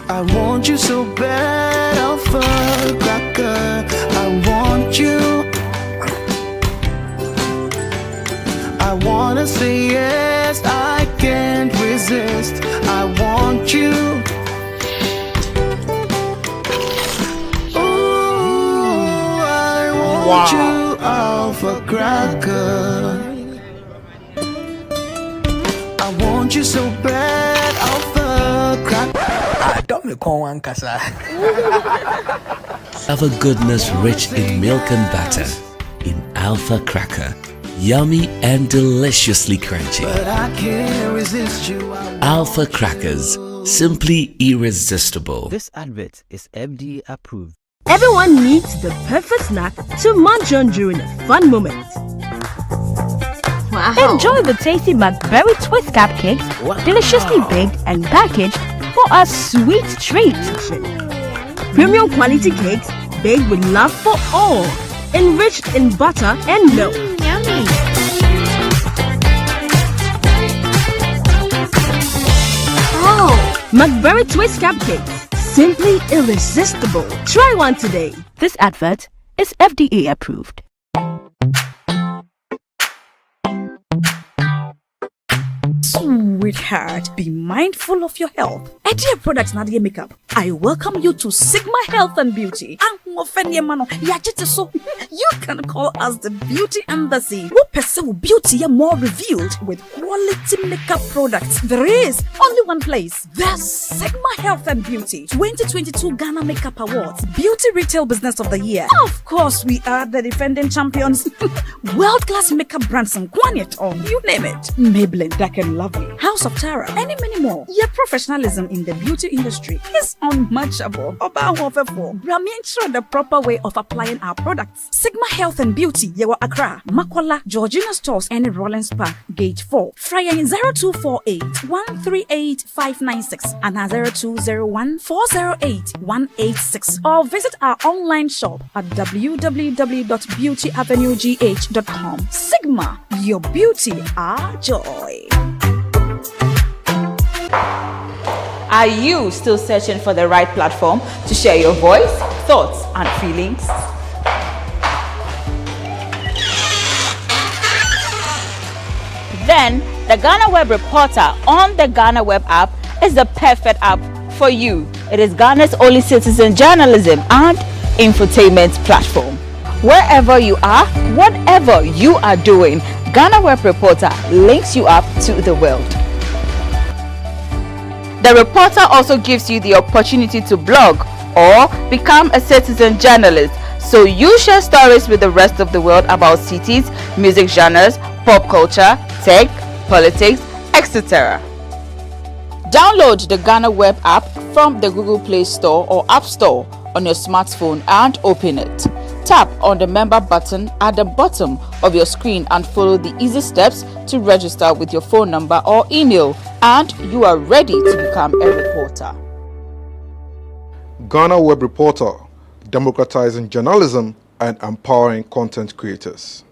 I want you so bad, alpha cracker. I want you. I wanna say yes, I can't resist. I want you. Ooh, I want you, alpha cracker. I want you so bad, alpha cracker. Alpha goodness rich in milk and butter, in Alpha Cracker, yummy and deliciously crunchy. But I can't resist you. Alpha Crackers, simply irresistible. This advert is FDA approved. Everyone needs the perfect snack to munch on during a fun moment. Wow. Enjoy the tasty McBerry Twist Cupcakes, deliciously baked and packaged for a sweet treat. Premium quality cakes baked with love for all, enriched in butter and milk. Yummy. Oh, McBerry Twist Cupcakes, simply irresistible. Try one today. This advert is FDA approved. Sweetheart, be mindful of your health. Dear products na dear makeup. I welcome you to Sigma Health and Beauty. You can call us the Beauty Embassy. We pursue beauty more revealed with quality makeup products. There is only one place. The Sigma Health and Beauty 2022 Ghana Makeup Awards Beauty Retail Business of the Year. Of course, we are the defending champions. World-class makeup brands and Kwanyet on. You name it. Maybelline, Dark and Lovely, House of Tara, and many more. Your professionalism in the beauty industry is unmatchable. Ensure the proper way of applying our products. Sigma Health and Beauty, Yewa Accra, Makola, Georgina Stores, and Rollins Park, Gate 4. Fryer in 0248 138 596 and 0201 408 186. Or visit our online shop at www.beautyavenuegh.com. Sigma, your beauty, our joy. Are you still searching for the right platform to share your voice, thoughts, and feelings? Then the GhanaWeb Reporter on the GhanaWeb app is the perfect app for you. It is Ghana's only citizen journalism and infotainment platform. Wherever you are, whatever you are doing, GhanaWeb Reporter links you up to the world. The reporter also gives you the opportunity to blog or become a citizen journalist, so you share stories with the rest of the world about cities, music genres, pop culture, tech, politics, etc. Download the GhanaWeb app from the Google Play Store or App Store on your smartphone and open it. Tap on the member button at the bottom of your screen and follow the easy steps to register with your phone number or email, and you are ready to become a reporter. GhanaWeb Reporter, democratizing journalism and empowering content creators.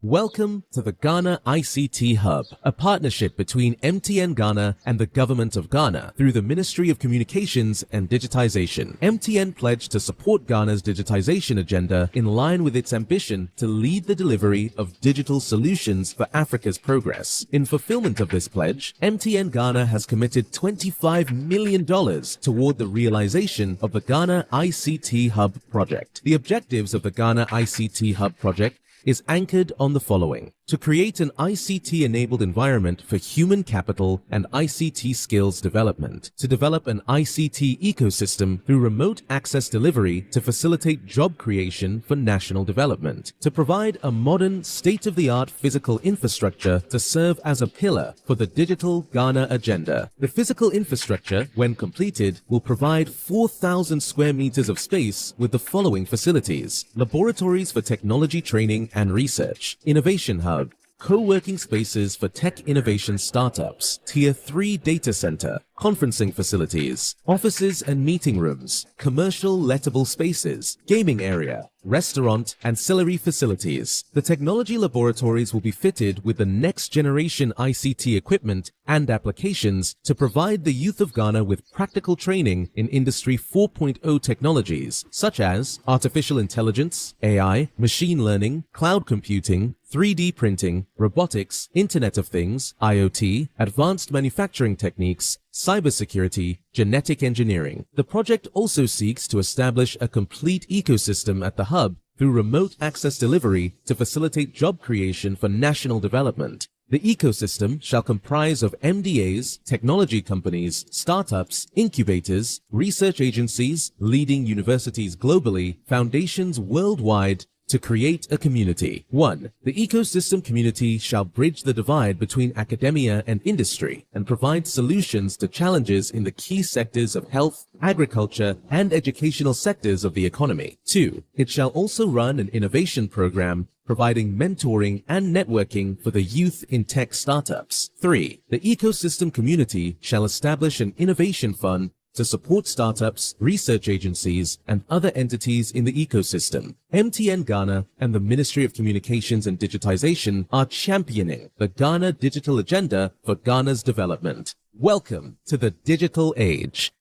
Welcome to the Ghana ICT Hub, a partnership between MTN Ghana and the Government of Ghana through the Ministry of Communications and Digitization. MTN pledged to support Ghana's digitization agenda in line with its ambition to lead the delivery of digital solutions for Africa's progress. In fulfillment of this pledge, MTN Ghana has committed $25 million toward the realization of the Ghana ICT Hub project. The objectives of the Ghana ICT Hub project is anchored on the following: to create an ICT-enabled environment for human capital and ICT skills development, to develop an ICT ecosystem through remote access delivery to facilitate job creation for national development, to provide a modern, state-of-the-art physical infrastructure to serve as a pillar for the Digital Ghana agenda. The physical infrastructure, when completed, will provide 4,000 square meters of space with the following facilities: laboratories for technology training and research, innovation hub, co-working spaces for tech innovation startups, Tier 3 data center, conferencing facilities, offices and meeting rooms, commercial lettable spaces, gaming area, restaurant, ancillary facilities. The technology laboratories will be fitted with the next generation ICT equipment and applications to provide the youth of Ghana with practical training in Industry 4.0 technologies such as artificial intelligence, AI, machine learning, cloud computing, 3D printing, robotics, Internet of Things, IoT, advanced manufacturing techniques, cybersecurity, genetic engineering. The project also seeks to establish a complete ecosystem at the hub through remote access delivery to facilitate job creation for national development. The ecosystem shall comprise of MDAs, technology companies, startups, incubators, research agencies, leading universities globally, foundations worldwide, to create a community. 1. The ecosystem community shall bridge the divide between academia and industry and provide solutions to challenges in the key sectors of health, agriculture, and educational sectors of the economy. 2. It shall also run an innovation program providing mentoring and networking for the youth in tech startups. 3. The ecosystem community shall establish an innovation fund to support startups, research agencies, and other entities in the ecosystem. MTN Ghana and the Ministry of Communications and Digitization are championing the Ghana Digital Agenda for Ghana's development. Welcome to the digital age.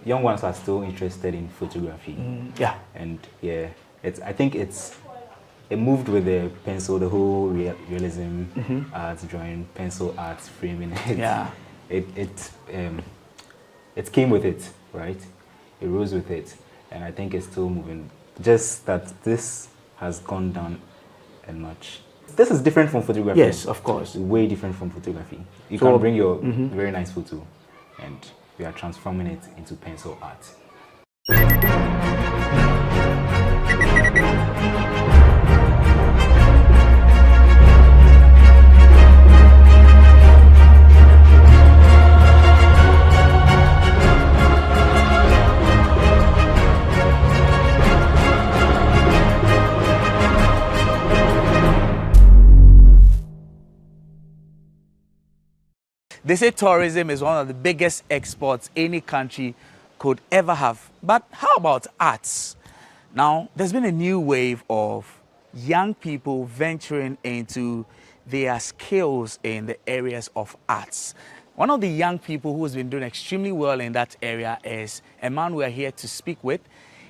Young ones are still interested in photography. Yeah. And yeah, I think it moved with the pencil, the whole realism, art, drawing, pencil art, framing. Yeah. It came with it, right? It rose with it, and I think it's still moving. Just that this has gone down a notch. This is different from photography. Yes, of course. Way different from photography. You can bring your very nice photo, and we are transforming it into pencil art. They say tourism is one of the biggest exports any country could ever have. But how about arts? Now, there's been a new wave of young people venturing into their skills in the areas of arts. One of the young people who has been doing extremely well in that area is a man we are here to speak with.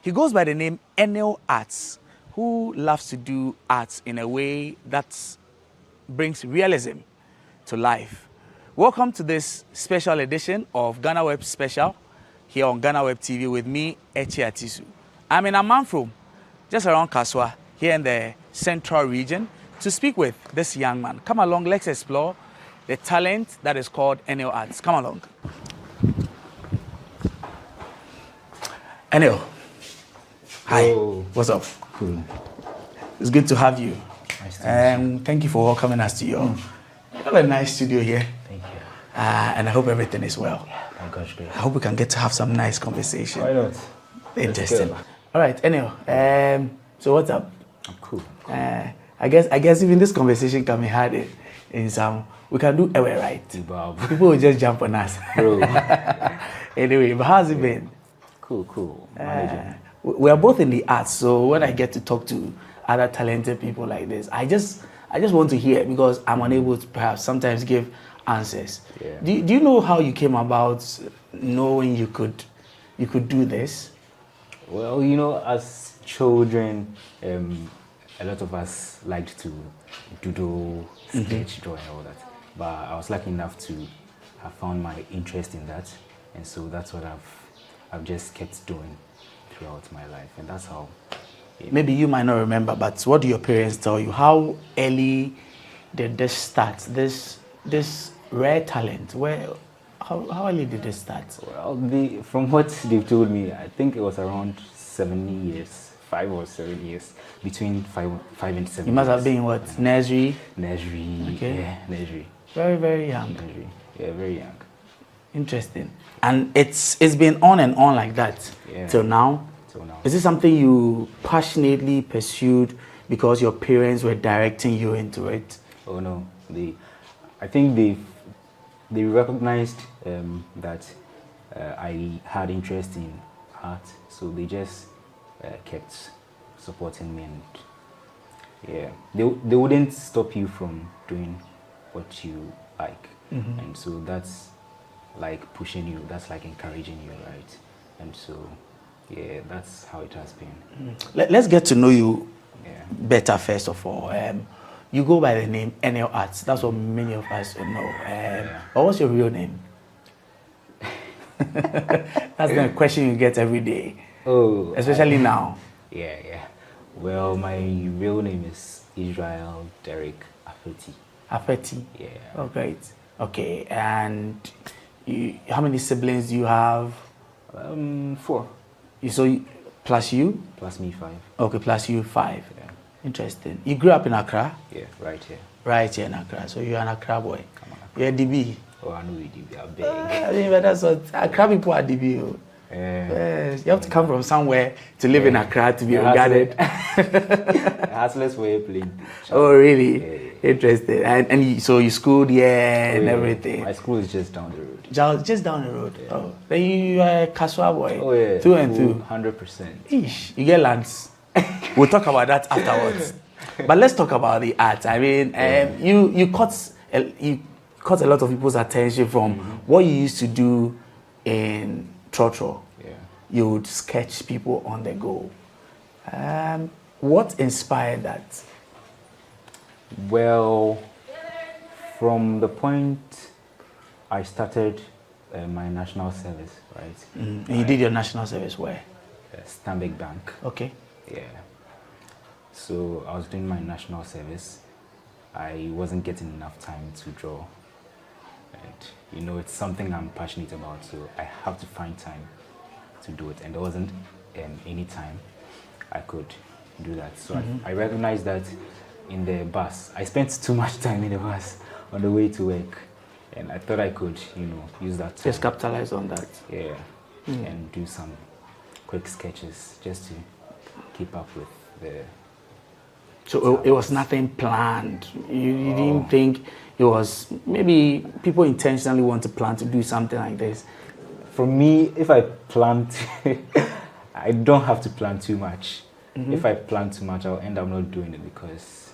He goes by the name Enil Arts, who loves to do arts in a way that brings realism to life. Welcome to this special edition of GhanaWeb Special here on GhanaWeb TV with me, Tetteh Quarshie. I'm in Amanfrom, just around Kaswa, here in the central region, to speak with this young man. Come along, let's explore the talent that is called Enil Arts. Come along. Enil, hi, Hello. what's up? Cool. It's good to have you. Nice to meet you. Thank you for welcoming us to your you have a nice studio here. Thank you. And I hope everything is well. My gosh, great. I hope we can get to have some nice conversation. Why not? Interesting. Let's go. All right, anyway, so what's up? I'm cool. I guess even this conversation can be had in some, we can do away, right? People will just jump on us. Bro. Anyway, but how's it been? Cool. Managing. We are both in the arts, so when I get to talk to other talented people like this, I just want to hear, because I'm unable to perhaps sometimes give answers. Yeah. Do you know how you came about knowing you could do this? Well, you know, as children, a lot of us liked to doodle, sketch, draw, and all that. But I was lucky enough to have found my interest in that, and so that's what I've just kept doing throughout my life, and that's how Maybe you might not remember, but what do your parents tell you? How early did this start? This rare talent. How early did this start? Well, from what they've told me, I think it was around 7 years, 5 or 7 years, between five and 7. You must years. have been what? Nursery. Okay. Yeah, nursery. Very, very young. Nursery. Yeah, very young. Interesting. And it's been on and on like that till now. Till now. Is this something you passionately pursued because your parents were directing you into it? Oh no, I think they recognized that I had interest in art, so they just kept supporting me, and yeah, they wouldn't stop you from doing what you like, and so that's like pushing you, that's like encouraging you, right? And so yeah, that's how it has been. Let's get to know you better first of all. You go by the name Enil Arts. That's what many of us know. But what's your real name? That's the question you get every day. Oh, especially now. Yeah. Well, my real name is Israel Derek Afeti. Afeti? Yeah. Oh, great. Okay, and how many siblings do you have? 4. Plus you? Plus me 5. Okay, plus you 5. Yeah. Interesting. You grew up in Accra? Yeah, right here. Right here in Accra. So you're an Accra boy. You're a DB. Oh, I know you DB. I'm big. I mean, but that's what Accra people are DB. Oh. Yes, you have to come from somewhere to live in Accra to be regarded. Hustlers were playing. Oh, really? Yeah. Interesting. And so you schooled here and everything. My school is just down the road. Just down the road. Yeah. Oh, then you are a Kaswa boy. Oh yeah. Through and through. 100%. Ish, you get lands. We'll talk about that afterwards. But let's talk about the art. I mean, you caught a lot of people's attention from what you used to do in Trotro. Yeah. You would sketch people on the go. What inspired that? Well, from the point I started my national service, right? And you did your national service where? Stanbic Bank. Okay. Yeah. So I was doing my national service. I wasn't getting enough time to draw. And it's something I'm passionate about, so I have to find time to do it. And there wasn't any time I could do that. So I recognized that in the bus. I spent too much time in the bus on the way to work. And I thought I could, use that time. Just capitalize on that. Yeah. And do some quick sketches just to keep up with the... So it was nothing planned. You didn't think it was... Maybe people intentionally want to plan to do something like this. For me, if I plan I don't have to plan too much. If I plan too much, I'll end up not doing it because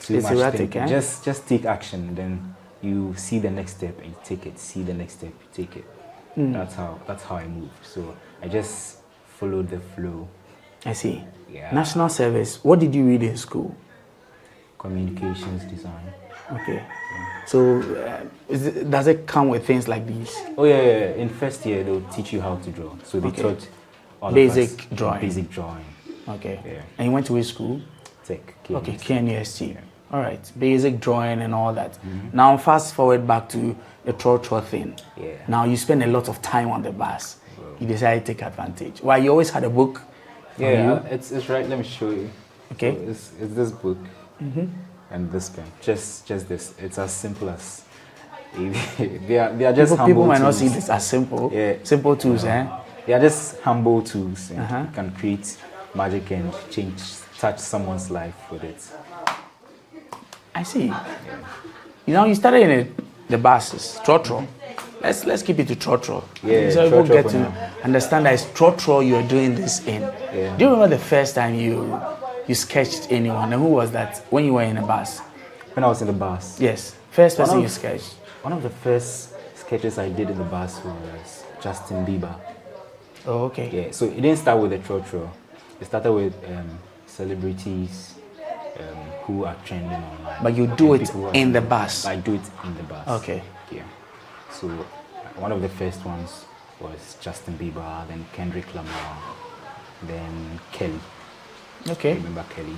it's erratic, eh? Just take action, then you see the next step and you take it. See the next step, you take it. That's how I move. So I just followed the flow. I see. Yeah. National service. What did you read in school? Communications design. Okay. So does it come with things like these? Oh yeah. In first year they'll teach you how to draw. So they taught all basic of us drawing. Basic drawing. Okay. Yeah. And you went to which school? Tech. Okay, KNUST. Yeah. All right. Basic drawing and all that. Now fast forward back to the Trotro thing. Yeah. Now you spend a lot of time on the bus. You decided to take advantage. Why, you always had a book? Yeah, it's right. Let me show you. Okay. So it's this book and this pen. Just this. It's as simple as they are just people might not tools. see this as simple. Yeah. Simple tools, eh? They are just humble tools, and you can create magic and touch someone's life with it. I see. Yeah. You started in the buses, Trotro. Let's keep it to Trotro. Yeah, so people Trotro get to understand that it's Trotro you're doing this in. Yeah. Do you remember the first time you sketched anyone? And who was that when you were in a bus? When I was in the bus? Yes. First person you sketched? One of the first sketches I did in the bus was Justin Bieber. Oh, okay. Yeah, so it didn't start with the Trotro. It started with celebrities who are trending online. But you do it in the bus? I do it in the bus. Okay. Yeah. So one of the first ones was Justin Bieber, then Kendrick Lamar, then Kelly. Okay. Remember Kelly?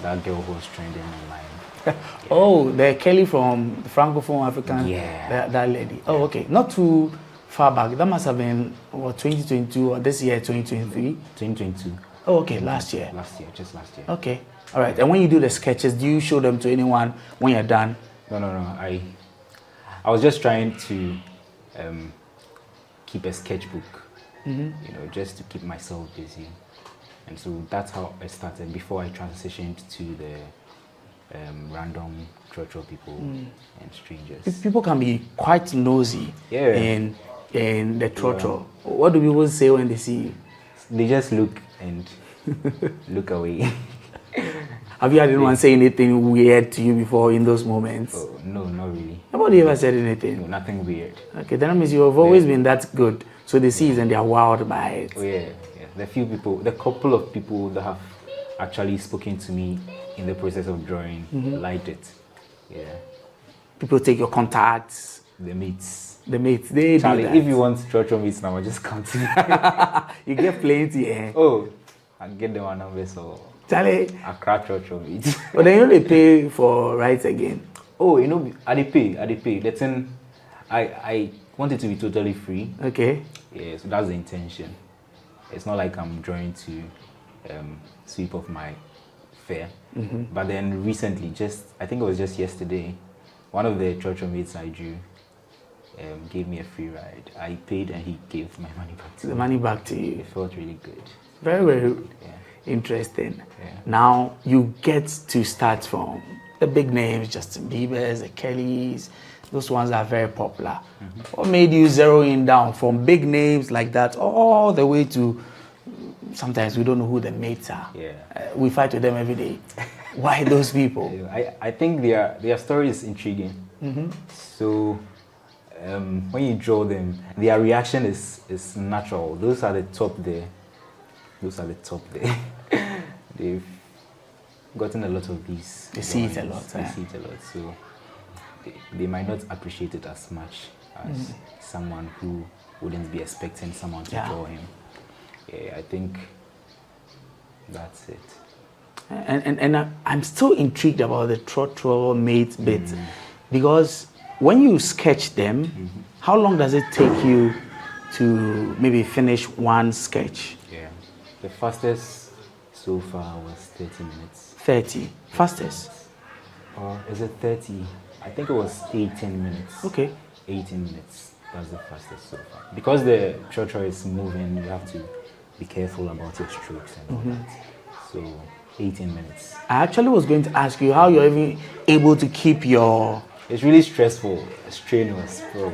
That girl who was trending online. Oh, the Kelly from the Francophone African. Yeah. That lady. Oh, okay. Not too far back. That must have been, what, 2022 or this year, 2023? 2022. Oh, okay. Last year. Just last year. Okay. All right. And when you do the sketches, do you show them to anyone when you're done? No. I was just trying to keep a sketchbook, just to keep myself busy. And so that's how I started before I transitioned to the random trotro people and strangers. People can be quite nosy in the trotro. Yeah. What do people say when they see you? They just look and look away. Have you had anyone say anything weird to you before in those moments? Oh, no, not really. Nobody ever said anything? No, nothing weird. Okay, then that means you have always been that good. So they see it and they are wowed by it. Oh, yeah. The couple of people that have actually spoken to me in the process of drawing liked it. Yeah. People take your contacts. The mates. They Charlie, do that. if you want trotro mates now, just come to me. You get plenty, eh? Oh, I get them a number, so Charlie. I crack trotro mates. But then they pay for rights again. Oh, I they pay. The thing, I want it to be totally free. Okay. Yeah, so that's the intention. It's not like I'm drawing to sweep off my fare. But then recently, I think it was just yesterday, one of the trotro mates I drew gave me a free ride. I paid and he gave my money back to me. The money back to you. It felt really good. Very, very interesting. Yeah. Now you get to start from the big names, Justin Bieber's, the Kellys. Those ones are very popular. What made you zero in down from big names like that all the way to sometimes we don't know who the mates are? Yeah. We fight with them every day. Why those people? I think their story is intriguing. So when you draw them, their reaction is natural. Those are the top there. They've gotten a lot of these. They see it a lot. They see it a lot. So they might not appreciate it as much as someone who wouldn't be expecting someone to draw him. Yeah, I think that's it. And I'm still intrigued about the trotro mate bit because when you sketch them, how long does it take you to maybe finish one sketch? Yeah, the fastest so far was 30 minutes. 30? Fastest? Or is it 30? I think it was 18 minutes. Okay. 18 minutes. That's the fastest so far. Because the trotro is moving, you have to be careful about your strokes and all that. So 18 minutes. I actually was going to ask you how you're even able to keep your... It's really stressful, strenuous, bro.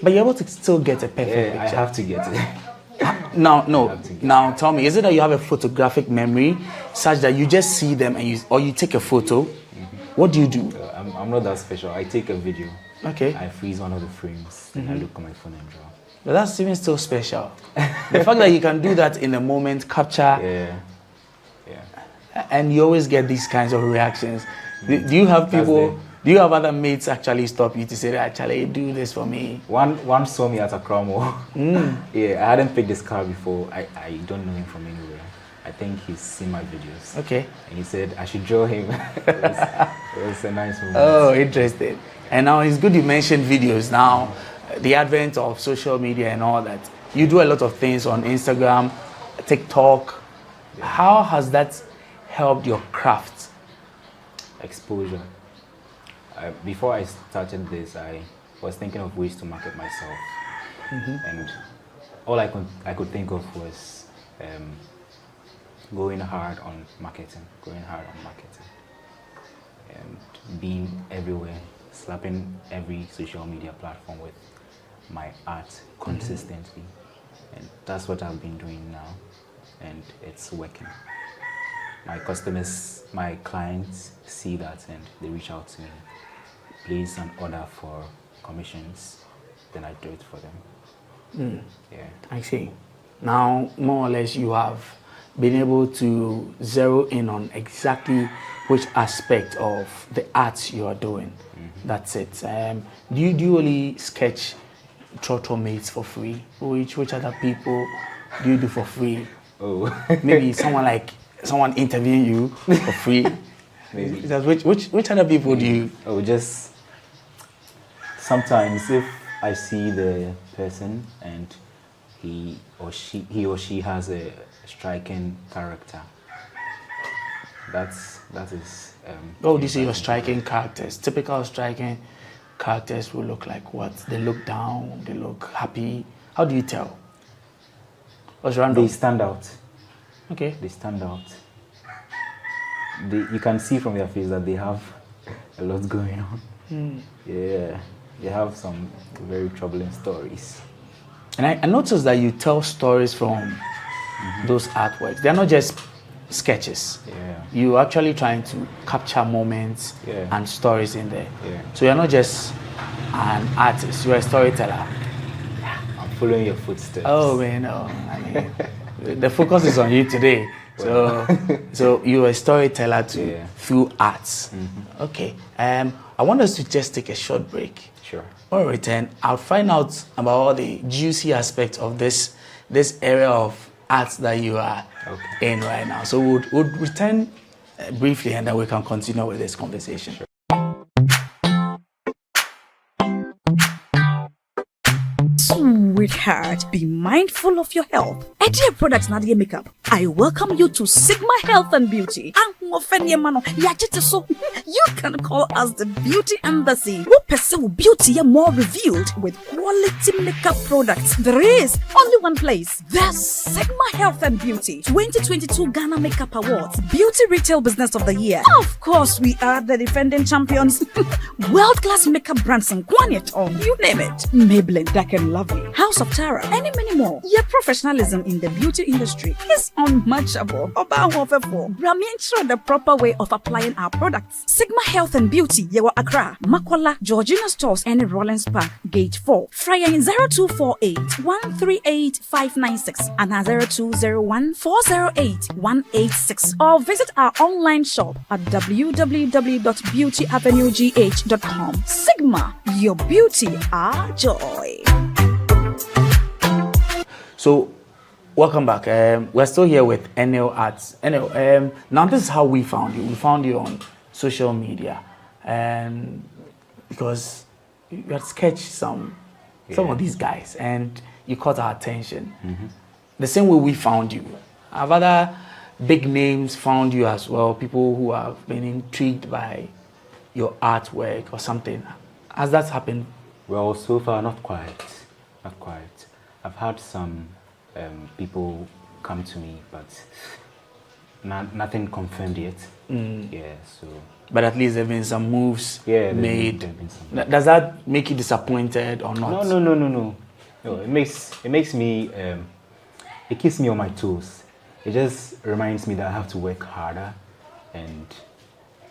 But you're able to still get a perfect picture. I have to get it. Now tell me, is it that you have a photographic memory such that you just see them and you take a photo? What do you do? I'm not that special. I take a video. Okay. I freeze one of the frames. And I look on my phone and draw. But that's even still special. The fact that you can do that in a moment, capture. Yeah. And you always get these kinds of reactions. Do you have people? Do you have other mates actually stop you to say, actually, do this for me? One saw me at a Karimu. Yeah, I hadn't picked this car before. I don't know him from anywhere. I think he's seen my videos. Okay. And he said I should draw him. It was a nice moment. Oh, interesting. And now it's good you mentioned videos. Now, the advent of social media and all that. You do a lot of things on Instagram, TikTok. Yeah. How has that helped your craft? Exposure. Before I started this, I was thinking of ways to market myself. And all I could think of was going hard on marketing, and being everywhere, slapping every social media platform with my art consistently. And that's what I've been doing now, and it's working. My customers, my clients see that and they reach out to me, place an order for commissions, then I do it for them. Yeah. I see. Now, more or less, you have been able to zero in on exactly which aspect of the art you are doing. That's it. Do you only sketch trotro mates for free? Which other people do you do for free? Oh. Maybe someone interviewing you for free. Maybe. Is that which other people do you? Oh, just sometimes if I see the person and he or she has a striking character. That is. Oh, these are your striking characters. Typical striking characters will look like what? They look down. They look happy. How do you tell? What's random? They stand out. Okay. They stand out. You can see from their face that they have a lot going on. Yeah, they have some very troubling stories. And I noticed that you tell stories from those artworks. They're not just sketches. Yeah. You're actually trying to capture moments and stories in there. Yeah. So you're not just an artist, you're a storyteller. I'm following your footsteps. Oh man, no. I mean, the focus is on you today. So you're a storyteller too, through arts. Okay. I want us to just take a short break. Sure. When we return, I'll find out about all the juicy aspects of this area of arts that you are in right now. So we'll return briefly and then we can continue with this conversation. Sure. Sweetheart, be mindful of your health. Tetteh Products Nadia Makeup. I welcome you to Sigma Health and Beauty. You can call us the Beauty Embassy. We pursue beauty more revealed with quality makeup products. There is only one place. The Sigma Health and Beauty 2022 Ghana Makeup Awards Beauty Retail Business of the Year. Of course, we are the defending champions. World-class makeup brands and Quanyeton, you name it. Maybelline, Dark and Lovely, House of Tara, and many more. Your professionalism in the beauty industry is unmatchable. Ramientra the proper way of applying our products. Sigma Health and Beauty, Yewa Accra, Makola, Georgina Stores, and Rollins Park, Gate 4. Fryer in 0248 138 596 and 0201 408 186. Or visit our online shop at www.beautyavenuegh.com. Sigma, your beauty, our joy. So, welcome back. We're still here with Enil Arts. Enil, now this is how we found you. We found you on social media, and because you had sketched some of these guys, and you caught our attention. The same way we found you. Have other big names found you as well? People who have been intrigued by your artwork or something. Has that happened? Well, so far not quite. I've had some people come to me, but nothing confirmed yet. Yeah, so. But at least there have been some moves made. Been some. Does that make you disappointed or not? No. It makes me. It keeps me on my toes. It just reminds me that I have to work harder, and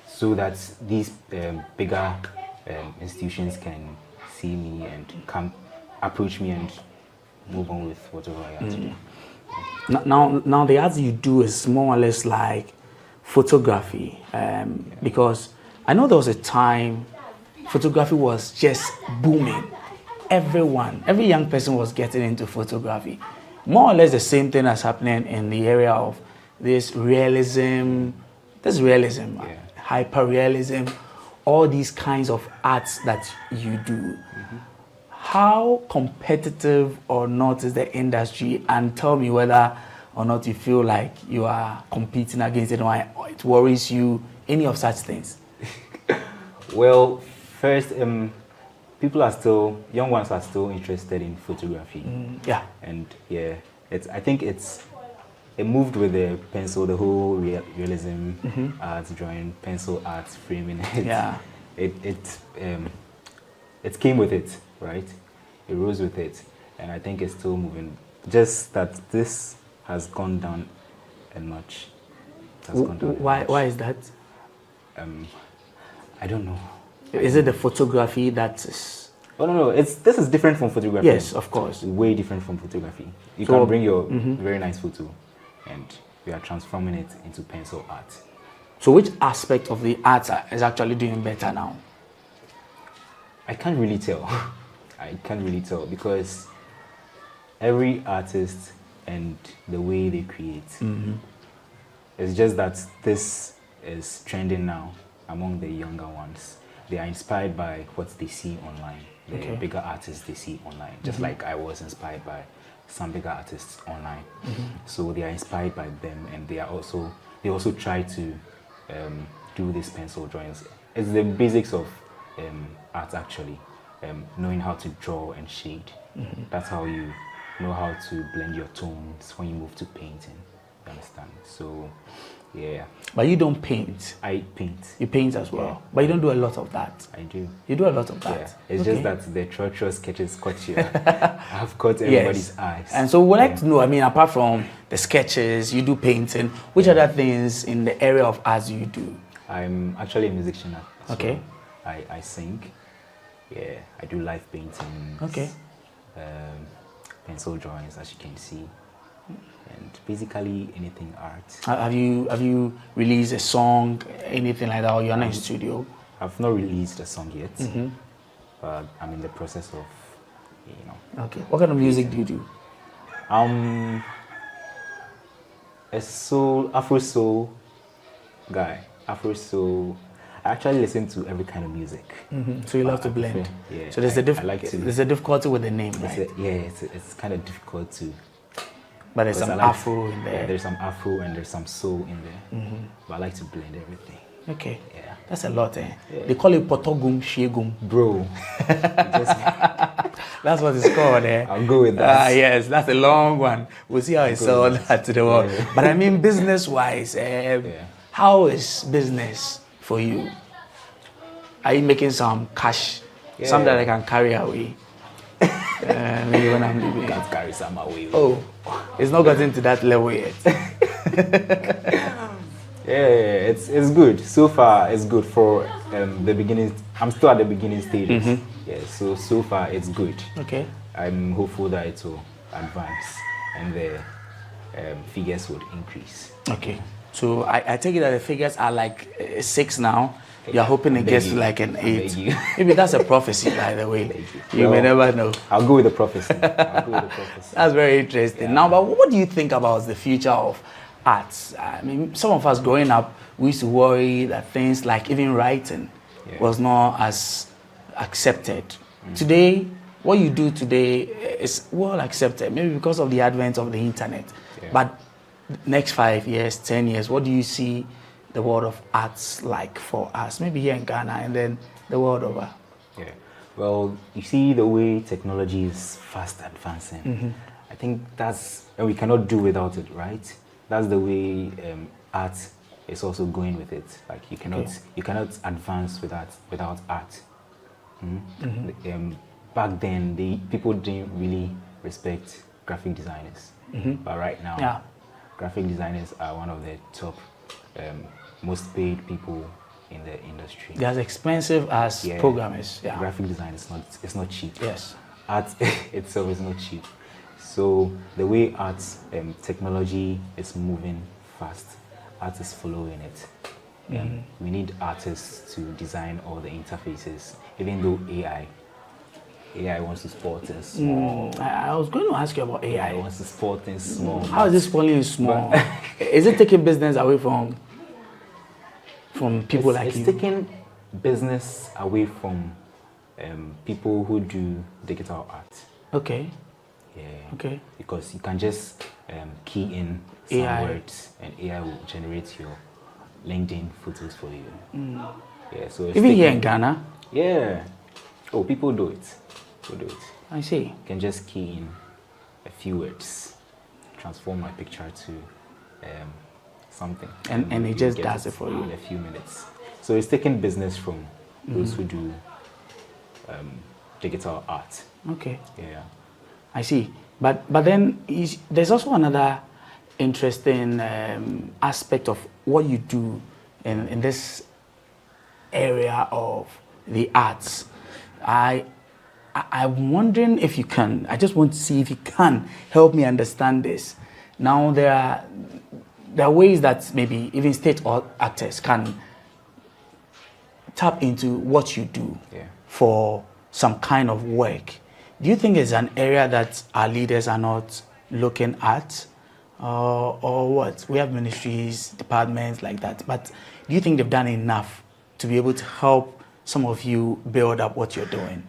so that these bigger institutions can see me and come approach me and move on with whatever I have to do. Now the arts you do is more or less like photography, because I know there was a time photography was just booming. Every young person was getting into photography. More or less the same thing that's happening in the area of this realism, hyper-realism, all these kinds of arts that you do. How competitive or not is the industry? And tell me whether or not you feel like you are competing against it, or it worries you, any of such things. Well, first, young ones are still interested in photography. And I think it moved with the pencil, the whole realism arts, drawing, pencil arts, framing. It came with it, right? It rose with it, and I think it's still moving. Just that this has gone down a notch. Why is that? I don't know. Is it the photography that is? Oh no, this is different from photography. Yes, of course. Way different from photography. You can bring your very nice photo, and we are transforming it into pencil art. So which aspect of the art is actually doing better now? I can't really tell. Because every artist and the way they create. It's just that this is trending now among the younger ones. They are inspired by what they see online, the bigger artists they see online, just like I was inspired by some bigger artists online. So they are inspired by them, and they also try to do these pencil drawings. It's the basics of art, actually. Knowing how to draw and shade. That's how you know how to blend your tones when you move to painting. You understand? So, yeah. But you don't paint. I paint. You paint as well, but you don't do a lot of that. I do. You do a lot of that. Yeah. It's just that the treacherous sketches caught you. I've caught everybody's eyes. And so we'd like to know, I mean, apart from the sketches, you do painting, which other things in the area of arts you do? I'm actually a musician. Okay. I sing. Yeah, I do live paintings. Okay. Pencil drawings, as you can see, and basically anything art. Have you released a song, anything like that, or you're not in studio? I've not released a song yet, but I'm in the process of, Okay. What kind of music do you do? A Afro soul guy. Afro soul. I actually listen to every kind of music. So you love to blend. Yeah. So there's a difficulty with the name, right? It's kind of difficult to. But there's some Afro in there. Yeah, there's some Afro and there's some soul in there. But I like to blend everything. Okay. Yeah. That's a lot, eh? Yeah. They call it potogum shiegum. Bro. That's what it's called, eh? I'll go with that. Yes, that's a long one. We'll see how I sell that to the world. Yeah. But I mean, business-wise, how is business for you? Are you making some cash? Yeah. Some that I can carry away? Maybe when I'm leaving. Can't carry some away. Oh, it's not gotten to that level yet. Yeah, it's good. So far, it's good for the beginning. I'm still at the beginning stages. Yeah, so far it's good. Okay. I'm hopeful that it will advance and the figures would increase. Okay. So I take it that the figures are like 6 now. You're hoping it gets to like an 8. Maybe that's a prophecy, by the way. You may never know. I'll go with the prophecy. That's very interesting. Yeah. Now, but what do you think about the future of arts? I mean, some of us growing up, we used to worry that things like even writing was not as accepted. Today, what you do today is well accepted, maybe because of the advent of the internet. But next 5 years, 10 years, what do you see the world of arts like for us, maybe here in Ghana and then the world over? Yeah, well, you see the way technology is fast advancing. I think and we cannot do without it, right? That's the way art is also going with it. Like you cannot advance without art. Back then, people didn't really respect graphic designers, but right now, graphic designers are one of the top most paid people in the industry. They're as expensive as programmers. Yeah. Graphic design is not cheap. Yes. Art itself is not cheap. So the way art technology is moving fast, art is following it. We need artists to design all the interfaces, even though AI wants to sport things small. I was going to ask you about AI. AI wants to sport things small. How is it spoiling small? Is it taking business away from people like you? It's taking business away from people who do digital art. Okay. Yeah. Okay. Because you can just key in some words and AI will generate your LinkedIn photos for you. Yeah. So even here in Ghana. Yeah. Oh, people do it. I see. You can just key in a few words, transform my picture to something, and it just does it for you in a few minutes. So it's taking business from those who do digital art. Okay. Yeah. I see. But then there's also another interesting aspect of what you do in this area of the arts. I'm wondering if you can, I just want to see if you can help me understand this. Now, there are ways that maybe even state actors can tap into what you do for some kind of work. Do you think it's an area that our leaders are not looking at, or what? We have ministries, departments like that. But do you think they've done enough to be able to help some of you build up what you're doing?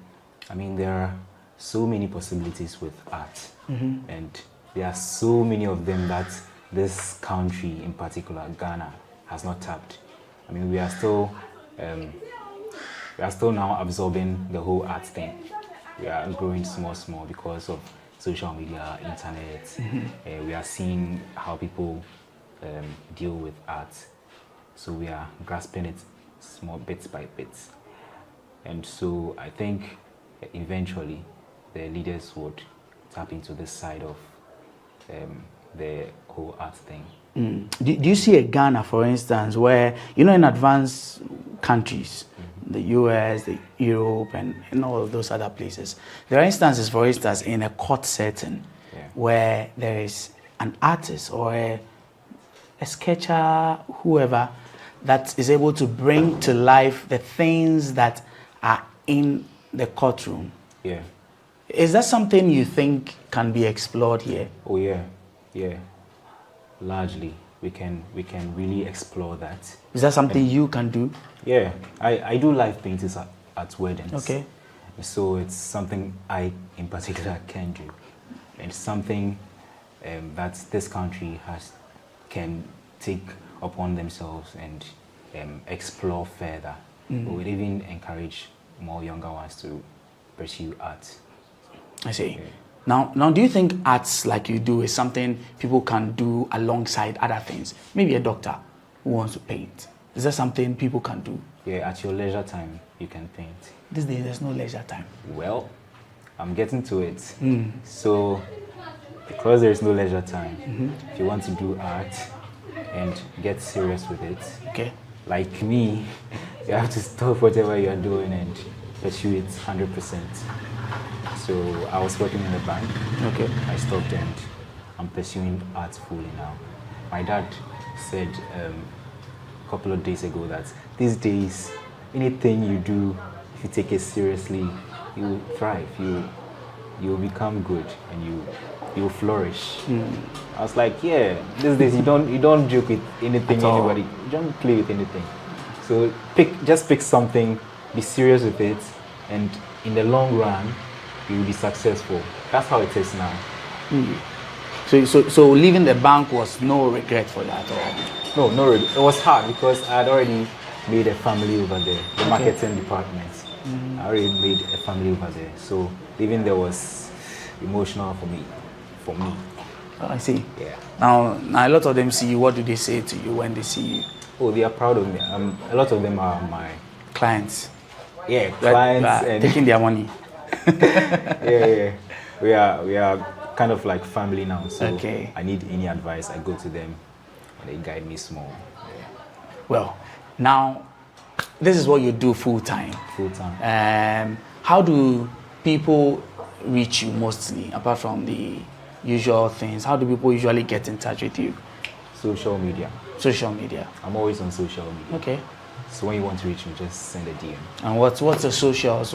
I mean, there are so many possibilities with art, and there are so many of them that this country, in particular Ghana, has not tapped. I mean, we are still now absorbing the whole art thing. We are growing small because of social media, internet. We are seeing how people deal with art. So we are grasping it small bits by bits. And so I think eventually the leaders would tap into this side of the whole art thing. Do you see a Ghana, for instance, where, in advanced countries, the US, the Europe, and all of those other places, there are instances, for instance, in a court setting where there is an artist or a sketcher, whoever, that is able to bring to life the things that are in the courtroom. Yeah. Is that something you think can be explored here? Oh yeah. Largely, we can really explore that. Is that something you can do? Yeah, I do live paintings at weddings. Okay. So it's something I, in particular, can do, and something that this country can take upon themselves and explore further. We would even encourage more younger ones to pursue art. I see. Yeah. Now, do you think arts like you do is something people can do alongside other things? Maybe a doctor who wants to paint. Is that something people can do? Yeah, at your leisure time, you can paint. These days, there's no leisure time. Well, I'm getting to it. So, because there's no leisure time, if you want to do art and get serious with it, okay, like me, you have to stop whatever you're doing and pursue it 100%. So I was working in the bank. Okay. I stopped and I'm pursuing art fully now. My dad said a couple of days ago that these days, anything you do, if you take it seriously, you will thrive. You will become good and you will flourish. I was like, yeah, these days you don't joke with anything, anybody. You don't play with anything. So just pick something, be serious with it, and in the long run, you will be successful. That's how it is now. So leaving the bank was no regret for you at all? No regret. It was hard because I had already made a family over there, the marketing department. I already made a family over there. So leaving there was emotional for me. Oh, I see. Yeah. Now a lot of them see you. What do they say to you when they see you? Oh, they are proud of me. A lot of them are my clients. Yeah, clients and taking their money. yeah. We are kind of like family now. So okay. I need any advice, I go to them and they guide me small. Yeah. Well, now this is what you do full time. How do people reach you mostly, apart from the usual things? How do people usually get in touch with you? Social media. Social media. I'm always on social media. Okay. So when you want to reach me, just send a DM. And what's the socials?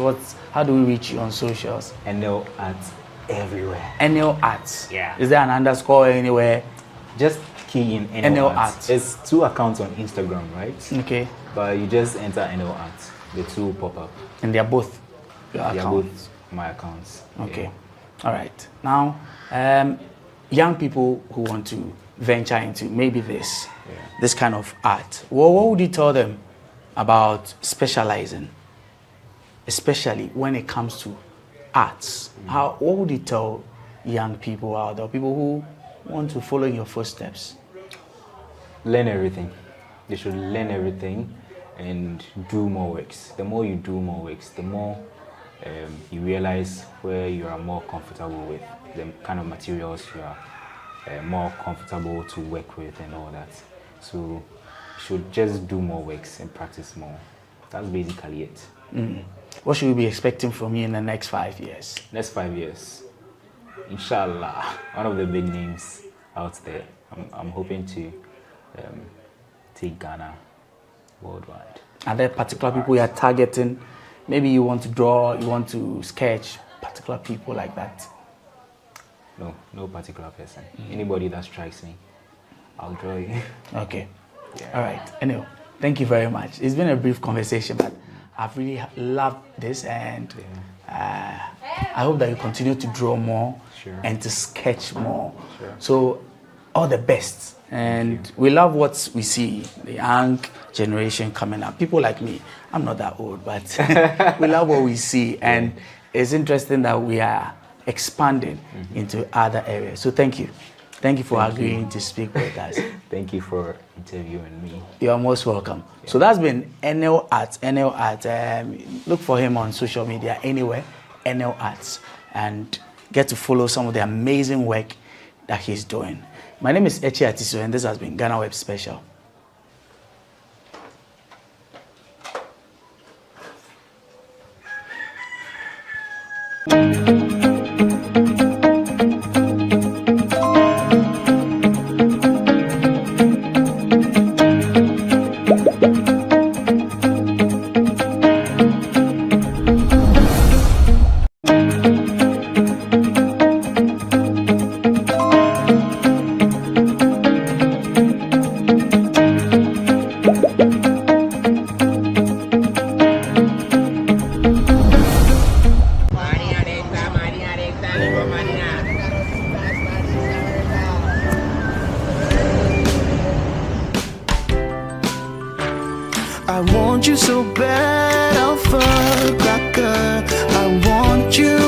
How do we reach you on socials? Enil Arts everywhere. Enil Arts. Yeah. Is there an underscore anywhere? Just key in Enil Arts. It's 2 accounts on Instagram, right? Okay. But you just enter Enil Arts. The 2 will pop up. And they're both your accounts? They're both my accounts. Okay. Yeah. All right. Now, young people who want to venture into maybe this kind of art, what would you tell them about specializing, especially when it comes to arts? What would you tell young people out there, people who want to follow in your footsteps? Learn everything. They should learn everything and do more works. The more you do more works, the more you realize where you are more comfortable with, the kind of materials you are more comfortable to work with and all that. So you should just do more works and practice more. That's basically it. What should we be expecting from you in the next 5 years? Next 5 years, inshallah, one of the big names out there. I'm hoping to take Ghana worldwide. Are there particular people you are targeting? Maybe you want to draw, you want to sketch particular people like that? no particular person. Anybody that strikes me, I'll draw you. Okay. All right. Anyway, thank you very much. It's been a brief conversation, but I've really loved this, and I hope that you continue to draw more and to sketch more. So, all the best. And we love what we see, the young generation coming up. People like me, I'm not that old, but we love what we see. And it's interesting that we are expanding into other areas. So thank you. Thank you for agreeing to speak with us. Thank you for interviewing me. You are most welcome. So that's been Enil Arts. Enil Arts. Look for him on social media anywhere, Enil Arts, and get to follow some of the amazing work that he's doing. My name is Tetteh Quarshie, and this has been GhanaWeb Special. I want you so bad, alpha cracker. I want you.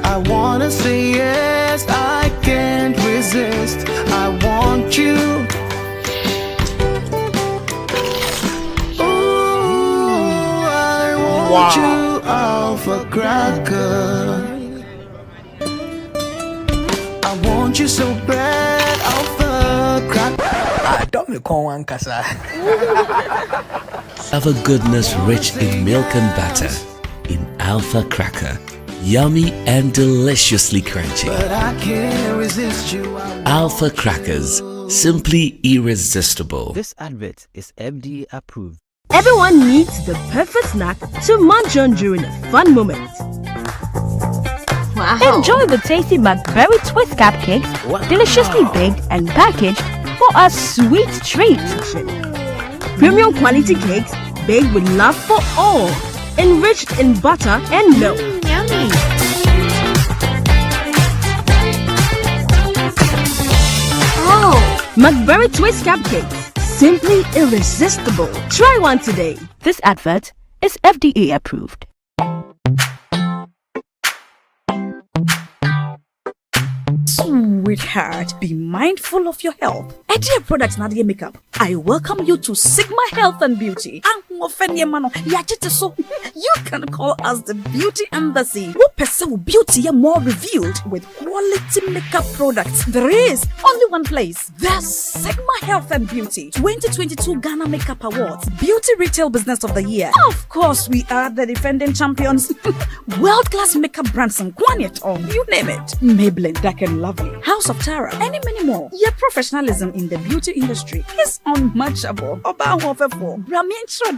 I wanna say yes, I can't resist. I want you. Ooh, I want you, alpha cracker. I want you so bad, alpha cracker. Alpha goodness rich in milk and butter, in Alpha Cracker, yummy and deliciously crunchy. But I can't resist you. Alpha Crackers, simply irresistible. This advert is FDA approved. Everyone needs the perfect snack to munch on during a fun moment. Enjoy the tasty McBerry Twist Cupcakes, deliciously baked and packaged for a sweet treat. Premium quality cakes baked with love for all, enriched in butter and milk. Yummy. McBerry Twist Cupcakes, simply irresistible. Try one today. This advert is FDA approved. Sweetheart, be mindful of your health. Tetteh Products Nadia Makeup. I welcome you to Sigma Health and Beauty. You can call us the Beauty Embassy. What percent beauty more revealed with quality makeup products? There is only one place. The Sigma Health and Beauty 2022 Ghana Makeup Awards Beauty Retail Business of the Year. Of course, we are the defending champions. World-class makeup brands and Quaniet, you name it. Maybelline, Dark and Lovely, House of Tara, and many more. Your professionalism in the beauty industry is unmatchable.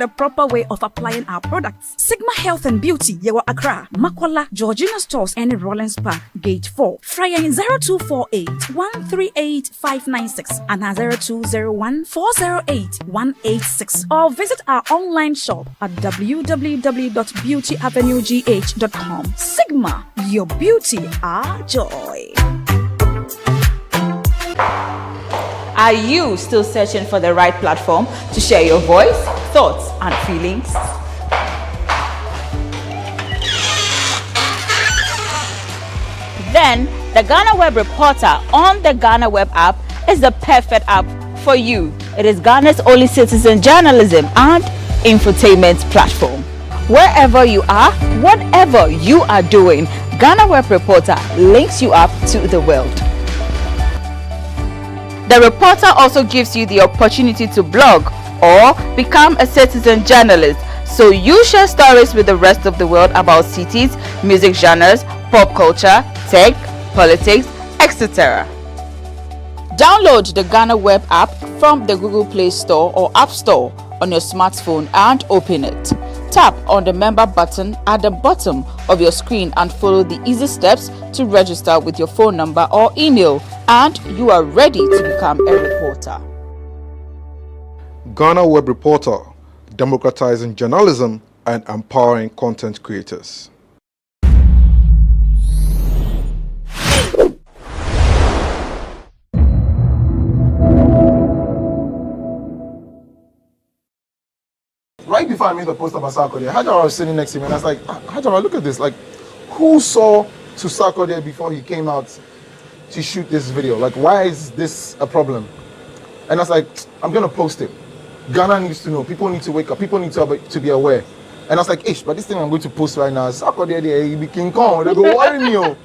The proper way of applying our products. Sigma Health and Beauty, Yewa Accra, Makola, Georgina Stores, and Rollins Park, Gate 4. Fryer in 0248 138 596 and 0201 408 186. Or visit our online shop at www.beautyavenuegh.com. Sigma, your beauty, our joy. Are you still searching for the right platform to share your voice, thoughts, and feelings? Then the GhanaWeb Reporter on the GhanaWeb app is the perfect app for you. It is Ghana's only citizen journalism and infotainment platform. Wherever you are, whatever you are doing, GhanaWeb Reporter links you up to the world. The reporter also gives you the opportunity to blog or become a citizen journalist, so you share stories with the rest of the world about cities, music genres, pop culture, tech, politics, etc. Download the GhanaWeb app from the Google Play Store or App Store on your smartphone and open it. Tap on the member button at the bottom of your screen and follow the easy steps to register with your phone number or email, and you are ready to become a reporter. GhanaWeb Reporter, democratizing journalism and empowering content creators. Right before I made the post about Sarkodie, Hajara was sitting next to me and I was like, Hajara, look at this. Like, who saw to Sarkodie before he came out to shoot this video? Like, why is this a problem? And I was like, I'm going to post it. Ghana needs to know. People need to wake up. People need to be aware. And I was like, ish, but this thing I'm going to post right now, Sarkodie, he be King Kong. They go, worry me, oh.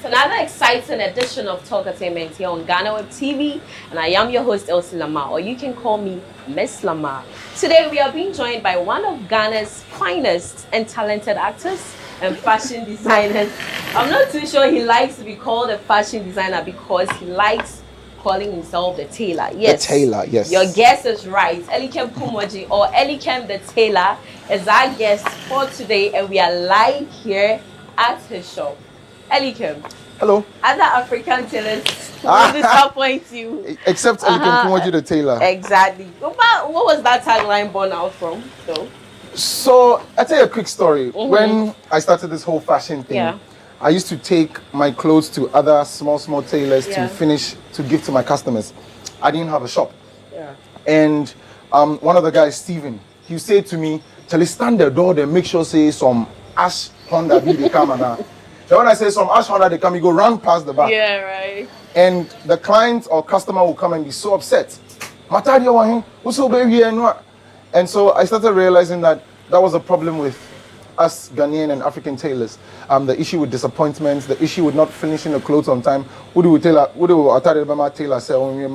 Another exciting edition of Talkatainment here on GhanaWeb TV, and I am your host Elsie Lamar, or you can call me Miss Lamar. Today we are being joined by one of Ghana's finest and talented actors and fashion designers. I'm not too sure he likes to be called a fashion designer because he likes calling himself the tailor. Yes, the tailor. Yes, your guess is right. Elikem Kumoji, or Elikem the tailor, is our guest for today, and we are live here at his shop. Elikem. Hello. Other African tailors will disappoint you. Except Elikem Kumoji the tailor. Exactly. What was that tagline born out from, though? So, I'll tell you a quick story. When I started this whole fashion thing, I used to take my clothes to other small tailors to finish, to give to my customers. I didn't have a shop. And one of the guys, Steven, he said to me, "Tell stand the door, then make sure say some ash Honda be the camera." So when I say some ash Honda, they come, you go run past the back. Yeah, right. And the client or customer will come and be so upset. And so I started realizing that was a problem with us Ghanaian and African tailors. The issue with disappointments, the issue with not finishing the clothes on time. Who do tailor sell in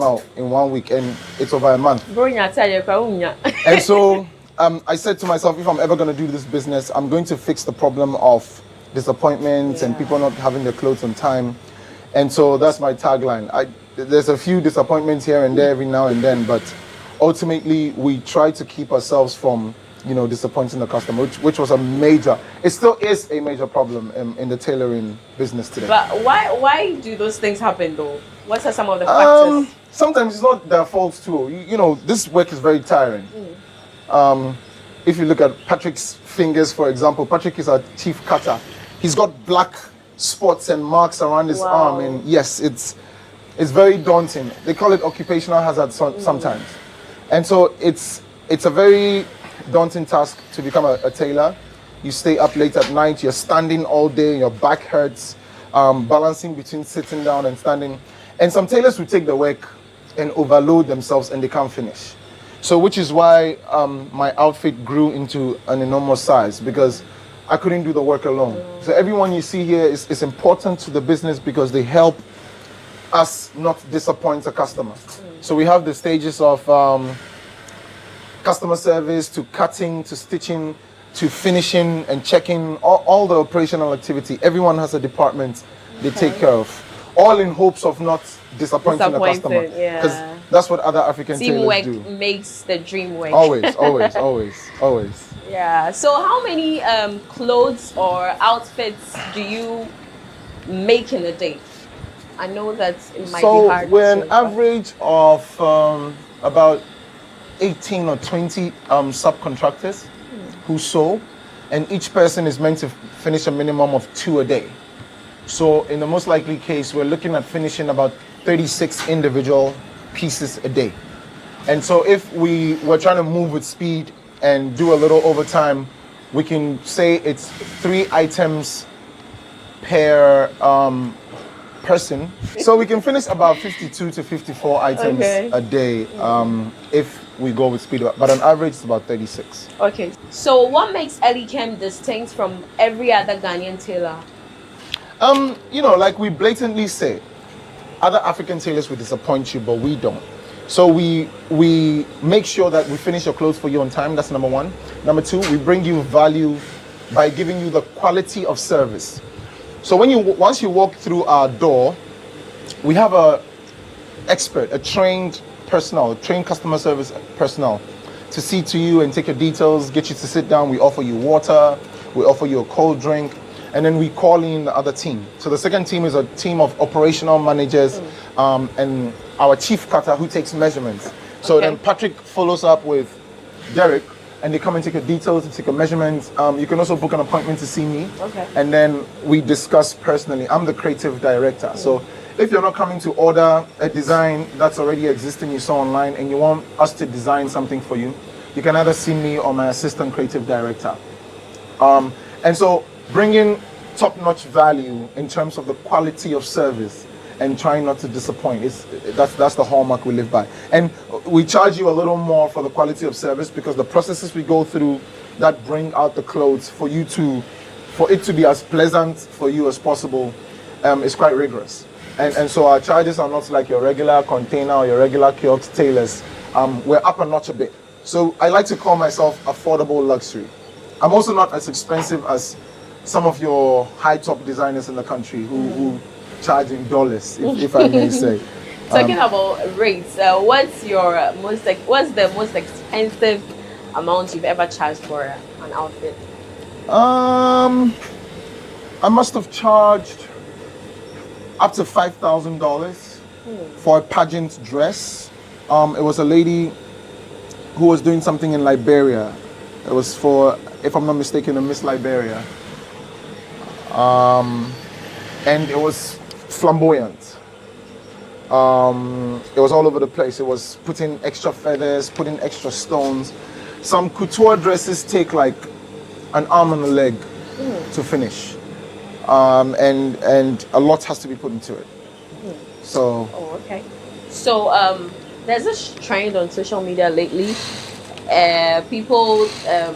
1 week and it's over a month? And so I said to myself, if I'm ever going to do this business, I'm going to fix the problem of disappointments and people not having their clothes on time. And so that's my tagline. There's a few disappointments here and there every now and then, but ultimately we try to keep ourselves from disappointing the customer, which was it still is a major problem in the tailoring business today. But why do those things happen though? What are some of the factors? Sometimes it's not their fault too. This work is very tiring. If you look at Patrick's fingers, for example, Patrick is our chief cutter. He's got black spots and marks around his arm, and yes, it's very daunting. They call it occupational hazard sometimes. And so it's a very daunting task to become a tailor. You stay up late at night, you're standing all day, your back hurts, balancing between sitting down and standing. And some tailors will take the work and overload themselves and they can't finish. So which is why my outfit grew into an enormous size, because I couldn't do the work alone. So everyone you see here is important to the business because they help us not disappoint a customer. So we have the stages of customer service, to cutting, to stitching, to finishing and checking, all the operational activity. Everyone has a department they take care of, all in hopes of not disappointing the customer. Because that's what other African tailors do. Teamwork makes the dream work. Always. Yeah. So how many clothes or outfits do you make in a day? I know that it might be hard. So we're an average of about 18 or 20 subcontractors who sew, and each person is meant to finish a minimum of 2 a day. So in the most likely case, we're looking at finishing about 36 individual pieces a day. And so if we were trying to move with speed and do a little overtime, we can say it's 3 items per person. So we can finish about 52 to 54 items a day if we go with speed, but on average it's about 36. Okay. So what makes Elikem distinct from every other Ghanaian tailor? Like we blatantly say, other African tailors will disappoint you, but we don't. So we make sure that we finish your clothes for you on time. That's number one. Number two, we bring you value by giving you the quality of service. So once you walk through our door, we have a trained customer service personnel to see to you and take your details, get you to sit down. We offer you water, we offer you a cold drink, and then we call in the other team. So the second team is a team of operational managers and our chief cutter who takes measurements. So then Patrick follows up with Derek, and they come and take your details and take your measurements. You can also book an appointment to see me. Okay. And then we discuss personally. I'm the creative director. So if you're not coming to order a design that's already existing, you saw online, and you want us to design something for you, you can either see me or my assistant creative director. And so bringing top-notch value in terms of the quality of service and trying not to disappoint, that's the hallmark we live by. And we charge you a little more for the quality of service because the processes we go through that bring out the clothes for it to be as pleasant for you as possible is quite rigorous. And so our charges are not like your regular container or your regular kiosk tailors. We're up a notch a bit. So I like to call myself affordable luxury. I'm also not as expensive as some of your high top designers in the country who charge in dollars, if I may say. Talking about rates, what's the most expensive amount you've ever charged for an outfit? I must have charged up to $5,000 for a pageant dress. It was a lady who was doing something in Liberia. It was for, if I'm not mistaken, a Miss Liberia. And it was flamboyant. It was all over the place. It was putting extra feathers, putting extra stones. Some couture dresses take like an arm and a leg to finish. And a lot has to be put into it. So. Oh, okay. So there's this trend on social media lately. People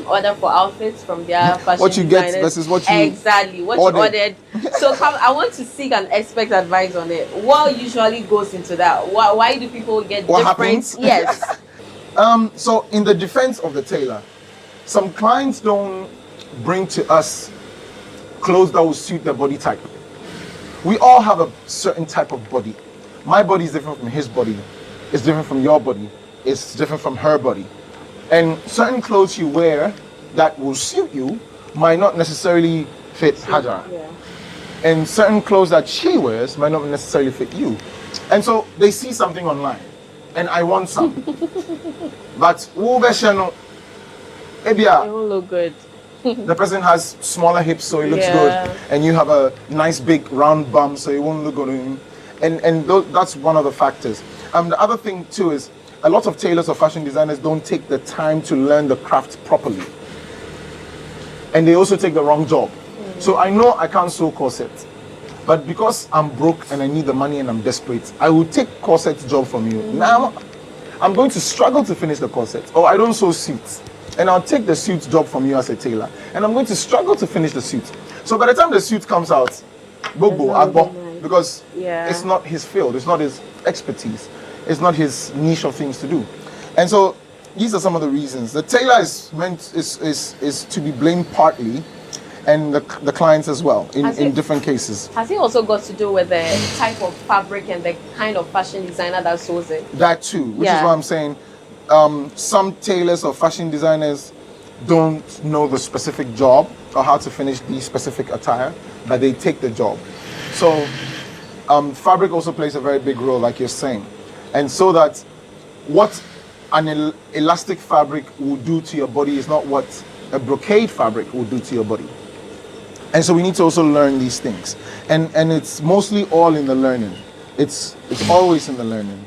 order for outfits from their fashion what you designers. get versus what you exactly what ordered. you ordered. So I want to seek an expert advice on it. What usually goes into that? Why do people get what different? Happens? Yes. So in the defense of the tailor, some clients don't bring to us clothes that will suit their body type. We all have a certain type of body. My body is different from his body. It's different from your body. It's different from her body. And certain clothes you wear that will suit you might not necessarily fit Hajara. Yeah. And certain clothes that she wears might not necessarily fit you. And so they see something online, and I want some. But it won't look good. The person has smaller hips, so it looks good, and you have a nice big round bum, so it won't look good. And that's one of the factors. The other thing too is a lot of tailors or fashion designers don't take the time to learn the craft properly, and they also take the wrong job. So I know I can't sew corsets, but because I'm broke and I need the money and I'm desperate, I will take corset job from you. Now I'm going to struggle to finish the corset, or I don't sew suits. And I'll take the suit job from you as a tailor, and I'm going to struggle to finish the suit. So by the time the suit comes out, because it's not his field, it's not his expertise, it's not his niche of things to do. And so these are some of the reasons. The tailor is to be blamed partly, and the clients as well in different cases. Has it also got to do with the type of fabric and the kind of fashion designer that sews it? That too, which is why I'm saying some tailors or fashion designers don't know the specific job or how to finish the specific attire, but they take the job. So fabric also plays a very big role, like you're saying. And so that what an elastic fabric will do to your body is not what a brocade fabric will do to your body. And so we need to also learn these things. And it's mostly all in the learning. It's always in the learning,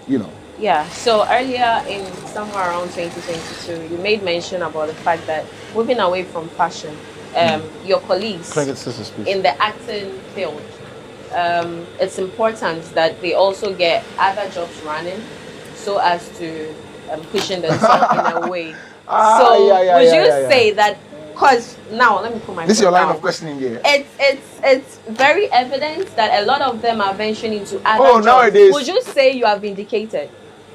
you know. Yeah, so earlier in somewhere around 2022, you made mention about the fact that moving away from fashion, your colleagues in the acting field, it's important that they also get other jobs running so as to cushion themselves in a way. Would you say that, because now let me put my this is your line down. of questioning here. It's very evident that a lot of them are venturing into other jobs. Nowadays. Would you say you are vindicated?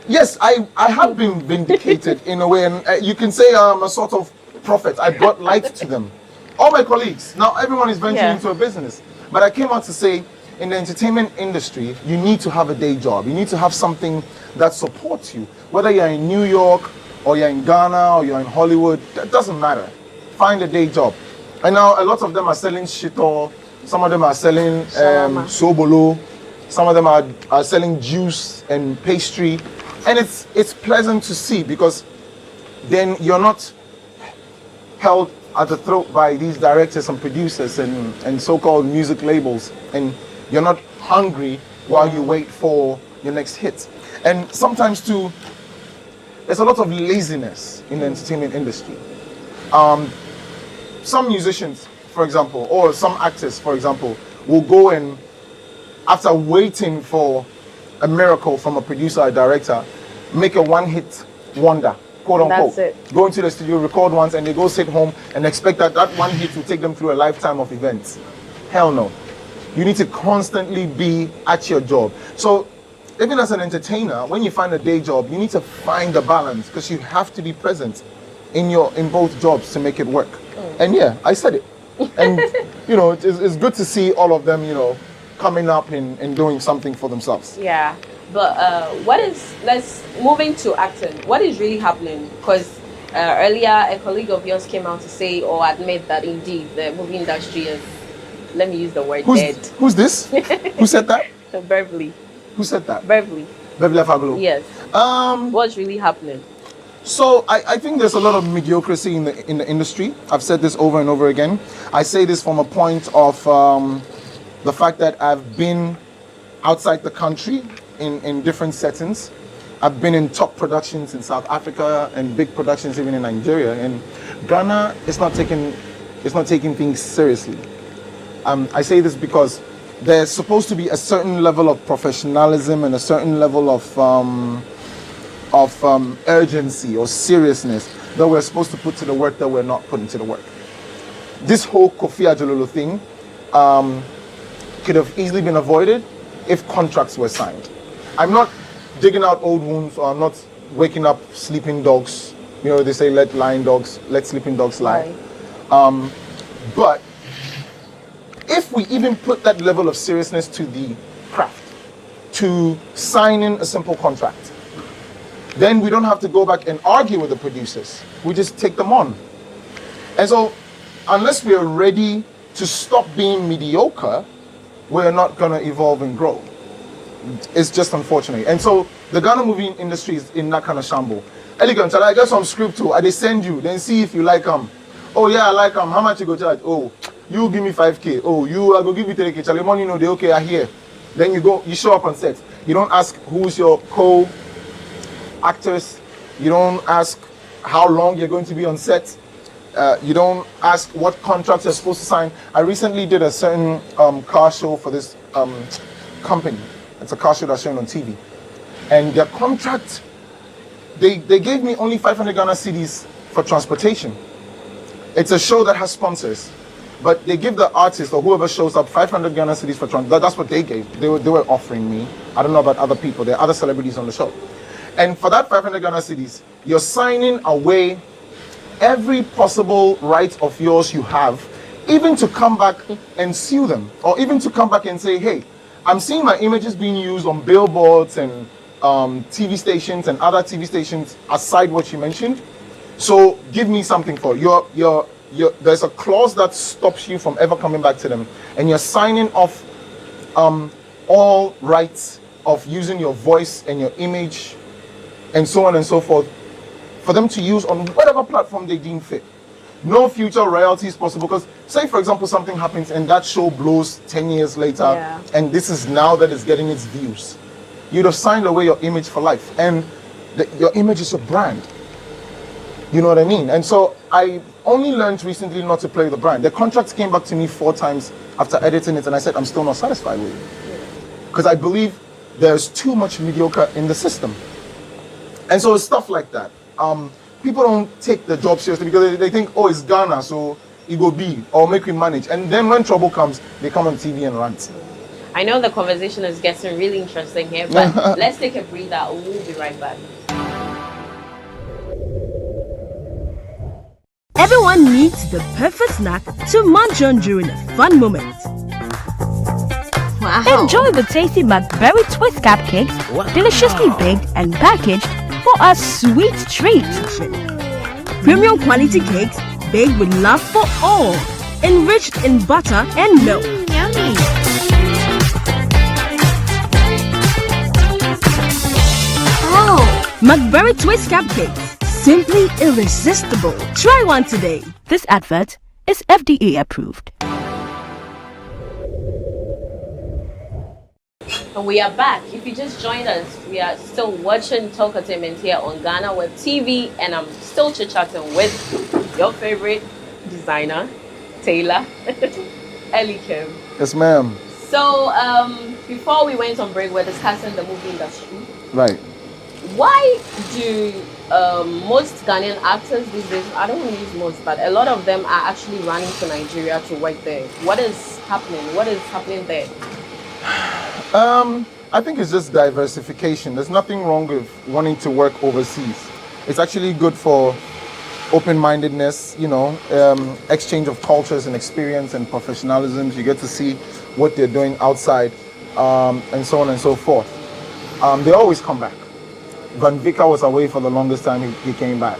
Yes, I have been vindicated in a way, and you can say I'm a sort of prophet. I brought light to them. All my colleagues, now everyone is venturing into a business. But I came out to say, in the entertainment industry, you need to have a day job. You need to have something that supports you. Whether you're in New York, or you're in Ghana, or you're in Hollywood, that doesn't matter. Find a day job. And now a lot of them are selling shito, some of them are selling sobolo, some of them are selling juice and pastry. And it's pleasant to see, because then you're not held at the throat by these directors and producers and so-called music labels, and you're not hungry while you wait for your next hit. And sometimes too, there's a lot of laziness in the entertainment industry. Some musicians, for example, or some actors, for example, will go and, after waiting for a miracle from a producer or director, make a one-hit wonder, quote unquote. That's it. Go into the studio, record once, and they go sit home and expect that one hit will take them through a lifetime of events. Hell no. You need to constantly be at your job. So even as an entertainer, when you find a day job, you need to find the balance, because you have to be present in both jobs to make it work. And yeah, I said it. And you know, it's good to see all of them, you know, coming up and doing something for themselves. Yeah, but let's moving to acting. What is really happening? Because earlier a colleague of yours came out to say or admit that indeed the movie industry is, let me use the word, dead. Who's this? Who said that? Beverly. Who said that? Beverly. Beverly Afaglu. Yes. What's really happening? So I think there's a lot of mediocrity in the industry. I've said this over and over again. I say this from a point of the fact that I've been outside the country in different settings. I've been in top productions in South Africa and big productions even in Nigeria. And Ghana is not taking things seriously. I say this because there's supposed to be a certain level of professionalism and a certain level of urgency or seriousness that we're supposed to put to the work that we're not putting to the work. This whole Kofi Ajololo thing could have easily been avoided if contracts were signed. I'm not digging out old wounds, or I'm not waking up sleeping dogs. You know, they say let sleeping dogs lie. But if we even put that level of seriousness to the craft, to signing a simple contract, then we don't have to go back and argue with the producers. We just take them on. And so, unless we are ready to stop being mediocre, we're not going to evolve and grow. It's just unfortunate. And so, the Ghana movie industry is in that kind of shamble. Elikem, shall I get some script too? I send you, then see if you like them. Oh yeah, I like them. How much you go charge? Oh, you give me 5K. Oh, I go give you 3K. Charlie, money, they okay, I hear. Then you show up on set. You don't ask who's your co-actors. You don't ask how long you're going to be on set. You don't ask what contracts you're supposed to sign. I recently did a certain car show for this company. It's a car show that's shown on TV. And their contract, they gave me only 500 Ghana cedis for transportation. It's a show that has sponsors. But they give the artist or whoever shows up 500 Ghana cedis for transport. That's what they gave. They were offering me. I don't know about other people. There are other celebrities on the show. And for that 500 Ghana cedis, you're signing away every possible right of yours you have, even to come back and sue them, or even to come back and say, hey, I'm seeing my images being used on billboards and TV stations and other TV stations aside what you mentioned. So give me something for it. There's a clause that stops you from ever coming back to them, and you're signing off all rights of using your voice and your image and so on and so forth for them to use on whatever platform they deem fit. No future royalties possible, because say for example something happens and that show blows 10 years later, and this is now that it's getting its views. You'd have signed away your image for life, and your image is your brand. You know what I mean? And so I only learned recently not to play the brand. The contracts came back to me 4 times after editing it, and I said, I'm still not satisfied with it. Because I believe there's too much mediocre in the system. And so it's stuff like that. People don't take the job seriously because they think, oh, it's Ghana, so it will be, or make we manage. And then when trouble comes, they come on TV and rant. I know the conversation is getting really interesting here, but let's take a breather. We'll be right back. Everyone needs the perfect snack to munch on during a fun moment. Wow. Enjoy the tasty McBerry Twist Cupcakes, deliciously baked and packaged for a sweet treat. Premium quality cakes baked with love for all, enriched in butter and milk. Yummy. Oh. McBerry Twist Cupcakes, simply irresistible. Try one today. This advert is FDA approved. And we are back. If you just joined us, we are still watching Talk Entertainment here on GhanaWeb TV, and I'm still chit-chatting with your favorite designer, tailor, Elikem. Yes, ma'am. So, before we went on break, we're discussing the movie industry. Right. Why do most Ghanaian actors these days, I don't want to use most, but a lot of them are actually running to Nigeria to work there? What is happening? What is happening there? I think it's just diversification. There's nothing wrong with wanting to work overseas. It's actually good for open-mindedness, you know, exchange of cultures and experience and professionalism. You get to see what they're doing outside, and so on and so forth. They always come back. Van Vika was away for the longest time, he came back.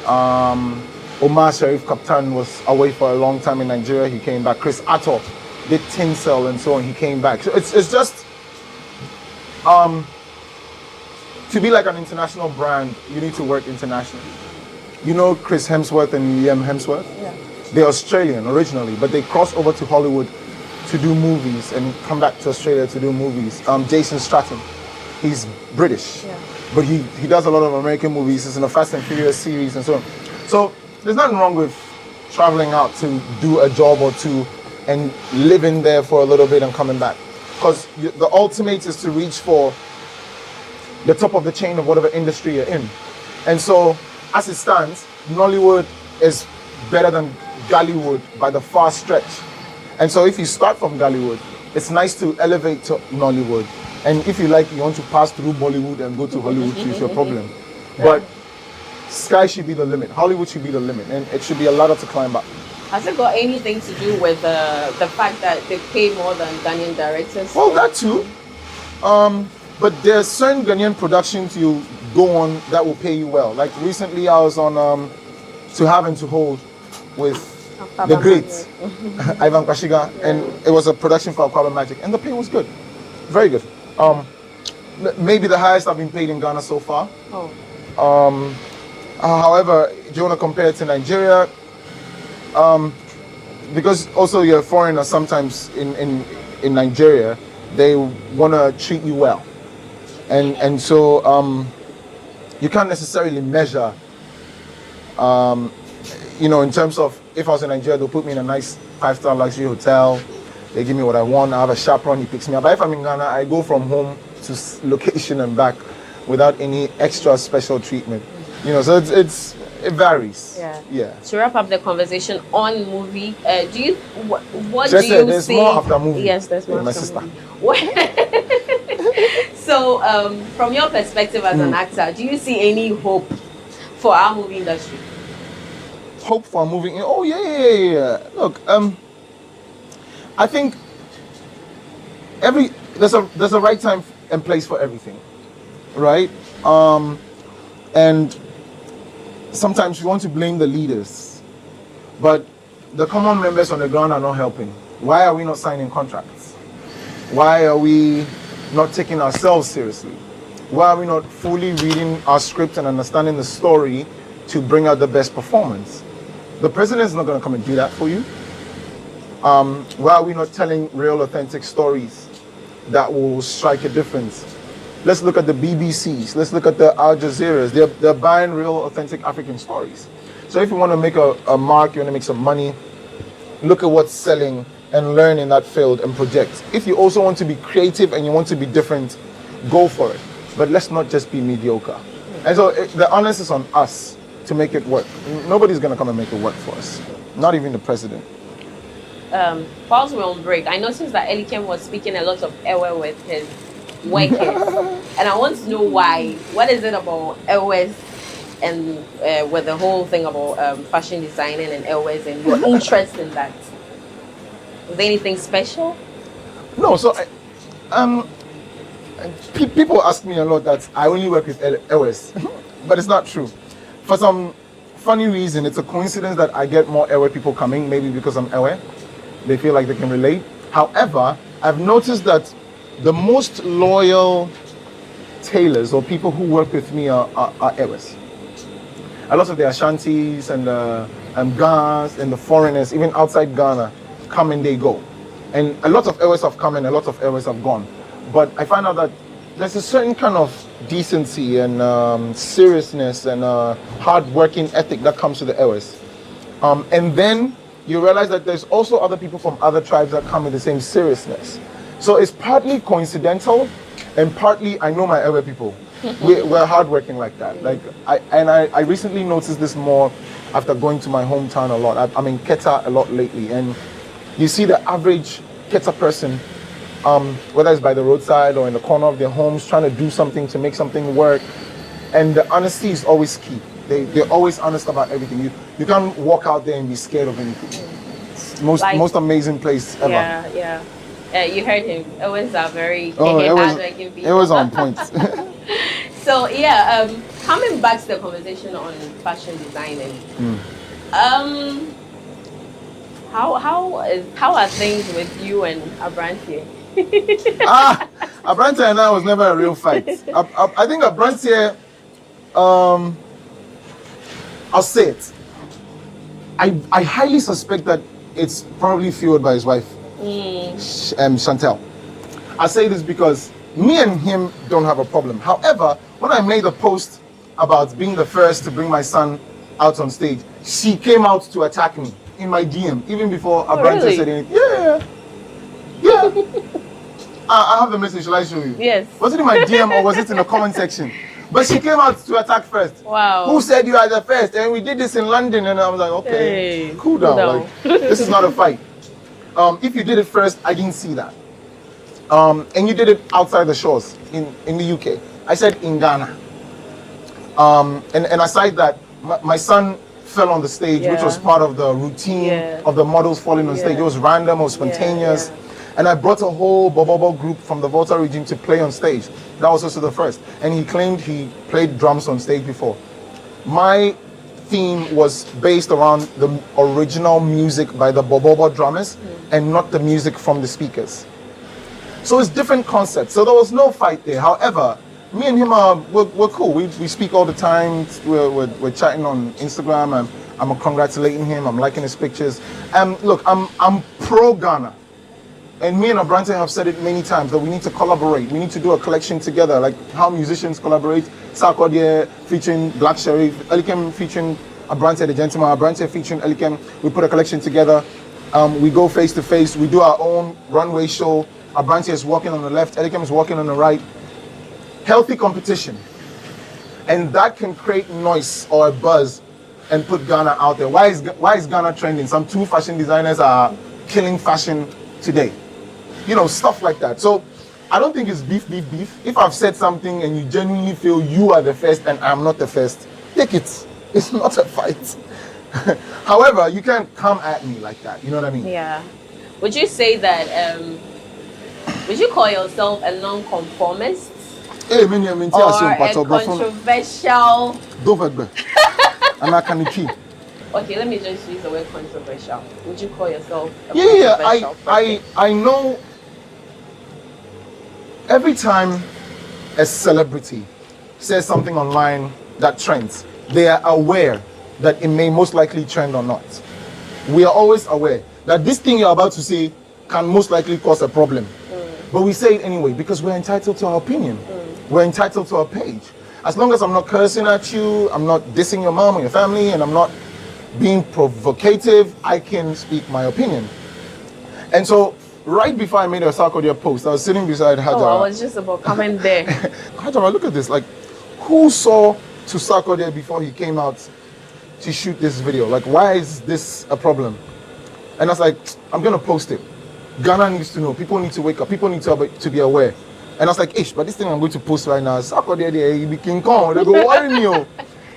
Omar Sharif Kaptan was away for a long time in Nigeria, he came back. Chris Atto did Tinsel and so on, he came back. So it's just, to be like an international brand, you need to work internationally. You know Chris Hemsworth and Liam Hemsworth? Yeah. They're Australian originally, but they crossed over to Hollywood to do movies and come back to Australia to do movies. Jason Statham, he's British, but he does a lot of American movies. He's in the Fast and Furious series and so on. So there's nothing wrong with traveling out to do a job or two and living there for a little bit and coming back. Because the ultimate is to reach for the top of the chain of whatever industry you're in. And so, as it stands, Nollywood is better than Gollywood by the far stretch. And so if you start from Gollywood, it's nice to elevate to Nollywood. And if you like, you want to pass through Bollywood and go to Hollywood, it's your problem. But sky should be the limit. Hollywood should be the limit. And it should be a ladder to climb up. Has it got anything to do with the fact that they pay more than Ghanaian directors? Well, that too. But there's certain Ghanaian productions you go on that will pay you well. Like recently I was on To Have and To Hold with the great Ivan Kashiga, and it was a production for Parliamentary, and the pay was good. Very good. Maybe the highest I've been paid in Ghana so far. However, do you want to compare it to Nigeria? Because also you're a foreigner, sometimes in Nigeria, they want to treat you well. And so you can't necessarily measure, you know, in terms of, if I was in Nigeria, they'll put me in a nice 5-star luxury hotel, they give me what I want, I have a chaperone, he picks me up. But if I'm in Ghana, I go from home to location and back without any extra special treatment. You know, so it varies. Yeah. To wrap up the conversation on movie, what do you there's see? More after movie. Yes, there's more my after sister. movie. So, from your perspective as an actor, do you see any hope for our movie industry? Hope for moving in? Oh yeah. Look, I think there's a right time and place for everything, right? And sometimes we want to blame the leaders, but the common members on the ground are not helping. Why are we not signing contracts? Why are we not taking ourselves seriously? Why are we not fully reading our script and understanding the story to bring out the best performance? The president is not going to come and do that for you. Why are we not telling real, authentic stories that will strike a difference? Let's look at the BBCs. Let's look at the Al Jazeeras. They're buying real, authentic African stories. So if you want to make a mark, you want to make some money, look at what's selling and learn in that field and project. If you also want to be creative and you want to be different, go for it. But let's not just be mediocre. And so the onus is on us to make it work. Nobody's going to come and make it work for us. Not even the president. whilst we're on break, I noticed that Elikem was speaking a lot of Ewe with his workers. And I want to know why. What is it about Ewes and with the whole thing about fashion designing and Ewes and your interest in that? Was there anything special? No, so people ask me a lot that I only work with Ewes, but it's not true. For some funny reason, it's a coincidence that I get more Ewe people coming, maybe because I'm Ewe. They feel like they can relate. However, I've noticed that the most loyal tailors or people who work with me are Ewes. A lot of the Ashantis and Ghans and the foreigners, even outside Ghana, come and they go. And a lot of Ewes have come and a lot of Ewes have gone. But I find out that there's a certain kind of decency and seriousness and hard-working ethic that comes to the Ewes. And then you realize that there's also other people from other tribes that come with the same seriousness. So it's partly coincidental and partly I know my Ewe people. We're hardworking like that. Like I recently noticed this more after going to my hometown a lot. I'm in Tetteh a lot lately, and you see the average Tetteh person, whether it's by the roadside or in the corner of their homes, trying to do something to make something work. And the honesty is always key. They're always honest about everything. You can't walk out there and be scared of anything. Most amazing place ever. Yeah. You heard him. Ewes are very hardworking people. It was on point. So coming back to the conversation on fashion designing. How are things with you and Abrantie? Abrantie and I was never a real fight. I think Abrantie, I'll say it. I highly suspect that it's probably fueled by his wife, Chantel. I say this because me and him don't have a problem. However, when I made a post about being the first to bring my son out on stage, she came out to attack me in my DM, even before Abrantie said anything. Yeah. I have the message, shall I show you? Yes. Was it in my DM or was it in the comment section? But she came out to attack first. Wow. Who said you are the first? And we did this in London, and I was like, okay, cool down. Like, this is not a fight. If you did it first, I didn't see that. And you did it outside the shores in the UK. I said in Ghana. And aside that, my son fell on the stage, which was part of the routine of the models falling on stage. It was random, it was spontaneous. And I brought a whole Bobobo group from the Volta region to play on stage. That was also the first. And he claimed he played drums on stage before. My theme was based around the original music by the Bobobo drummers and not the music from the speakers. So it's different concepts. So there was no fight there. However, me and him we're cool. We speak all the time. We're chatting on Instagram. I'm congratulating him. I'm liking his pictures. Look, I'm pro Ghana. And me and Abrantie have said it many times that we need to collaborate. We need to do a collection together, like how musicians collaborate. Sarkodie featuring Black Sheriff, Elikem featuring Abrantie the Gentleman, Abrantie featuring Elikem. We put a collection together. We go face to face. We do our own runway show. Abrantie is walking on the left, Elikem is walking on the right. Healthy competition. And that can create noise or a buzz and put Ghana out there. Why is Ghana trending? Some 2 fashion designers are killing fashion today. You know, stuff like that. So I don't think it's beef. If I've said something and you genuinely feel you are the first and I'm not the first, take it. It's not a fight. However, you can't come at me like that. You know what I mean? Yeah. Would you say that, would you call yourself a non-conformist? Or a controversial? Okay, let me just use the word controversial. Would you call yourself a controversial person? I know every time a celebrity says something online that trends, they are aware that it may most likely trend or not. We are always aware that this thing you're about to say can most likely cause a problem. But we say it anyway because we're entitled to our opinion. We're entitled to our page. As long as I'm not cursing at you, I'm not dissing your mom or your family, and I'm not being provocative, I can speak my opinion. And so, right before I made a Sarkodie post, I was sitting beside Hajara. Oh, I was just about coming there. Hajara, look at this. Like, who saw to Sarkodie before he came out to shoot this video? Like, why is this a problem? And I was like, I'm gonna post it. Ghana needs to know. People need to wake up. People need to be aware. And I was like, ish, but this thing I'm going to post right now, you be King Kong. They go, worry me.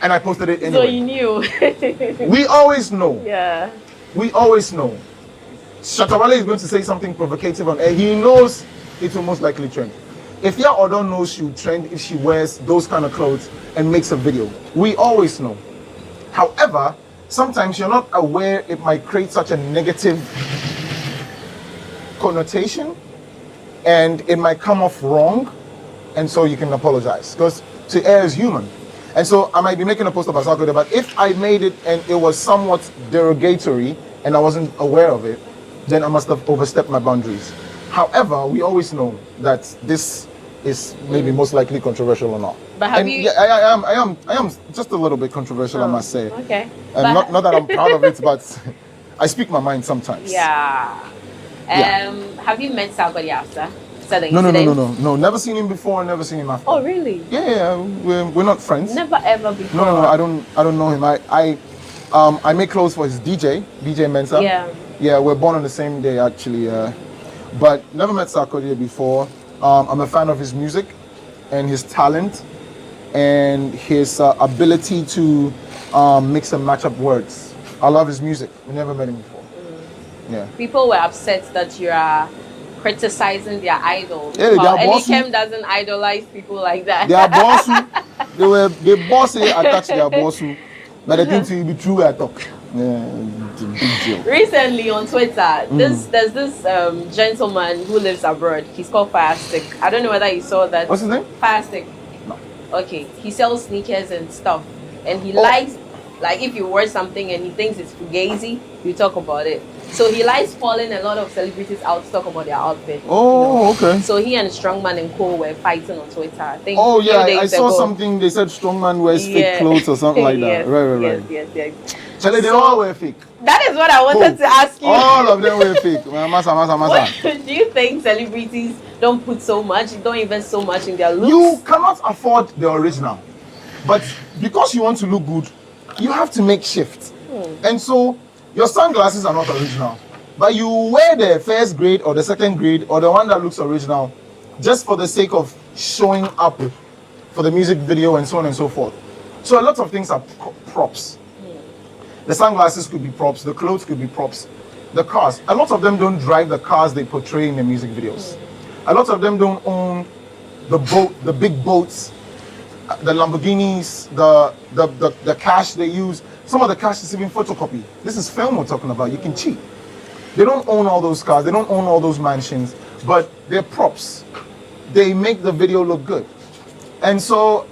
And I posted it anyway. So you knew. We always know. Yeah. We always know. Shatawale is going to say something provocative on air. He knows it will most likely trend. If your Odo knows she'll trend if she wears those kind of clothes and makes a video. We always know. However, sometimes you're not aware it might create such a negative connotation and it might come off wrong, and so you can apologize because to err is human. And so I might be making a post about Sarkodie, but if I made it and it was somewhat derogatory and I wasn't aware of it, then I must have overstepped my boundaries. However, we always know that this is maybe most likely controversial or not. But have you? Yeah, I am just a little bit controversial, I must say. Okay. And not that I'm proud of it, but I speak my mind sometimes. Yeah. Have you met Sarkodie after? No. Never seen him before. Never seen him after. Oh, really? Yeah. We're not friends. Never ever before. No. I don't know him. I make clothes for his DJ Mensa. Yeah. Yeah, we're born on the same day actually. But never met Sarkodie before. I'm a fan of his music and his talent and his ability to mix and match up words. I love his music. We never met him before. Yeah. People were upset that you are criticizing their idol. Yeah, Elikem doesn't idolize people like that. They are boss. They bossy attach their boss. But they think to be true I talk. Yeah, recently on Twitter, there's this gentleman who lives abroad. He's called Firestick. I don't know whether you saw that. What's his name? Firestick. No. Okay. He sells sneakers and stuff. And he likes, like if you wear something and he thinks it's fugazi, you talk about it. So he likes calling a lot of celebrities out to talk about their outfit. Oh, okay. So he and Strongman and Co were fighting on Twitter. I think. Oh yeah, I saw something. They said Strongman wears fake clothes or something like that. Right. Yes. Charlie, they all wear fake. That is what I wanted to ask you. All of them wear fake. Masa. Do you think celebrities don't put so much, don't invest so much in their looks? You cannot afford the original, but because you want to look good, you have to make shifts. And so your sunglasses are not original, but you wear the first grade or the second grade or the one that looks original just for the sake of showing up for the music video and so on and so forth. So a lot of things are props. The sunglasses could be props, the clothes could be props, the cars. A lot of them don't drive the cars they portray in the music videos. A lot of them don't own the big boats, the Lamborghinis, the cash they use. Some of the cash is even photocopy. This is film we're talking about. You can cheat. They don't own all those cars. They don't own all those mansions, but they're props. They make the video look good. And so,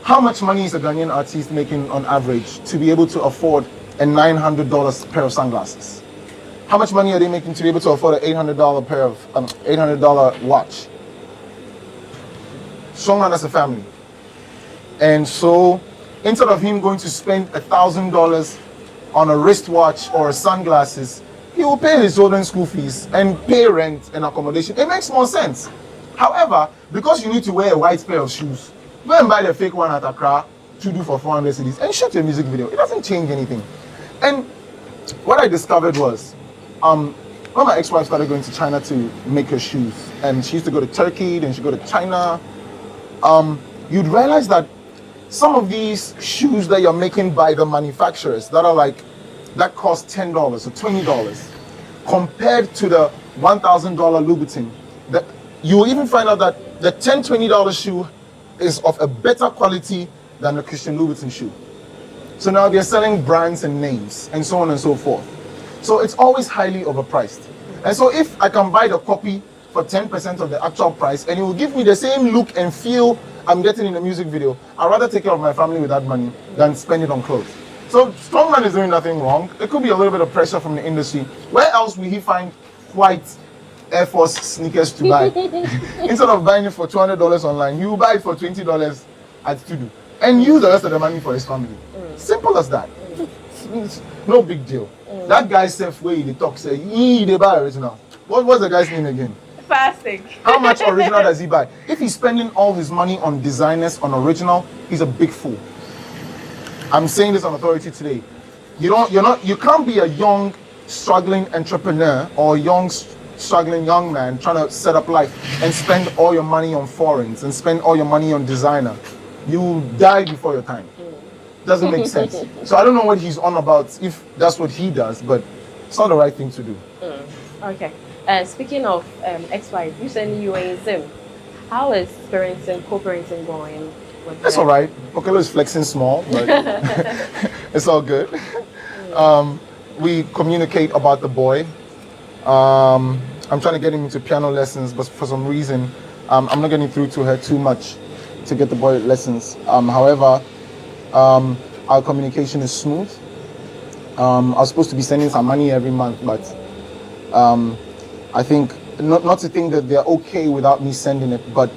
how much money is a Ghanaian artist making on average to be able to afford a $900 pair of sunglasses? How much money are they making to be able to afford an $800 pair of $800 watch? Strongman has a family, and so instead of him going to spend $1,000 on a wristwatch or sunglasses, he will pay his children's school fees and pay rent and accommodation. It makes more sense. However, because you need to wear a white pair of shoes, go and buy the fake one at Accra to do for 400 cedis and shoot a music video. It doesn't change anything. And what I discovered was, when my ex-wife started going to China to make her shoes, and she used to go to Turkey, then she'd go to China, you'd realize that some of these shoes that you're making by the manufacturers that cost $10 or $20 compared to the $1,000 Louboutin, that you will even find out that the $10, $20 shoe is of a better quality than the Christian Louboutin shoe. So now they're selling brands and names and so on and so forth. So it's always highly overpriced. And so if I can buy the copy for 10% of the actual price and it will give me the same look and feel I'm getting in a music video, I'd rather take care of my family with that money than spend it on clothes. So Strongman is doing nothing wrong. It could be a little bit of pressure from the industry. Where else will he find white Air Force sneakers to buy? Instead of buying it for $200 online, he will buy it for $20 at Studio and use the rest of the money for his family. Simple as that. It's no big deal. That guy said way he talk say they buy original. What's the guy's name again? Fasting. How much original does he buy? If he's spending all his money on designers, on original, he's a big fool. I'm saying this on authority today. You can't be a young, struggling entrepreneur or young, struggling young man trying to set up life and spend all your money on foreigns and spend all your money on designer. You die before your time. Doesn't make sense. So I don't know what he's on about if that's what he does, but it's not the right thing to do. Okay. Speaking of ex-wife, you said you were in Zim. How is parenting, co-parenting going? That's all right. Pokelo is flexing small, but it's all good. We communicate about the boy. I'm trying to get him into piano lessons, but for some reason, I'm not getting through to her too much to get the boy lessons. However, our communication is smooth. I was supposed to be sending some money every month, but I think, not to think that they're okay without me sending it, but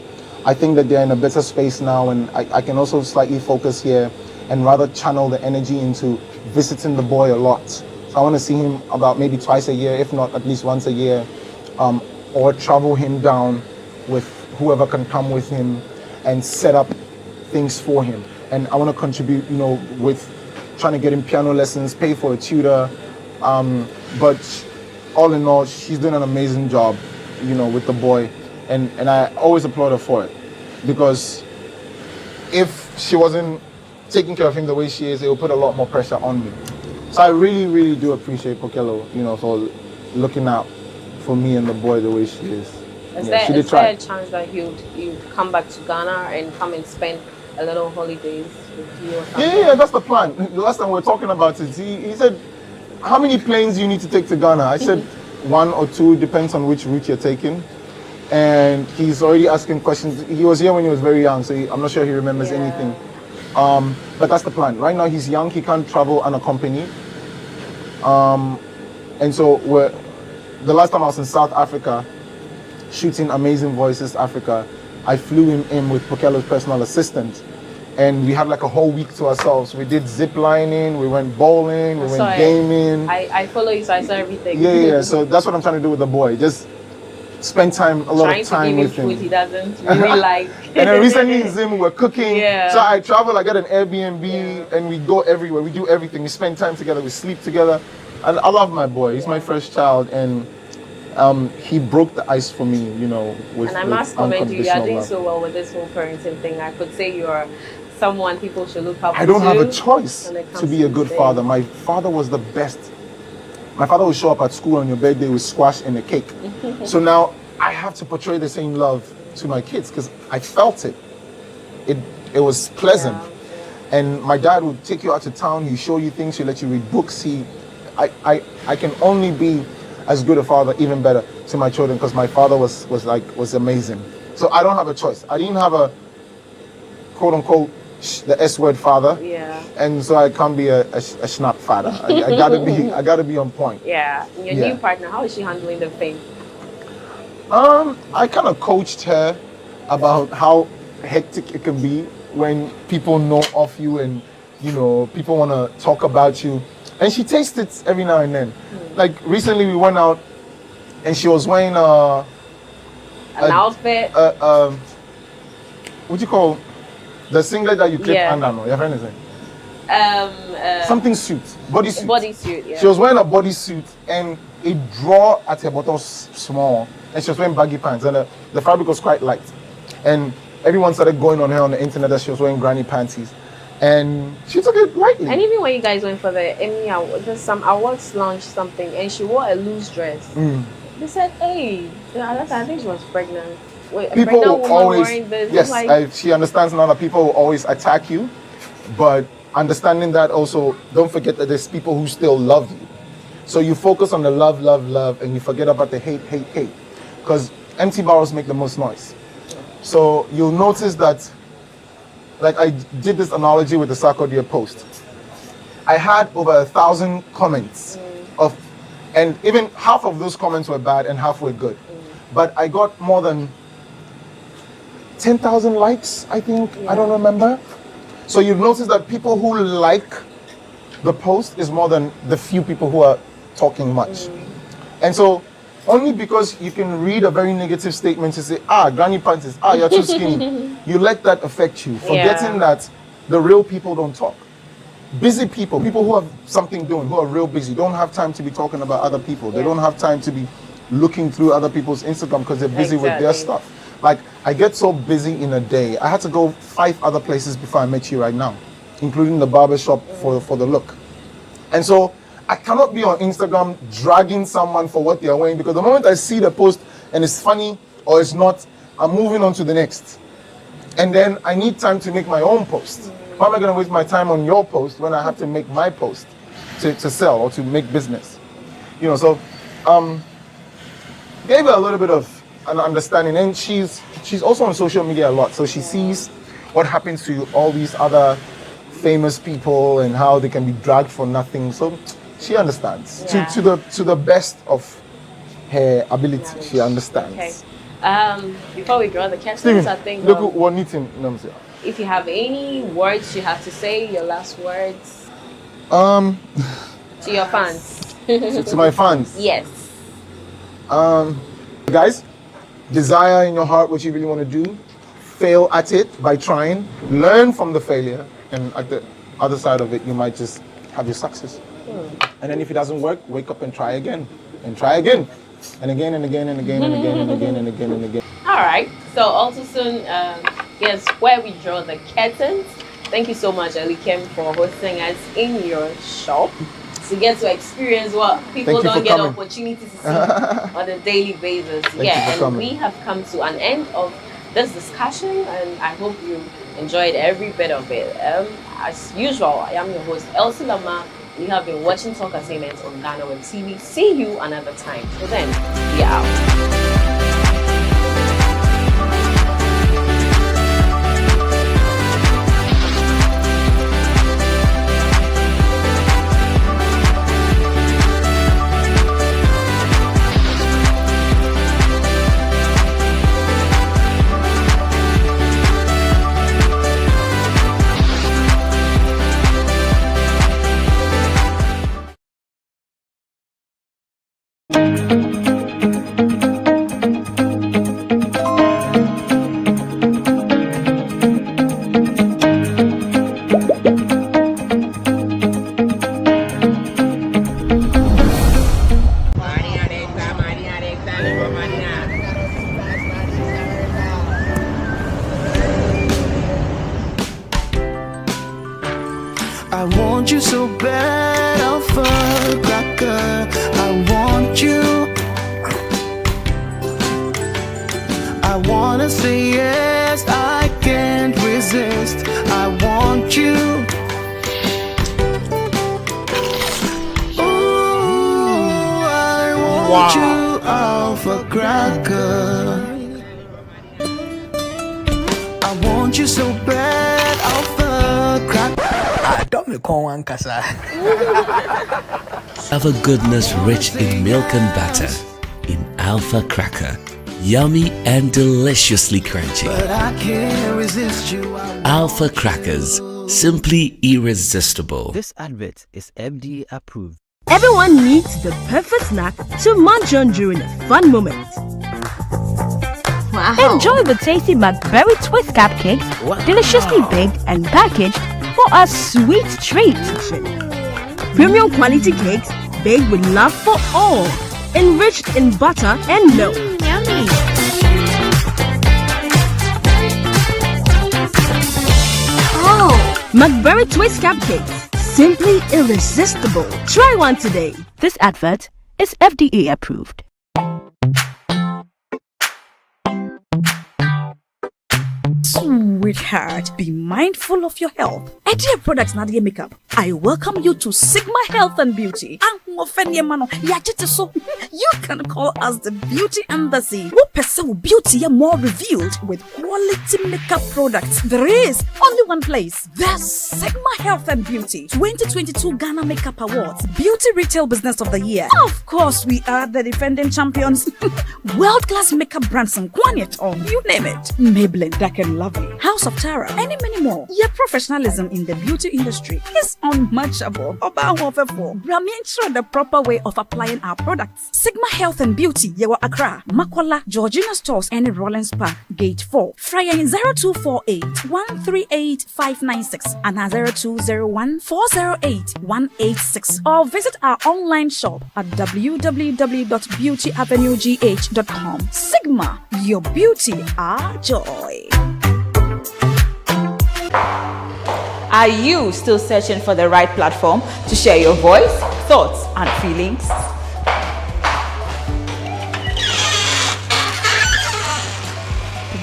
I think that they're in a better space now, and I can also slightly focus here and rather channel the energy into visiting the boy a lot. So I want to see him about maybe twice a year, if not at least once a year, or travel him down with whoever can come with him and set up things for him. And I want to contribute, with trying to get him piano lessons, pay for a tutor. But all in all, she's doing an amazing job, with the boy. And I always applaud her for it. Because if she wasn't taking care of him the way she is, it will put a lot more pressure on me. So I really, really do appreciate Pokelo, for looking out for me and the boy the way she is. Is there a chance that you'd come back to Ghana and come and spend a little holidays with you or something? Yeah, that's the plan. The last time we were talking about it, he said, how many planes do you need to take to Ghana? I said 1 or 2, depends on which route you're taking. And he's already asking questions. He was here when he was very young, so I'm not sure he remembers anything. But that's the plan. Right now he's young, he can't travel unaccompanied. And so the last time I was in South Africa, shooting Amazing Voices Africa, I flew him in with Pokelo's personal assistant. And we had like a whole week to ourselves. We did zip lining, we went bowling, we went gaming. I follow you, so I saw everything. Yeah. So that's what I'm trying to do with the boy. Just spend a lot of time with him. Food he doesn't really like. And then recently in Zim, we're cooking. Yeah. So I travel, I get an Airbnb, and we go everywhere. We do everything. We spend time together, we sleep together. And I love my boy. He's my first child, and he broke the ice for me, with And I must commend you. You're doing love. so well with this whole parenting thing. I could say you're someone people should look up to. I don't have a choice to be a good father. My father was the best. My father would show up at school on your birthday with squash and a cake. So now I have to portray the same love to my kids because I felt it. It was pleasant. Yeah. And my dad would take you out to town, he'd show you things, he'd let you read books. I can only be as good a father, even better, to my children because my father was amazing. So I don't have a choice. I didn't have a quote unquote the S word father. Yeah. And so I can't be a schnapp father. I gotta be on point. Yeah. Your new partner, how is she handling the fame? I kind of coached her about how hectic it can be when people know of you and people want to talk about you, and she tastes it every now and then. Like recently we went out and she was wearing an outfit. What do you call the singlet that you clip under? No, your friend is saying. Something suit, bodysuit. Bodysuit, yeah. She was wearing a bodysuit and a draw at her bottom small, and she was wearing baggy pants, and the fabric was quite light. And everyone started going on her on the internet that she was wearing granny panties, and she took it lightly. And even when you guys went for the Emmy Award, there's some awards launched something, and she wore a loose dress. They said, "Hey, I think she was pregnant." Wait, people will always, wearing this. yes, she understands now that people will always attack you, but understanding that also, don't forget that there's people who still love you. So you focus on the love, and you forget about the hate. Because empty barrels make the most noise. So you'll notice that, like I did this analogy with the Sarkodie post. I had over 1,000 comments and even half of those comments were bad and half were good. But I got more than 10,000 likes, I think. I don't remember. So you've noticed that people who like the post is more than the few people who are talking much. And so only because you can read a very negative statement to say, granny panties, you're too skinny, you let that affect you, forgetting that the real people don't talk. busy people who have something doing, who are real busy, don't have time to be talking about other people. They don't have time to be looking through other people's Instagram because they're busy with their stuff. Like, I get so busy in a day. I had to go 5 other places before I met you right now, including the barber shop for the look. And so I cannot be on Instagram dragging someone for what they are wearing, because the moment I see the post and it's funny or it's not, I'm moving on to the next. And then I need time to make my own post. Why am I going to waste my time on your post when I have to make my post to sell or to make business? You know, so gave her a little bit of an understanding, and she's also on social media a lot, so she sees what happens to all these other famous people and how they can be dragged for nothing. So she understands to the best of her ability. She understands. Okay. Before we draw the curtains, Steven, I think look at what knitting. if you have any words you have to say, your last words To your fans. my fans. Yes. Guys, desire in your heart what you really want to do. Fail at it by trying. Learn from the failure, and at the other side of it, you might just have your success. And then if it doesn't work, wake up and try again, and try again, and again and again and again and again and again and again and again. All right. So also soon, here's where we draw the curtains. Thank you so much, Elikem, for hosting us in your shop to get to experience what people don't get opportunity to see on a daily basis. And we have come to an end of this discussion, and I hope you enjoyed every bit of it. As usual, I am your host, Elsie Lama. You have been watching Talkatainment on GhanaWeb TV. See you another time. So then, we are out. I want you so bad, Alpha Cracker. I want you. I wanna say yes, I can't resist. I want you. Ooh, I want you, Alpha Cracker. I want you so bad, Alpha Cracker. Have a goodness rich in milk and butter in Alpha Cracker. Yummy and deliciously crunchy. But I can't resist you. Alpha Crackers, simply irresistible. This advert is FDA approved. Everyone needs the perfect snack to munch on during a fun moment. Wow. Enjoy the tasty McBerry Twist Cupcakes, deliciously baked and packaged for a sweet treat. Premium quality cakes baked with love for all, enriched in butter and milk. Yummy. Oh, McBerry Twist Cupcakes, simply irresistible. Try one today. This advert is FDA approved. Sweetheart, be mindful of your health. Tetteh Products Nadia Makeup. I welcome you to Sigma Health and Beauty. You can call us the Beauty Embassy. Who pursue beauty more revealed with quality makeup products. There is only one place. The Sigma Health and Beauty 2022 Ghana Makeup Awards Beauty Retail Business of the Year. Of course, we are the defending champions. World-class makeup brands and Kwanyet on. You name it. Maybelline, Dark and Lovely. How House of Tara, and many more. Your professionalism in the beauty industry is unmatchable. Oba Hofefo, Bramientro the proper way of applying our products. Sigma Health and Beauty, Yewa Accra, Makola, Georgina Stores, and Rollins Park, Gate 4. Fryer in 0248 138 596 and 0201 408 186. Or visit our online shop at www.beautyavenuegh.com. Sigma, your beauty, our joy. Are you still searching for the right platform to share your voice, thoughts, and feelings?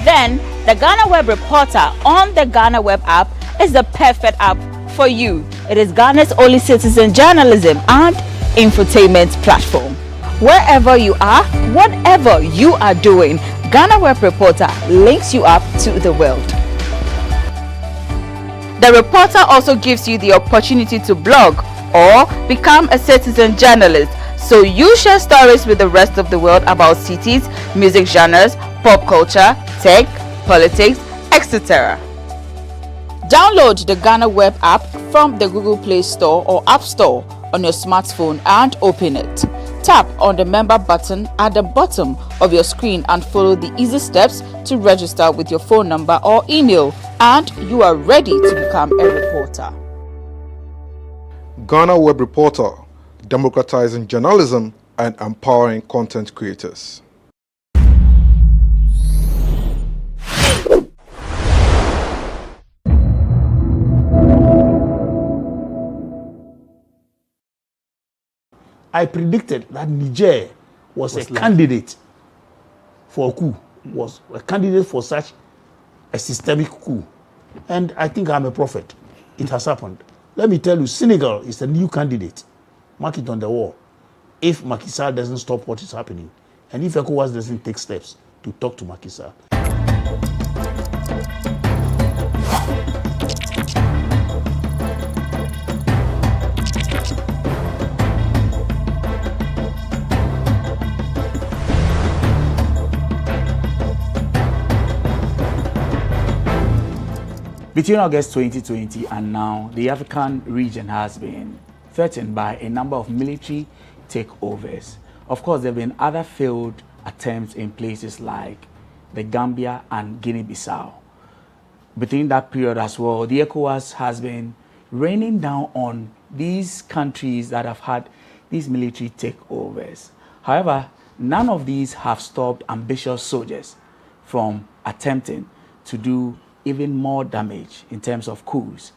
Then, the GhanaWeb Reporter on the GhanaWeb app is the perfect app for you. It is Ghana's only citizen journalism and infotainment platform. Wherever you are, whatever you are doing, GhanaWeb Reporter links you up to the world. The reporter also gives you the opportunity to blog or become a citizen journalist, so you share stories with the rest of the world about cities, music genres, pop culture, tech, politics, etc. Download the GhanaWeb app from the Google Play Store or App Store on your smartphone and open it. Tap on the member button at the bottom of your screen and follow the easy steps to register with your phone number or email, and you are ready to become a reporter. GhanaWeb Reporter, democratizing journalism and empowering content creators. I predicted that Niger was a candidate for a coup, was a candidate for such a systemic coup. And I think I'm a prophet. It has happened. Let me tell you, Senegal is a new candidate. Mark it on the wall. If Macky Sall doesn't stop what is happening, and if ECOWAS doesn't take steps to talk to Macky Sall. Between August 2020 and now, the African region has been threatened by a number of military takeovers. Of course, there have been other failed attempts in places like the Gambia and Guinea-Bissau. Between that period as well, the ECOWAS has been raining down on these countries that have had these military takeovers. However, none of these have stopped ambitious soldiers from attempting to do even more damage in terms of coups.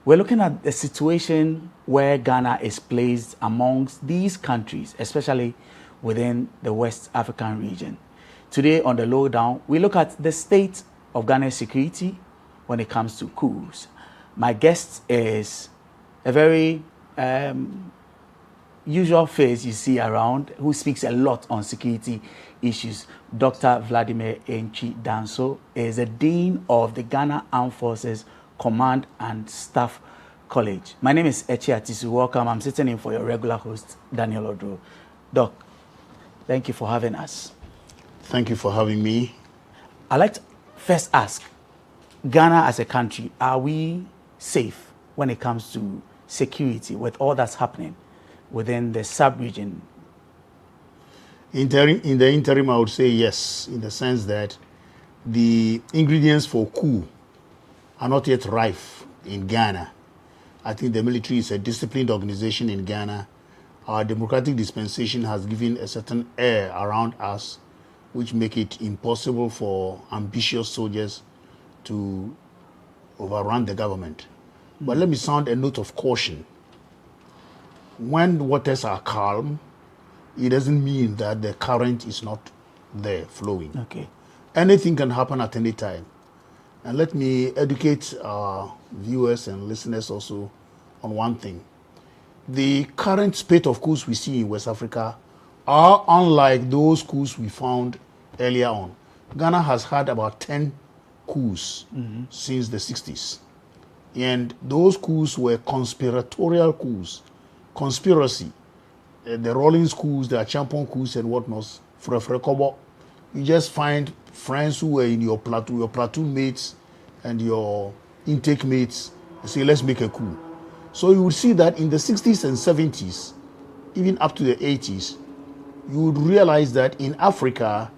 We're looking at a situation where Ghana is placed amongst these countries, especially within the West African region. Today on the lowdown, we look at the state of Ghana's security when it comes to coups. My guest is a very usual face you see around, who speaks a lot on security issues. Dr. Vladimir Enchi Danso is the Dean of the Ghana Armed Forces Command and Staff College. My name is Echi Atisu. Welcome. I'm sitting in for your regular host, Daniel Odro. Doc, thank you for having us. Thank you for having me. I'd like to first ask, Ghana as a country, are we safe when it comes to security with all that's happening within the sub-region? In the interim, I would say yes, in the sense that the ingredients for coup are not yet rife in Ghana. I think the military is a disciplined organization in Ghana. Our democratic dispensation has given a certain air around us, which make it impossible for ambitious soldiers to overrun the government. But let me sound a note of caution. When the waters are calm, it doesn't mean that the current is not there flowing. Okay. Anything can happen at any time. And let me educate our viewers and listeners also on one thing. The current spate of coups we see in West Africa are unlike those coups we found earlier on. Ghana has had about 10 coups since the 60s. And those coups were conspiratorial coups. Conspiracy. The Rawlings coups, the Achampon coups and whatnot, Frefre Kobo. You just find friends who were in your platoon mates and your intake mates say, let's make a coup. So you would see that in the 60s and 70s, even up to the 80s, you would realize that in Africa,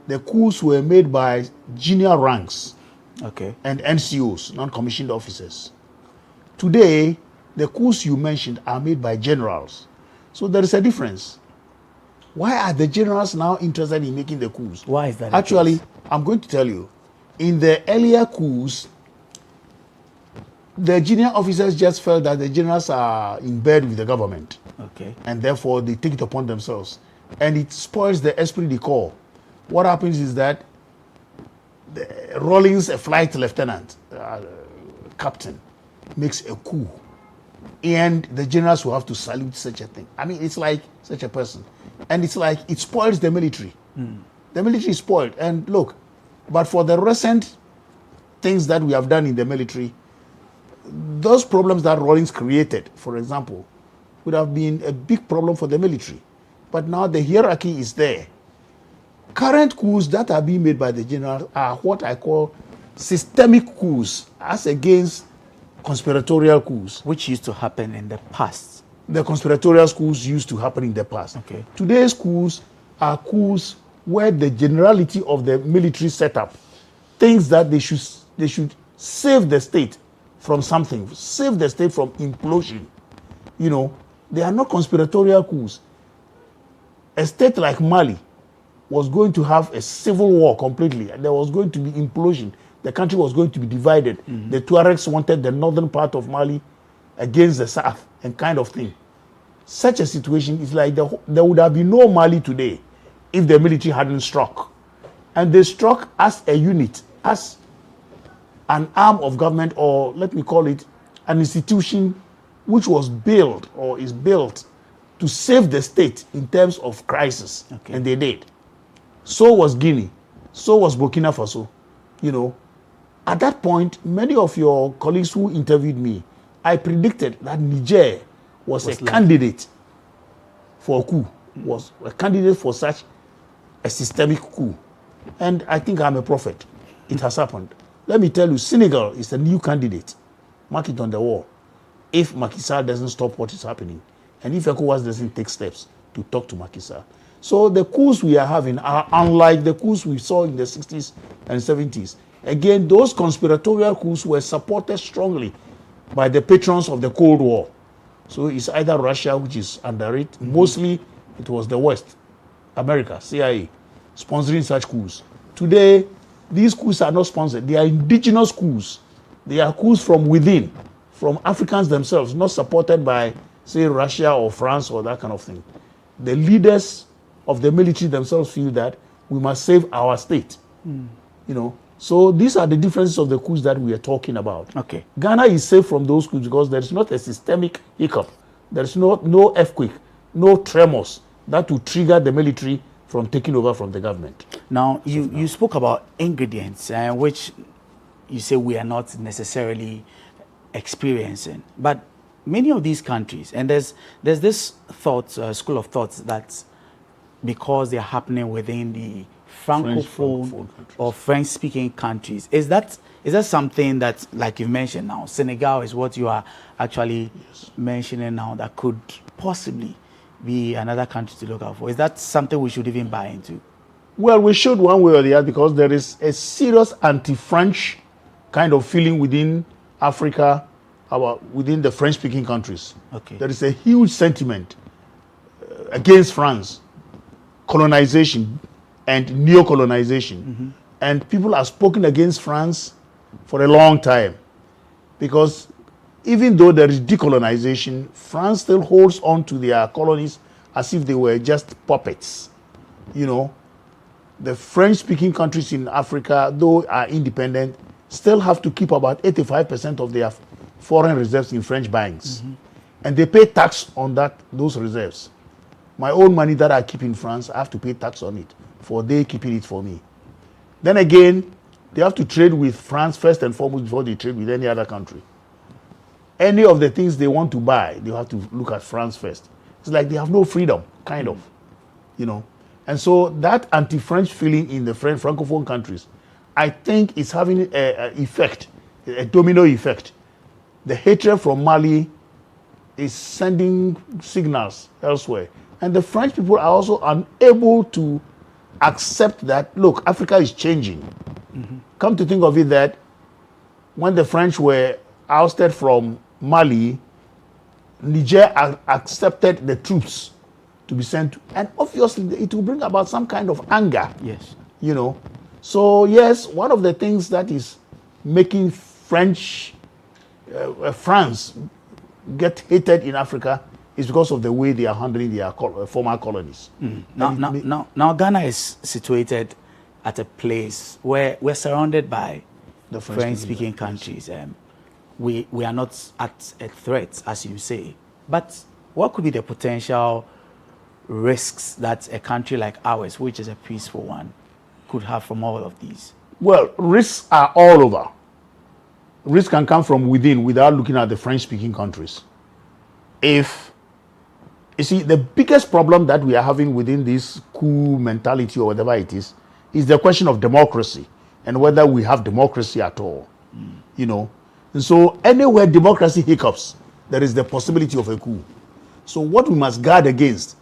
the coups were made by junior ranks and NCOs, non-commissioned officers. Today, the coups you mentioned are made by generals. So there is a difference. Why are the generals now interested in making the coups? Why is that? Actually, I'm going to tell you. In the earlier coups, the junior officers just felt that the generals are in bed with the government. Okay. And therefore, they take it upon themselves. And it spoils the esprit de corps. What happens is that Rawlings, a flight lieutenant, captain, makes a coup. And the generals will have to salute such a thing. I mean, it's like such a person. And it's like, it spoils the military. The military is spoiled. And look, but for the recent things that we have done in the military, those problems that Rawlings created, for example, would have been a big problem for the military. But now the hierarchy is there. Current coups that are being made by the generals are what I call systemic coups, as against conspiratorial coups. Which used to happen in the past. The conspiratorial coups used to happen in the past. Okay. Today's coups are coups where the generality of the military setup thinks that they should save the state from something, save the state from implosion. You know, they are not conspiratorial coups. A state like Mali was going to have a civil war completely. There was going to be implosion. The country was going to be divided. The Tuaregs wanted the northern part of Mali against the south and kind of thing. Such a situation is like there would have been no Mali today if the military hadn't struck. And they struck as a unit, as an arm of government, or let me call it an institution which was built or is built to save the state in terms of crisis. And they did. So was Guinea. So was Burkina Faso. You know, at that point, many of your colleagues who interviewed me, I predicted that Niger was a candidate for a coup, was a candidate for such a systemic coup. And I think I'm a prophet. It has happened. Let me tell you, Senegal is a new candidate. Mark it on the wall. If Macky Sall doesn't stop what is happening, and if ECOWAS doesn't take steps to talk to Macky Sall. So the coups we are having are unlike the coups we saw in the 60s and 70s. Again, those conspiratorial coups were supported strongly by the patrons of the Cold War. So it's either Russia, which is under it. Mostly it was the West, America, CIA, sponsoring such coups. Today, these coups are not sponsored. They are indigenous coups. They are coups from within, from Africans themselves, not supported by, say, Russia or France or that kind of thing. The leaders of the military themselves feel that we must save our state. You know, so these are the differences of the coups that we are talking about. Okay. Ghana is safe from those coups because there is not a systemic hiccup. There is no earthquake, no tremors that will trigger the military from taking over from the government. Now, you spoke about ingredients, which you say we are not necessarily experiencing. But many of these countries, and there's this thought, school of thoughts, that because they're happening within the Francophone or French-speaking countries, is that something that, like you mentioned now, Senegal is what you are actually mentioning now, that could possibly be another country to look out for? Is that something we should even buy into? Well, we should one way or the other, because there is a serious anti-French kind of feeling within Africa, within the French-speaking countries. Okay. There is a huge sentiment against France, colonization and neo-colonization. And people have spoken against France for a long time, because even though there is decolonization, France still holds on to their colonies as if they were just puppets. You know, the French-speaking countries in Africa, though are independent, still have to keep about 85% of their foreign reserves in French banks. And they pay tax on those reserves. My own money that I keep in France, I have to pay tax on it, for they keeping it for me. Then again, they have to trade with France first and foremost before they trade with any other country. Any of the things they want to buy, they have to look at France first. It's like they have no freedom, kind of, you know. And so that anti-French feeling in the Francophone countries I think it's having an effect, a domino effect. The hatred from Mali is sending signals elsewhere. And the French people are also unable to accept that, look, Africa is changing. Come to think of it, that when the French were ousted from Mali, Niger accepted the troops to be sent, and obviously it will bring about some kind of anger. Yes. You know. So yes, one of the things that is making France get hated in Africa is because of the way they are handling their former colonies. Now Ghana is situated at a place where we're surrounded by the French-speaking countries. We are not at a threat, as you say. But what could be the potential risks that a country like ours, which is a peaceful one, could have from all of these? Well, risks are all over. Risk can come from within without looking at the French-speaking countries. If, you see, the biggest problem that we are having within this coup mentality or whatever it is the question of democracy and whether we have democracy at all. You know, and so anywhere democracy hiccups, there is the possibility of a coup. So what we must guard against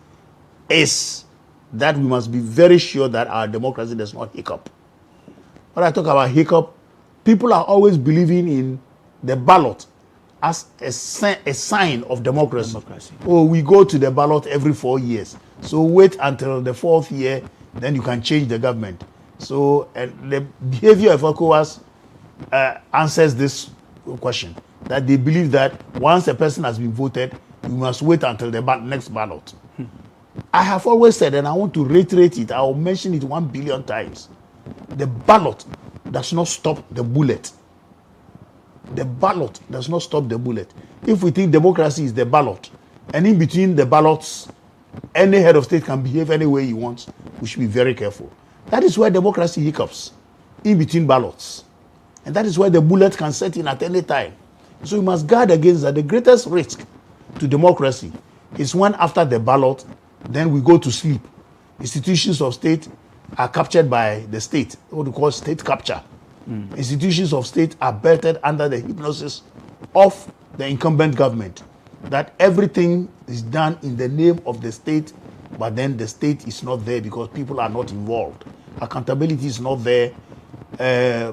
is that we must be very sure that our democracy does not hiccup. When I talk about hiccup, people are always believing in the ballot as a sign of democracy. Oh, we go to the ballot every 4 years. So wait until the 4th year, then you can change the government. So the behavior of ECOWAS answers this question, that they believe that once a person has been voted, you must wait until the next ballot. I have always said, and I want to reiterate it, I will mention it 1 billion times, the ballot does not stop the bullet. The ballot does not stop the bullet. If we think democracy is the ballot, and in between the ballots, any head of state can behave any way he wants, we should be very careful. That is where democracy hiccups, in between ballots. And that is where the bullet can set in at any time. So we must guard against that. The greatest risk to democracy is when after the ballot, then we go to sleep. Institutions of state are captured by the state, what we call state capture. Institutions of state are belted under the hypnosis of the incumbent government, that everything is done in the name of the state, but then the state is not there because people are not involved. Accountability is not there,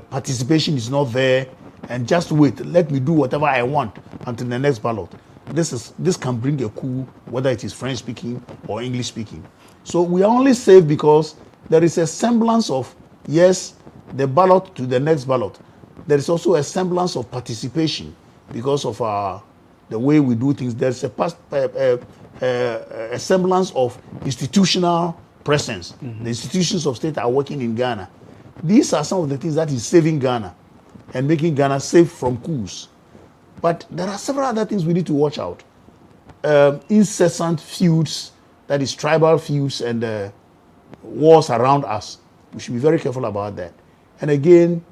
participation is not there, and just wait, let me do whatever I want until the next ballot. This can bring a coup, whether it is French speaking or English speaking. So we are only safe because there is a semblance of, yes, the ballot to the next ballot. There is also a semblance of participation because of the way we do things. There's a semblance of institutional presence. The institutions of state are working in Ghana. These are some of the things that is saving Ghana and making Ghana safe from coups. But there are several other things we need to watch out. Incessant feuds, that is tribal feuds and wars around us. We should be very careful about that. And again,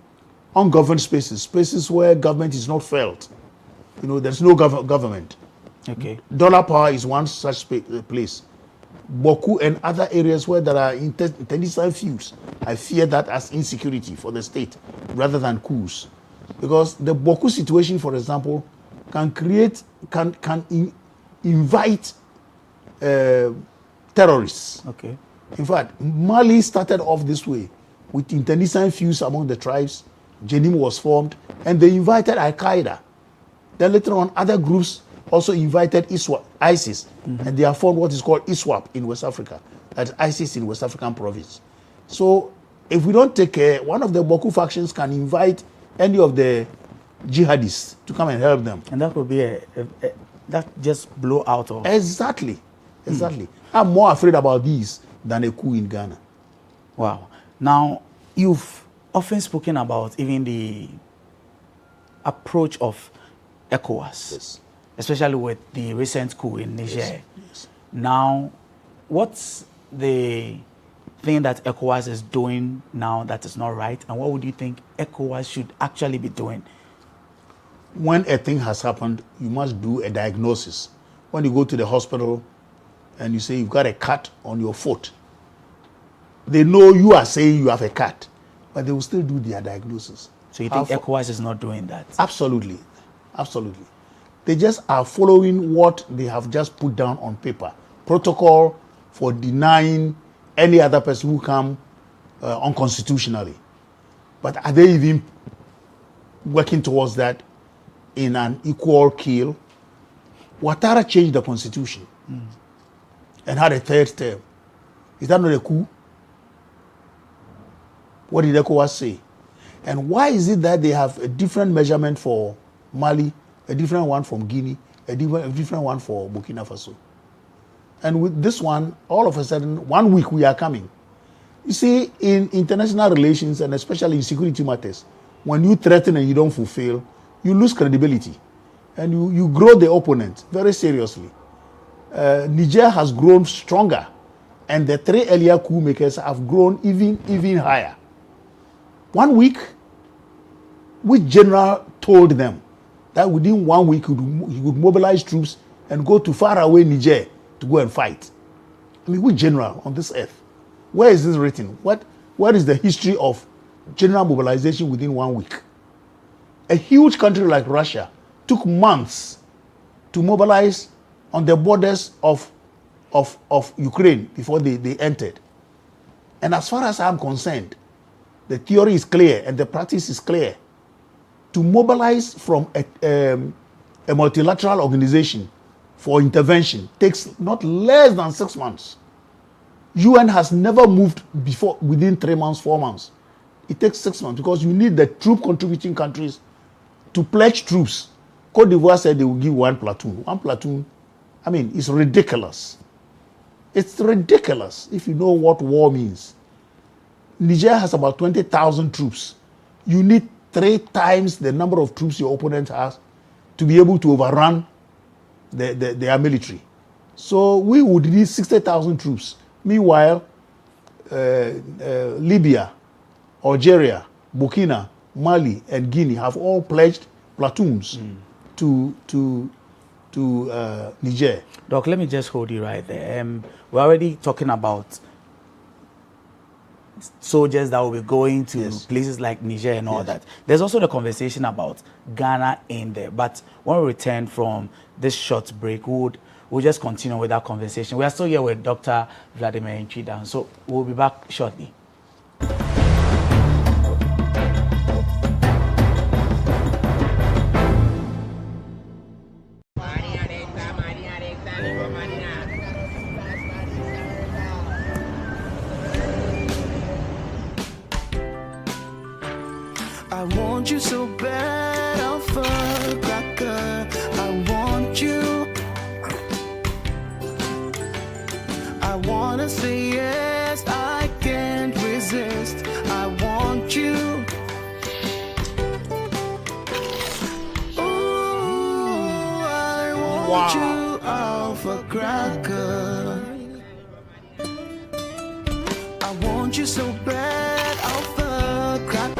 ungoverned spaces, spaces where government is not felt. You know, there's no government. Okay. Dollar power is one such place. Boku and other areas where there are internecine feuds, I fear that as insecurity for the state rather than coups. Because the Boku situation, for example, can invite terrorists. Okay. In fact, Mali started off this way with internecine feuds among the tribes. Jenim was formed, and they invited Al-Qaeda. Then later on, other groups also invited ISIS, and they have formed what is called ISWAP in West Africa. That's ISIS in West African province. So if we don't take care, one of the Boku factions can invite any of the jihadists to come and help them. And that would be that just blow out of... Exactly. I'm more afraid about these than a coup in Ghana. Wow. Now, you've often spoken about even the approach of ECOWAS, yes, especially with the recent coup in Niger. Yes. Now, what's the thing that ECOWAS is doing now that is not right, and what would you think ECOWAS should actually be doing? When a thing has happened, you must do a diagnosis. When you go to the hospital and you say you've got a cut on your foot, they know you are saying you have a cut. but they will still do their diagnosis. So you think ECOWAS is not doing that? Absolutely. Absolutely. They just are following what they have just put down on paper. Protocol for denying any other person who come unconstitutionally. But are they even working towards that in an equal keel? Ouattara changed the constitution and had a third term. Is that not a coup? What did ECOWAS say? And why is it that they have a different measurement for Mali, a different one from Guinea, a different one for Burkina Faso? And with this one, all of a sudden, 1 week we are coming. You see, in international relations, and especially in security matters, when you threaten and you don't fulfill, you lose credibility. And you grow the opponent very seriously. Niger has grown stronger. And the three earlier coup makers have grown even higher. 1 week, which general told them that within 1 week he would mobilize troops and go to faraway Niger to go and fight? I mean, which general on this earth? Where is this written? What is the history of general mobilization within 1 week? A huge country like Russia took months to mobilize on the borders of Ukraine before they entered. And as far as I'm concerned, the theory is clear and the practice is clear. To mobilize from a multilateral organization for intervention takes not less than 6 months. UN has never moved before within 3 months, 4 months. It takes 6 months because you need the troop contributing countries to pledge troops. Cote d'Ivoire said they will give 1 platoon. 1 platoon, I mean, it's ridiculous. It's ridiculous if you know what war means. Niger has about 20,000 troops. You need 3 times the number of troops your opponent has to be able to overrun their military. So we would need 60,000 troops. Meanwhile, Libya, Algeria, Burkina, Mali, and Guinea have all pledged platoons to Niger. Doc, let me just hold you right there. We're already talking about soldiers that will be going to places like Niger and all that. There's also the conversation about Ghana in there. But when we return from this short break, we'll just continue with that conversation. We are still here with Dr. Vladimir Nchida, so we'll be back shortly. I want you so bad, I'll fuck cracker. I want you. I wanna say yes, I can't resist. I want you. Ooh, I want you, alpha cracker. I want you so bad, alpha cracker.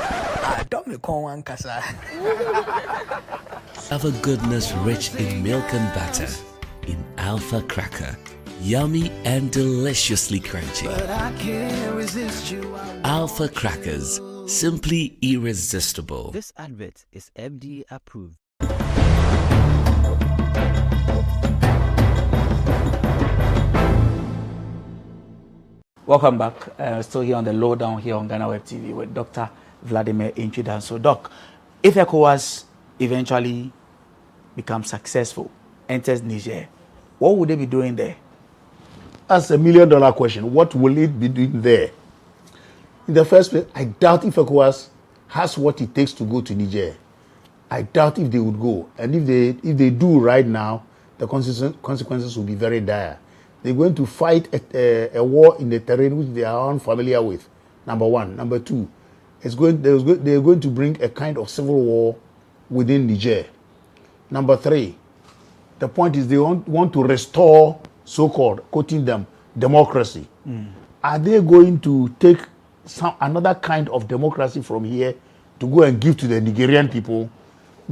Alpha goodness rich in milk and butter. In Alpha Cracker. Yummy and deliciously crunchy. But I can't resist you. Alpha Crackers. Simply irresistible. This advert is FDA approved. Welcome back. Still here on the lowdown here on GhanaWeb TV with Dr. Vladimir Nchida. So, Doc, if ECOWAS eventually becomes successful, enters Niger, what would they be doing there? That's $1 million question. What will it be doing there? In the first place, I doubt if ECOWAS has what it takes to go to Niger. I doubt if they would go. And if they do right now, the consequences will be very dire. They're going to fight a war in the terrain which they are unfamiliar with, number one. Number two, they're going to bring a kind of civil war within Niger. Number three, the point is they want to restore so-called, quoting them, democracy. Are they going to take another kind of democracy from here to go and give to the Nigerian people?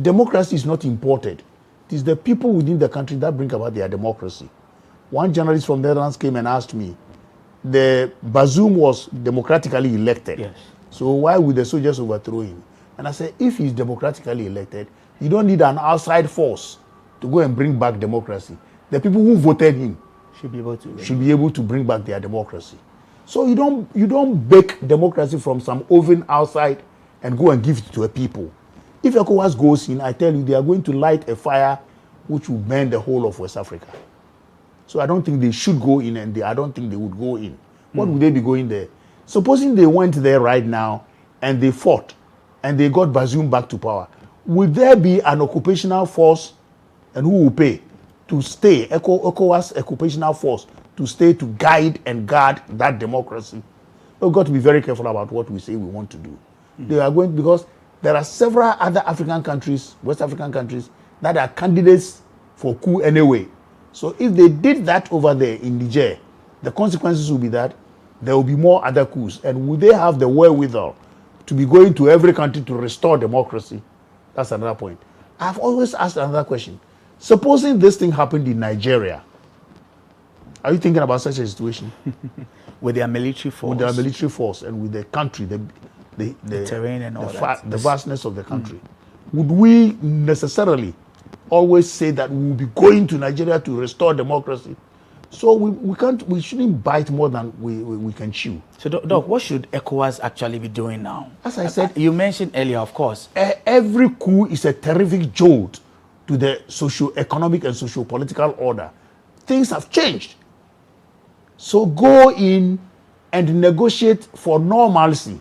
Democracy is not imported. It is the people within the country that bring about their democracy. One journalist from the Netherlands came and asked me, the Bazoum was democratically elected. Yes. So why would the soldiers overthrow him? And I said, if he's democratically elected, you don't need an outside force to go and bring back democracy. The people who voted him should be able to bring back their democracy. So you don't bake democracy from some oven outside and go and give it to a people. If ECOWAS goes in, I tell you, they are going to light a fire which will burn the whole of West Africa. So I don't think they should go in, and I don't think they would go in. What would they be going there? Supposing they went there right now and they fought and they got Bazoum back to power, would there be an occupational force, and who will pay to stay, ECOWAS occupational force, to stay to guide and guard that democracy? We've got to be very careful about what we say we want to do. They are going, because there are several other African countries, West African countries, that are candidates for coup anyway. So if they did that over there in Niger, the consequences will be that there will be more other coups. And will they have the wherewithal to be going to every country to restore democracy? That's another point. I've always asked another question. Supposing this thing happened in Nigeria, are you thinking about such a situation? With their military force. With their military force and with the country, the terrain and all that. The vastness of the country. Would we necessarily always say that we will be going to Nigeria to restore democracy? So we shouldn't bite more than we can chew. So Doc, what should ECOWAS actually be doing now? As I said, you mentioned earlier, of course. Every coup is a terrific jolt to the socio-economic and socio-political order. Things have changed. So go in and negotiate for normalcy.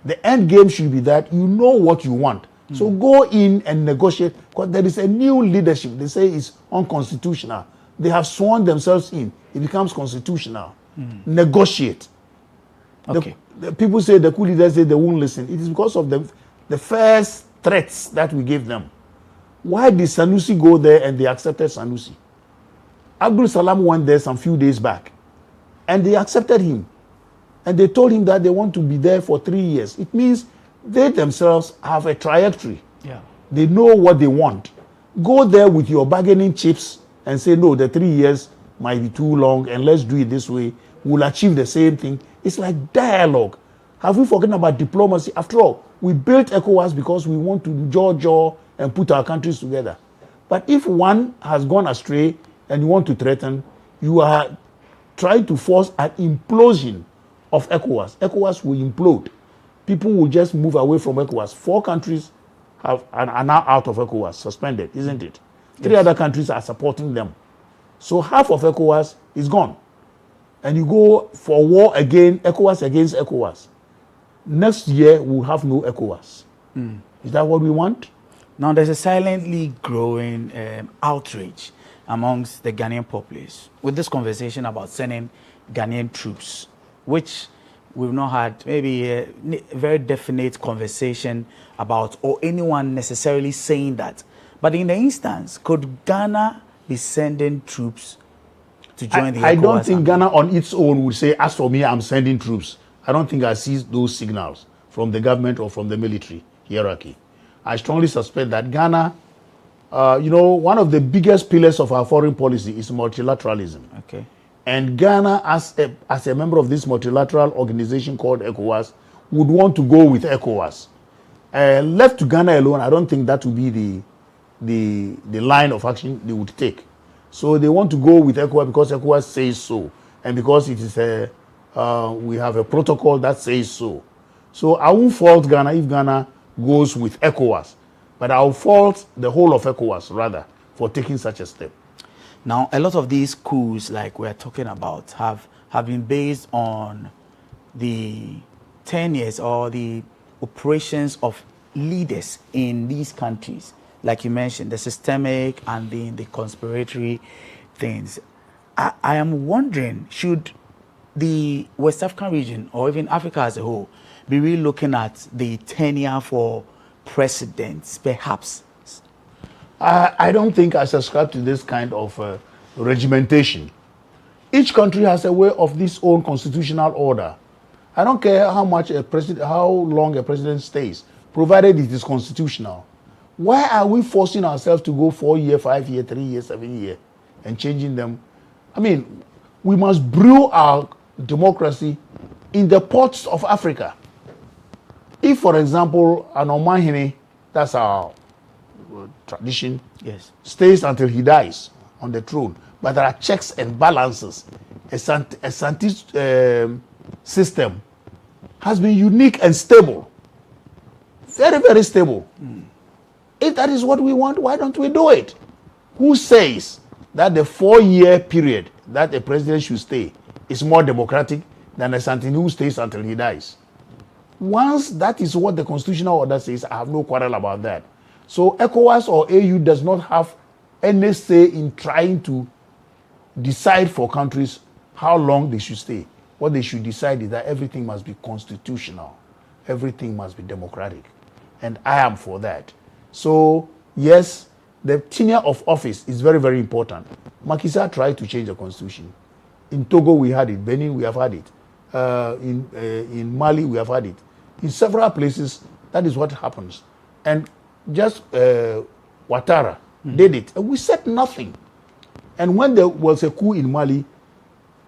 The end game should be that you know what you want. So go in and negotiate, because there is a new leadership. They say it's unconstitutional. They have sworn themselves in. It becomes constitutional. Negotiate. Okay. The people say, the coup leaders say they won't listen. It is because of the first threats that we gave them. Why did Sanusi go there and they accepted Sanusi? Abdul Salam went there some few days back and they accepted him. And they told him that they want to be there for 3 years. It means they themselves have a trajectory. Yeah. They know what they want. Go there with your bargaining chips and say, no, the 3 years might be too long and let's do it this way. We'll achieve the same thing. It's like dialogue. Have we forgotten about diplomacy? After all, we built ECOWAS because we want to jaw and put our countries together. But if one has gone astray and you want to threaten, you are trying to force an implosion of ECOWAS. ECOWAS will implode. People will just move away from ECOWAS. 4 countries are now out of ECOWAS, suspended, isn't it? 3 other countries are supporting them. So half of ECOWAS is gone. And you go for war again, ECOWAS against ECOWAS. Next year, we'll have no ECOWAS. Is that what we want? Now, there's a silently growing outrage amongst the Ghanaian populace with this conversation about sending Ghanaian troops, which we've not had maybe a very definite conversation about, or anyone necessarily saying that. But in the instance, could Ghana be sending troops to join the ECOWAS? I don't think Ghana on its own would say, as for me, I'm sending troops. I don't think I see those signals from the government or from the military hierarchy. I strongly suspect that Ghana, one of the biggest pillars of our foreign policy is multilateralism. Okay. And Ghana, as a member of this multilateral organization called ECOWAS, would want to go with ECOWAS. Left to Ghana alone, I don't think that would be the line of action they would take. So they want to go with ECOWAS because ECOWAS says so, and because it is we have a protocol that says so. So I won't fault Ghana if Ghana goes with ECOWAS, but I'll fault the whole of ECOWAS rather for taking such a step. Now, a lot of these coups, like we're talking about, have been based on the tenures or the operations of leaders in these countries. Like you mentioned, the systemic and the conspiratory things. I am wondering, should the West African region or even Africa as a whole be really looking at the tenure for presidents, perhaps? I don't think I subscribe to this kind of regimentation. Each country has a way of its own constitutional order. I don't care how long a president stays, provided it is constitutional. Why are we forcing ourselves to go 4 year, 5 year, 3 year, 7 year, and changing them? I mean, we must brew our democracy in the pots of Africa. If, for example, an Omahine, that's our tradition, Yes. stays until he dies on the throne, but there are checks and balances. A Santi system has been unique and stable. Very, very stable. If that is what we want, why don't we do it? Who says that the 4-year period that a president should stay is more democratic than a Santini who stays until he dies? Once that is what the constitutional order says, I have no quarrel about that. So ECOWAS or AU does not have any say in trying to decide for countries how long they should stay. What they should decide is that everything must be constitutional. Everything must be democratic. And I am for that. So, yes, the tenure of office is very, very important. Macky Sall tried to change the constitution. In Togo, we had it. Benin, we have had it. In Mali, we have had it. In several places, that is what happens. And just Ouattara did it. And we said nothing. And when there was a coup in Mali,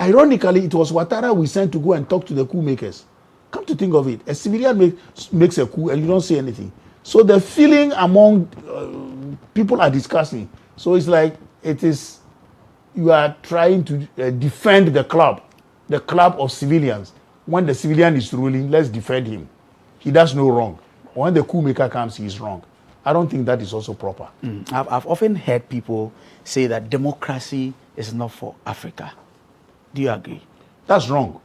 ironically, it was Ouattara we sent to go and talk to the coup makers. Come to think of it, a civilian makes a coup and you don't say anything. So the feeling among people are discussing. So it's like you are trying to defend the club of civilians. When the civilian is ruling, let's defend him. He does no wrong. When the coup maker comes, he is wrong. I don't think that is also proper. I've often heard people say that democracy is not for Africa. Do you agree? That's wrong.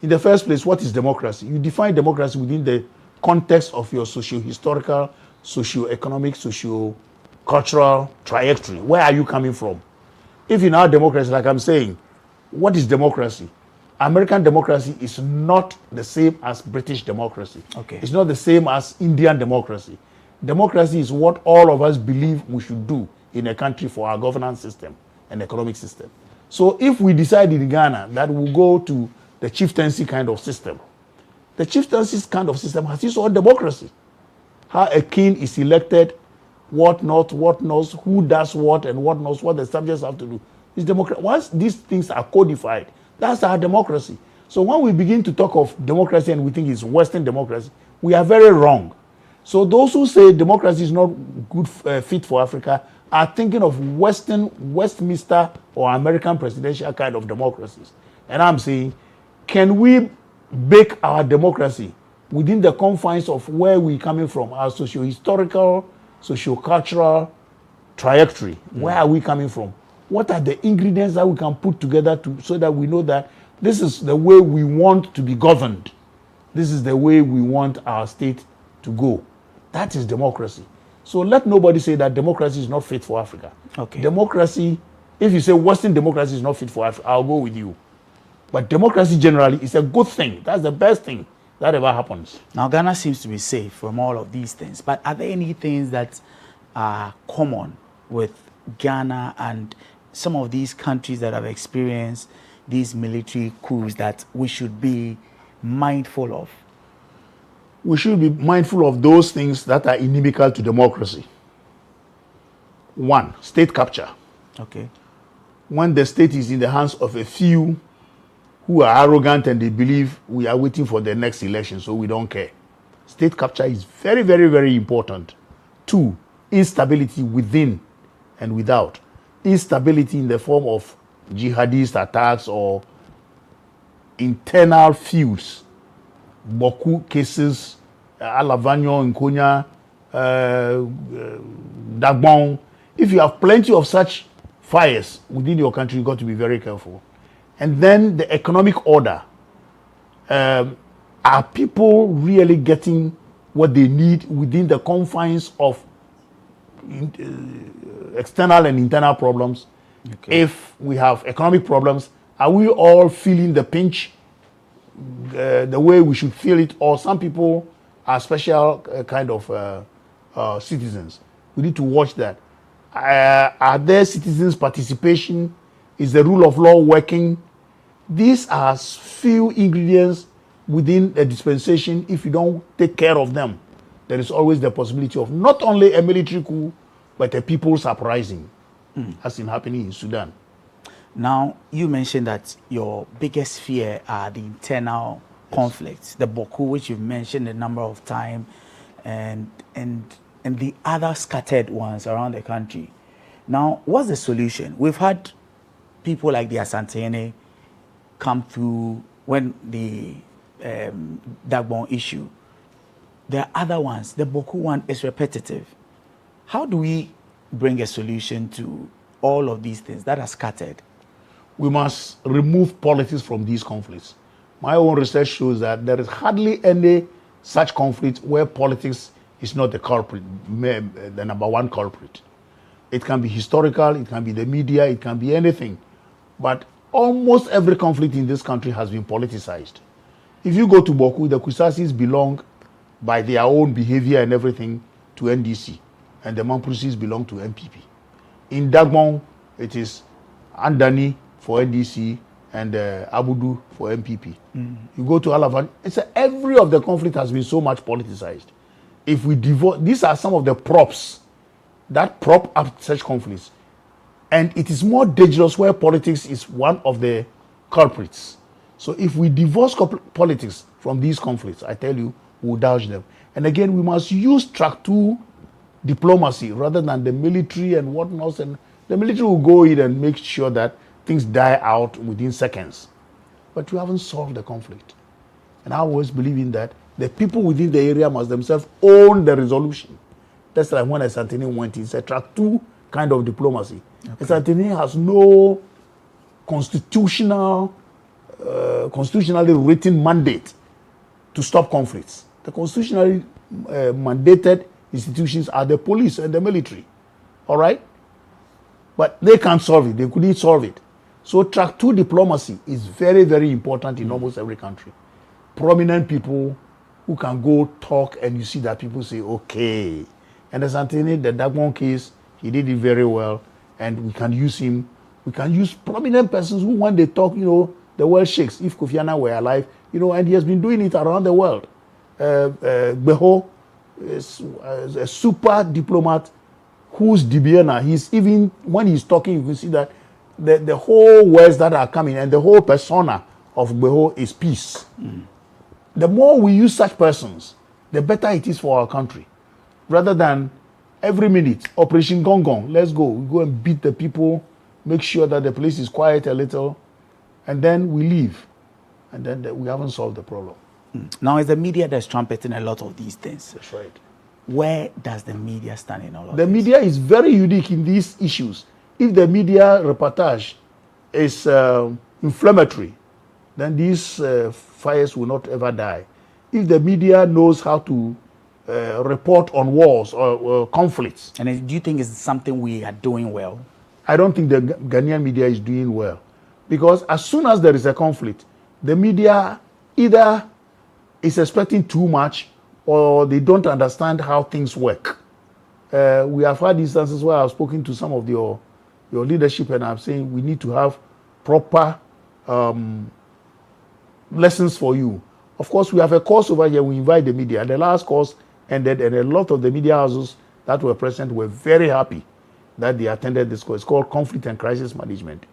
In the first place, what is democracy? You define democracy within the context of your socio-historical, socio-economic, socio-cultural trajectory. Where are you coming from? If in our democracy, like I'm saying, what is democracy? American democracy is not the same as British democracy. Okay. It's not the same as Indian democracy. Democracy is what all of us believe we should do in a country for our governance system and economic system. So if we decide in Ghana that we'll go to the chieftaincy kind of system, the chieftaincy kind of system has its own democracy. How a king is elected, what not, what knows, who does what, and what knows what the subjects have to do. It's democracy. Once these things are codified, that's our democracy. So when we begin to talk of democracy and we think it's Western democracy, we are very wrong. So those who say democracy is not good fit for Africa are thinking of Westminster or American presidential kind of democracies. And I'm saying, can we bake our democracy within the confines of where we're coming from, our socio-historical, socio-cultural trajectory? Where are we coming from? What are the ingredients that we can put together so that we know that this is the way we want to be governed? This is the way we want our state to go. That is democracy. So let nobody say that democracy is not fit for Africa. Okay. Democracy, if you say Western democracy is not fit for Africa, I'll go with you. But democracy generally is a good thing. That's the best thing that ever happens. Now, Ghana seems to be safe from all of these things. But are there any things that are common with Ghana and some of these countries that have experienced these military coups that we should be mindful of? We should be mindful of those things that are inimical to democracy. One, state capture. Okay. When the state is in the hands of a few who are arrogant and they believe we are waiting for the next election, so we don't care. State capture is very, very, very important. Two, instability within and without. Instability in the form of jihadist attacks or internal feuds. Boku cases, Alavanyo, Nkonya, Dagbon. If you have plenty of such fires within your country, you've got to be very careful. And then the economic order. Are people really getting what they need within the confines of external and internal problems? Okay. If we have economic problems, are we all feeling the pinch the way we should feel it? Or some people are special kind of citizens? We need to watch that. Are there citizens' participation? Is the rule of law working? These are few ingredients within a dispensation. If you don't take care of them, there is always the possibility of not only a military coup, but a people's uprising, as in happening in Sudan. Now, you mentioned that your biggest fear are the internal conflicts, the Boku, which you've mentioned a number of times, and the other scattered ones around the country. Now, what's the solution? We've had people like the Asantehene come through when the Dagbon issue. There are other ones. The Boku one is repetitive. How do we bring a solution to all of these things that are scattered? We must remove politics from these conflicts. My own research shows that there is hardly any such conflict where politics is not the culprit, the number one culprit. It can be historical, it can be the media, it can be anything. But almost every conflict in this country has been politicized. If you go to Boku, the Kusasis belong by their own behavior and everything to NDC, and the Mamprusis belong to MPP. In Dagbon, it is Andani for NDC and Abudu for MPP. You go to Alavan, every of the conflict has been so much politicized. If we divorce, these are some of the props that prop up such conflicts. And it is more dangerous where politics is one of the culprits. So if we divorce politics from these conflicts, I tell you, we'll dodge them. And again, we must use track 2 diplomacy rather than the military and whatnot. And the military will go in and make sure that things die out within seconds. But we haven't solved the conflict. And I always believe in that the people within the area must themselves own the resolution. That's like when Asantehene went, it's a track 2 kind of diplomacy. Okay. Asantehene has no constitutionally written mandate to stop conflicts. The constitutionally mandated institutions are the police and the military. All right? But they can't solve it. They couldn't solve it. So track 2 diplomacy is very, very important in almost every country. Prominent people who can go talk and you see that people say, okay. And Asantehene, the Dagbon case, he did it very well. And we can use him. We can use prominent persons who, when they talk, the world shakes. If Kofi Annan were alive, and he has been doing it around the world. Beho is a super diplomat who's Dibiana. He's even, when he's talking, you can see that the whole words that are coming and the whole persona of Beho is peace. The more we use such persons, the better it is for our country. Rather than every minute, Operation Gong Gong, let's go. We go and beat the people, make sure that the place is quiet a little, and then we leave. And then we haven't solved the problem. Now, it's the media that's trumpeting a lot of these things. That's right. Where does the media stand in all of this? The media is very unique in these issues. If the media reportage is inflammatory, then these fires will not ever die. If the media knows how to report on wars or conflicts. And do you think it's something we are doing well? I don't think the Ghanaian media is doing well. Because as soon as there is a conflict, the media either is expecting too much or they don't understand how things work. We have had instances where I've spoken to some of your leadership and I'm saying we need to have proper lessons for you. Of course, we have a course over here. We invite the media. The last course ended and a lot of the media houses that were present were very happy that they attended this course. It's called Conflict and Crisis Management.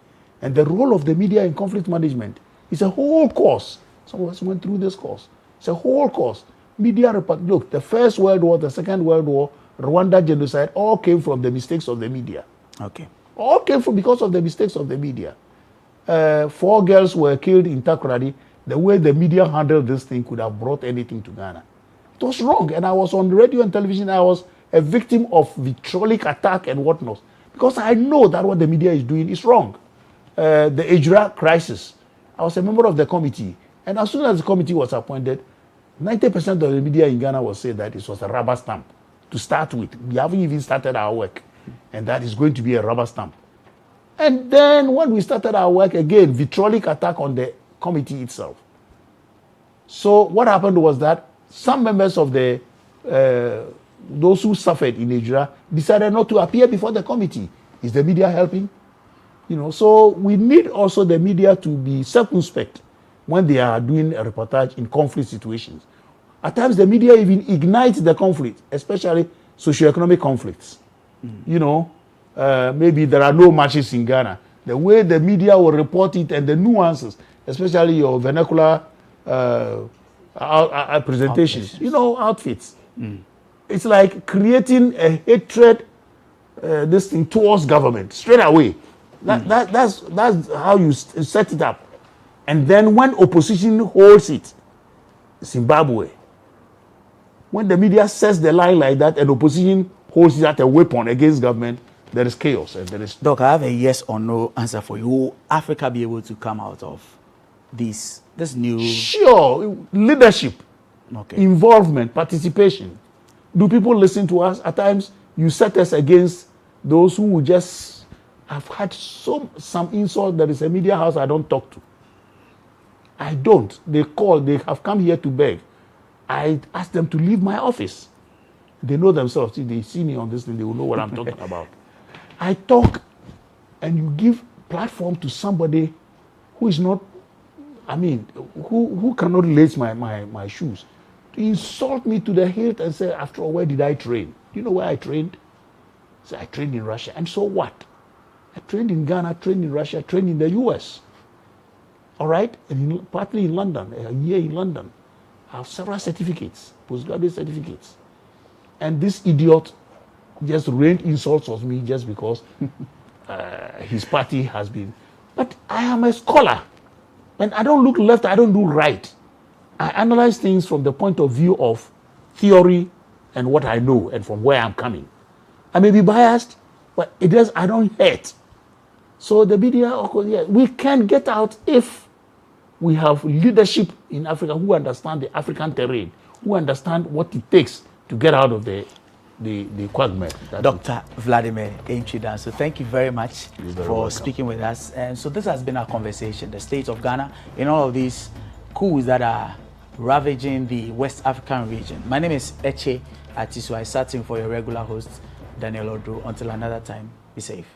And the role of the media in conflict management is a whole course. Some of us went through this course. It's a whole course. Media report. Look, the First World War, the Second World War, Rwanda genocide, all came from the mistakes of the media. Okay. All came from because of the mistakes of the media. 4 girls were killed in Takoradi. The way the media handled this thing could have brought anything to Ghana. It was wrong. And I was on radio and television. I was a victim of vitriolic attack and whatnot. Because I know that what the media is doing is wrong. The Ejura crisis. I was a member of the committee. And as soon as the committee was appointed, 90% of the media in Ghana was saying that it was a rubber stamp to start with. We haven't even started our work. And that is going to be a rubber stamp. And then when we started our work again, vitriolic attack on the committee itself. So what happened was that some members of the those who suffered in Ejura decided not to appear before the committee. Is the media helping? So we need also the media to be circumspect when they are doing a reportage in conflict situations. At times the media even ignites the conflict, especially socioeconomic conflicts. Maybe there are no matches in Ghana. The way the media will report it and the nuances, especially your vernacular presentations. You know, outfits. It's like creating a hatred, this thing towards government straight away. That's how you set it up. And then when opposition holds it, Zimbabwe, when the media sets the line like that and opposition holds it as a weapon against government, there is chaos and there is. Doc, I have a yes or no answer for you. Will Africa be able to come out of this new? Sure, leadership, involvement, participation. Do people listen to us? At times, you set us against those who will just have had some insult. There is a media house I don't talk to. I don't. They call. They have come here to beg. I ask them to leave my office. They know themselves. If they see me on this thing, they will know what I'm talking about. I talk, and you give platform to somebody who is not, I mean, who cannot lace my shoes. To insult me to the hilt and say, after all, where did I train? Do you know where I trained? So I trained in Russia. And so what? I trained in Ghana, trained in Russia, trained in the US. All right? And partly in London, a year in London. I have several certificates, postgraduate certificates. And this idiot just rained insults on me just because his party has been. But I am a scholar. And I don't look left, I don't do right. I analyze things from the point of view of theory and what I know and from where I'm coming. I may be biased, but I don't hate. So the media, we can get out if we have leadership in Africa who understand the African terrain, who understand what it takes to get out of the quagmire. Dr. Vladimir Enchidan, so thank you very much for speaking with us. And so this has been our conversation, the state of Ghana in all of these coups that are ravaging the West African region. My name is Eche Atisu. I sat in for your regular host, Daniel Odru. Until another time, be safe.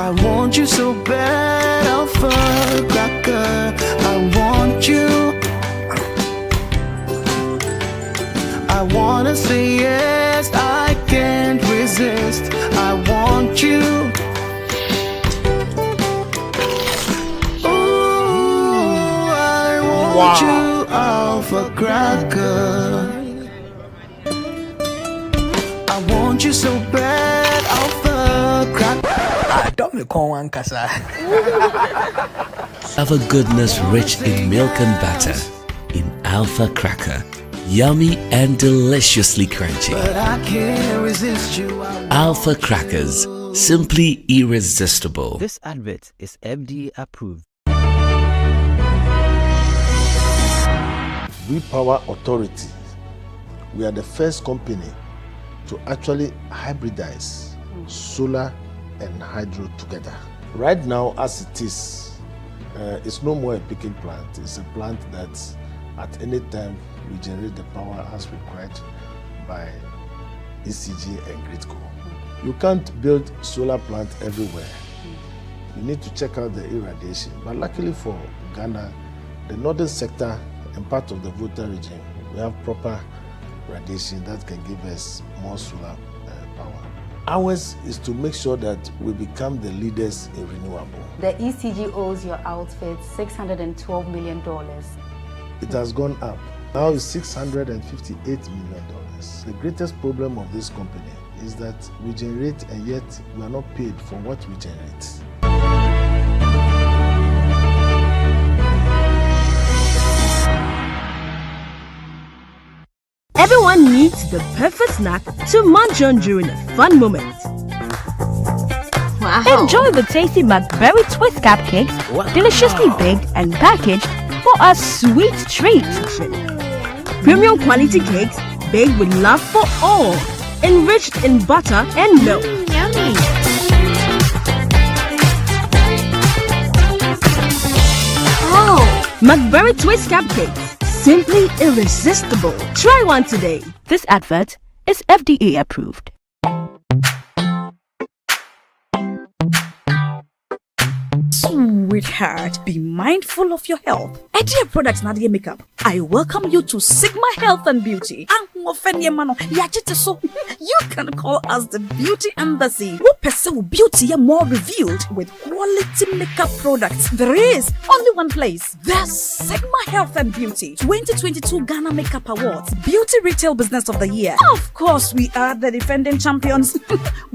I want you so bad, Alpha Cracker. I want you. I wanna say yes, I can't resist. I want you. Ooh, I want you, Alpha Cracker. I want you so bad, Alpha Cracker. Have a goodness rich in milk and butter, in Alpha Cracker, yummy and deliciously crunchy. But I can't resist you. Alpha Crackers, simply irresistible. This advert is FDA approved. We Power Authority, we are the first company to actually hybridize solar and hydro together. Right now, as it is, it's no more a picking plant. It's a plant that at any time we generate the power as required by ECG and Gridco. You can't build solar plant everywhere. You need to check out the irradiation. But luckily for Ghana, the northern sector and part of the Volta region, we have proper radiation that can give us more solar power. Ours is to make sure that we become the leaders in renewable. The ECG owes your outfit $612 million. It has gone up. Now it's $658 million. The greatest problem of this company is that we generate and yet we are not paid for what we generate. It's the perfect snack to munch on during a fun moment. Wow. Enjoy the tasty McBerry Twist Cupcakes, deliciously baked and packaged for a sweet treat. Premium quality cakes baked with love for all, enriched in butter and milk. Yummy. Oh, McBerry Twist Cupcakes, simply irresistible. Try one today. This advert is FDA approved. Sweetheart, be mindful of your health. Tetteh Products Nadia Makeup. I welcome you to Sigma Health and Beauty. You can call us the Beauty Embassy. Who pursue beauty more revealed with quality makeup products. There is only one place. The Sigma Health and Beauty 2022 Ghana Makeup Awards Beauty Retail Business of the Year. Of course, we are the defending champions.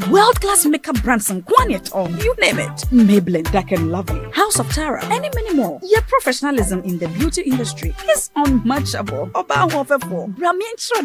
World-class makeup brands and Kwanyet on you name it. Maybelline, Dark and Lovely, House of Tara, and many more. Your professionalism in the beauty industry is unmatchable.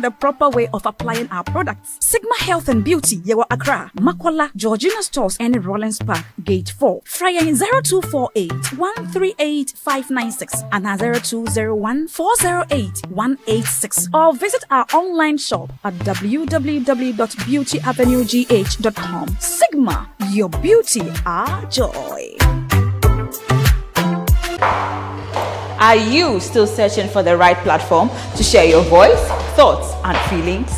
The proper way of applying our products. Sigma Health and Beauty, Yewa Accra, Makola, Georgina Stores, and Rollins Park, Gate 4. Fryer 0248 138 596 and 0201 408 186. Or visit our online shop at www.beautyavenuegh.com. Sigma, your beauty, our joy. Are you still searching for the right platform to share your voice, thoughts, and feelings?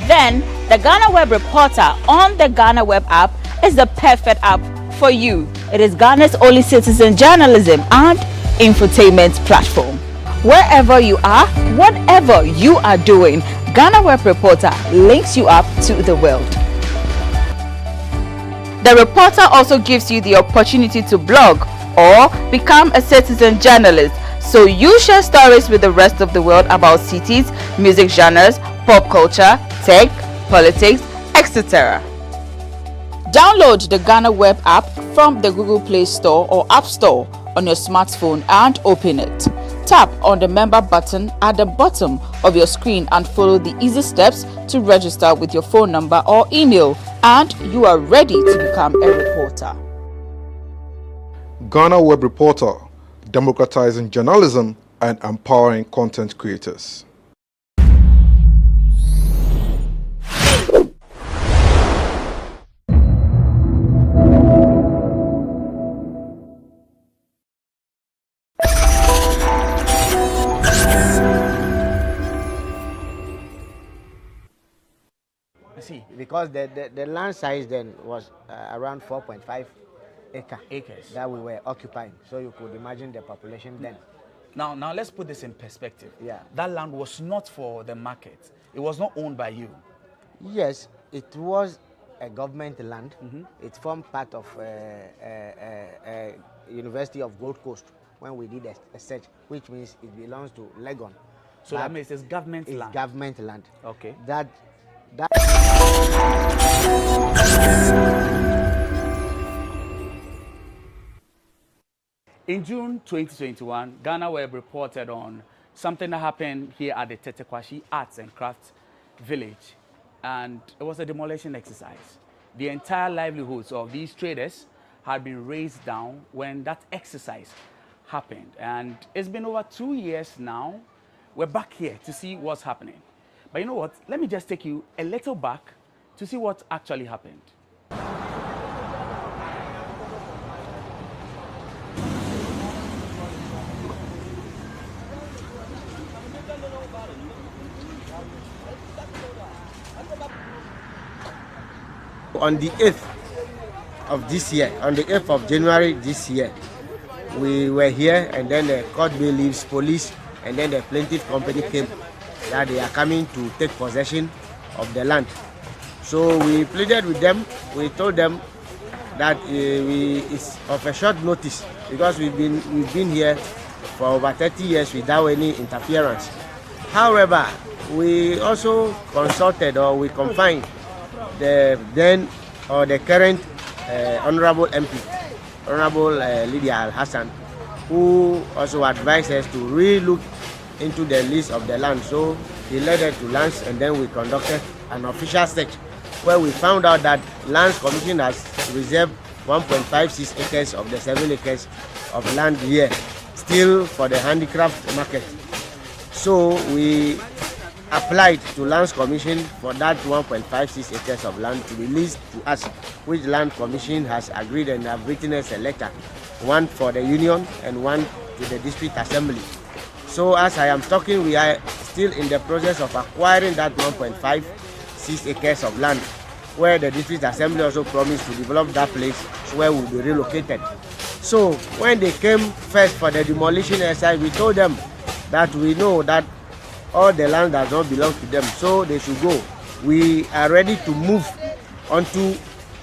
Then the GhanaWeb Reporter on the GhanaWeb app is the perfect app for you. It is Ghana's only citizen journalism and infotainment platform. Wherever you are, whatever you are doing, GhanaWeb Reporter links you up to the world. The reporter also gives you the opportunity to blog or become a citizen journalist, so you share stories with the rest of the world about cities, music genres, pop culture, tech, politics, etc. Download the GhanaWeb app from the Google Play Store or App Store on your smartphone and open it. Tap on the member button at the bottom of your screen and follow the easy steps to register with your phone number or email, and you are ready to become a reporter. GhanaWeb Reporter, democratizing journalism and empowering content creators. Because the land size then was around 4.5 acres that we were occupying. So you could imagine the population then. Now let's put this in perspective. Yeah. That land was not for the market. It was not owned by you. Yes, it was a government land. It formed part of University of Gold Coast when we did a search, which means it belongs to Legon. So that means it's government land. It's government land. Okay. In June 2021, GhanaWeb reported on something that happened here at the Tetteh Quarshie Arts and Crafts Village, and it was a demolition exercise. The entire livelihoods of these traders had been razed down when that exercise happened, and it's been over 2 years now. We're back here to see what's happening. But you know what? Let me just take you a little back to see what actually happened. On the 8th of this year, on the 8th of January this year, we were here, and then the court bailiffs, police, and then the plaintiff company came that they are coming to take possession of the land. So we pleaded with them. We told them that it's of a short notice because we've been here for over 30 years without any interference. However, we also consulted, or we confined the then or the current Honorable MP, Honorable Lydia Al Hassan, who also advised us to re-look into the list of the land. So he led us to lands, and then we conducted an official search where we found out that Lands Commission has reserved 1.56 acres of the 7 acres of land here, still for the handicraft market. So we applied to Lands Commission for that 1.56 acres of land to be leased to us, which Land Commission has agreed and have written us a letter, one for the union and one to the district assembly. So as I am talking, we are still in the process of acquiring that 1.56 acres of land, where the district assembly also promised to develop that place where we'll be relocated. So when they came first for the demolition exercise, we told them that we know that all the land does not belong to them, so they should go. We are ready to move onto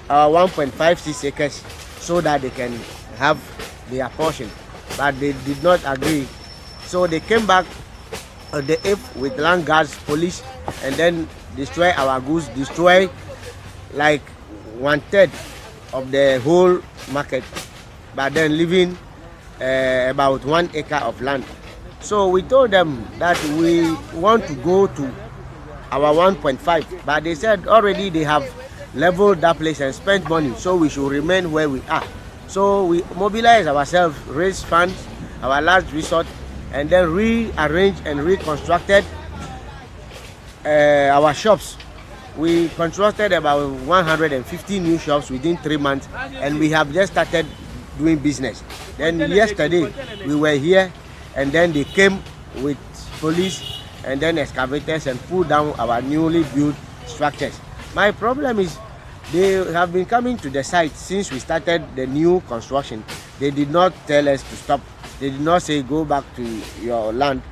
our 1.56 acres so that they can have their portion, but they did not agree. So they came back on the 8th with land guards, police, and then destroy our goods, destroy like 1/3 of the whole market, but then leaving about 1 acre of land. So we told them that we want to go to our 1.5, but they said already they have leveled that place and spent money, so we should remain where we are. So we mobilized ourselves, raised funds, our last resort, and then rearranged and reconstructed our shops. We constructed about 150 new shops within 3 months, and we have just started doing business. Then yesterday we were here, and then they came with police and then excavators and pulled down our newly built structures. My problem is they have been coming to the site since we started the new construction. They did not tell us to stop. They did not say go back to your land.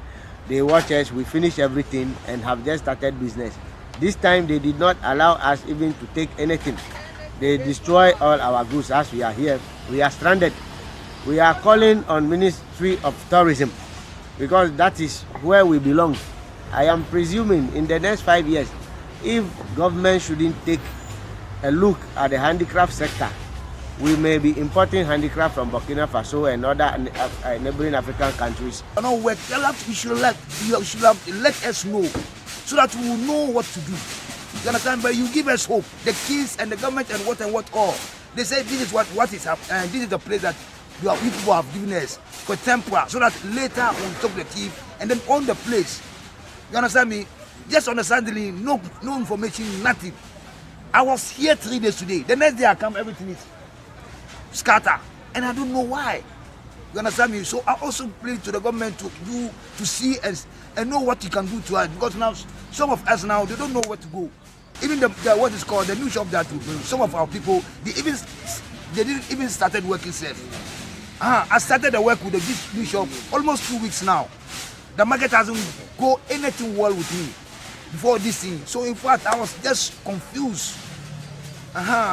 They watch us, we finish everything and have just started business. This time they did not allow us even to take anything. They destroy all our goods. As we are here, we are stranded. We are calling on Ministry of Tourism because that is where we belong. I am presuming in the next 5 years, if government shouldn't take a look at the handicraft sector, we may be importing handicraft from Burkina Faso and other neighboring African countries. No, we should let us know so that we will know what to do. You understand? But you give us hope. The kids and the government and what all. They say this is what is happening. This is the place that you people have given us for temporary, so that later we'll talk to the chief and then own the place. You understand me? Just understandingly, no information, nothing. I was here 3 days today. The next day I come, everything is scatter, and I don't know why. You understand me? So I also plead to the government to see us and know what you can do to us, because now some of us now they don't know where to go. Even the what is called the new shop that some of our people they didn't even started working safe. I started the work with the new shop almost 2 weeks now. The market hasn't go anything well with me before this thing. So in fact I was just confused.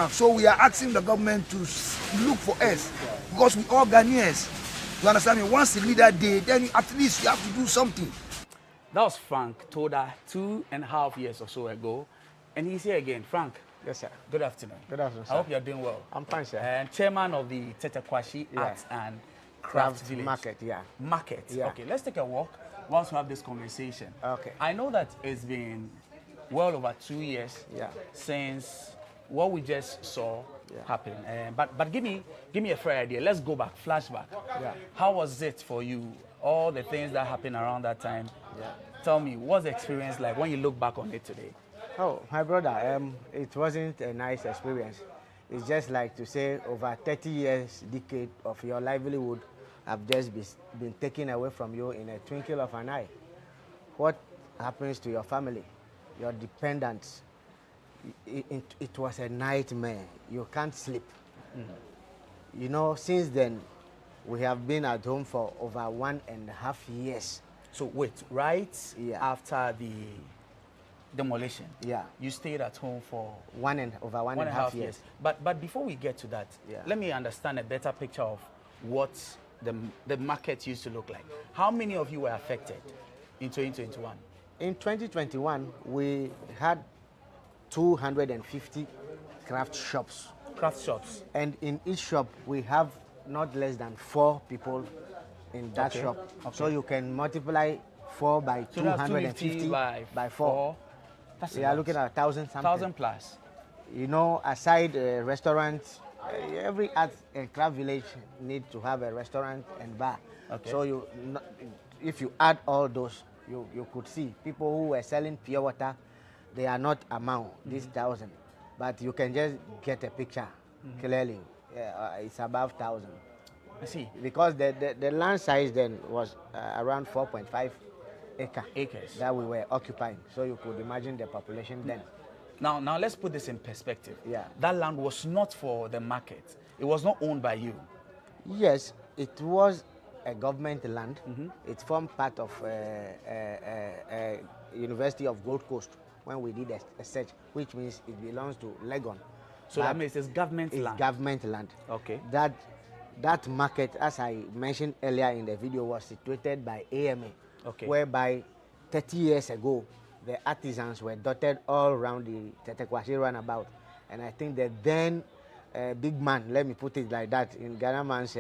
So we are asking the government to look for us, because we all Ghanaians. You understand me? Once the leader did, then at least you have to do something. That was Frank Toda 2.5 years or so ago, and he's here again. Frank. Yes, sir. Good afternoon. Good afternoon, sir. I hope you're doing well. I'm fine, sir. And chairman of the Tetteh Quarshie Arts and Craft Village. Market, yeah. Market. Yeah. Okay, let's take a walk whilst we have this conversation. Okay. I know that it's been well over 2 years since what we just saw happen. But give me a fair idea. Let's go back, flashback. Yeah. How was it for you? All the things that happened around that time. Yeah. Tell me, what's the experience like when you look back on it today? Oh, my brother, it wasn't a nice experience. It's just like to say over 30 years, decade of your livelihood have just been taken away from you in a twinkle of an eye. What happens to your family, your dependents? It was a nightmare. You can't sleep. You know, since then, we have been at home for over 1.5 years. So wait, right after the demolition, you stayed at home for over 1.5 years. But before we get to that, let me understand a better picture of what the market used to look like. How many of you were affected in 2021? In 2021, we had 250 craft shops. Craft shops. And in each shop, we have not less than 4 people in that Okay. shop. Okay. So you can multiply 4 by So that's 250 by 4. That's We a are lot. looking at 1,000 something. 1,000 plus. You know, aside restaurants, every art and craft village need to have a restaurant and bar. Okay. So if you add all those, you could see people who were selling pure water, they are not among these 1,000, but you can just get a picture clearly. It's above 1,000. I see. Because the land size then was around 4.5 acres that we were occupying. So you could imagine the population then. Now let's put this in perspective. Yeah. That land was not for the market. It was not owned by you. Yes, it was a government land. It formed part of University of Gold Coast when we did a search, which means it belongs to Legon. So that means it's government land. Government land. Okay. That market, as I mentioned earlier in the video, was situated by AMA, Okay. whereby 30 years ago, the artisans were dotted all around the Tetteh Quarshie runabout. And I think the then big man, let me put it like that in Ghana man's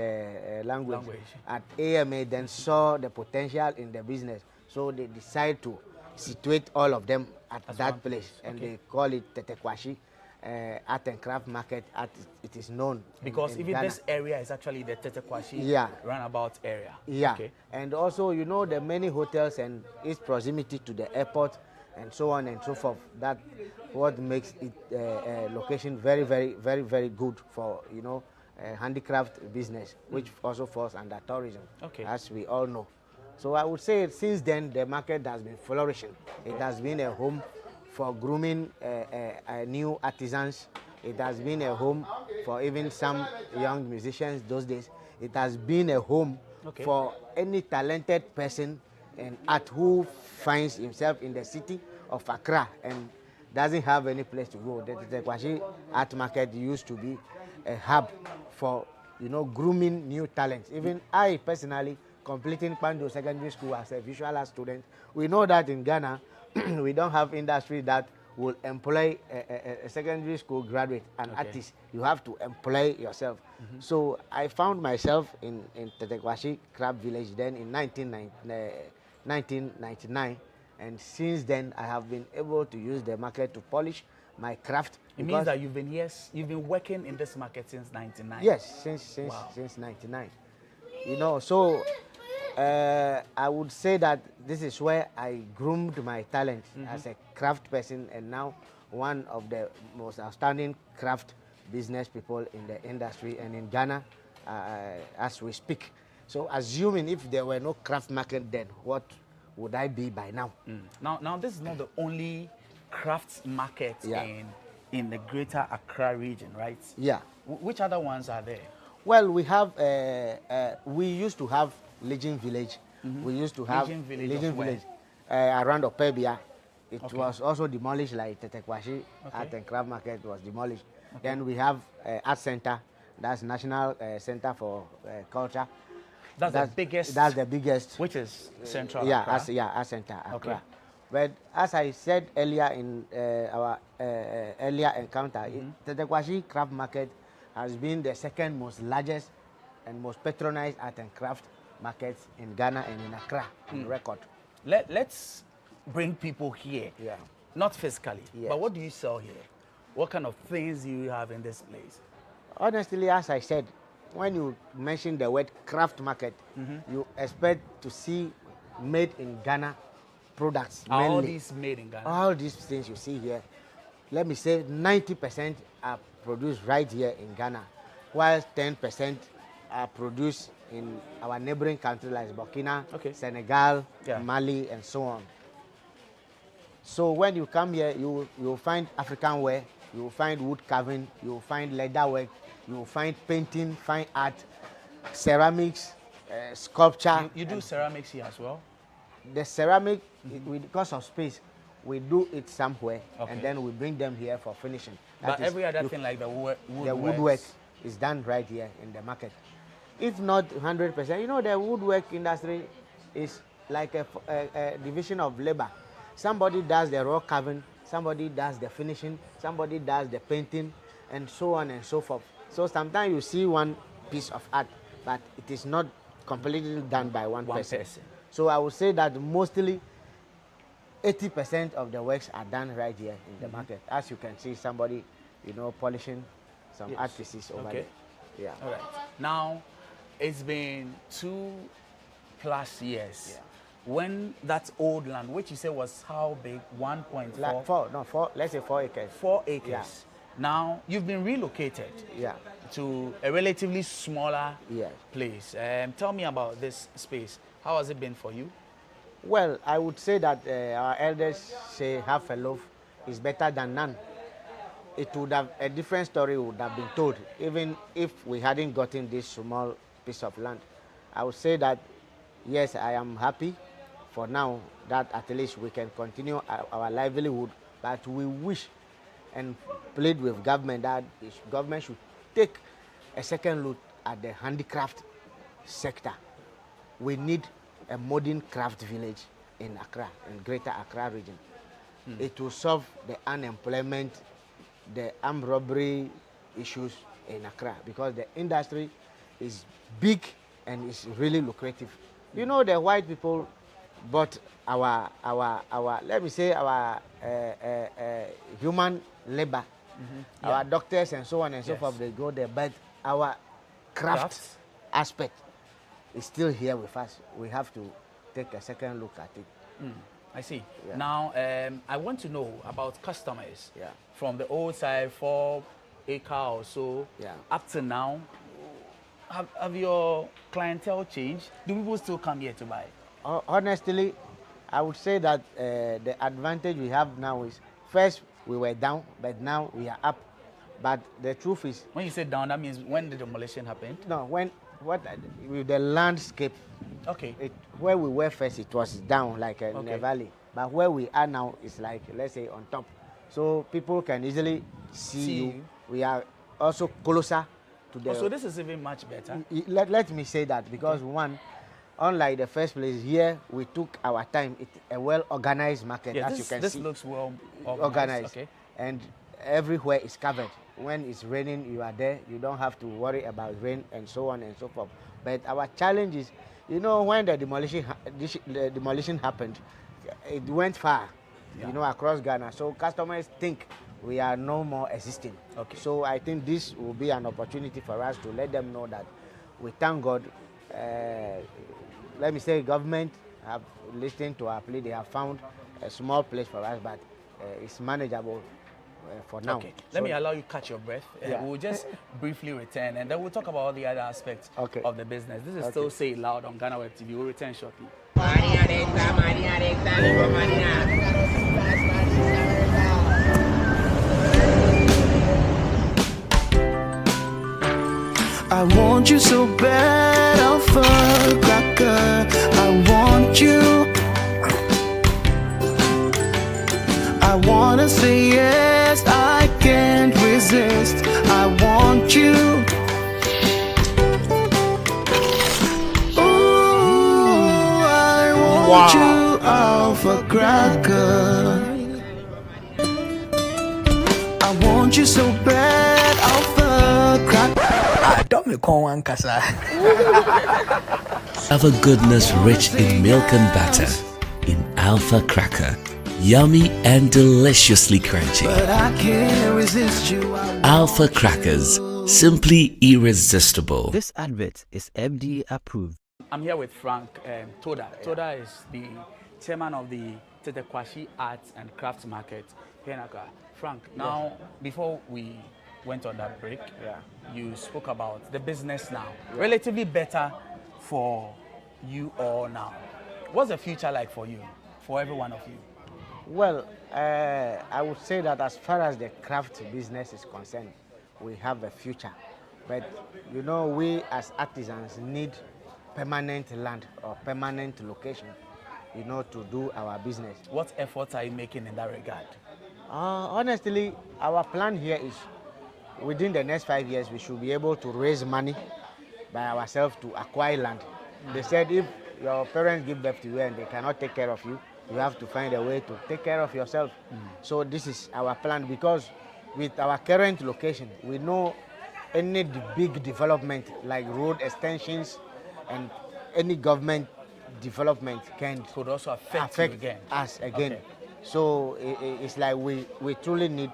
language, at AMA then saw the potential in the business. So they decided to situate all of them at that place. And Okay. they call it Tetteh Quarshie Art and Craft Market, as it is known. Because in even Ghana. this area is actually the Tetteh Quarshie Yeah. runabout area. Yeah, Okay. and also, you know, the many hotels and its proximity to the airport and so on and so forth, that what makes it location very, very, very, very good for, you know, handicraft business, which also falls under tourism, Okay. as we all know. So I would say since then, the market has been flourishing. It has been a home for grooming new artisans. It has been a home for even some young musicians those days. It has been a home Okay. for any talented person in art who finds himself in the city of Accra and doesn't have any place to go. The Tetteh Quarshie Art Market used to be a hub for, you know, grooming new talents. Even I personally, completing Pando Secondary School as a visual art student, we know that in Ghana, we don't have industry that will employ a secondary school graduate, an artist. You have to employ yourself. So I found myself in Tetteh Quarshie Craft Village then in 1999. And since then, I have been able to use the market to polish my craft. It means that you've been working in this market since '99. Yes, since 99. You know, so I would say that this is where I groomed my talent as a craft person, and now one of the most outstanding craft business people in the industry and in Ghana as we speak. So assuming if there were no craft market then, what would I be by now? Now this is not the only crafts market in the greater Accra region, right? Yeah. Which other ones are there? Well, we have, we used to have Legion Village. We used to have Legion Village around Opebia. It Okay. was also demolished, like Tetteh Quarshie Art and Craft Market was demolished. Then we have Art Center, that's National Center for Culture. That's the biggest. That's the biggest. Which is Central Yeah, Accra. Art Center, Accra. Okay. But as I said earlier in our earlier encounter, Tetteh Quarshie Craft Market has been the second most largest and most patronized art and craft markets in Ghana and in Accra on record. Let's bring people here. Yeah. Not physically, Yes. but what do you sell here? What kind of things do you have in this place? Honestly, as I said, when you mention the word craft market, you expect to see made in Ghana products. Are all mainly. these made in Ghana? All these things you see here, let me say 90% are produced right here in Ghana, while 10% are produced in our neighboring countries like Burkina, Senegal, Mali, and so on. So when you come here, you will find African wear, you will find wood carving, you will find leather work, you will find painting, fine art, ceramics, sculpture. You do ceramics here as well? The ceramic, because of space, we do it somewhere, Okay. and then we bring them here for finishing. But That is, every other thing like the woodwork woodworks. is done right here in the market. If not 100%, you know, the woodwork industry is like a division of labor. Somebody does the raw carving, somebody does the finishing, somebody does the painting, and so on and so forth. So sometimes you see one piece of art, but it is not completely done by one person. So I would say that mostly 80% of the works are done right here in the market. As you can see, somebody, polishing some art pieces over there. Yeah. All right. Now, it's been 2+ years. When that old land, which you said was how big? 1.4? Like 4, let's say 4 acres. 4 acres. Yeah. Now, you've been relocated to a relatively smaller place. Tell me about this space. How has it been for you? Well, I would say that our elders say half a loaf is better than none. It would have, a different story would have been told, even if we hadn't gotten this small piece of land. I would say that, yes, I am happy for now that at least we can continue our livelihood, but we wish and plead with government that government should take a second look at the handicraft sector. We need a modern craft village in Accra, in Greater Accra region. It will solve the unemployment, the armed robbery issues in Accra, because the industry is big and is really lucrative. You know, the white people bought our let me say our human labor, our doctors and so on and so forth. They go there, but our craft aspect is still here with us. We have to take a second look at it. I see. Yeah. Now, I want to know about customers from the old side, 4 acres or so, up to now. Have your clientele changed? Do people still come here to buy? Honestly, I would say that the advantage we have now is, first we were down, but now we are up. But the truth is, when you say down, that means when the demolition happened? No, with the landscape. Okay. Where we were first, it was down like in a valley. But where we are now is like, let's say, on top. So people can easily see you. We are also closer to the... so this is even much better? Let me say that, because one, unlike the first place, here we took our time. It's a well-organized market, as you can see. This looks well organized. Okay. And everywhere is covered. When it's raining, you are there. You don't have to worry about rain and so on and so forth. But our challenge is, you know, when the demolition happened, it went far, across Ghana. So customers think we are no more existing. Okay. So I think this will be an opportunity for us to let them know that we thank God. Let me say, government have listened to our plea. They have found a small place for us, but it's manageable for now. Okay. Let me allow you to catch your breath. We'll just briefly return, and then we'll talk about all the other aspects of the business. This is still Say It Loud on GhanaWeb TV. We'll return shortly. I want you so bad, Alpha Cracker. I want you. I wanna say yes, I can't resist. I want you. Ooh, I want you, Alpha Cracker. I want you so bad, Alpha Cracker. Have a goodness rich in milk and butter in Alpha Cracker. Yummy and deliciously crunchy. But I can't resist you. Alpha Crackers, simply irresistible. This advert is FDA approved. I'm here with Frank Toda. Toda is the chairman of the Tetteh Quarshie Arts and Crafts Market here in Accra. Frank, now, before we went on that break, you spoke about the business now. Relatively better for you all now. What's the future like for you, for every one of you? Well, I would say that as far as the craft business is concerned, we have a future. But, you know, we as artisans need permanent land or permanent location, you know, to do our business. What efforts are you making in that regard? Honestly, our plan here is within the next 5 years, we should be able to raise money by ourselves to acquire land. They said if your parents give birth to you and they cannot take care of you, you have to find a way to take care of yourself. So this is our plan, because with our current location, we know any big development like road extensions and any government development could also affect you again. us again. Okay. So it's like we truly need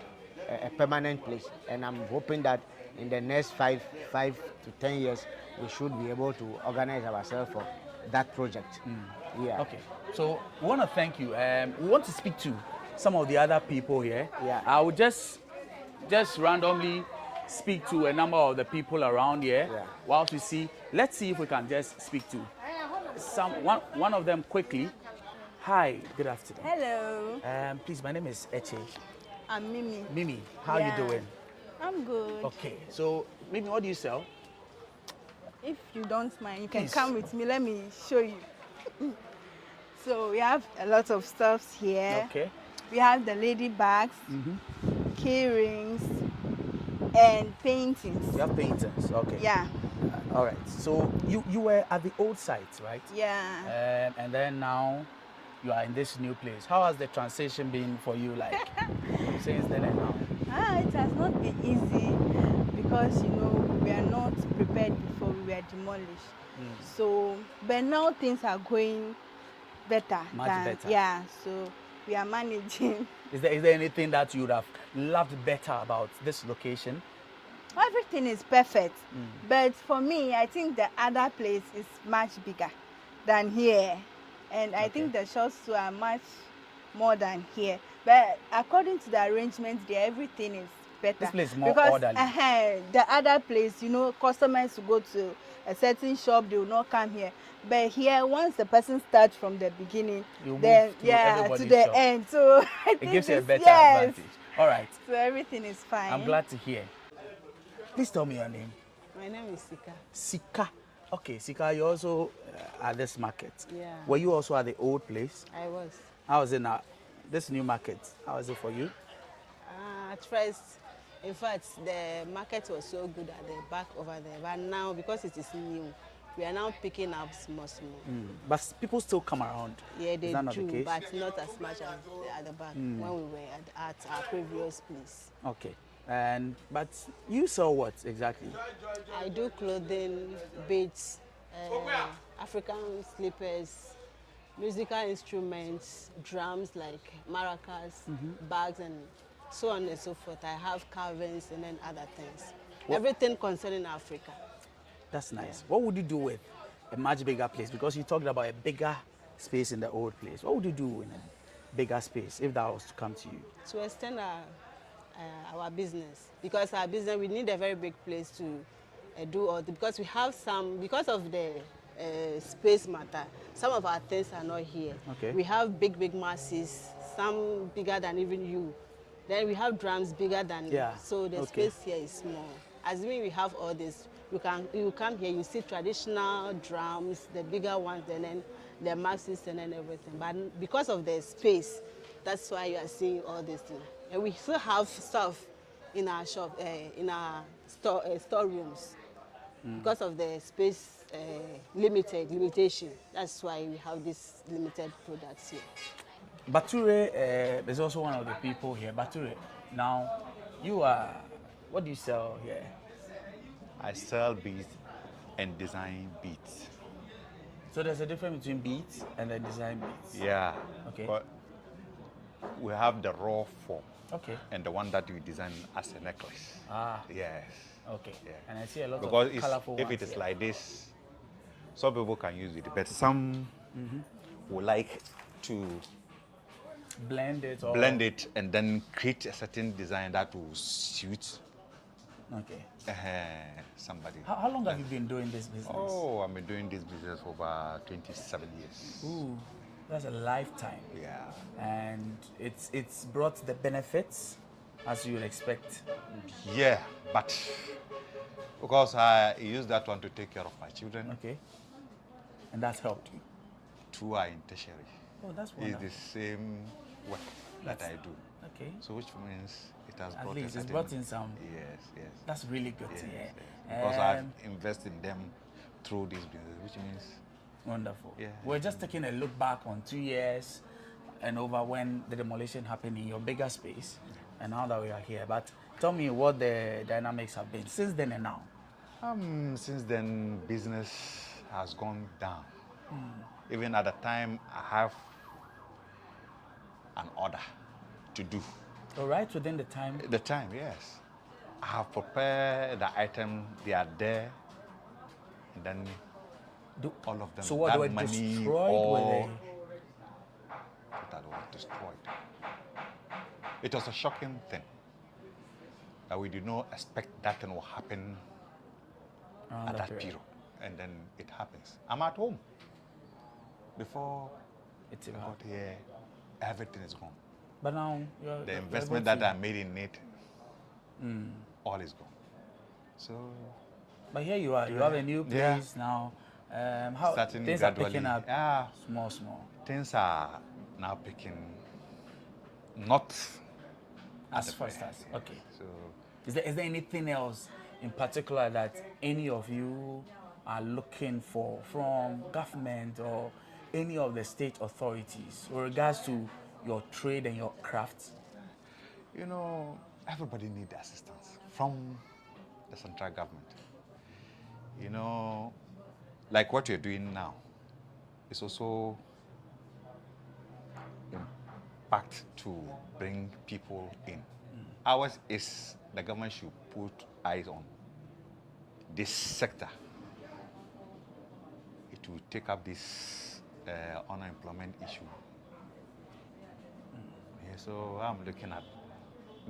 a permanent place, and I'm hoping that in the next 5 to 10 years we should be able to organize ourselves for that project. Yeah. Okay. So we want to thank you. We want to speak to some of the other people here. Yeah. I will just randomly speak to a number of the people around here. Yeah. Whilst we see, let's see if we can just speak to one of them quickly. Hi, good afternoon. Hello. Please, my name is Eche. I'm Mimi. Mimi, how are you doing? I'm good. Okay, so Mimi, what do you sell? If you don't mind, you can Please. come with me. Let me show you. So we have a lot of stuffs here. Okay. We have the lady bags, key rings, and paintings. You have paintings, okay. Yeah. All right. So you were at the old site, right? Yeah. And then now you are in this new place. How has the transition been for you, like since then and now? It has not been easy because we are not prepared before we were demolished. So, but now things are going better. Much better. Yeah. So we are managing. Is there anything that you would have loved better about this location? Everything is perfect, but for me, I think the other place is much bigger than here, and I think the shops too are much more than here. But according to the arrangements there, everything is better. This place is more because, orderly. The other place, customers who go to a certain shop, they will not come here. But here, once the person starts from the beginning, then to the shop. end. So I think It gives you a better yes. advantage. All right. So everything is fine. I'm glad to hear. Please tell me your name. My name is Sika. Sika. Okay, Sika, you're also at this market. Yeah. Were you also at the old place? I was. How is it now? This new market, how is it for you? At first, in fact, the market was so good at the back over there. But now, because it is new, we are now picking up small. But people still come around. Yeah, they is that not do, the case? but not as much as at the back when we were at our previous place. Okay. But you sell what exactly? I do clothing, beads, African slippers, musical instruments, drums like maracas, bags, and so on and so forth. I have carvings and then other things. Everything concerning Africa. That's nice. What would you do with a much bigger place? Because you talked about a bigger space in the old place. What would you do in a bigger space if that was to come to you? To extend our business. Because our business, we need a very big place to do all the, because we have some, because of the space matter, some of our things are not here. Okay. We have big masses, some bigger than even you. Then we have drums bigger than you. So the space here is small. Assuming we have all this, you come here, you see traditional drums, the bigger ones, and then the masses and then everything. But because of the space, that's why you are seeing all this thing. And we still have stuff in our shop, in our storerooms. Because of the space limitation. That's why we have these limited products here. Bature is also one of the people here. Bature, now you are, what do you sell here? I sell beads and design beads. So there's a difference between beads and the design beads? Yeah. Okay. But we have the raw form. Okay. And the one that we design as a necklace. Ah. Yes. Okay. Yeah. And I see a lot because of colorful ones. If it is here. like this, some people can use it, but some would like to blend it and then create a certain design that will suit somebody. How long have you been doing this business? Oh, I've been doing this business for about 27 years. Ooh, that's a lifetime. Yeah. And it's brought the benefits as you would expect. Yeah, but because I use that one to take care of my children. Okay. And that's helped you? Two are in tertiary. Oh, that's wonderful. It's the same work that I do. Okay. So which means it has At brought least a it's certain, brought in some. Yes. That's really good to hear. Because I've invested in them through this business, which means wonderful. Yeah. We're just taking a look back on 2 years and over when the demolition happened in your bigger space, and now that we are here. But tell me what the dynamics have been since then and now. Since then, business has gone down. Even at the time, I have an order to do. All right, within the time? The time, yes. I have prepared the item, they are there, and then all of them. So what that were money destroyed? all that was destroyed. It was a shocking thing that we did not expect that thing will happen at that period. And then it happens. I'm at home. Before it's I got here, everything is gone. But now the investment that I made in it, all is gone. So. But here you are. You have a new place now. How Starting things gradually. are picking up? Small. Things are now picking, not as fast as. Okay. So, is there anything else in particular that any of you are looking for from government or any of the state authorities with regards to your trade and your craft? You know, everybody needs assistance from the central government. You know, like what you're doing now is also impact to bring people in. Ours is the government should put eyes on this sector. It will take up this unemployment issue. Yeah, so I'm looking at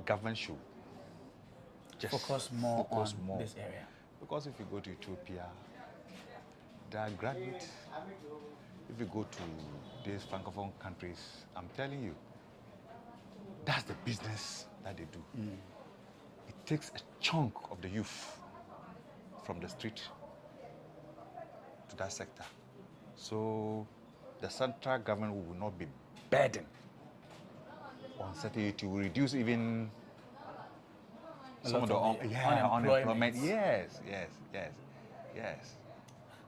government should just focus more on this area. Because if you go to Ethiopia, there are graduates. If you go to these francophone countries, I'm telling you, that's the business that they do. It takes a chunk of the youth from the street to that sector. So the central government will not be burdened on certain. It will reduce even some of the unemployment. Yes.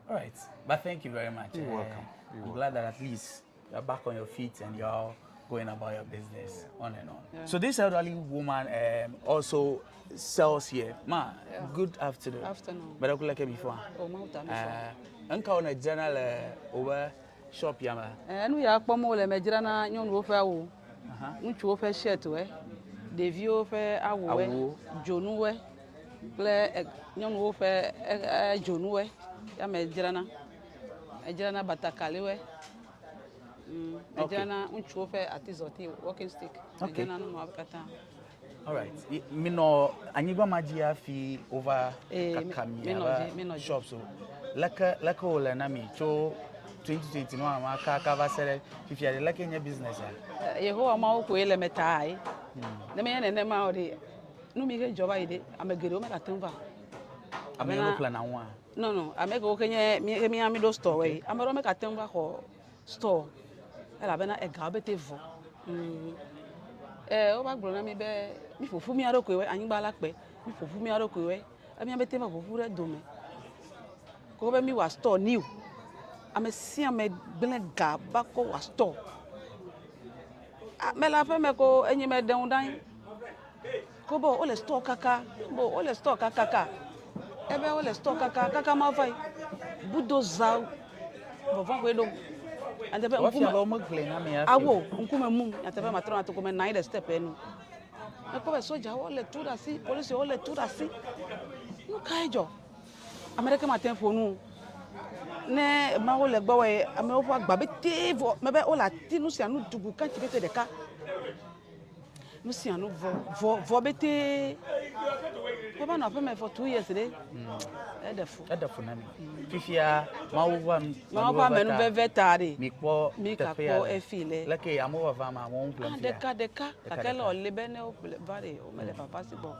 All right, but thank you very much. You're welcome. I'm glad that at least you're back on your feet and you're going about your business on and on. Yeah. So this elderly woman also sells here. Good afternoon. Afternoon. But I could like it before. Oh, Mauta. Uncle on a general over shop yama. And we are Pomo, Majorana, young Wofa, which offer shirt away. The view of our Jonue, play young Wofa Jonue, Yamajana, Ajana Batakaliwe. Ajana, which offer at his walking stick. Okay. All right. Me no, anigo magia fi over kakami shop so. Laka ola na mi cho 2021 ma ka cover sere if you are lucky in your business. Yeho ama ko ele metai. Na me ne ma odi. No mi ke joba ide amegere o me katemva. Ame no plan anwa. No, amego kenye mi ami do store we. Amero me katemva ko store. Ela bena e gabete vo. O ba gboro na mi be mi fofu mi aroko we anyi gba lape mi fofu mi aroko we ami abete ma fofu re do me ko be mi wa store new ame si ame blen ga ba ko wa store me la fe me ko enyi me den dan ko bo o le store kaka ebe o le store kaka ma fai budoza bo fa we do and the awo nkume mum atabe matron to come nine step enu e ko be soja o le tura si police o le tura si no kaijo america maten fonu ne ma o le gbo we ame o fa gba be tevo me be o la tinu si anu dugu kan ti bete de ka no si anu vo bete ko ba na fa me for 2 years de Edefu na mi. Fifia ma menu vetari. Mi ko efile. Leke amowa vama mo plan. Deka akela o lebene o vare o mele papa sibo.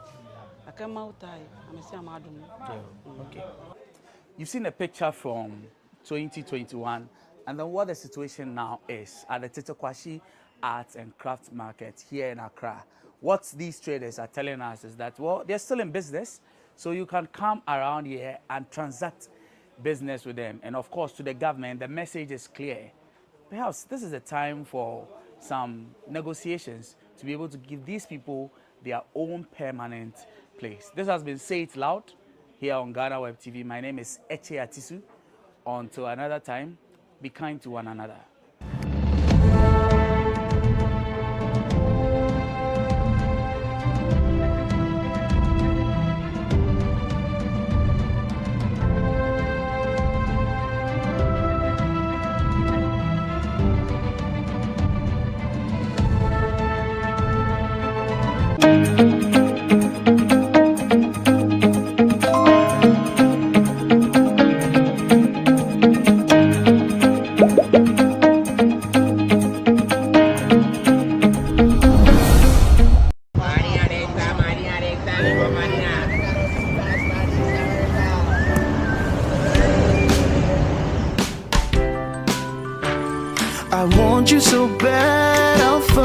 Akema utai amesi amadum. Okay. You've seen a picture from 2021 and then what the situation now is at the Tetteh Quarshie Arts and Crafts Market here in Accra. What these traders are telling us is that, well, they're still in business. So you can come around here and transact business with them. And of course, to the government, the message is clear. Perhaps this is the time for some negotiations to be able to give these people their own permanent place. This has been Say It Loud here on GhanaWeb TV. My name is Eche Atisu. Until another time, be kind to one another. I want you so bad, alpha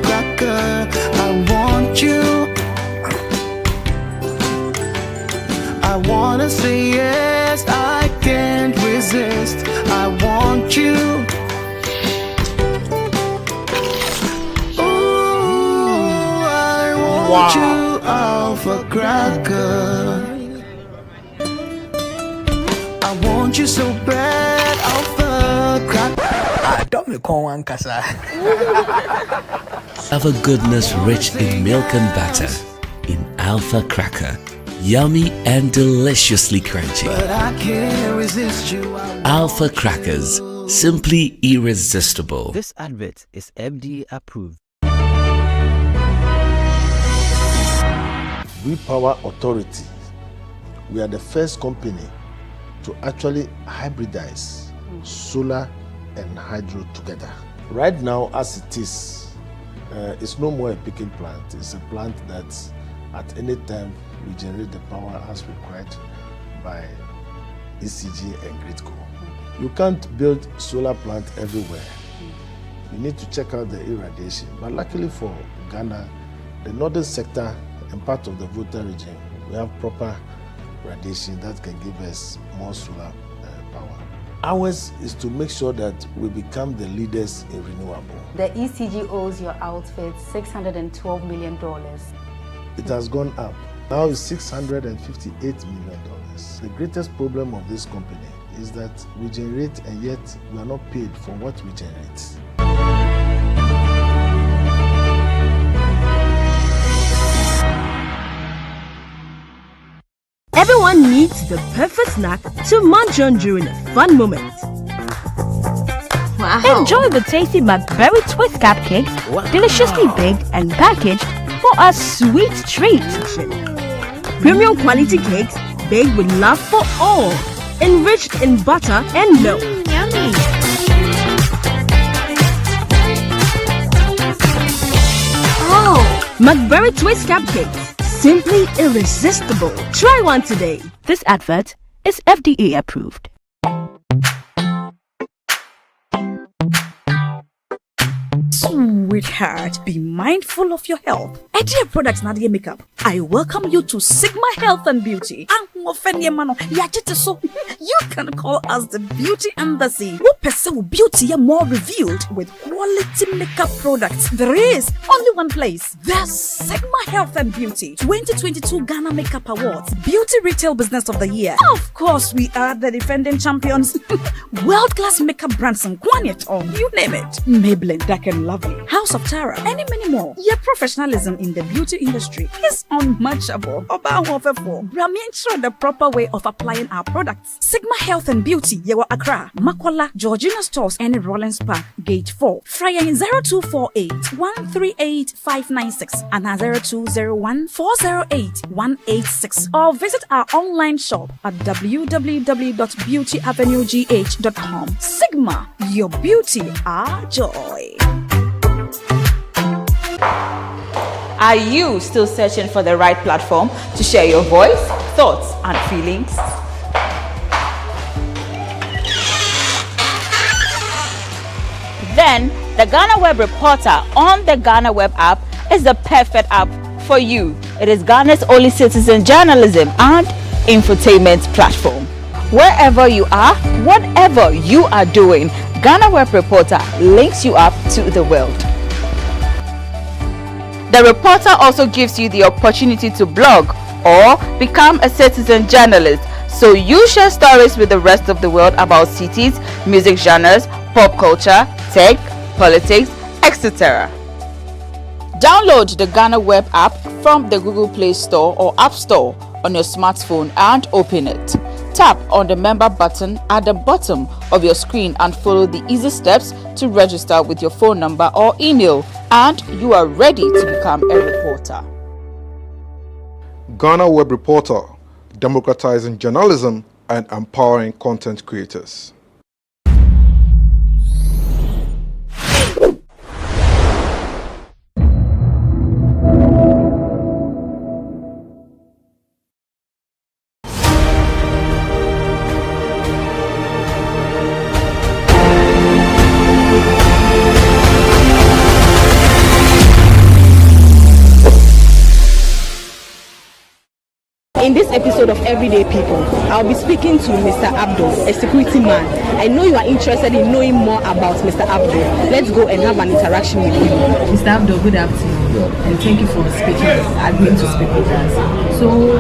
cracker. I want you. I wanna say yes, I can't resist. I want you. Ooh, I want you, alpha cracker. I want you so bad, alpha cracker. Have a goodness rich in milk and butter in Alpha Cracker. Yummy and deliciously crunchy. But I can't resist you. Alpha Crackers, simply irresistible. This advert is FDA approved. We Power Authority, we are the first company to actually hybridize solar and hydro together. Right now, as it is, it's no more a picking plant. It's a plant that at any time we generate the power as required by ECG and Gridco. You can't build solar plant everywhere. You need to check out the irradiation. But luckily for Ghana, the northern sector and part of the Volta region, we have proper radiation that can give us more solar power. Ours is to make sure that we become the leaders in renewable. The ECG owes your outfit $612 million. It has gone up. Now it's $658 million. The greatest problem of this company is that we generate and yet we are not paid for what we generate. Everyone needs the perfect snack to munch on during a fun moment. Wow. Enjoy the tasty McBerry Twist Cupcakes, deliciously baked and packaged for a sweet treat. Premium quality cakes baked with love for all, enriched in butter and milk. Yummy. Oh, McBerry Twist Cupcakes. Simply irresistible. Try one today. This advert is FDA approved. Sweetheart, be mindful of your health. Idea Products Nadia Makeup. I welcome you to Sigma Health and Beauty. You can call us the Beauty Embassy. We pursue beauty more revealed with quality makeup products. There is only one place. The Sigma Health and Beauty 2022 Ghana Makeup Awards Beauty Retail Business of the Year. Of course, we are the defending champions. World-class makeup brands and Kwanyet on, you name it. Maybelline, Dark and Lovely, House of Tara, and many more. Your professionalism in the beauty industry is unmatchable. Bramientra the proper way of applying our products. Sigma Health and Beauty, Yewa Accra, Makwala, Georgina Stores, and Rollins Park, Gate 4. Fryer in 0248 138 596 and 0201 408 186. Or visit our online shop at www.beautyavenuegh.com. Sigma, your beauty, our joy. Are you still searching for the right platform to share your voice, thoughts, and feelings? Then the GhanaWeb Reporter on the GhanaWeb app is the perfect app for you. It is Ghana's only citizen journalism and infotainment platform. Wherever you are, whatever you are doing, GhanaWeb Reporter links you up to the world. The reporter also gives you the opportunity to blog or become a citizen journalist, so you share stories with the rest of the world about cities, music genres, pop culture, tech, politics, etc. Download the GhanaWeb app from the Google Play Store or App Store on your smartphone and open it. Tap on the member button at the bottom of your screen and follow the easy steps to register with your phone number or email, and you are ready to become a reporter. GhanaWeb Reporter, democratizing journalism and empowering content creators. In this episode of Everyday People, I'll be speaking to Mr. Abdul, a security man. I know you are interested in knowing more about Mr. Abdul. Let's go and have an interaction with him. Mr. Abdul, good afternoon, and thank you for agreeing to speak with us. So,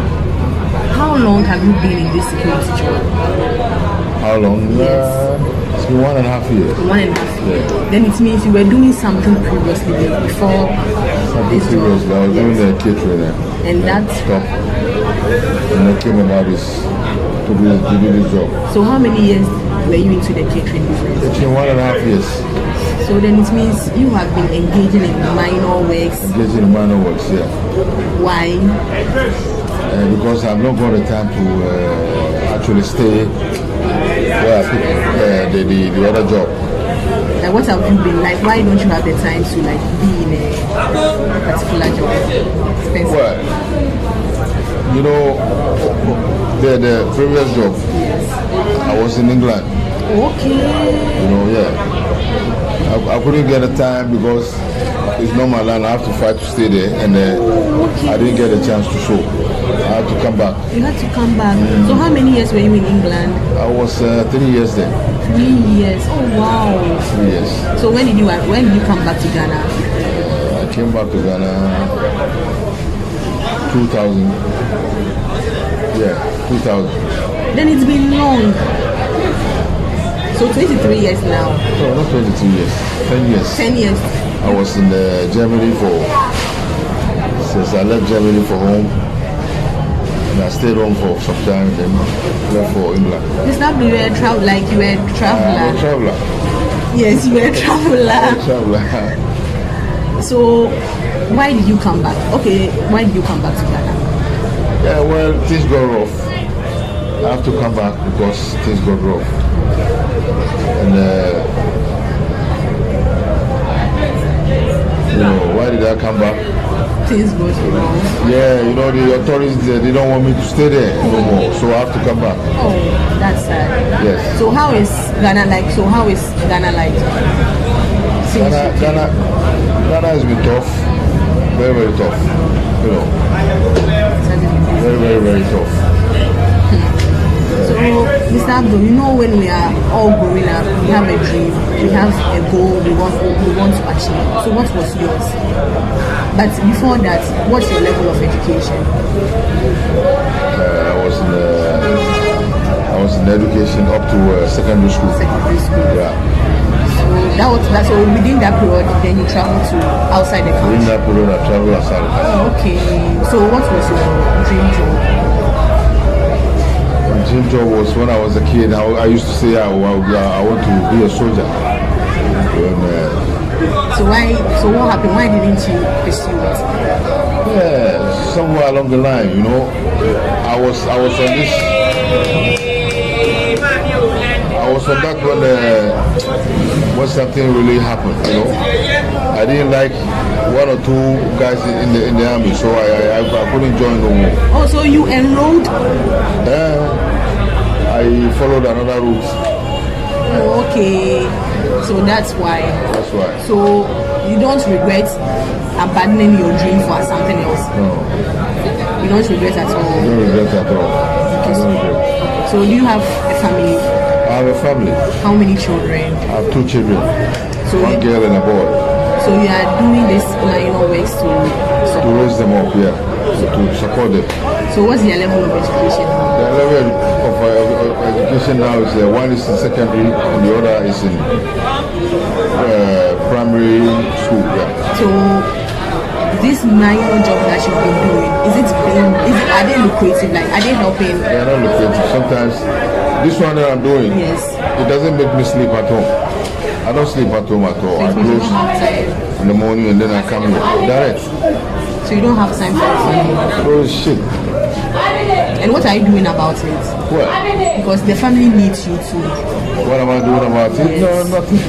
how long have you been in this security job? How long? Yes. It's been 1.5 years. 1.5 years. Then it means you were doing something previously before this job. Previously, I was doing the catering. And that's stopped. And I came about this to do this job. So how many years were you into the catering business? It's been 1.5 years. So then it means you have been engaging in minor works. Engaging in minor works, yeah. Why? Because I've not got the time to actually stay where I picked the other job. Like what have you been like? Why don't you have the time to like be in a particular job? Well, you know, the previous job, I was in England. Okay. You know, yeah. I couldn't get the time because it's not my land. I have to fight to stay there, and I didn't get a chance to show. I had to come back. You had to come back. So how many years were you in England? I was 3 years there. 3 years. Oh wow. 3 years. So when did you come back to Ghana? I came back to Ghana 2000. Yeah, 2000. Then it's been long. So 23 years now. No, not 22 years. 10 years. 10 years. I was in Germany since I left Germany for home. And I stayed home for some time, then left for England. It's not you were a traveler. I'm a traveler. Yes, you were a traveler. So, why did you come back? Okay, why did you come back to Ghana? Yeah, well, things got rough. I have to come back because things got rough. And, you know, why did I come back? Things got wrong. Yeah, you know, the authorities, they don't want me to stay there no more, so I have to come back. Oh, that's sad. Yes. So how is Ghana like? Ghana has been tough, very, very tough. You know, very, very, very tough. So, Mr. Abdul, you know, when we are all growing up, we have a dream, we have a goal we want to achieve. So what was yours? But before that, what's your level of education? I was in education up to secondary school. Secondary school. Yeah. So within that period, then you traveled to outside the country? Within that period, I traveled outside the country. Oh, okay. So what was your dream job? My dream job was when I was a kid. I used to say I want to be a soldier. So what happened? Why didn't you pursue it? Yeah, somewhere along the line, you know, I was on this. I was on that when something really happened, you know. I didn't like one or two guys in the army, so I couldn't join no more. Oh, so you enrolled? I followed another route. Oh, okay. So that's why. That's why. So you don't regret abandoning your dream for something else? No. You don't regret at all? I don't regret at all. Okay. So do you have a family? I have a family. How many children? I have 2 children. So one girl and a boy. So you are doing this minor works to to raise them up, yeah, to support them. So what's your level of education? The level of education now is one is in secondary and the other is in primary school. Yeah. So this minor job that you've been doing, are they lucrative? Like, are they helping? They are not lucrative. Sometimes this one that I'm doing, it doesn't make me sleep at home. I don't sleep at home at all. I close in the morning and then I come here direct. So you don't have time for family? Oh shit. And what are you doing about it? What? Because the family needs you too. What am I doing about it? No, nothing.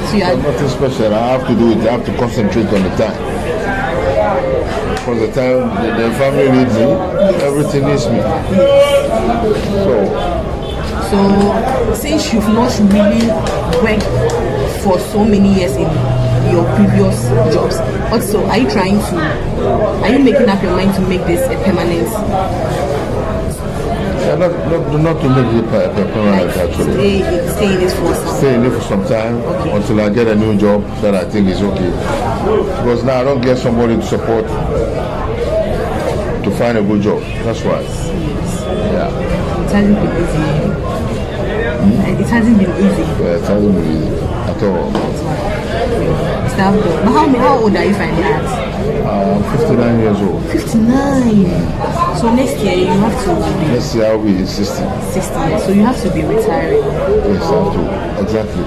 So you nothing special. I have to do it. I have to concentrate on the time. Because the time the family needs me, everything needs me. So since you've not really worked for so many years in your previous jobs, also are you making up your mind to make this a permanent? Yeah, not to make it permanent actually. Stay in it for some. Stay in it for some time until I get a new job that I think is okay. Because now I don't get somebody to support to find a good job. That's why. Yeah. It hasn't been easy. It hasn't been easy. Yeah, it hasn't been easy at all. But how old are you finding out? I'm 59 years old. 59. So next year you have to be... Next year I'll be 60. 60 years. So you have to be retiring. Yes, I have to. Exactly.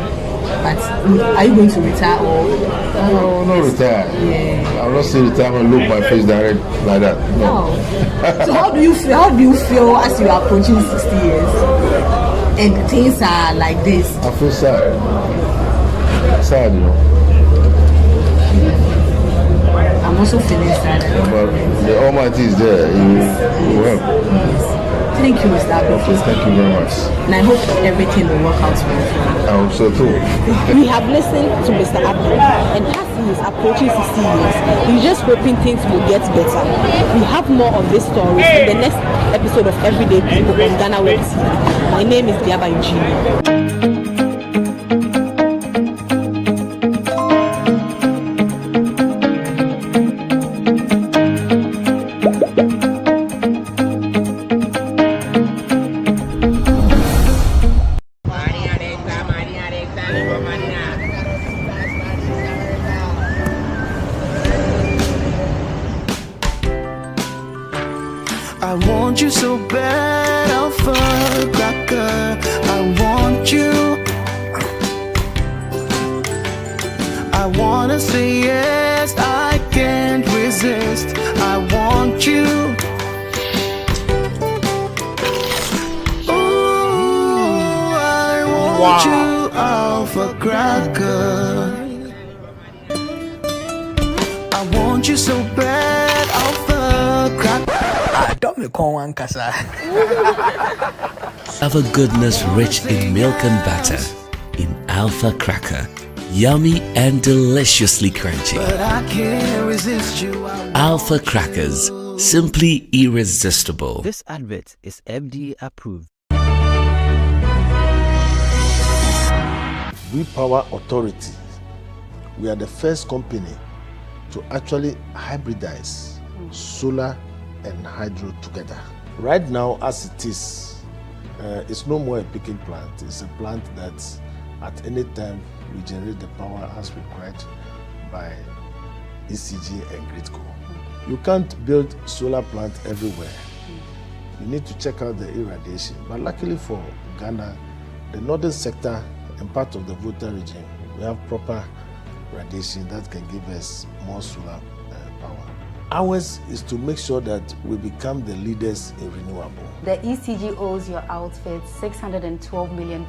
But are you going to retire or... No, not retire. Yeah. I'll not say retire and look my face direct like that. No. So how do you feel as you are approaching 60 years? And things are like this? I feel sad. Sad, you know. I'm also feeling sad. But the Almighty is there. He will help. Thank you, Mr. Abdul. Thank you very much. And I hope everything will work out for you. I hope so too. We have listened to Mr. Abdul, and as he is approaching 60 years, he's just hoping things will get better. We have more of these stories in the next episode of Everyday People on GhanaWeb TV. My name is Diaba Eugenie. I want you so bad, alpha cracker. I want you. I wanna say yes, I can't resist. I want you. Ooh, I want you, alpha cracker. I want you so bad, alpha cracker. Have a goodness rich in milk and butter, in Alpha Cracker, yummy and deliciously crunchy. But I can't resist you. Alpha Crackers, simply irresistible. This advert is FDA approved. We Power Authority, we are the first company to actually hybridize solar and hydro together. Right now, as it is, it's no more a picking plant. It's a plant that at any time we generate the power as required by ECG and Gridco. You can't build solar plant everywhere. You need to check out the irradiation. But luckily for Ghana, the northern sector and part of the Volta region, we have proper radiation that can give us more solar power. Ours is to make sure that we become the leaders in renewable. The ECG owes your outfit $612 million.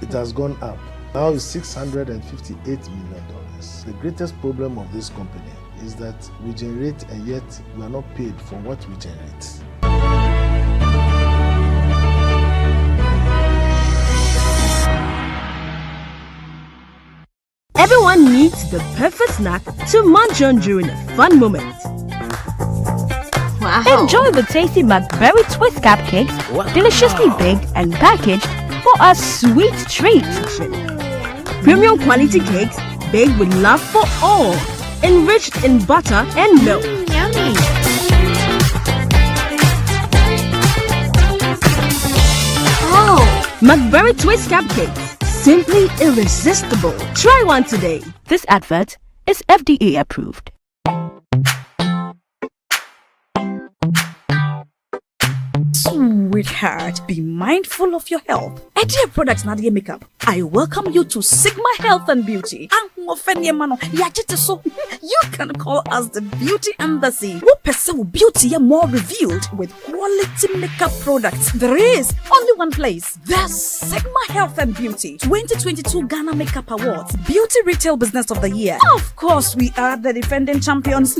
It has gone up. Now it's $658 million. The greatest problem of this company is that we generate and yet we are not paid for what we generate. Everyone needs the perfect snack to munch on during a fun moment. Wow. Enjoy the tasty McBerry Twist Cupcakes, deliciously baked and packaged for a sweet treat. Premium quality cakes baked with love for all. enriched in butter and milk. Yummy. Oh, McBerry Twist Cupcakes. Simply irresistible. Try one today. This advert is FDA approved. Sweetheart, be mindful of your health. Dear products Nadia Makeup, I welcome you to Sigma Health and Beauty. You can call us the Beauty Embassy. What pursue beauty more revealed with quality makeup products. There is only one place. The Sigma Health and Beauty 2022 Ghana Makeup Awards Beauty Retail Business of the Year. Of course, we are the defending champions.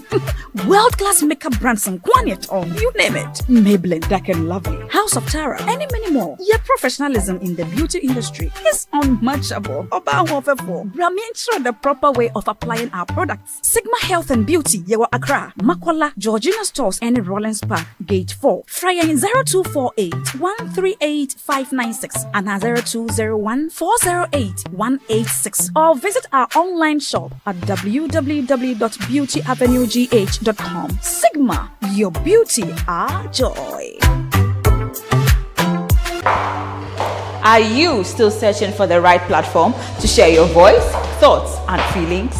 World-class makeup brands and Kwanyet on, you name it. Maybelline, Dark and Lovely, House of Tara, and many more. Your professionalism in the beauty industry is unmatchable. Brahmin the proper way of applying our products. Sigma Health and Beauty, Yewa Accra, Makola, Georgina Stores, and Rollins Park, Gate 4. Fryer in 0248 138 596 and 0201 408 186. Or visit our online shop at www.beautyavenuegh.com. Sigma, your beauty, our joy. Are you still searching for the right platform to share your voice, thoughts, and feelings?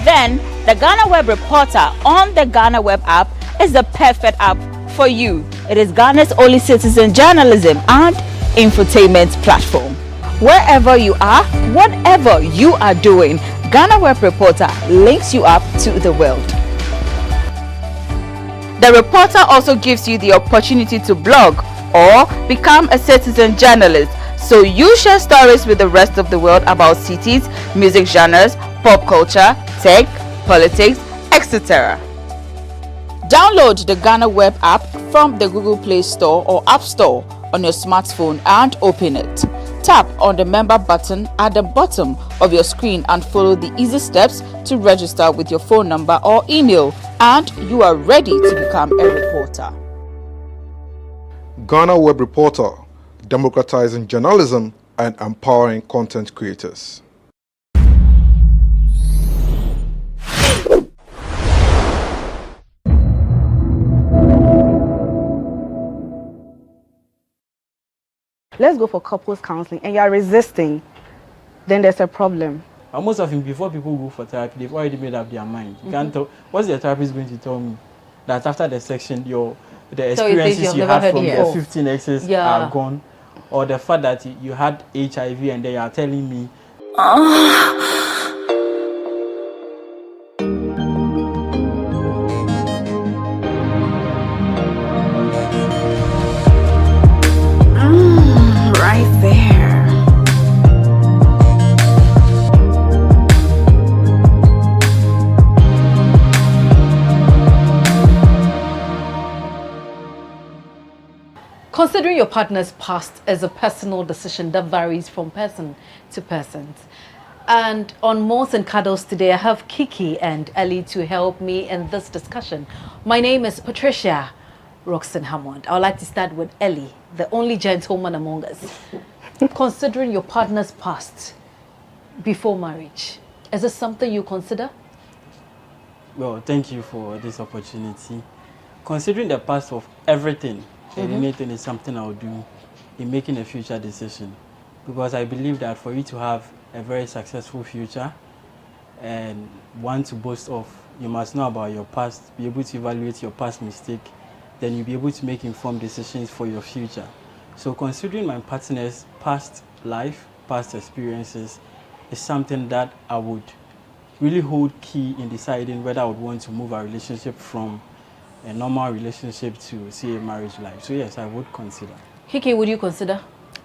Then, the GhanaWeb Reporter on the GhanaWeb app is the perfect app for you. It is Ghana's only citizen journalism and infotainment platform. Wherever you are, whatever you are doing, GhanaWeb Reporter links you up to the world. The reporter also gives you the opportunity to blog or become a citizen journalist, so you share stories with the rest of the world about cities, music genres, pop culture, tech, politics, etc. Download the GhanaWeb app from the Google Play Store or App Store on your smartphone and open it. Tap on the member button at the bottom of your screen and follow the easy steps to register with your phone number or email, and you are ready to become a reporter. GhanaWeb Reporter, democratizing journalism and empowering content creators. Let's go for couples counseling and you are resisting, then there's a problem. Most of them, before people go for therapy, they've already made up their mind. You can't tell. What's the therapist going to tell me? That after the section, the experiences you had from the 15 exes are gone, or the fact that you had HIV and they are telling me. Right there. Considering your partner's past is a personal decision that varies from person to person. And on Moss and Cuddles today, I have Kiki and Ellie to help me in this discussion. My name is Patricia Roxanne Hammond. I would like to start with Ellie, the only gentleman among us. Considering your partner's past before marriage, is this something you consider? Well, thank you for this opportunity. Considering the past of everything and anything is something I'll do in making a future decision, because I believe that for you to have a very successful future and one to boast of, you must know about your past, be able to evaluate your past mistake, then you'll be able to make informed decisions for your future. So considering my partner's past life, past experiences, is something that I would really hold key in deciding whether I would want to move our relationship from a normal relationship to, say, a marriage life. So yes, I would consider. Kiki, would you consider?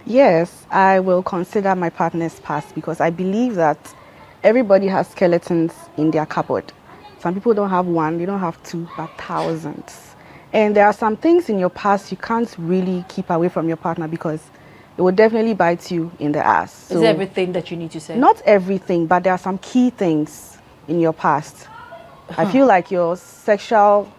Yes, I will consider my partner's past because I believe that everybody has skeletons in their cupboard. Some people don't have one, they don't have two, but thousands. And there are some things in your past you can't really keep away from your partner because it will definitely bite you in the ass. So, is everything that you need to say? Not everything, but there are some key things in your past. I feel like your sexual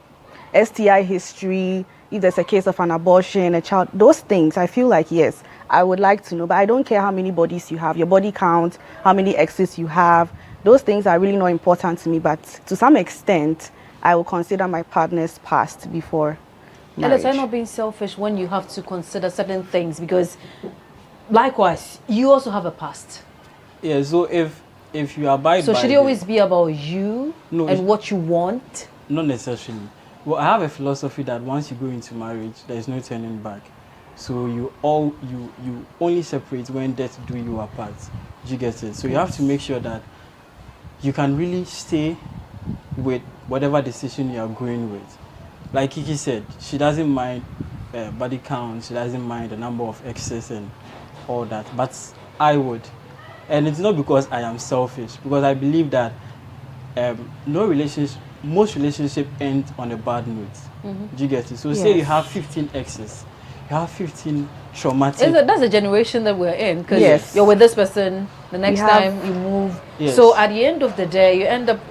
STI history, if there's a case of an abortion, a child, those things, I feel like, yes, I would like to know, but I don't care how many bodies you have, your body count, how many exes you have. Those things are really not important to me, but to some extent, I will consider my partner's past before marriage. And it's not being selfish when you have to consider certain things, because likewise, you also have a past. Yeah, so if you abide by... So should it always be about you and what you want? Not necessarily. Well, I have a philosophy that once you go into marriage, there is no turning back. So you only separate when death do you apart. Do you get it? So you have to make sure that you can really stay with whatever decision you are going with. Like Kiki said, she doesn't mind body count, she doesn't mind the number of exes and all that, but I would. And it's not because I am selfish, because I believe that most relationships end on a bad note. Do you get it? So say you have 15 exes, you have 15 traumatic... That's the generation that we're in, because you're with this person, the next time you move. Yes. So at the end of the day,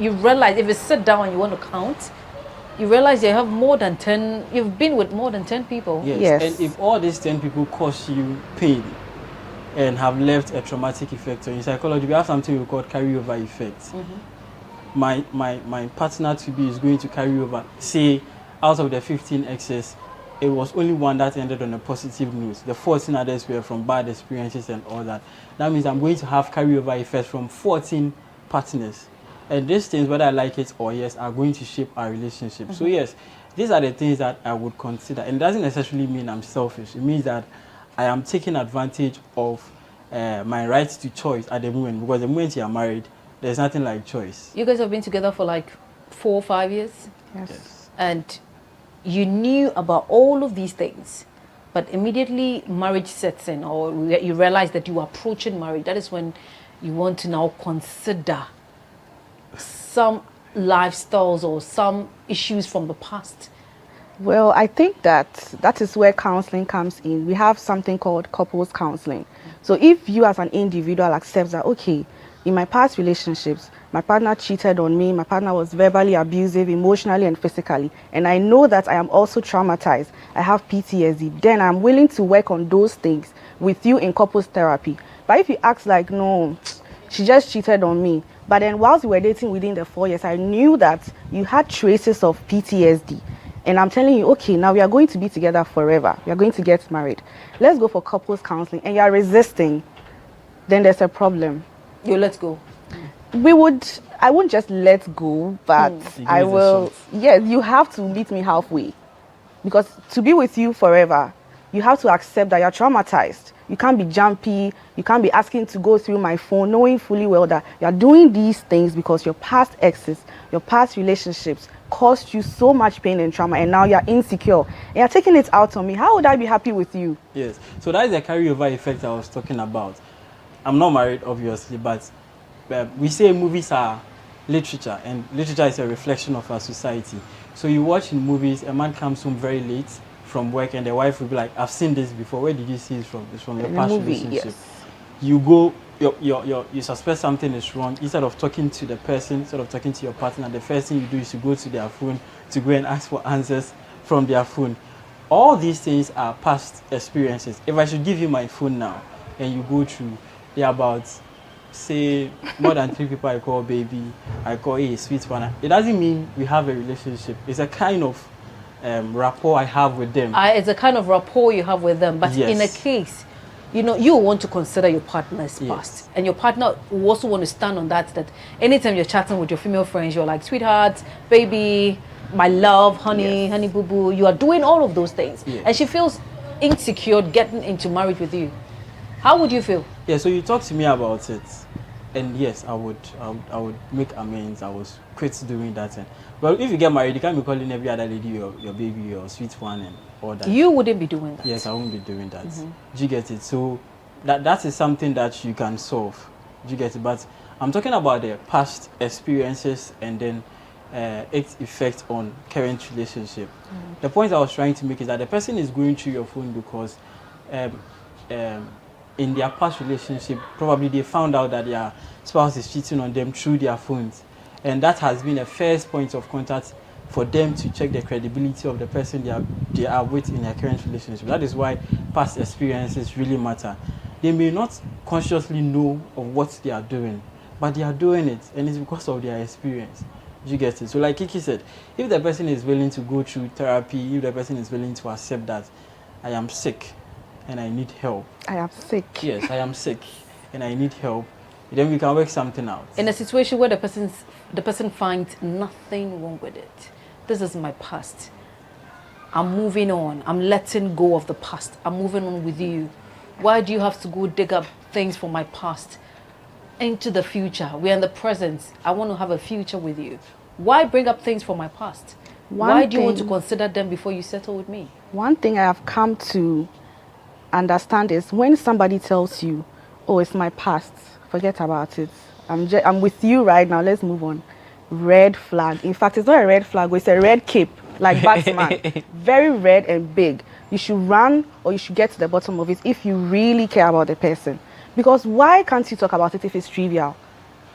you realize, if you sit down and you want to count, you realize you have more than 10, you've been with more than 10 people. Yes. And if all these 10 people cause you pain and have left a traumatic effect, so in psychology we have something we call carryover effect. My partner to be is going to carry over, say out of the 15 exes, it was only one that ended on a positive note. The 14 others were from bad experiences and all that. That means I'm going to have carryover effects from 14 partners. And these things, whether I like it or yes, are going to shape our relationship. So yes, these are the things that I would consider. And it doesn't necessarily mean I'm selfish. It means that I am taking advantage of my right to choice at the moment. Because the moment you are married, there's nothing like choice. You guys have been together for like 4 or 5 years? Yes. And you knew about all of these things, but immediately marriage sets in, or you realize that you are approaching marriage. That is when you want to now consider some lifestyles or some issues from the past. Well, I think that is where counseling comes in. We have something called couples counseling. So if you as an individual accept that, okay, in my past relationships, my partner cheated on me, my partner was verbally abusive, emotionally and physically, and I know that I am also traumatized, I have PTSD, then I'm willing to work on those things with you in couples therapy. But if you act like, no, she just cheated on me, but then whilst we were dating within the 4 years, I knew that you had traces of PTSD, and I'm telling you, okay, now we are going to be together forever, we are going to get married, let's go for couples counseling, and you are resisting, then there's a problem. You let go. I won't just let go, but I will. Yes, you have to meet me halfway, because to be with you forever, you have to accept that you're traumatized. You can't be jumpy. You can't be asking to go through my phone, knowing fully well that you're doing these things because your past exes, your past relationships caused you so much pain and trauma, and now you're insecure and you're taking it out on me. How would I be happy with you? Yes, so that is the carryover effect I was talking about. I'm not married, obviously, but we say movies are literature, and literature is a reflection of our society. So you watch in movies, a man comes home very late from work, and the wife will be like, "I've seen this before. Where did you see it from?" It's from your past relationship. Yes. You go, you suspect something is wrong. Instead of talking to the person, instead of talking to your partner, the first thing you do is to go to their phone to go and ask for answers from their phone. All these things are past experiences. If I should give you my phone now, and you go through, there are about, say, more than 3 people I call baby, I call a sweet one. It doesn't mean we have a relationship. It's a kind of rapport I have with them. It's a kind of rapport you have with them. But in a case, you want to consider your partner's past. And your partner will also want to stand on that anytime you're chatting with your female friends, you're like, sweetheart, baby, my love, honey, honey boo boo. You are doing all of those things. Yes. And she feels insecure getting into marriage with you. How would you feel? Yeah, so you talk to me about it, and yes, I would make amends. I was quit doing that. But if you get married, you can't be calling every other lady your baby, your sweet one, and all that. You wouldn't be doing that. Yes, I wouldn't be doing that. Do you get it? So that is something that you can solve. Do you get it? But I'm talking about the past experiences and then its effect on current relationship. The point I was trying to make is that the person is going through your phone because in their past relationship, probably they found out that their spouse is cheating on them through their phones. And that has been a first point of contact for them to check the credibility of the person they are with in their current relationship. That is why past experiences really matter. They may not consciously know of what they are doing, but they are doing it, and it's because of their experience. You get it? So like Kiki said, if the person is willing to go through therapy, if the person is willing to accept that I am sick and I need help. I am sick. Yes, I am sick and I need help. Then we can work something out. In a situation where the person finds nothing wrong with it. This is my past. I'm moving on. I'm letting go of the past. I'm moving on with you. Why do you have to go dig up things from my past into the future? We're in the present. I want to have a future with you. Why bring up things from my past? Why do you want to consider them before you settle with me? One thing I have come to understand is when somebody tells you, oh, it's my past, forget about it. I'm with you right now. Let's move on. Red flag. In fact, it's not a red flag. It's a red cape, like Batman. Very red and big. You should run or you should get to the bottom of it if you really care about the person. Because why can't you talk about it if it's trivial?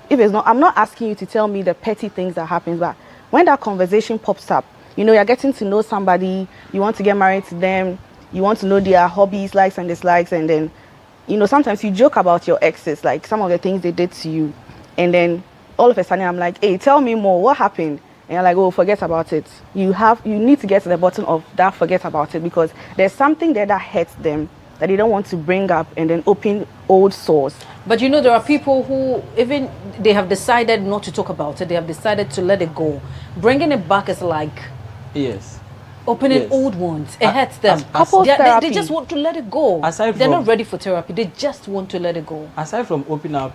If it's not, I'm not asking you to tell me the petty things that happen, but when that conversation pops up, you know, you're getting to know somebody, you want to get married to them, you want to know their hobbies, likes and dislikes, and then, you know, sometimes you joke about your exes, like some of the things they did to you, and then all of a sudden I'm like, hey, tell me more, what happened? And you're like, oh, forget about it. You need to get to the bottom of that forget about it, because there's something there that hurts them that they don't want to bring up and then open old sores. But you know, there are people who even they have decided not to talk about it. They have decided to let it go. Bringing it back is like opening old wounds. It hurts them. They just want to let it go. They're not ready for therapy. They just want to let it go. Aside from opening up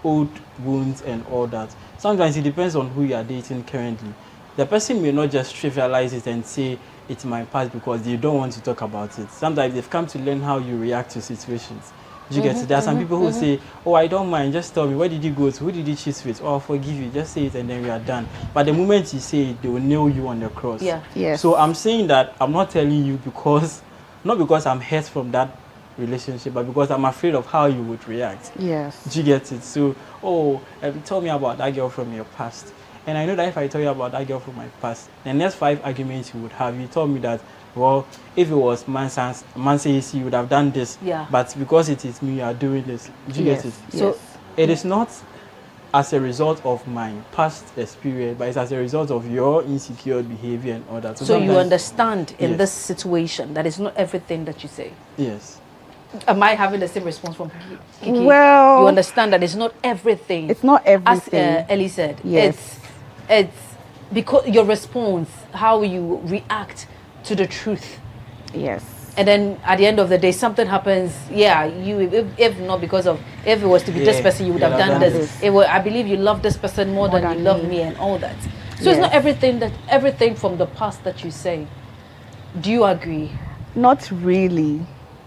old wounds and all that, sometimes it depends on who you are dating currently. The person may not just trivialize it and say it's my past because they don't want to talk about it. Sometimes they've come to learn how you react to situations. You get it? There are some people who say, oh, I don't mind, just tell me, where did you go to? Who did you cheat with? Oh, I'll forgive you, just say it and then we are done. But the moment you say it, they will nail you on the cross. Yeah. Yes. So I'm saying that I'm not telling you because, not because I'm hurt from that relationship, but because I'm afraid of how you would react. Yes. Do you get it? So, oh, tell me about that girl from your past. And I know that if I tell you about that girl from my past, the next 5 arguments you would have, you told me that, well, if it was Mansa, you would have done this. Yeah. But because it is me, you are doing this. Do you get it? So it is not as a result of my past experience, but it's as a result of your insecure behavior and all that. So you understand in this situation that it's not everything that you say. Yes. Am I having the same response from Kiki? Well, you understand that it's not everything. It's not everything. As Ellie said, yes. It's because your response, how you react to the truth. Yes. And then at the end of the day, something happens. Yeah, if not because of, if it was to be this person, you would have done this. It would, I believe you love this person more than you love me and all that. So it's not everything from the past that you say. Do you agree? Not really.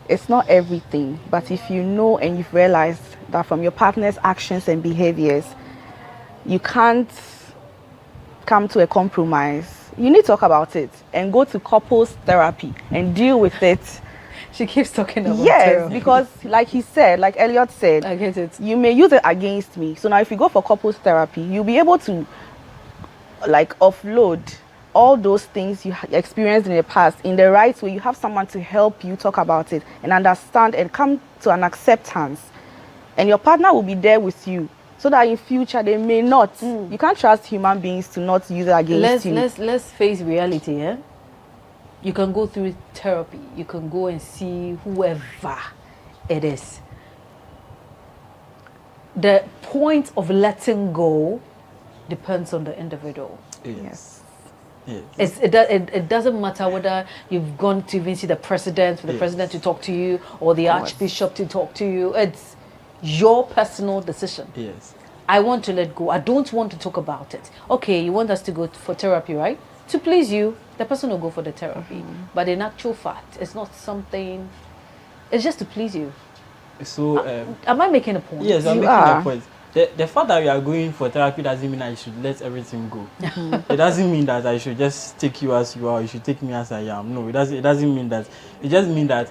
It's not everything. But if you know and you've realized that from your partner's actions and behaviors, you can't come to a compromise, you need to talk about it and go to couples therapy and deal with it. She keeps talking about therapy. Because like he said, like Elliot said, I get it. You may use it against me. So now if you go for couples therapy, you'll be able to like offload all those things you experienced in the past in the right way. You have someone to help you talk about it and understand and come to an acceptance. And your partner will be there with you, so that in future they may not. You can't trust human beings to not use it against you. Let's face reality, eh? You can go through therapy. You can go and see whoever it is. The point of letting go depends on the individual. Yes. Yes. It doesn't matter whether you've gone to even see the president, for the president to talk to you, or the archbishop to talk to you. It's your personal decision. Yes. I want to let go. I don't want to talk about it. Okay, you want us to go for therapy, right? To please you, the person will go for the therapy. But in actual fact, it's not something, it's just to please you. So, am I making a point? Yes, I'm making a point. The fact that we are going for therapy doesn't mean I should let everything go. It doesn't mean that I should just take you as you are, you should take me as I am. No, it doesn't mean that. It just means that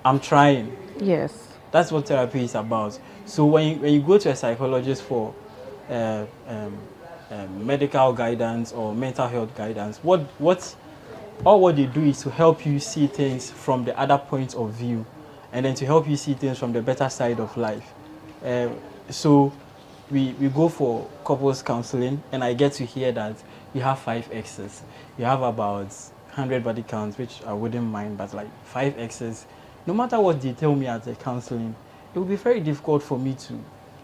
I'm trying. Yes. That's what therapy is about. So when you go to a psychologist for medical guidance or mental health guidance. What they do is to help you see things from the other points of view, and then to help you see things from the better side of life. So we go for couples counseling, and I get to hear that you have 5 exes. You have about 100 body counts, which I wouldn't mind, but like 5 exes. No matter what they tell me at the counseling, it will be very difficult for me to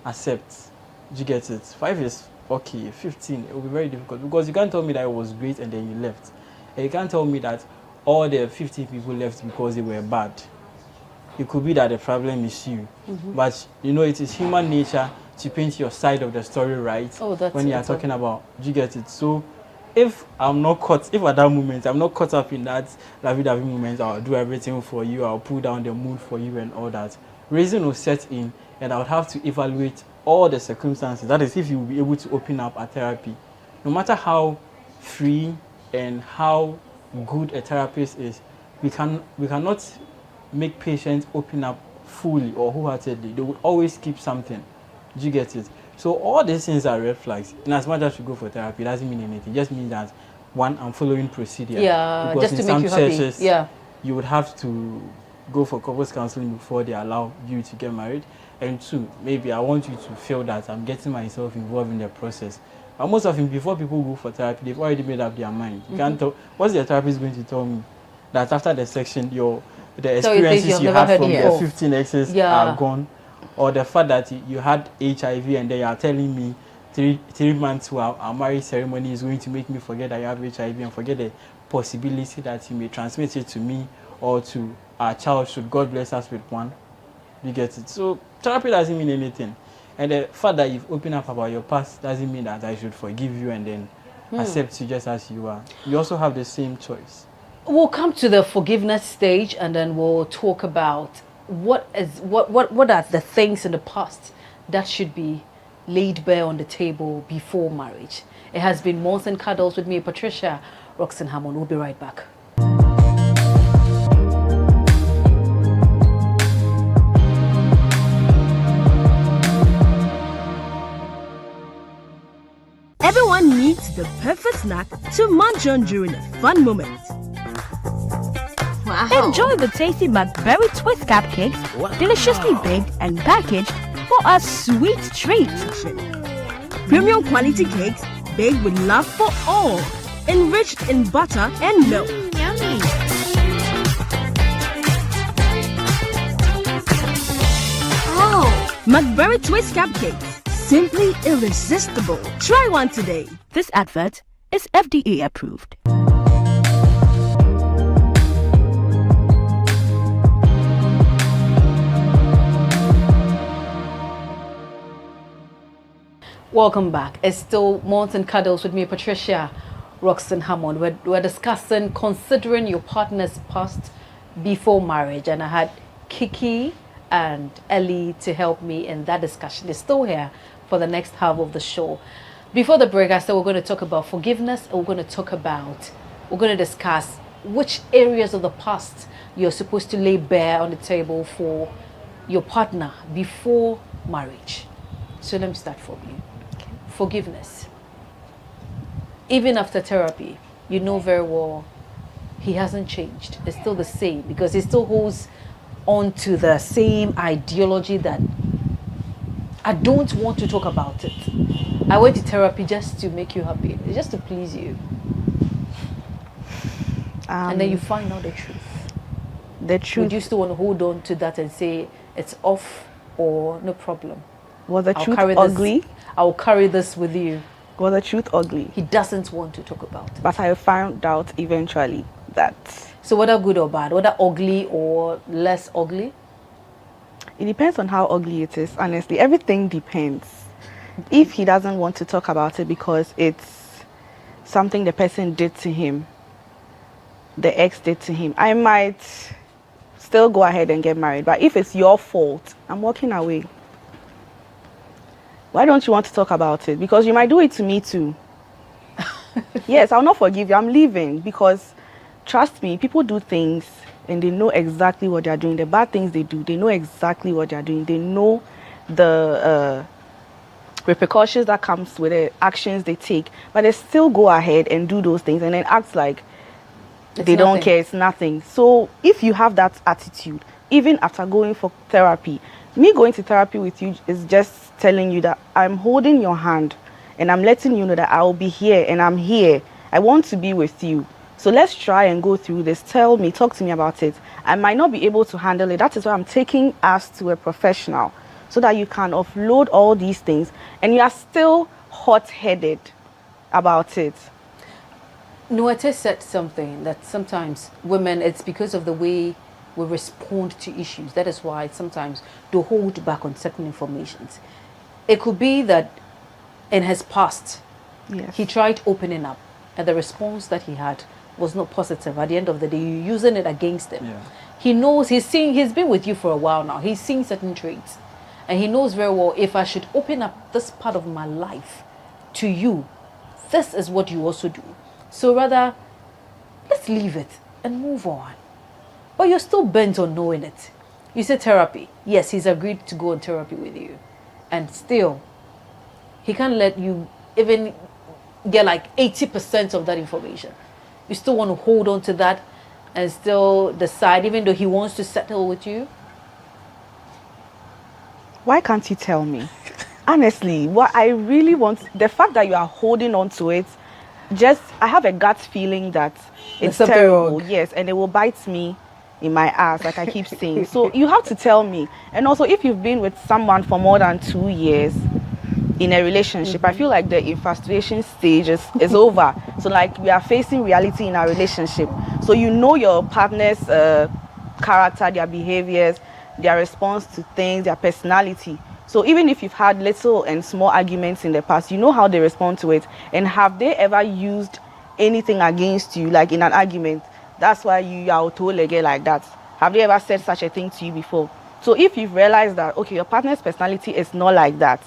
accept. Do you get it? 5 is okay, 15, it will be very difficult, because you can't tell me that it was great and then you left. And you can't tell me that all the 50 people left because they were bad. It could be that the problem is you. But you know, it is human nature to paint your side of the story right when you are talking about. Do you get it? So if at that moment I'm not caught up in that lovey-dovey moment, I'll do everything for you, I'll pull down the mood for you and all that. Reason will set in, and I would have to evaluate all the circumstances. That is, if you will be able to open up a therapy. No matter how free and how good a therapist is, we cannot make patients open up fully or wholeheartedly. They will always keep something. Do you get it? So all these things are red flags. In as much as you go for therapy, it doesn't mean anything. It just means that, one, I'm following procedure. Yeah, because just to in make you some happy. churches, Yeah. you would have to go for couples counseling before they allow you to get married. And 2, maybe I want you to feel that I'm getting myself involved in the process. But most often, before people go for therapy, they've already made up their mind. You can't tell. What's the therapist going to tell me? That after the section, the experiences you had from the 15 exes are gone, or the fact that you had HIV and they are telling me 3 months to our marriage ceremony is going to make me forget that you have HIV and forget the possibility that you may transmit it to me or to our child, should God bless us with one. You get it? So therapy doesn't mean anything. And the fact that you've opened up about your past doesn't mean that I should forgive you and then accept you just as you are. You also have the same choice. We'll come to the forgiveness stage, and then we'll talk about what are the things in the past that should be laid bare on the table before marriage. It has been Malls and Cuddles with me, Patricia Roxanne Hammond. We'll be right back. Everyone needs the perfect snack to munch on during a fun moment. Wow. Enjoy the tasty McBerry Twist Cupcakes, deliciously baked and packaged for a sweet treat. Premium quality cakes baked with love for all, enriched in butter and milk. Yummy. Oh, McBerry Twist Cupcakes, simply irresistible. Try one today. This advert is FDA approved. Welcome back. It's still Malls and Cuddles with me, Patricia Roxanne Hammond. We're discussing considering your partner's past before marriage, and I had Kiki and Ellie to help me in that discussion. They're still here for the next half of the show. Before the break, I said we're going to talk about forgiveness, and we're going to discuss which areas of the past you're supposed to lay bare on the table for your partner before marriage. So let me start from you. Forgiveness. Even after therapy, you know very well he hasn't changed. It's still the same, because he still holds on to the same ideology that I don't want to talk about it. I went to therapy just to make you happy, just to please you. And then you find out the truth. The truth. Would you still want to hold on to that and say it's off, or no problem? Was the truth ugly? I'll carry this with you. Was the truth ugly? He doesn't want to talk about it. But I found out eventually that. So whether good or bad, whether ugly or less ugly? It depends on how ugly it is, honestly. Everything depends. If he doesn't want to talk about it because it's something the person did to him, the ex did to him, I might still go ahead and get married. But if it's your fault, I'm walking away. Why don't you want to talk about it? Because you might do it to me too. Yes, I'll not forgive you. I'm leaving, because trust me, people do things and they know exactly what they're doing. The bad things they do, they know exactly what they're doing. They know the repercussions that comes with the actions they take, but they still go ahead and do those things and then act like they don't care, it's nothing. So if you have that attitude, even after going for therapy, me going to therapy with you is just telling you that I'm holding your hand and I'm letting you know that I'll be here and I'm here. I want to be with you. So let's try and go through this. Tell me, talk to me about it. I might not be able to handle it. That is why I'm taking us to a professional so that you can offload all these things and you are still hot-headed about it. Nuete said something that sometimes women, it's because of the way we respond to issues. That is why sometimes they hold back on certain informations. It could be that in his past, he tried opening up and the response that he had was not positive. At the end of the day, you're using it against him. Yeah. He knows, he's been with you for a while now. He's seen certain traits. And he knows very well, if I should open up this part of my life to you, this is what you also do. So rather, let's leave it and move on. But you're still bent on knowing it. You say therapy. Yes, he's agreed to go on therapy with you. And still, he can't let you even get like 80% of that information. You still want to hold on to that and still decide, even though he wants to settle with you? Why can't you tell me? Honestly, what I really want, the fact that you are holding on to it, I have a gut feeling that it's terrible. Wrong. Yes, and it will bite me in my ass, like I keep saying. So you have to tell me. And also, if you've been with someone for more than 2 years in a relationship, I feel like the infatuation stage is over. So like we are facing reality in our relationship. So you know your partner's character, their behaviors, their response to things, their personality. So even if you've had little and small arguments in the past, you know how they respond to it. And have they ever used anything against you, like in an argument? That's why you are autolege like that. Have they ever said such a thing to you before? So if you've realized that, okay, your partner's personality is not like that,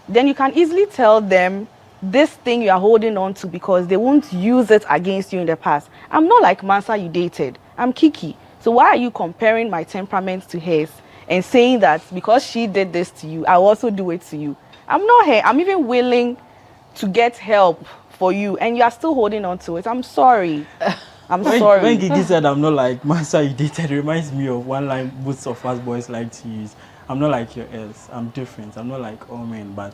then you can easily tell them this thing you are holding on to because they won't use it against you in the past. I'm not like Mansa you dated. I'm Kiki. So why are you comparing my temperament to hers and saying that because she did this to you, I'll also do it to you? I'm not her. I'm even willing to get help for you, and you are still holding on to it. I'm sorry. I'm sorry. When Gigi said I'm not like Mansa you dated, it reminds me of one line most of us boys like to use. I'm not like your else. I'm different. I'm not like all men, but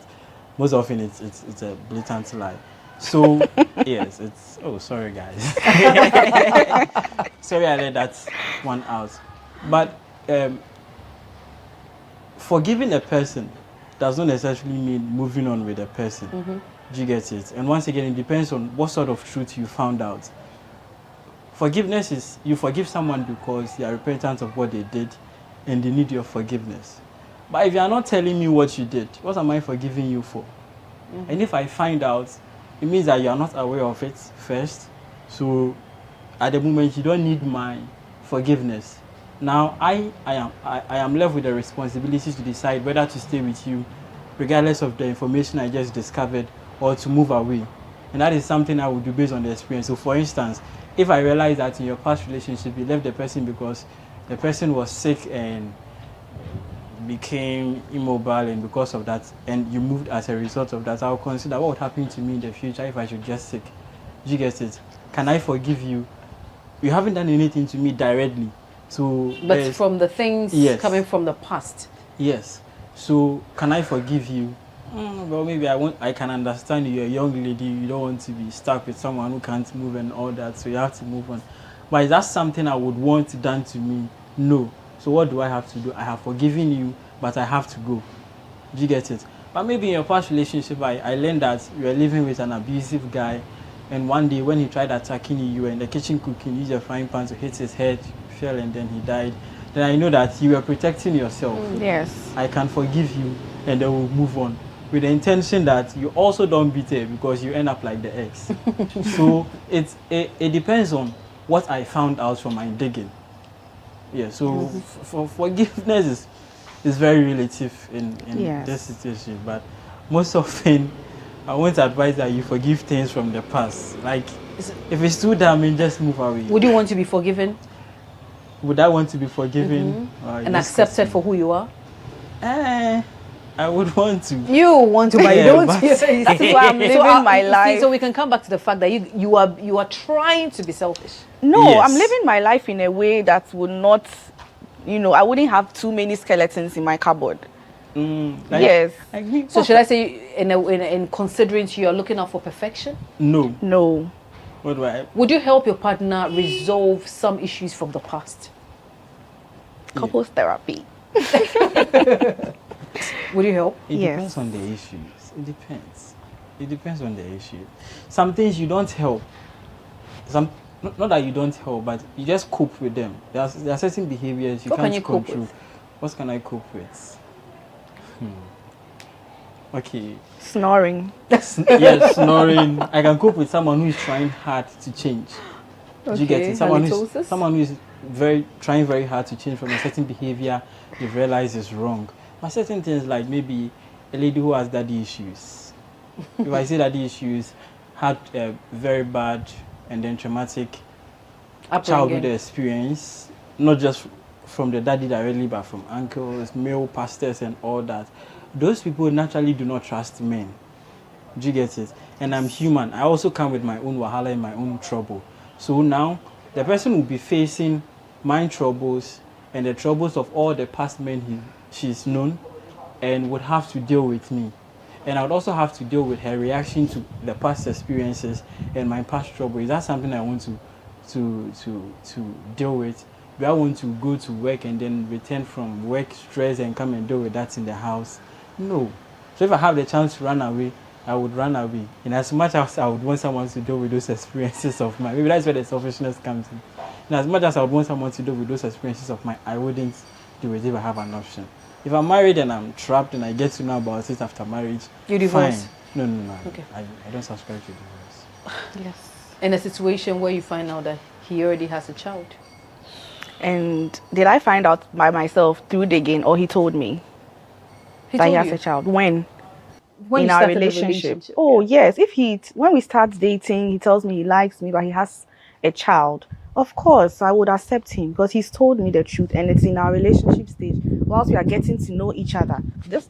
most often it's a blatant lie. So yes, it's sorry guys. Sorry I let that one out. But forgiving a person does not necessarily mean moving on with a person. Do you get it? And once again, it depends on what sort of truth you found out. Forgiveness is you forgive someone because they are repentant of what they did and they need your forgiveness. But if you are not telling me what you did, what am I forgiving you for? And if I find out, it means that you are not aware of it first. So at the moment, you don't need my forgiveness. Now I am left with the responsibility to decide whether to stay with you, regardless of the information I just discovered, or to move away. And that is something I would do based on the experience. So for instance, if I realize that in your past relationship, you left the person because the person was sick and became immobile, and because of that, and you moved as a result of that, I'll consider what would happen to me in the future if I should get sick. Do you get it? Can I forgive you? You haven't done anything to me directly. So but from the things coming from the past. Yes. So can I forgive you? Well, maybe I can understand you're a young lady, you don't want to be stuck with someone who can't move and all that, so you have to move on. But is that something I would want done to me? No. So what do I have to do? I have forgiven you, but I have to go. Do you get it? But maybe in your past relationship, I learned that you were living with an abusive guy, and one day when he tried attacking you, you were in the kitchen cooking, used your frying pan to hit his head, fell, and then he died. Then I know that you were protecting yourself. Yes. I can forgive you, and then we'll move on. With the intention that you also don't beat it because you end up like the ex. So it depends on what I found out from my digging. Yeah, so for forgiveness is very relative in this situation. But most often, I won't advise that you forgive things from the past. Like, if it's too damning, just move away. Would you want to be forgiven? Would I want to be forgiven? And accepted for who you are? I would want to. You want to, but you don't. So I'm living my life. So we can come back to the fact that you are trying to be selfish. No, Yes. I'm living my life in a way that would not, I wouldn't have too many skeletons in my cupboard. Yes. So should I say, in considering you're looking out for perfection? No. No. What do I? Would you help your partner resolve some issues from the past? Couples therapy. Would you help? It depends on the issues. It depends. It depends on the issue. Some things you don't help. Not that you don't help, but you just cope with them. There are certain behaviors you can't control. What can I cope with? Okay. Snoring. Yes, snoring. I can cope with someone who is trying hard to change. Do you get it? Someone who is trying very hard to change from a certain behavior you realize is wrong. But certain things, like maybe a lady who has daddy issues. If I say daddy issues, had a very bad and then traumatic childhood experience, not just from the daddy directly, but from uncles, male pastors, and all that. Those people naturally do not trust men. Do you get it? And I'm human. I also come with my own wahala and my own trouble. So now, the person will be facing my troubles and the troubles of all the past men she's known, and would have to deal with me. And I would also have to deal with her reaction to the past experiences and my past trouble. Is that something I want to deal with? Do I want to go to work and then return from work stressed and come and deal with that in the house? No. So if I have the chance to run away, I would run away. And as much as I would want someone to deal with those experiences of mine, maybe that's where the selfishness comes in. And as much as I would want someone to deal with those experiences of mine, I wouldn't do it if I have an option. If I'm married and I'm trapped and I get to know about it after marriage, you divorce? Fine. No. Okay. I don't subscribe to divorce. Yes. In a situation where you find out that he already has a child. And did I find out by myself through digging, or he told me that he has a child? When in our relationship? Oh yes. When we start dating, he tells me he likes me, but he has a child. Of course, I would accept him because he's told me the truth, and it's in our relationship stage. Whilst we are getting to know each other,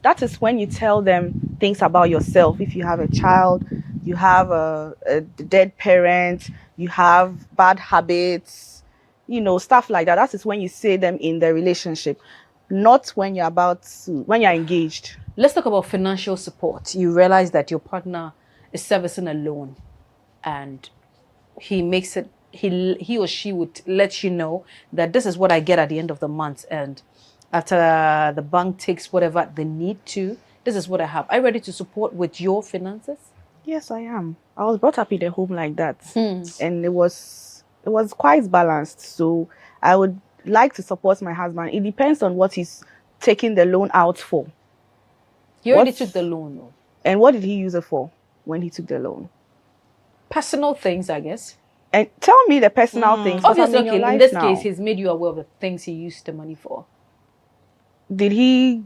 that is when you tell them things about yourself. If you have a child, you have a dead parent, you have bad habits, stuff like that. That is when you say them in the relationship, not when you're when you're engaged. Let's talk about financial support. You realize that your partner is servicing a loan, and he makes it. He or she would let you know that this is what I get at the end of the month, and after the bank takes whatever they need to, this is what I have. Are you ready to support with your finances? Yes, I am. I was brought up in a home like that, and it was quite balanced. So I would like to support my husband. It depends on what he's taking the loan out for. He already took the loan, though. And what did he use it for when he took the loan? Personal things, I guess. And tell me the personal things. Obviously, in this case, he's made you aware of the things he used the money for. Did he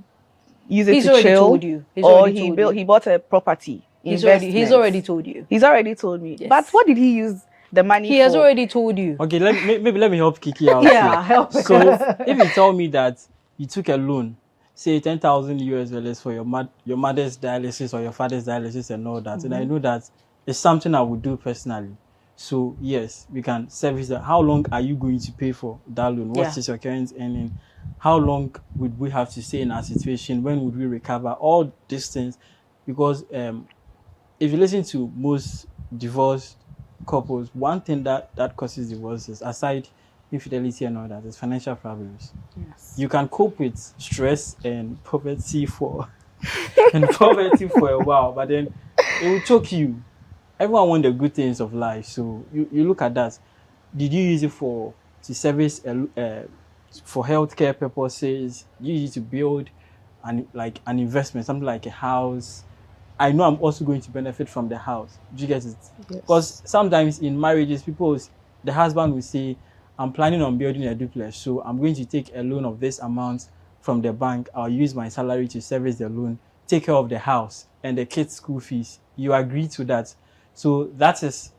use it He's to already chill? told you. Or he bought a property? He's already told you. He's already told me. Yes. But what did he use the money for? He has already told you. Okay, let me help Kiki out. Yeah, help. So if you tell me that you took a loan, say $10,000 for your mother's dialysis or your father's dialysis and all that, and I know that it's something I would do personally. So yes, we can service that. How long are you going to pay for that loan? What is your current earning? How long would we have to stay in our situation? When would we recover? All these things, because if you listen to most divorced couples, one thing that causes divorces, aside infidelity and all that, is financial problems. Yes. You can cope with stress and poverty for a while, but then it will choke you. Everyone wants the good things of life, so you look at that. Did you use it to service for healthcare purposes? You use it to build an investment, something like a house. I know I'm also going to benefit from the house. Do you get it? Yes. Because sometimes in marriages, the husband will say, I'm planning on building a duplex, so I'm going to take a loan of this amount from the bank. I'll use my salary to service the loan, take care of the house and the kids' school fees. You agree to that. So that is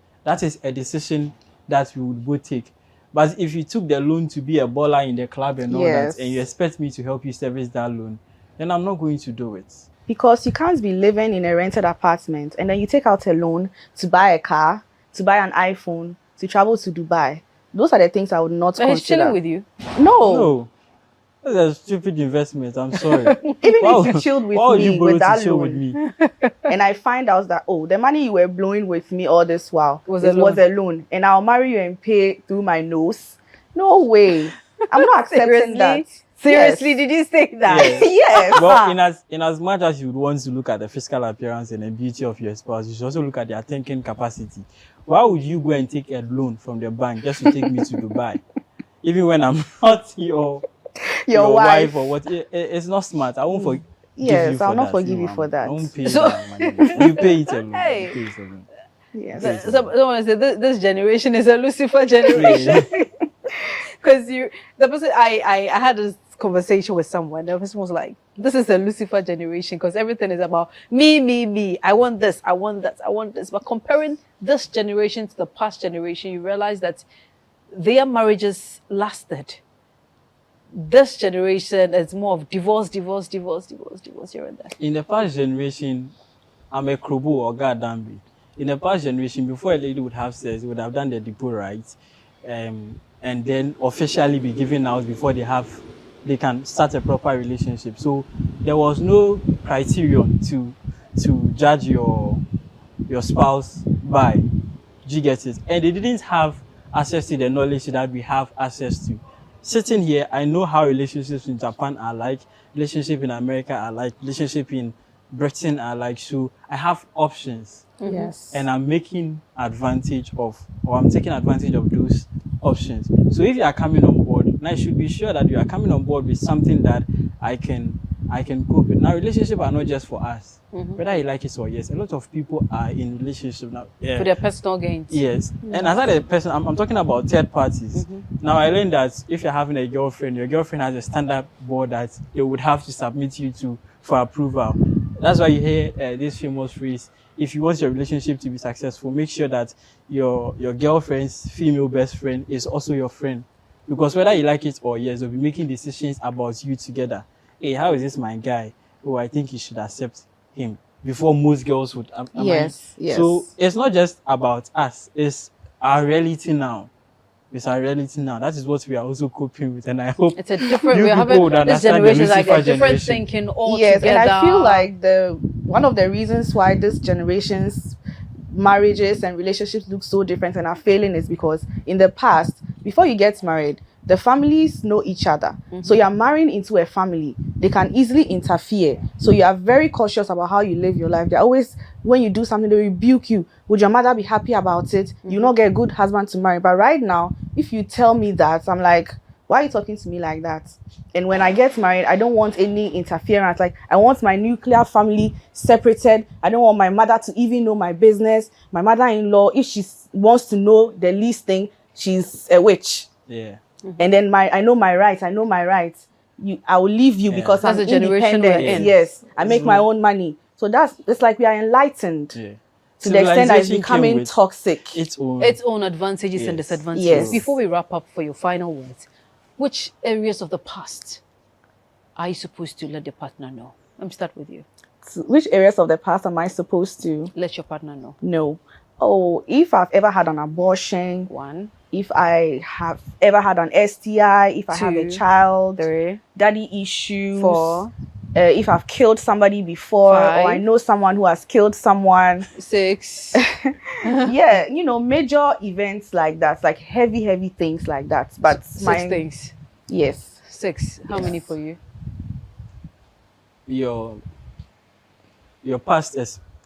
a decision that we would both take. But if you took the loan to be a baller in the club and all that, and you expect me to help you service that loan, then I'm not going to do it. Because you can't be living in a rented apartment and then you take out a loan to buy a car, to buy an iPhone, to travel to Dubai. Those are the things I would not consider. He's chilling with you? No. That's a stupid investment. I'm sorry. Even if you chilled with me with that loan, and I find out that, oh, the money you were blowing with me all this while was a loan, and I'll marry you and pay through my nose. No way. I'm not accepting that. Seriously, did you say that? Yes. Well, in as much as you would want to look at the physical appearance and the beauty of your spouse, you should also look at their thinking capacity. Why would you go and take a loan from the bank just to take me to Dubai? Even when I'm not your wife or what? It's not smart. I won't forgive you for that. I'll not forgive you for that. I won't pay that money. You pay it alone. Hey. You pay it alone. Yes. Someone said this generation is a Lucifer generation. Because the person I had this conversation with someone. The person was like, "This is a Lucifer generation because everything is about me. I want this. I want that. I want this." But comparing this generation to the past generation, you realize that their marriages lasted. This generation is more of divorce here and there. In the past generation, I'm a Krobo or Gadambi. In the past generation, before a lady would have sex, they would have done the depot rights, and then officially be given out before they can start a proper relationship. So there was no criterion to judge your spouse by. Do you get it? And they didn't have access to the knowledge that we have access to. Sitting here, I know how relationships in Japan are like, relationship in America are like, relationship in Britain are like. So I have options. Yes. And I'm taking advantage of those options. So if you are coming on board, and I should be sure that you are coming on board with something that I can cope with. Now, relationships are not just for us. Whether you like it or yes, a lot of people are in relationship now. For their personal gains. Yes. And as a person, I'm talking about third parties. Now, I learned that if you're having a girlfriend, your girlfriend has a standard board that they would have to submit you to for approval. That's why you hear this famous phrase, if you want your relationship to be successful, make sure that your girlfriend's female best friend is also your friend. Because whether you like it or yes, they'll be making decisions about you together. Hey, how is this my guy? Oh, I think you should accept him. Before most girls would. Yes. So it's not just about us. It's our reality now. That is what we are also coping with. And I hope it's a different, we have this generation is like a different thinking altogether. Yes, and I feel like one of the reasons why this generation's marriages and relationships look so different and are failing is because in the past, before you get married, the families know each other. So you are marrying into a family. They can easily interfere. So you are very cautious about how you live your life. They always, when you do something, they rebuke you. Would your mother be happy about it? You not get a good husband to marry. But right now, if you tell me that, I'm like, why are you talking to me like that? And when I get married, I don't want any interference. Like, I want my nuclear family separated. I don't want my mother to even know my business. My mother-in-law, if she wants to know the least thing, she's a witch. Yeah. And then I know my rights. I will leave you because that's I'm a generation independent. Yes, I make my own money. So it's like we are enlightened to the extent that it's becoming toxic. Its own advantages and disadvantages. Yes. Before we wrap up for your final words, which areas of the past are you supposed to let your partner know? Let me start with you. Which areas of the past am I supposed to let your partner know? No. Oh, if I've ever had an abortion. 1. If I have ever had an STI, if I have a child, 3. daddy issues, 4. If I've killed somebody before, 5. or I know someone who has killed someone. 6. Yeah, major events like that, like heavy things like that. But 6 things. Yes. 6. How many for you? Your past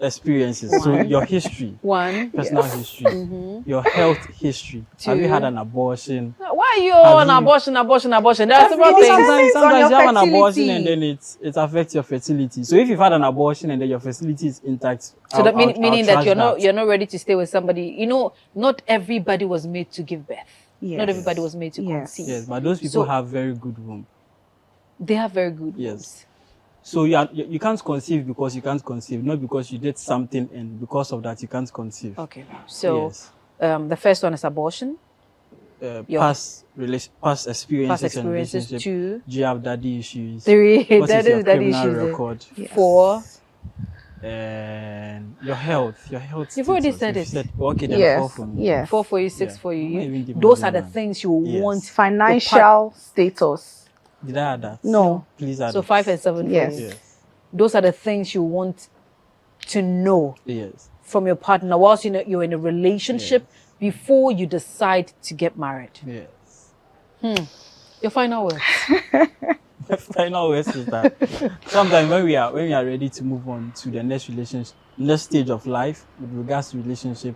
experiences. 1. So your history. 1. Personal history. Your health history. 2. Have you had an abortion? Why are you on abortion? There are several things. Sometimes you have an abortion and then it affects your fertility. So if you've had an abortion and then your fertility is intact, so that meaning that you're not ready to stay with somebody. Not everybody was made to give birth. Yes. Not everybody was made to conceive. Yes, but those people have very good womb. They have very good wombs. Yes. So you can't conceive because you can't conceive, not because you did something and because of that you can't conceive. Okay. So the first one is abortion. past experiences and experiences. relationship. 2. Do you have daddy issues? 3. What is your criminal record? 4. And your health. You've already said it. Okay, then 4 for me. Yes. 4 for you, 6 for you. Even give me Those the are the one. things you want. Financial status. Did I add that? No. Please add So it. 5 and 7 Yes. for you. Those are the things you want to know from your partner whilst you're in a relationship before you decide to get married. Yes. Your final words. My final words is that sometimes when we are ready to move on to the next stage of life with regards to relationship,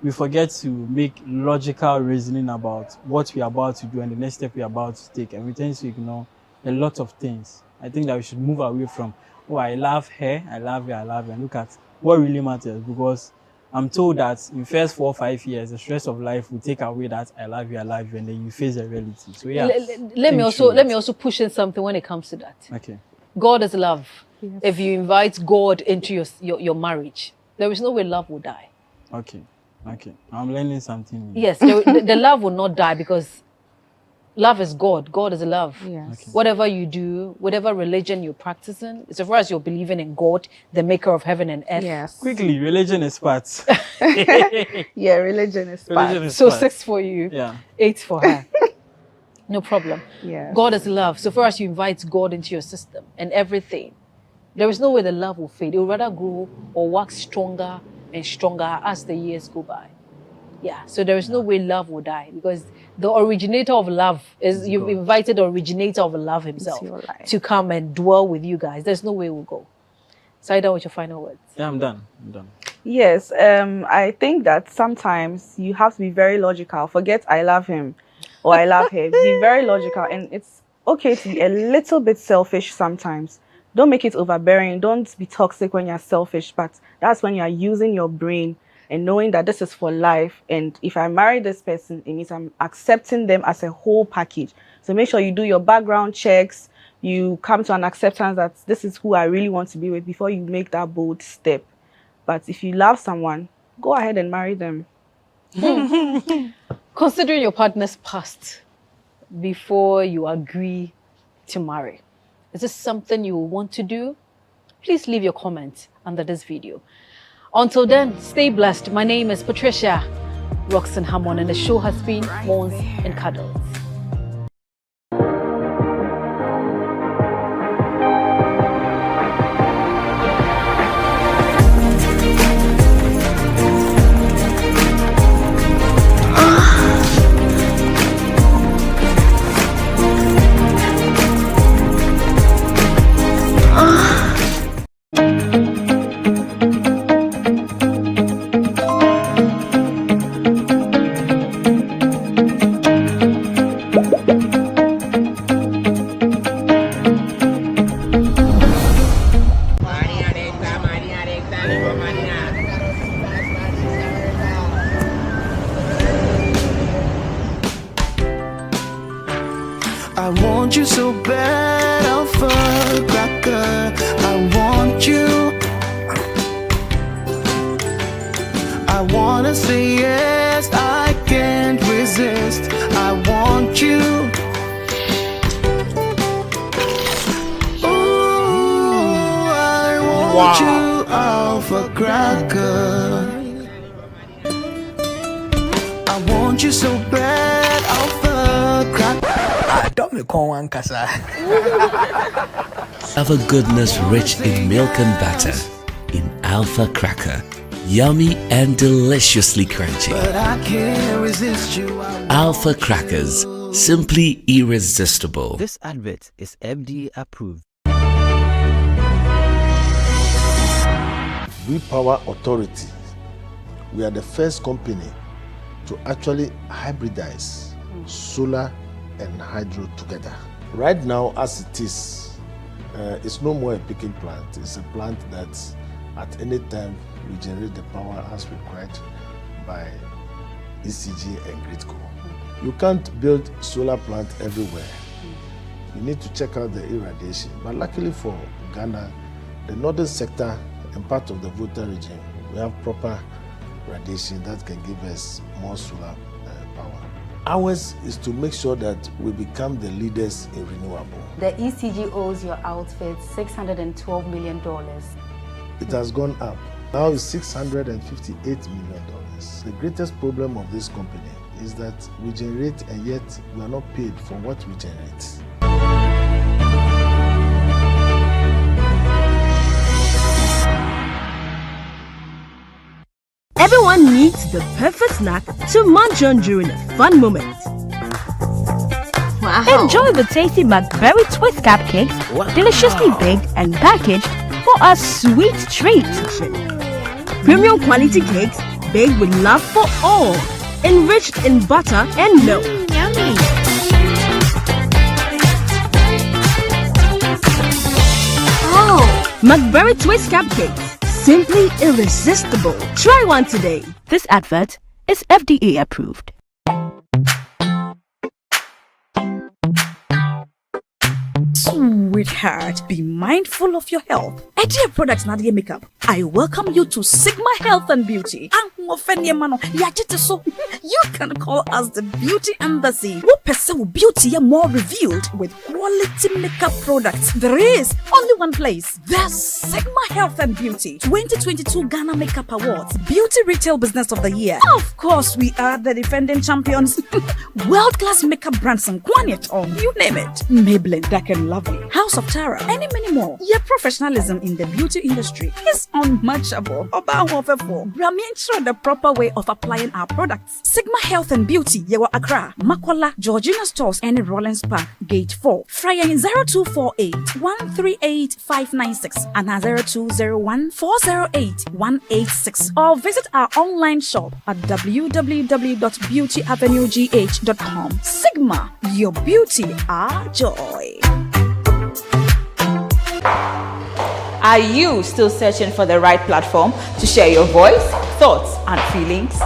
we forget to make logical reasoning about what we are about to do and the next step we are about to take, and we tend to ignore a lot of things. I think that we should move away from, oh, I love her, I love her, and look at what really matters, because I'm told that in first 4 or 5 years, the stress of life will take away that I love you, and then you face the reality. So yeah. Let me also push in something when it comes to that. Okay. God is love. Yes. If you invite God into your marriage, there is no way love will die. Okay. I'm learning something new. Yes, the love will not die, because love is God. God is love. Yes. Okay. Whatever you do, whatever religion you're practicing, so far as you're believing in God, the maker of heaven and earth. Yes. Quickly, religion is part. Yeah, religion is part. So 6 for you, 8 for her. No problem. Yeah. God is love. So far as you invite God into your system and everything, there is no way the love will fade. It will rather grow or wax stronger and stronger as the years go by. Yeah, so there is no way love will die, because the originator of love is, you've invited the originator of love himself to come and dwell with you guys. There's no way it will go. So are you done with your final words? Yeah, I'm done. Yes, I think that sometimes you have to be very logical. Forget I love him or I love her. Be very logical, and it's okay to be a little bit selfish sometimes. Don't make it overbearing. Don't be toxic when you're selfish, but that's when you're using your brain and knowing that this is for life. And if I marry this person, it means I'm accepting them as a whole package. So make sure you do your background checks. You come to an acceptance that this is who I really want to be with before you make that bold step. But if you love someone, go ahead and marry them. Considering your partner's past before you agree to marry, is this something you want to do? Please leave your comment under this video. Until then, stay blessed. My name is Patricia Roxanne Hammond, and the show has been Mons and Cuddles. I want you so bad, Alpha Cracker. I want you. I wanna say yes, I can't resist. I want you. Ooh, I want you, Alpha Cracker. I want you so bad, Alpha Cracker. Have a goodness rich in milk and butter in Alpha Cracker. Yummy and deliciously crunchy. But I can't resist you. Alpha Crackers, simply irresistible. This advert is FDA approved. We Power Authority, we are the first company to actually hybridize solar and hydro together. Right now, as it is, it's no more a picking plant. It's a plant that at any time we generate the power as required by ECG and Gridco. You can't build solar plant everywhere. You need to check out the irradiation. But luckily for Ghana, the northern sector and part of the Volta region, we have proper radiation that can give us more solar power. Ours is to make sure that we become the leaders in renewable. The ECG owes your outfit $612 million. It has gone up. Now it's $658 million. The greatest problem of this company is that we generate and yet we are not paid for what we generate. Everyone needs the perfect snack to munch on during a fun moment. Wow. Enjoy the tasty McBerry Twist Cupcakes, deliciously baked and packaged for a sweet treat. Premium quality cakes baked with love for all, enriched in butter and milk. Yummy! Oh! McBerry Twist Cupcakes, simply irresistible. Try one today. This advert is FDA approved. Sweetheart, be mindful of your health. Idea Products Nadia Makeup. I welcome you to Sigma Health and Beauty. You can call us the Beauty Embassy. What pursue beauty more revealed with quality makeup products. There is only one place. The Sigma Health and Beauty 2022 Ghana Makeup Awards. Beauty Retail Business of the Year. Of course, we are the defending champions. World-class makeup brands and quantity on. You name it. Maybelline, Dark and Lovely, House of Tara, and many more. Your professionalism in the beauty industry is unmatchable. Brahmin the proper way of applying our products. Sigma Health and Beauty, Yewa Accra, Makola, Georgina Stores, and Rollins Park, Gate 4. Fryer in 0248 138 596 and 0201 408 186. Or visit our online shop at www.beautyavenuegh.com. Sigma, your beauty, our joy. Are you still searching for the right platform to share your voice, thoughts, and feelings?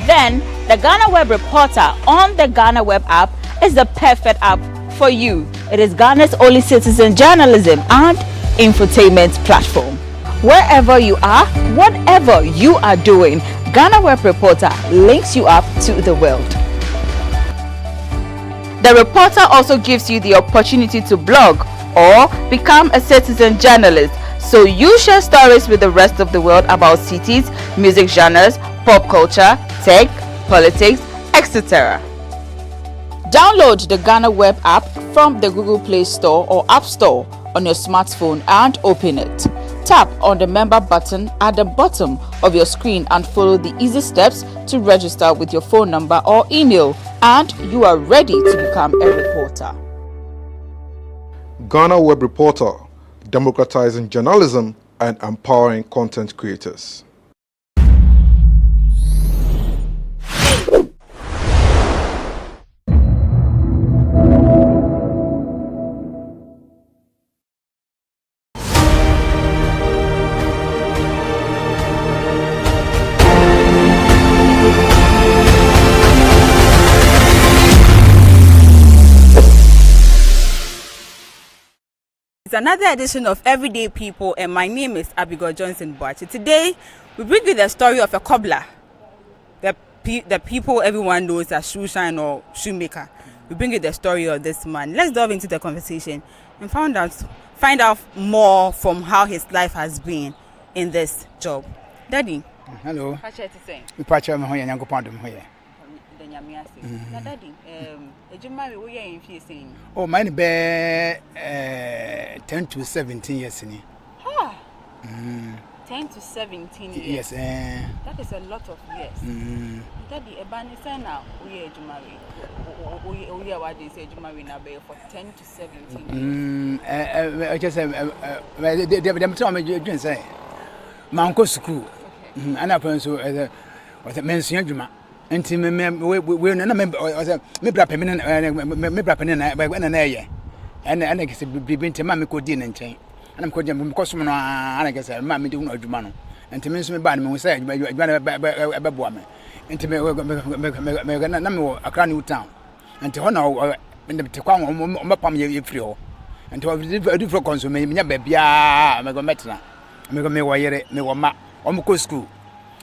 Then, the GhanaWeb Reporter on the GhanaWeb app is the perfect app for you. It is Ghana's only citizen journalism and infotainment platform. Wherever you are, whatever you are doing, GhanaWeb Reporter links you up to the world. The reporter also gives you the opportunity to blog or become a citizen journalist, so you share stories with the rest of the world about cities, music genres, pop culture, tech, politics, etc. Download the GhanaWeb app from the Google Play Store or App Store on your smartphone and open it. Tap on the member button at the bottom of your screen and follow the easy steps to register with your phone number or email, and you are ready to become a reporter. GhanaWeb Reporter, democratizing journalism and empowering content creators. It's another edition of Everyday People, and my name is Abigail Johnson Boachi. Today, we bring you the story of a cobbler, the people everyone knows as shoe shine or shoemaker. We bring you the story of this man. Let's delve into the conversation and find out more from how his life has been in this job. Daddy. Hello. Daddy, oh, mine be 10 to 17 years. 10 to 17 years. Yes. That is a lot of years. Daddy, Ebani say now we are married. We are what they say married now for 10 to 17 years. I just say them tell me you say my uncle school. And I so was a mention juma. Enti we na me bra pemene me bra pemene na na ye ana ke se bibi enti ma me ko di na nchen ana me ko jam me ko som no ana ke se ma me di hu adwuma no enti me nso me ba na me hu say adwuma be boa me enti me na me Accra New Town enti ho na me te kwa mo pam ye free ho enti o di fro konso me nya ba bia me go metna me go me wo yere me wo ma omo ko school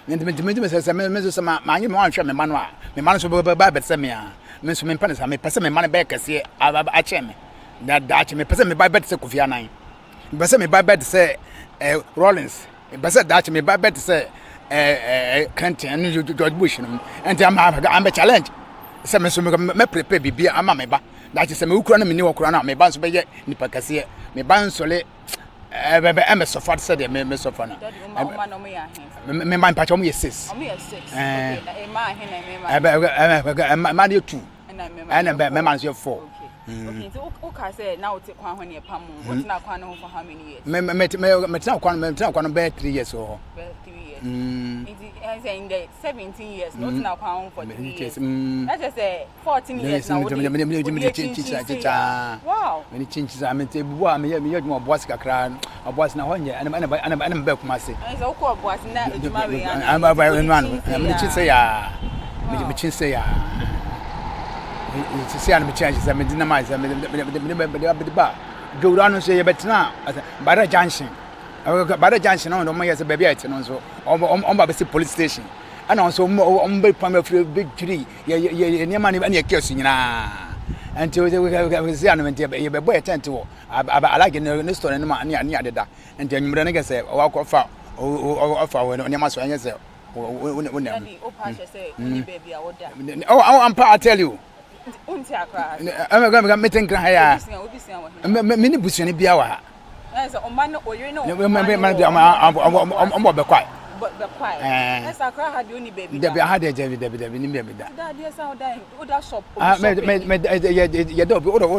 me say ma anyi me wan hwe me ma no a me ma no so ba say me a me so me pese say me pese me ma no be kase a che me da che me pese me ba say Kofi Anan me pese me ba say Rollins me pese da che me ba say Clinton and George Bush and I'm a challenge say me so me prepare bibia ama me ba da che say me ukura na me ni okura na me ba so be ye nipa kase me ba so le I'm so far said me so far na me man patch omo yes okay man you 2 and me man you 4 okay so okay say now take kwan ho ne pam what na kwan ho for how many years me tell kwan be 3 years or 3 years in the 17 years not na kwan for 3 years that just say 14 years now wow me change I me bu a me you boss kakra boss na ho nye ana be kuma se so ko boss na ejuma we am me change say ya me change say ya it's say me change say me dynamize me ba go down say you betna Bara Junction Bara Junction no mo yes baby it no so on ba be police station and also on be pam big tree ye niam na e case nyina until we say an ye be boy tent wo alage no store no ma ne adeda until nyumre ne say o akofa o we niam so anya say o pastor say ni baby a woda I tell you unti akra I'm going to meet in Kraya. Many bushing bia wa. Yes, o man o you know. I'm be quiet. But be quiet. Yes, akra had you ni baby. There be had a David ni baby da. That yes how die. O da shop. You do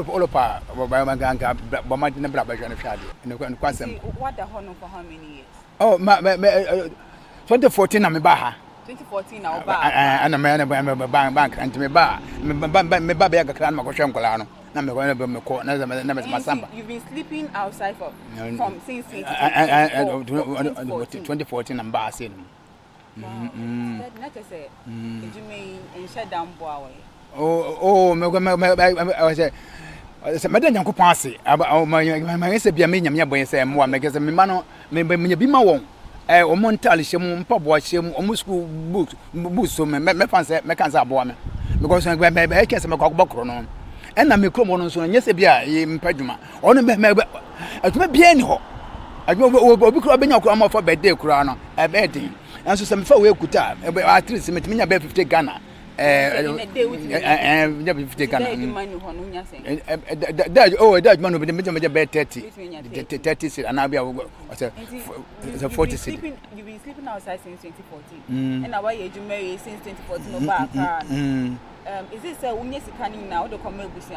all pa ba ganga ba ma na bra ba hwe na hwade. No kwasem. What the honor for how many years? Oh, 2014 na me ba ha. 2014 now ba ana me bank and me ba be kakra na makohwe nkola no na me ko na masamba. You've been sleeping outside from since 2014 and ba say no na te say ejime en shut down bo away say me dan yankopon ase ma say bia me nyame boy say mo me kese me ma no me bi ma won o montal shemu mpaboa shemu o musku book so me fanse me kan say aboa me because me kese me kwakobokro no and na me kromo no so nyese bia ye mpadwuma ono me atuma bia ni ho obi kro benya kro ma for birthday kro no e be din and so say me fa we kuta at least me timinya be 50 Ghana yeah 50 Ghana that man be me be 30 cedi and I be say 40 cedi. You've been sleeping outside since 2014 and now you married since 2014 no back is this unye scanning now the come egusi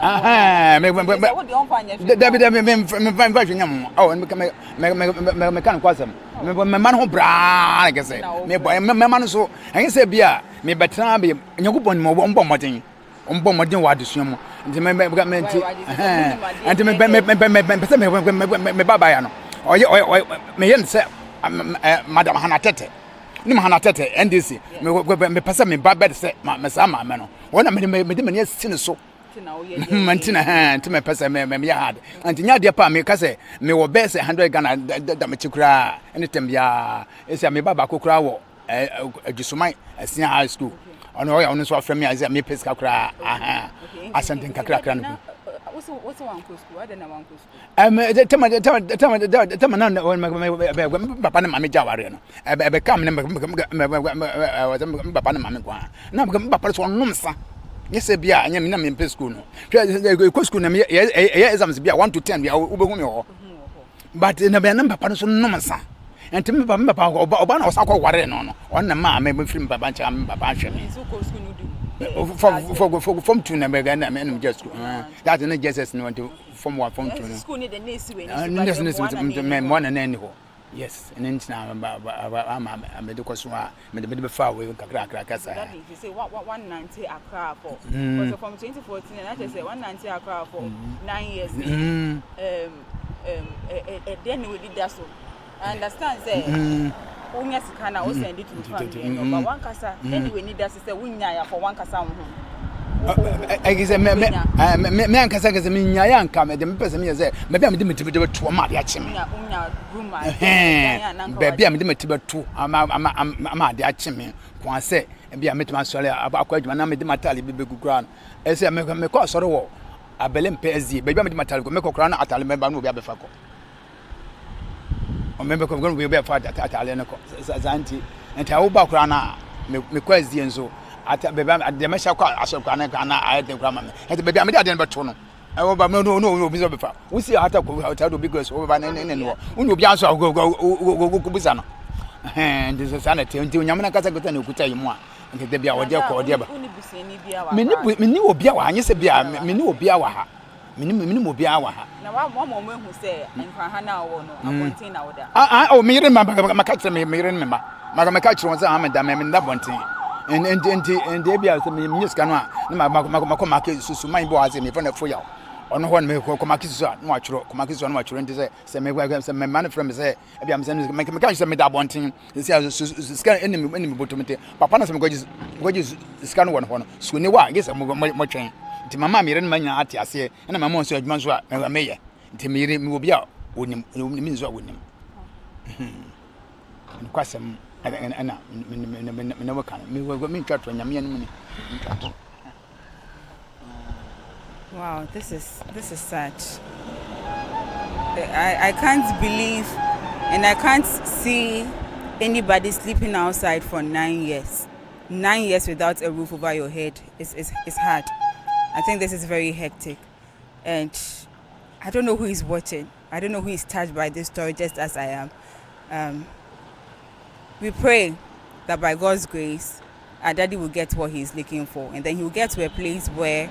me kan kwasem me man ho bra na gese me boy me man so en se bia me betra be nyakupon mo mbo modin wa desu mo nti me nti me baba ya no me yen se madam Hana Tetteh ni Hana Tetteh NDC me pesa me baba se me sama me no wona me ne sine so mantina nti me pesa me ya hard nti nya de pa me ka se me wo be se 100 Ghana da me chikura anytime bia ese me baba kokura wo adusumai asia high school ono ya ono so aframe ya me pesa kakura asante kakra no what's one school? I don't know one school. Tell me papa na mama jaware no e come na papa na mama kwa na papa so nomsa yes bia anya me na me school no hwe school na me exams bia 1 to 10 bia obehu me ho but na be na papa so nomsa enti me papa oba na osakwa ware no on na ma me film papa ncha me papa hwe me so ko school no do from 2 na be ga na me just that na just no want from 1 from 2 school need the next way me one na ni ho yes and then na me de kwaso a me de be fa we kakra kasa that means you say 190 Accra for because from 2014 and I just say 190 Accra for 9 years then we did that so I understand say unya sikana o send it to family no but one kasa anyway need that say unya ya for one kasa ho I guess me and Casacas mean Yan come at the person here say, maybe I'm limited to a Mariachim. Baby, I'm limited to a Mariachim. Quan say, and be a met my solar about quite when I made my tally be good ground. As I make a course or a Belém PSD, baby, I'm metal go make a crown at Alabama will be a befaco. Or member of going to be a part at Italian Zanti and Taubacrana, me question so. At the Mesha Asokana, I had the grammar. At the baby, I'm not Tono. I will no, before. We see how to be good over and when you be answer, go Bizano. And this is sanity until Yamaka could tell you more. And they be our dear Cordia. Mini will be our, yes, be our, Mini will be our. Minimum will be our. Now, one moment who say, and Hana or no, oh, me remember my catcher, me remember. My catcher was a hammer, damn, and that one thing. And they be as a music canoa, Macomaki, so my boys in front of Foya. On one may call Comakis, Comakis on what you say, some man from say, I'm sending make a catch that one thing. He says, scan enemy bottom. Papa, some gorgeous scan one, Suniwa, yes, I'm more train. To my mammy and my auntie, I say, and my mom said, Mansua, and a mayor. To me, will be out, wouldn't mean what with him. And question. And never can. Me will go me church when I'm wow, this is sad. I can't believe and I can't see anybody sleeping outside for 9 years. 9 years without a roof over your head is hard. I think this is very hectic. And I don't know who is watching. I don't know who is touched by this story just as I am. We pray that by God's grace, our daddy will get what he's looking for, and then he will get to a place where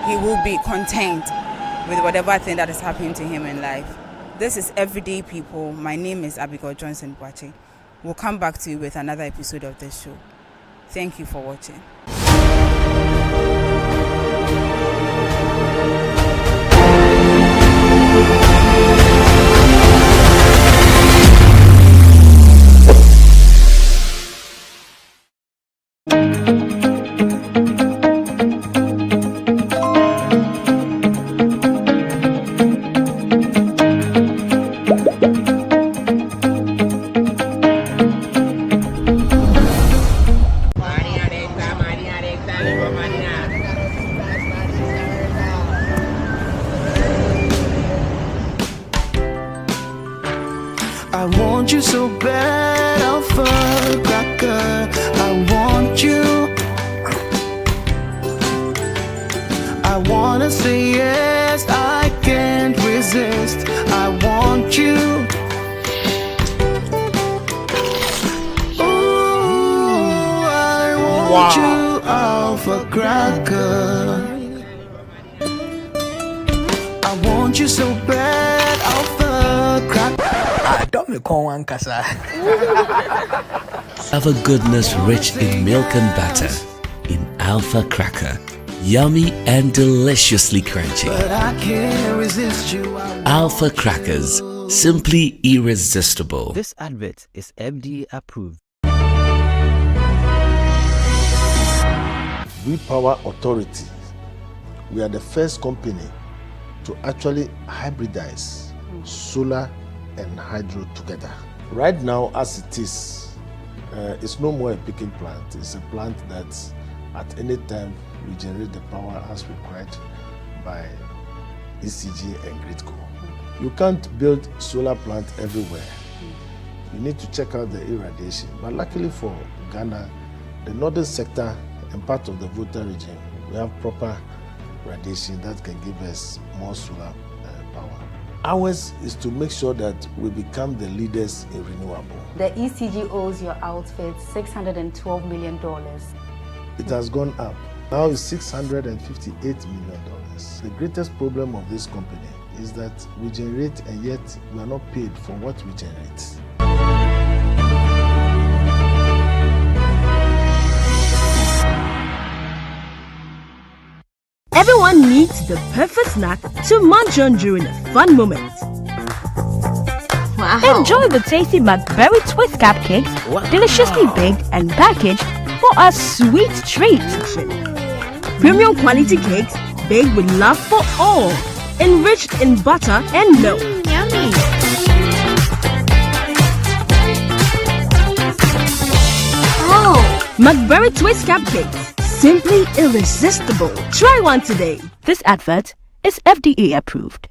he will be content with whatever thing that is happening to him in life. This is Everyday People. My name is Abdul Johnson Bwache. We'll come back to you with another episode of this show. Thank you for watching. I want you so bad, Alpha Cracker. I want you. I wanna say yes, I can't resist. I want you. Ooh, I want you, Alpha Cracker. I want you so bad, Alpha Cracker. Have a goodness rich in milk and butter in Alpha Cracker. Yummy and deliciously crunchy. But I can't resist you. Alpha Crackers, simply irresistible. This advert is FDA approved. We Power Authority, we are the first company to actually hybridize solar and hydro together. Right now, as it is, it's no more a picking plant. It's a plant that at any time we generate the power as required by ECG and Gridco. You can't build solar plant everywhere. You need to check out the irradiation. But luckily for Ghana, the northern sector and part of the Volta region, we have proper radiation that can give us more solar power. Ours is to make sure that we become the leaders in renewable. The ECG owes your outfit $612 million. It has gone up. Now it's $658 million. The greatest problem of this company is that we generate and yet we are not paid for what we generate. Everyone needs the perfect snack to munch on during a fun moment. Wow. Enjoy the tasty McBerry Twist Cupcakes, deliciously baked and packaged for a sweet treat. Premium quality cakes baked with love for all. Enriched in butter and milk. Yummy. Oh, McBerry Twist Cupcakes. Simply irresistible. Try one today. This advert is FDA approved.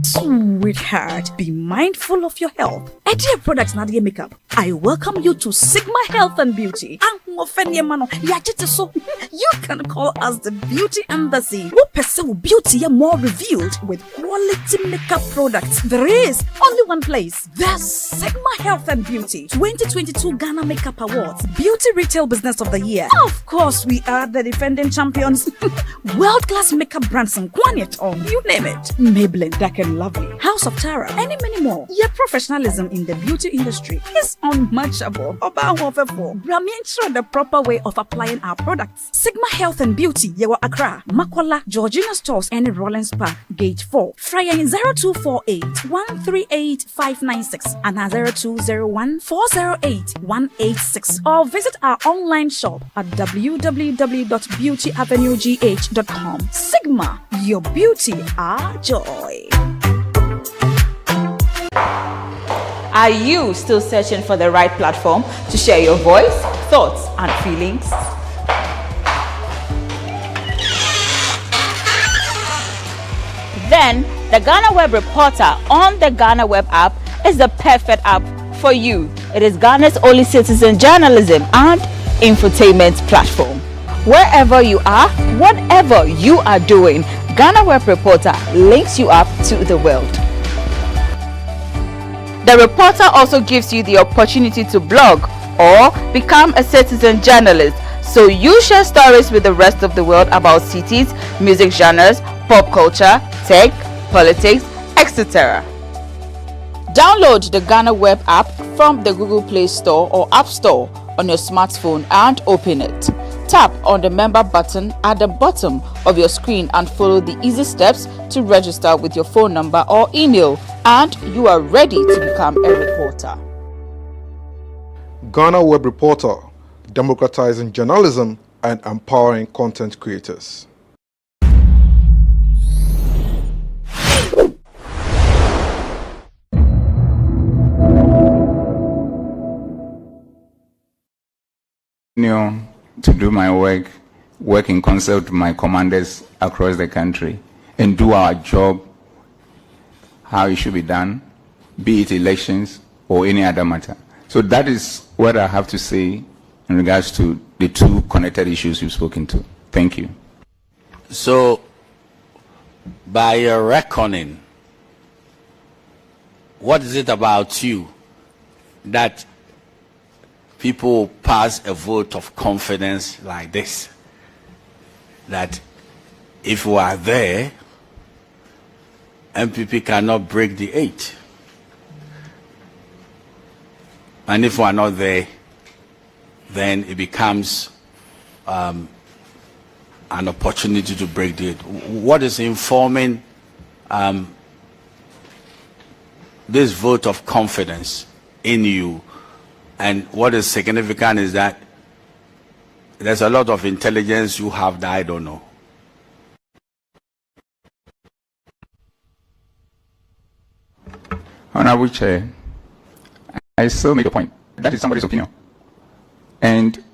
Sweetheart, be mindful of your health. Dear products Nadia Makeup, I welcome you to Sigma Health and Beauty. You can call us the Beauty Embassy. Who pursue beauty more revealed with quality makeup products. There is only one place. There's Sigma Health and Beauty 2022 Ghana Makeup Awards Beauty Retail Business of the Year. Of course, we are the defending champions. World-class makeup brands and Kwanyet on, you name it. Maybelline, Dark and Lovely, House of Tara, and many more. Your professionalism in the beauty industry is unmatchable. Bramian the proper way of applying our products. Sigma Health and Beauty, Yewa Accra, Makola, Georgina Stores, and Rollins Park, Gate 4. Fryer in 0248 138 596 and 0201 408 186. Or visit our online shop at www.beautyavenuegh.com. Sigma, your beauty, our joy. Are you still searching for the right platform to share your voice, thoughts, and feelings? Then, the GhanaWeb Reporter on the GhanaWeb app is the perfect app for you. It is Ghana's only citizen journalism and infotainment platform. Wherever you are, whatever you are doing, GhanaWeb Reporter links you up to the world. The reporter also gives you the opportunity to blog or become a citizen journalist, so you share stories with the rest of the world about cities, music genres, pop culture, tech, politics, etc. Download the GhanaWeb app from the Google Play Store or App Store on your smartphone and open it. Tap on the member button at the bottom of your screen and follow the easy steps to register with your phone number or email, and you are ready to become a reporter. GhanaWeb Reporter, democratizing journalism and empowering content creators. To do my work in concert with my commanders across the country, and do our job how it should be done, be it elections or any other matter. So that is what I have to say in regards to the two connected issues you've spoken to. Thank you. So, by your reckoning, what is it about you that people pass a vote of confidence like this? That if we are there, MPP cannot break the 8. And if we are not there, then it becomes an opportunity to break the 8. What is informing this vote of confidence in you? And what is significant is that there's a lot of intelligence you have that I don't know. Honorable Chair, I still make a point. That is somebody's opinion. And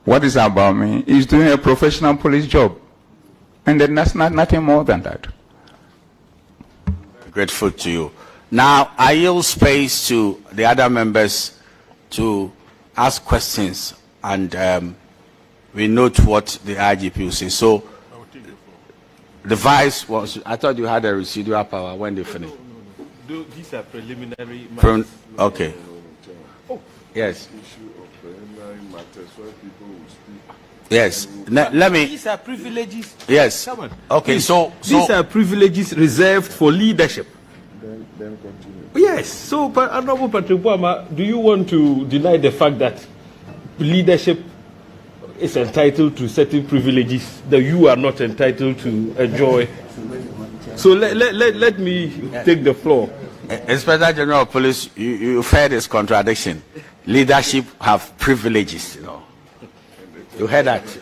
what is about me is doing a professional police job. And then that's nothing more than that. Grateful to you. Now, I yield space to the other members to ask questions, and we note what the IGP will say. So, the vice was, I thought you had a residual power when they finished. No. These are preliminary matters. Okay. Yes. Yes. Let me. These are privileges. Yes. Come on. Okay. Please, So these are privileges reserved for leadership. Then continue. Yes. So, Honorable Patrick Boama, do you want to deny the fact that leadership is entitled to certain privileges that you are not entitled to enjoy? So let me take the floor. Inspector General of Police, you heard his contradiction. leadership have privileges, you know. You heard that?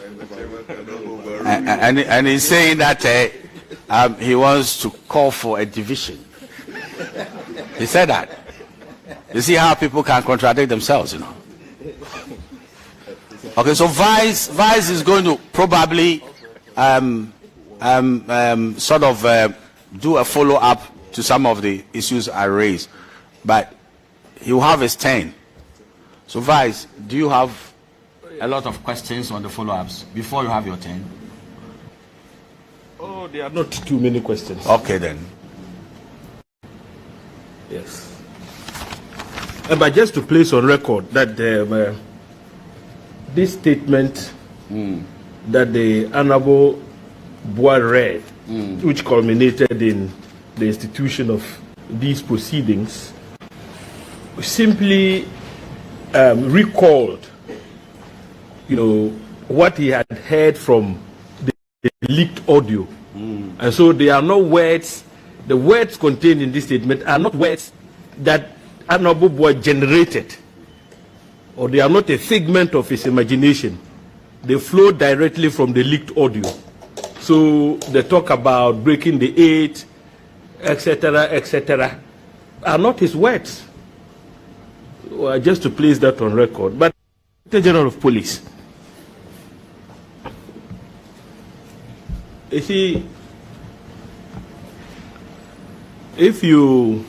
And he's saying that he wants to call for a division. He said that. You see how people can contradict themselves, you know. Okay, so Vice is going to probably sort of do a follow-up to some of the issues I raised, but he will have his turn. So Vice, do you have a lot of questions on the follow-ups before you have your turn? Oh, there are not too many questions. Okay then. Yes. But just to place on record that this statement that the Honorable Bois read, which culminated in the institution of these proceedings, simply recalled, you know, what he had heard from the leaked audio. And so they are not words, the words contained in this statement are not words that Honorable Bois generated, or they are not a figment of his imagination. They flow directly from the leaked audio. So the talk about breaking the 8, etc., are not his words. Well, just to place that on record. But the General of Police, you see, if you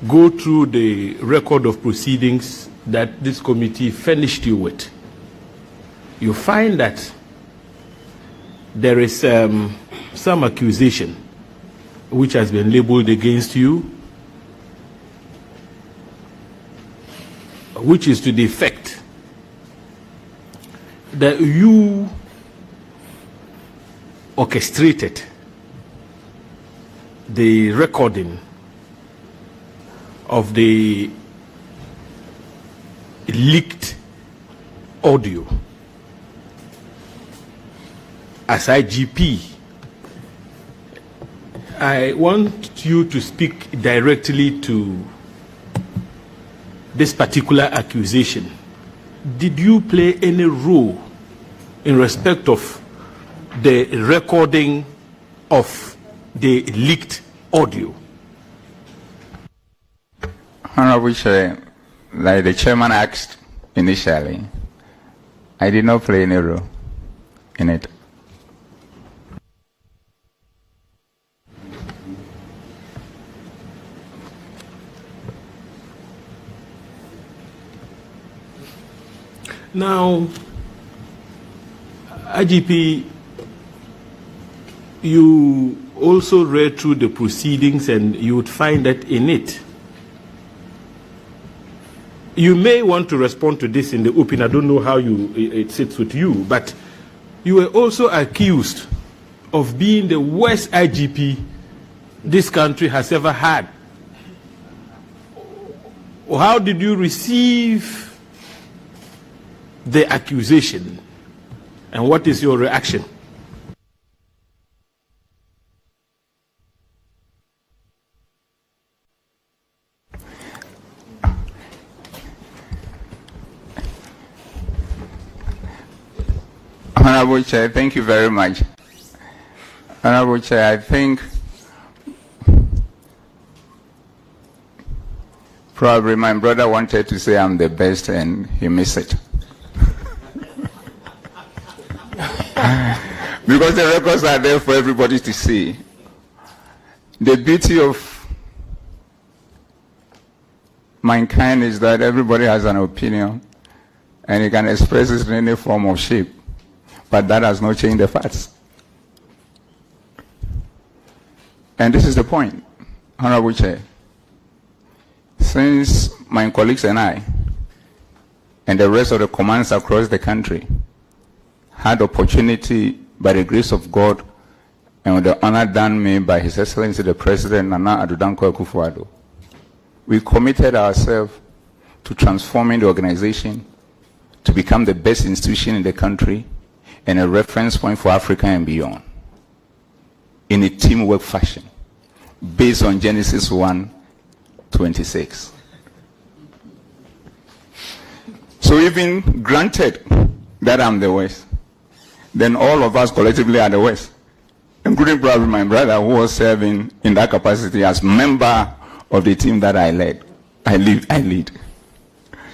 go through the record of proceedings that this committee furnished you with, you find that there is some accusation which has been labeled against you, which is to the effect that you orchestrated the recording of the leaked audio. As IGP, I want you to speak directly to this particular accusation. Did you play any role in respect of the recording of the leaked audio? Honorable Chair, like the chairman asked initially, I did not play any role in it. Now, IGP, you also read through the proceedings and you would find that in it, you may want to respond to this in the open. I don't know how it sits with you, but you were also accused of being the worst IGP this country has ever had. How did you receive the accusation, and what is your reaction? Honorable Chair, thank you very much. Honorable Chair, I think probably my brother wanted to say I'm the best and he missed it. Because the records are there for everybody to see. The beauty of mankind is that everybody has an opinion and he can express it in any form of shape. But that has not changed the facts. And this is the point, Honorable Chair. Since my colleagues and I, and the rest of the commands across the country, had opportunity by the grace of God and with the honor done me by His Excellency the President Nana Addo Dankwa Akufo-Addo, we committed ourselves to transforming the organization to become the best institution in the country and a reference point for Africa and beyond in a teamwork fashion based on Genesis 1:26. So even granted that I'm the worst, then all of us collectively are the worst, including probably my brother who was serving in that capacity as member of the team that I led. I lead.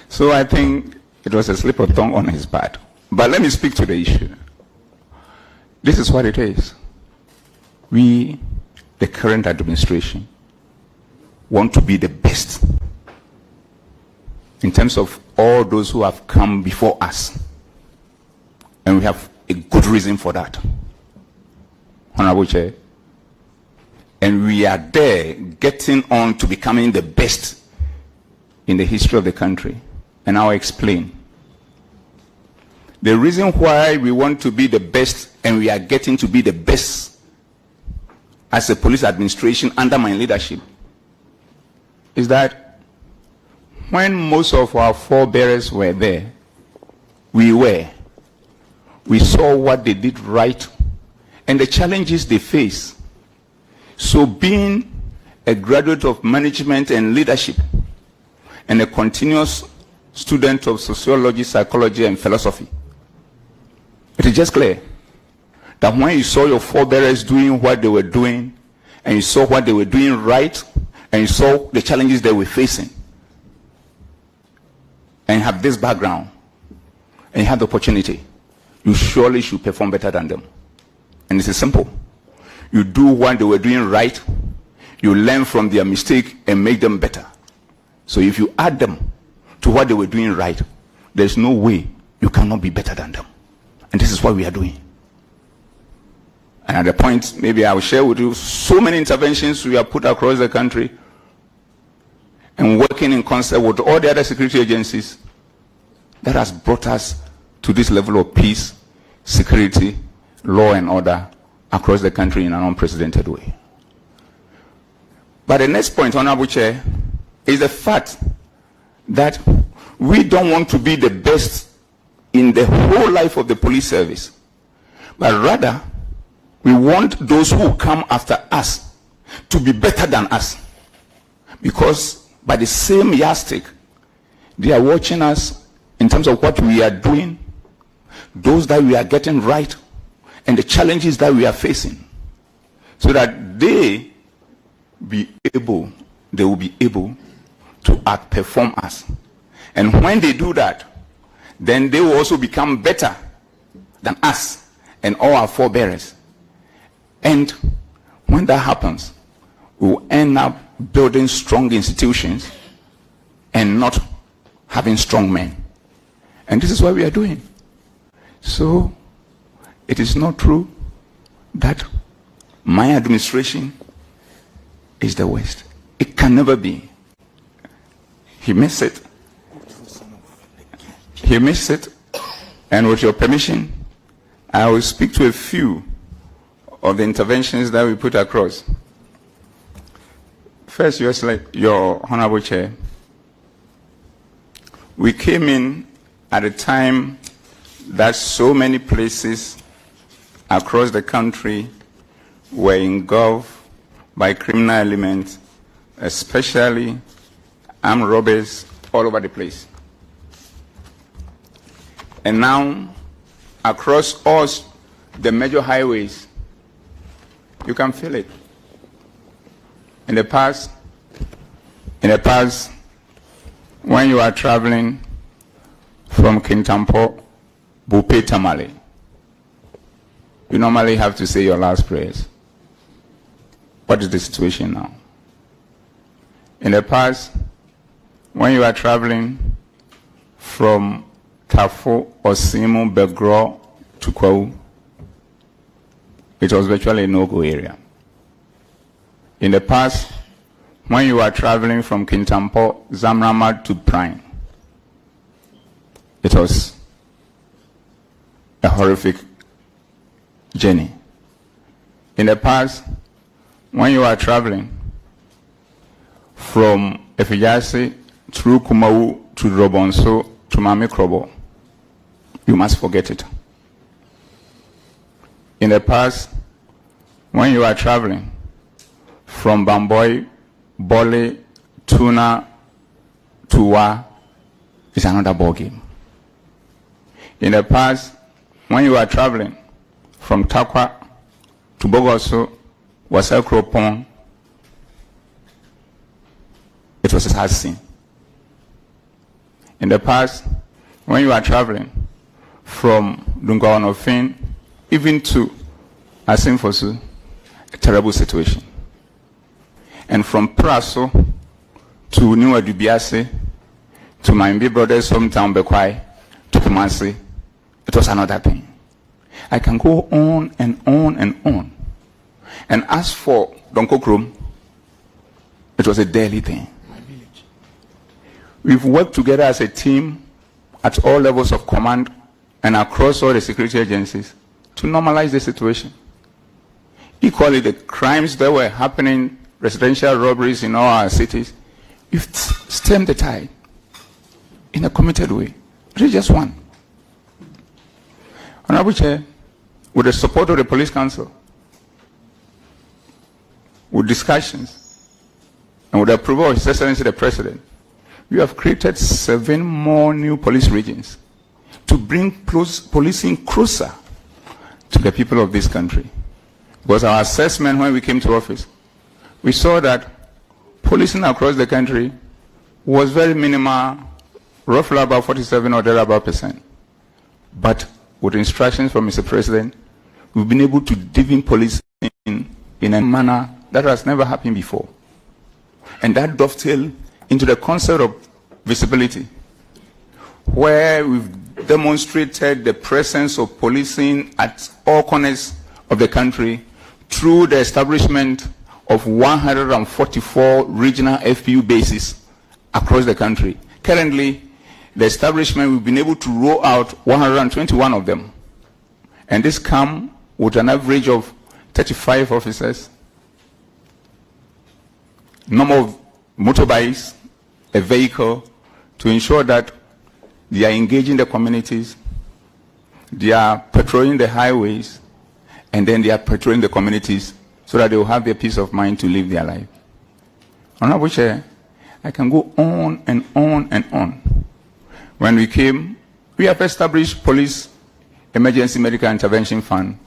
So I think it was a slip of tongue on his part. But let me speak to the issue. This is what it is. We, the current administration, want to be the best in terms of all those who have come before us. And we have a good reason for that, Honorable Chair. And we are there getting on to becoming the best in the history of the country. And I'll explain. The reason why we want to be the best and we are getting to be the best as a police administration under my leadership is that when most of our forebearers were there, we saw what they did right and the challenges they face. So being a graduate of management and leadership and a continuous student of sociology, psychology, and philosophy, it is just clear that when you saw your forebearers doing what they were doing, and you saw what they were doing right, and you saw the challenges they were facing, and you have this background, and you have the opportunity, you surely should perform better than them. And this is simple. You do what they were doing right, you learn from their mistake and make them better. So if you add them to what they were doing right, there's no way you cannot be better than them. And this is what we are doing. And at the point, maybe I will share with you so many interventions we have put across the country and working in concert with all the other security agencies that has brought us to this level of peace, security, law and order across the country in an unprecedented way. But the next point, Honorable Chair, is the fact that we don't want to be the best in the whole life of the police service, but rather we want those who come after us to be better than us, because by the same yardstick they are watching us in terms of what we are doing, those that we are getting right, and the challenges that we are facing, so that they will be able to outperform us. And when they do that, then they will also become better than us and all our forebearers. And when that happens, we will end up building strong institutions and not having strong men. And this is what we are doing. So it is not true that my administration is the worst. It can never be. He missed it. He missed it. And with your permission, I will speak to a few of the interventions that we put across. First, your Honorable Chair, we came in at a time that so many places across the country were engulfed by criminal elements, especially armed robbers all over the place. And now, across all the major highways, you can feel it. In the past, when you are traveling from Kintampo, Bupe Tamale, you normally have to say your last prayers. What is the situation now? In the past, when you are traveling from Tafo, Osimu, Begro to Kwau, it was virtually a no-go area. In the past, when you are traveling from Kintampo, Zamrama to Prime, it was a horrific journey. In the past, when you are traveling from Efijasi through Kumau to Robonso to Mami Krobo, you must forget it. In the past, when you are traveling from Bamboy, Bole, Tuna, to Wa, it's another ball game. In the past, when you are traveling from Takwa to Bogoso, Wasakropon, it was a hard scene. In the past, when you are traveling from Dungawanofin, even to Asimfosu, a terrible situation. And from Praso to Niwa Dubiase, to my big brother's hometown Bekwai, to Kumasi, it was another thing. I can go on and on and on. And as for Donkokrom, it was a daily thing. We've worked together as a team at all levels of command and across all the security agencies to normalize the situation. Equally, the crimes that were happening, residential robberies in all our cities, we've stemmed the tide in a committed way. It is just one. Honorable Chair, with the support of the Police Council, with discussions, and with the approval of His Excellency the President, we have created 7 more new police regions to bring policing closer to the people of this country. Because our assessment when we came to office, we saw that policing across the country was very minimal, roughly about 47 or thereabout %. But with instructions from Mr. President, we've been able to deepen policing in a manner that has never happened before. And that dovetailed into the concept of visibility, where we've demonstrated the presence of policing at all corners of the country through the establishment of 144 regional FPU bases across the country. Currently, the establishment, we've been able to roll out 121 of them. And this comes with an average of 35 officers, number of motorbikes, a vehicle, to ensure that they are engaging the communities, they are patrolling the highways, and then they are patrolling the communities so that they will have their peace of mind to live their life. Honorable Chair, I can go on and on and on. When we came, we have established Police Emergency Medical Intervention Fund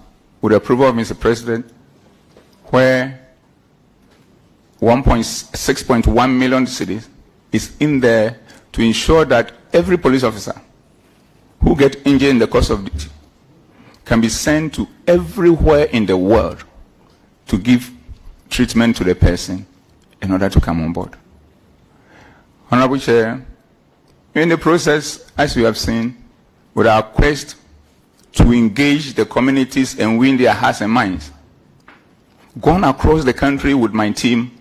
with the approval of Mr. President, where 6.1 million cedis is in there to ensure that every police officer who gets injured in the course of duty can be sent to everywhere in the world to give treatment to the person in order to come on board. Honorable Chair, in the process, as we have seen, with our quest to engage the communities and win their hearts and minds, gone across the country with my team,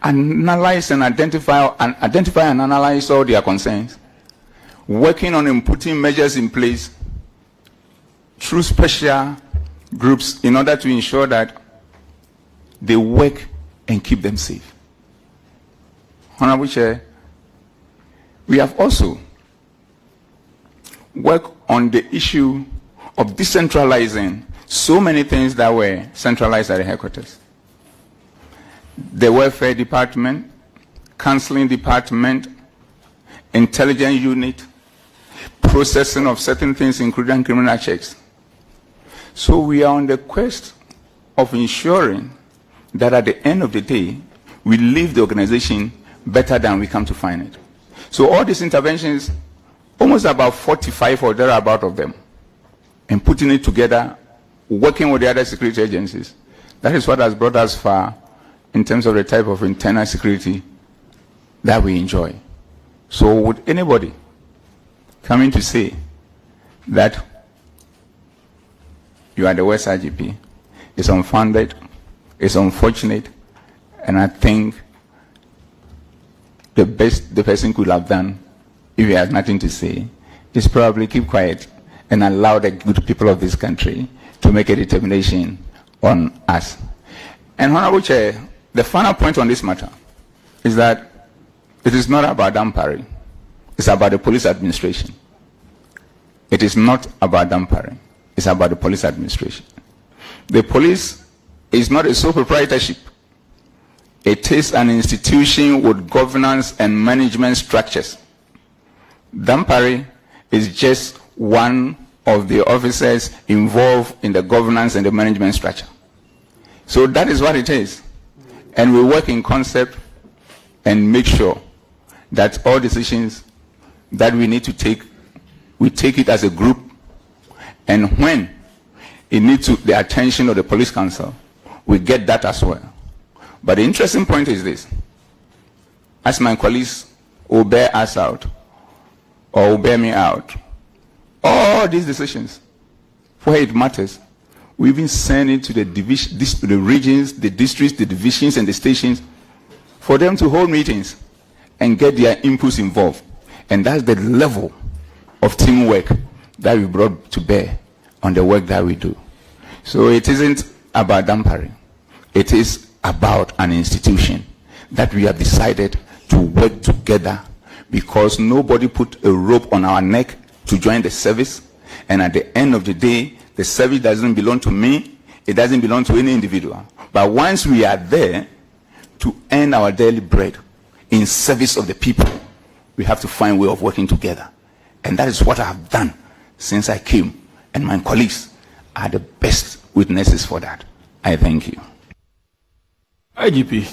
analyze and identify and analyze all their concerns, working on putting measures in place through special groups in order to ensure that they work and keep them safe. Honorable Chair, we have also worked on the issue of decentralizing so many things that were centralized at the headquarters. The welfare department, counseling department, intelligence unit, processing of certain things, including criminal checks. So we are on the quest of ensuring that at the end of the day, we leave the organization better than we come to find it. So all these interventions, almost about 45 or thereabout of them, and putting it together, working with the other security agencies, that is what has brought us far in terms of the type of internal security that we enjoy. So would anybody coming to say that you are the West IGP, it's unfounded, it's unfortunate, and I think the best the person could have done, if he has nothing to say, is probably keep quiet and allow the good people of this country to make a determination on us. And Honorable Chair, the final point on this matter is that it is not about Dampari, it's about the police administration. It is not about Dampari, it's about the police administration. The police is not a sole proprietorship. It is an institution with governance and management structures. Dampari is just one of the officers involved in the governance and the management structure. So that is what it is. And we work in concept and make sure that all decisions that we need to take, we take it as a group. And when it needs the attention of the police council, we get that as well. But the interesting point is this. As my colleagues will bear us out, or will bear me out, all these decisions, where it matters, we even send it to the the regions, the districts, the divisions, and the stations for them to hold meetings and get their inputs involved. And that's the level of teamwork that we brought to bear on the work that we do. So it isn't about dampering. It is about an institution that we have decided to work together, because nobody put a rope on our neck to join the service. And at the end of the day, the service doesn't belong to me. It doesn't belong to any individual. But once we are there to earn our daily bread in service of the people, we have to find a way of working together. And that is what I have done since I came. And my colleagues are the best witnesses for that. I thank you. IGP,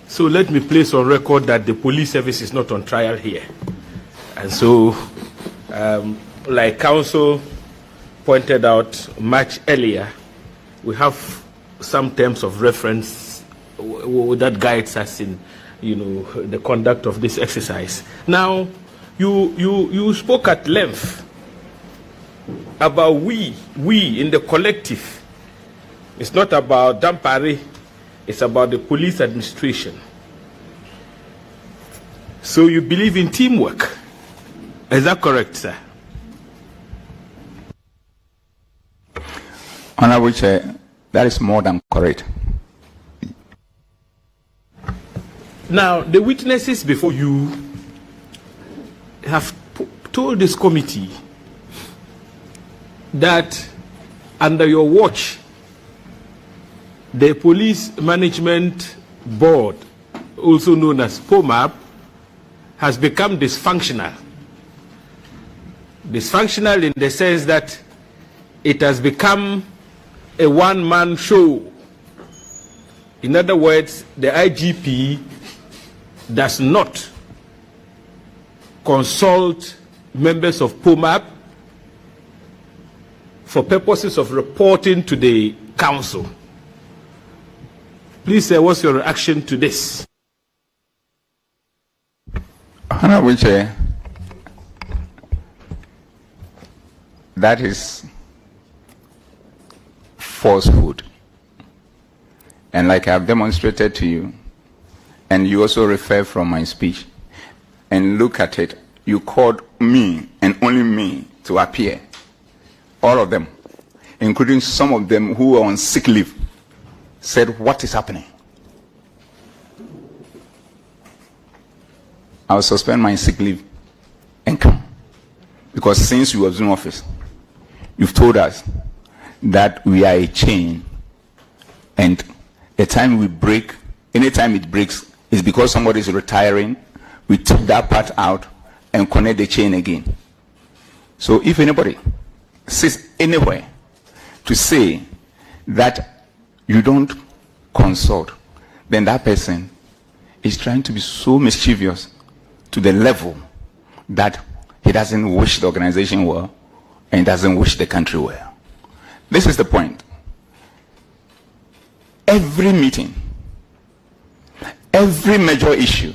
so let me place on record that the police service is not on trial here. And so, like counsel pointed out much earlier, we have some terms of reference that guides us in, the conduct of this exercise. Now, you spoke at length about we in the collective. It's not about Dampari, it's about the police administration. So you believe in teamwork. Is that correct, sir? Honorable Chair, that is more than correct. Now, the witnesses before you have told this committee that under your watch, the Police Management Board, also known as POMAB, has become dysfunctional. Dysfunctional in the sense that it has become a one-man show. In other words, the IGP does not consult members of POMAB for purposes of reporting to the council. Please say, what's your reaction to this? Honorable Chair, that is falsehood. And like I have demonstrated to you, and you also refer from my speech, and look at it, you called me and only me to appear. All of them, including some of them who were on sick leave, said, what is happening? I'll suspend my sick leave and come. Because since you was in office, you've told us that we are a chain, and the time we break, anytime it breaks, is because somebody is retiring. We took that part out and connect the chain again. So if anybody sits anywhere to say that you don't consult, then that person is trying to be so mischievous to the level that he doesn't wish the organization well and doesn't wish the country well. This is the point. Every meeting, every major issue,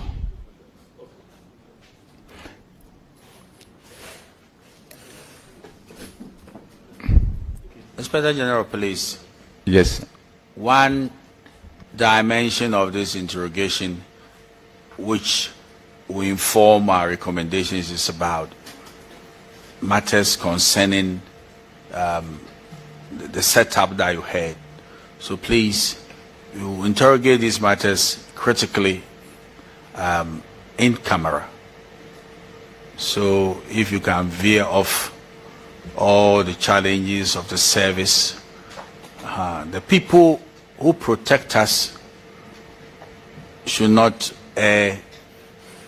Inspector General of Police. Yes. One dimension of this interrogation which we inform our recommendations is about matters concerning the setup that you had. So please, you interrogate these matters critically in camera. So if you can veer off all the challenges of the service, the people who protect us should not air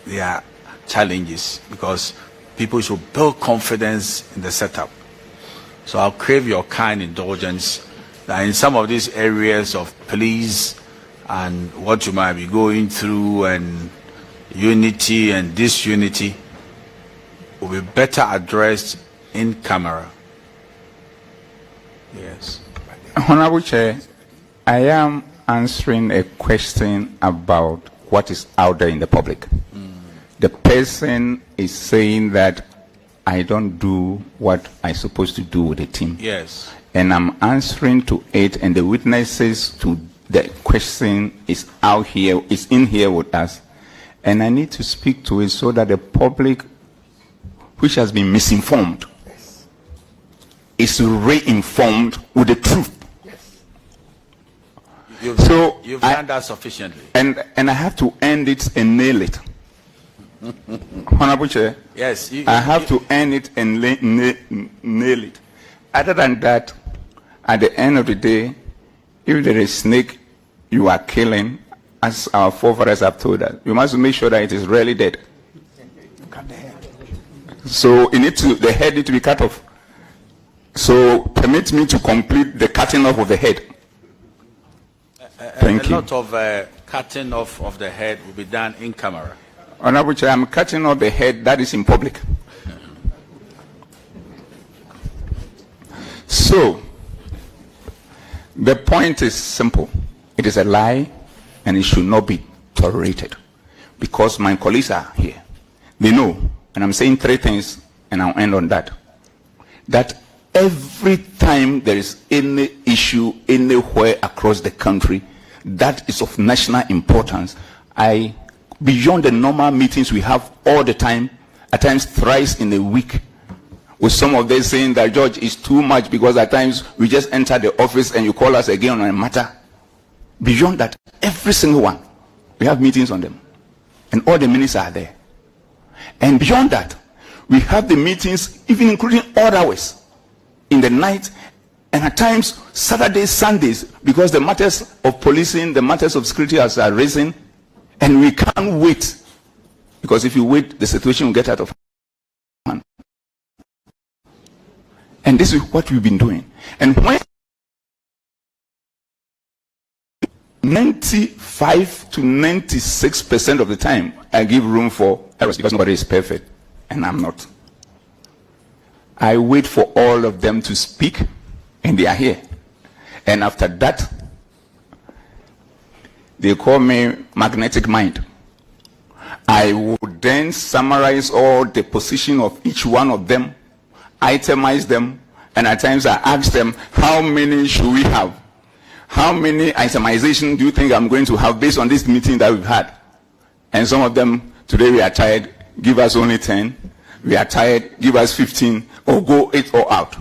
their challenges, because people should build confidence in the setup. So I'll crave your kind indulgence that in some of these areas of police and what you might be going through and unity and disunity will be better addressed in camera. Yes. Honorable Chair, I am answering a question about what is out there in the public. The person is saying that I don't do what I'm supposed to do with the team. Yes. And I'm answering to it, and the witnesses to the question is out here, is in here with us. And I need to speak to it so that the public, which has been misinformed, is re-informed with the truth. You've done that sufficiently. And I have to end it and nail it. Honorable Chair, yes, I have to end it and nail it. Other than that, at the end of the day, if there is snake you are killing, as our forefathers have told us, you must make sure that it is really dead. So the head needs to be cut off. So permit me to complete the cutting off of the head. Thank you. A lot of cutting off of the head will be done in camera. Honorable Chair, I'm cutting off the head that is in public. So, the point is simple. It is a lie and it should not be tolerated. Because my colleagues are here. They know, and I'm saying three things and I'll end on that. That every time there is any issue anywhere across the country that is of national importance, beyond the normal meetings we have all the time, at times thrice in a week, with some of them saying that, George, is too much because at times we just enter the office and you call us again on a matter. Beyond that, every single one, we have meetings on them. And all the minutes are there. And beyond that, we have the meetings, even including all hours, in the night, and at times Saturdays, Sundays, because the matters of policing, the matters of security has arisen, and we can't wait. Because if you wait, the situation will get out of hand. And this is what we've been doing. And when 95 to 96% of the time, I give room for errors because nobody is perfect, and I'm not. I wait for all of them to speak, and they are here. And after that, they call me magnetic mind. I would then summarize all the position of each one of them, itemize them, and at times I ask them, how many should we have? How many itemization do you think I'm going to have based on this meeting that we've had? And some of them, today we are tired, give us only 10. We are tired, give us 15, or go 8 or out.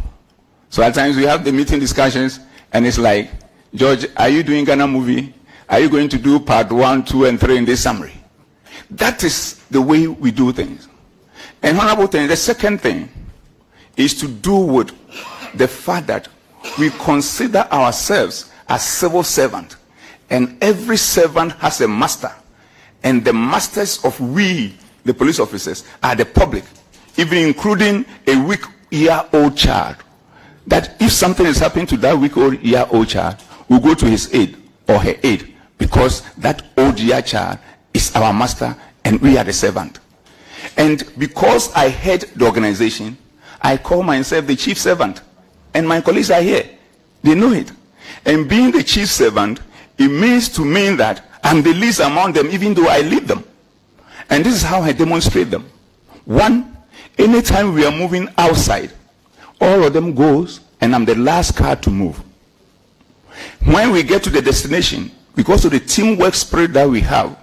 So at times we have the meeting discussions, and it's like, George, are you doing Ghana movie? Are you going to do part 1, 2, and 3 in this summary? That is the way we do things. And honorable thing, the second thing is to do with the fact that we consider ourselves as civil servant, and every servant has a master, and the masters of we, the police officers, are the public, even including a week-year-old child. That if something is happening to that week-year-old child, we go to his aid or her aid, because that old year child is our master and we are the servant. And because I head the organization, I call myself the chief servant, and my colleagues are here. They know it. And being the chief servant, it means to me that I'm the least among them, even though I lead them. And this is how I demonstrate them. One, anytime we are moving outside, all of them goes, and I'm the last car to move. When we get to the destination, because of the teamwork spirit that we have,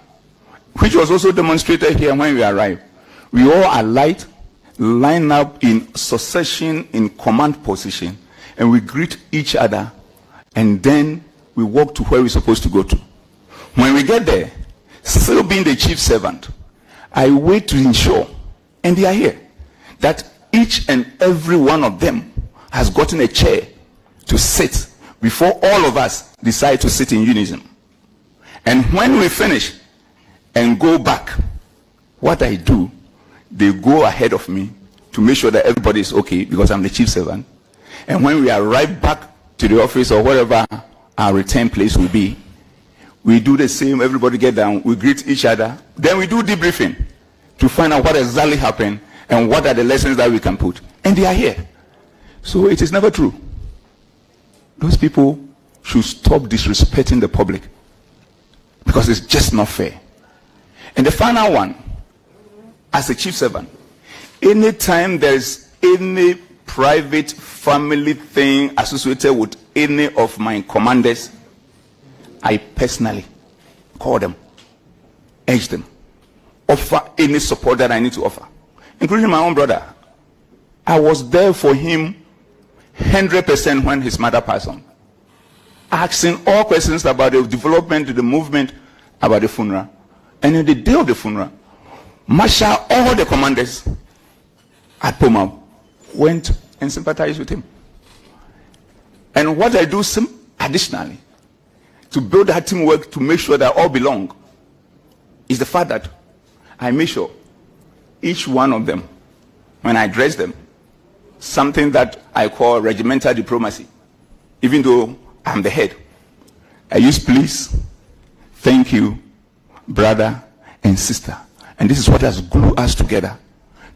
which was also demonstrated here when we arrived, we all alight, line up in succession, in command position, and we greet each other, and then we walk to where we're supposed to go to. When we get there, still being the chief servant, I wait to ensure, and they are here, that each and every one of them has gotten a chair to sit before all of us decide to sit in unison. And when we finish and go back, what I do, they go ahead of me to make sure that everybody is okay because I'm the chief servant. And when we arrive back to the office or whatever our return place will be, we do the same, everybody get down, we greet each other, then we do debriefing to find out what exactly happened and what are the lessons that we can put. And they are here. So it is never true. Those people should stop disrespecting the public because it's just not fair. And the final one, as a chief servant, anytime there's any private family thing associated with any of my commanders, I personally call them, urge them, offer any support that I need to offer, including my own brother. I was there for him 100% when his mother passed on, asking all questions about the development, the movement, about the funeral. And on the day of the funeral, marshal all the commanders at Poma went and sympathized with him. And what I do additionally to build that teamwork to make sure that all belong is the fact that I make sure each one of them, when I address them, something that I call regimental diplomacy, even though I'm the head, I use please, thank you, brother and sister. And this is what has glued us together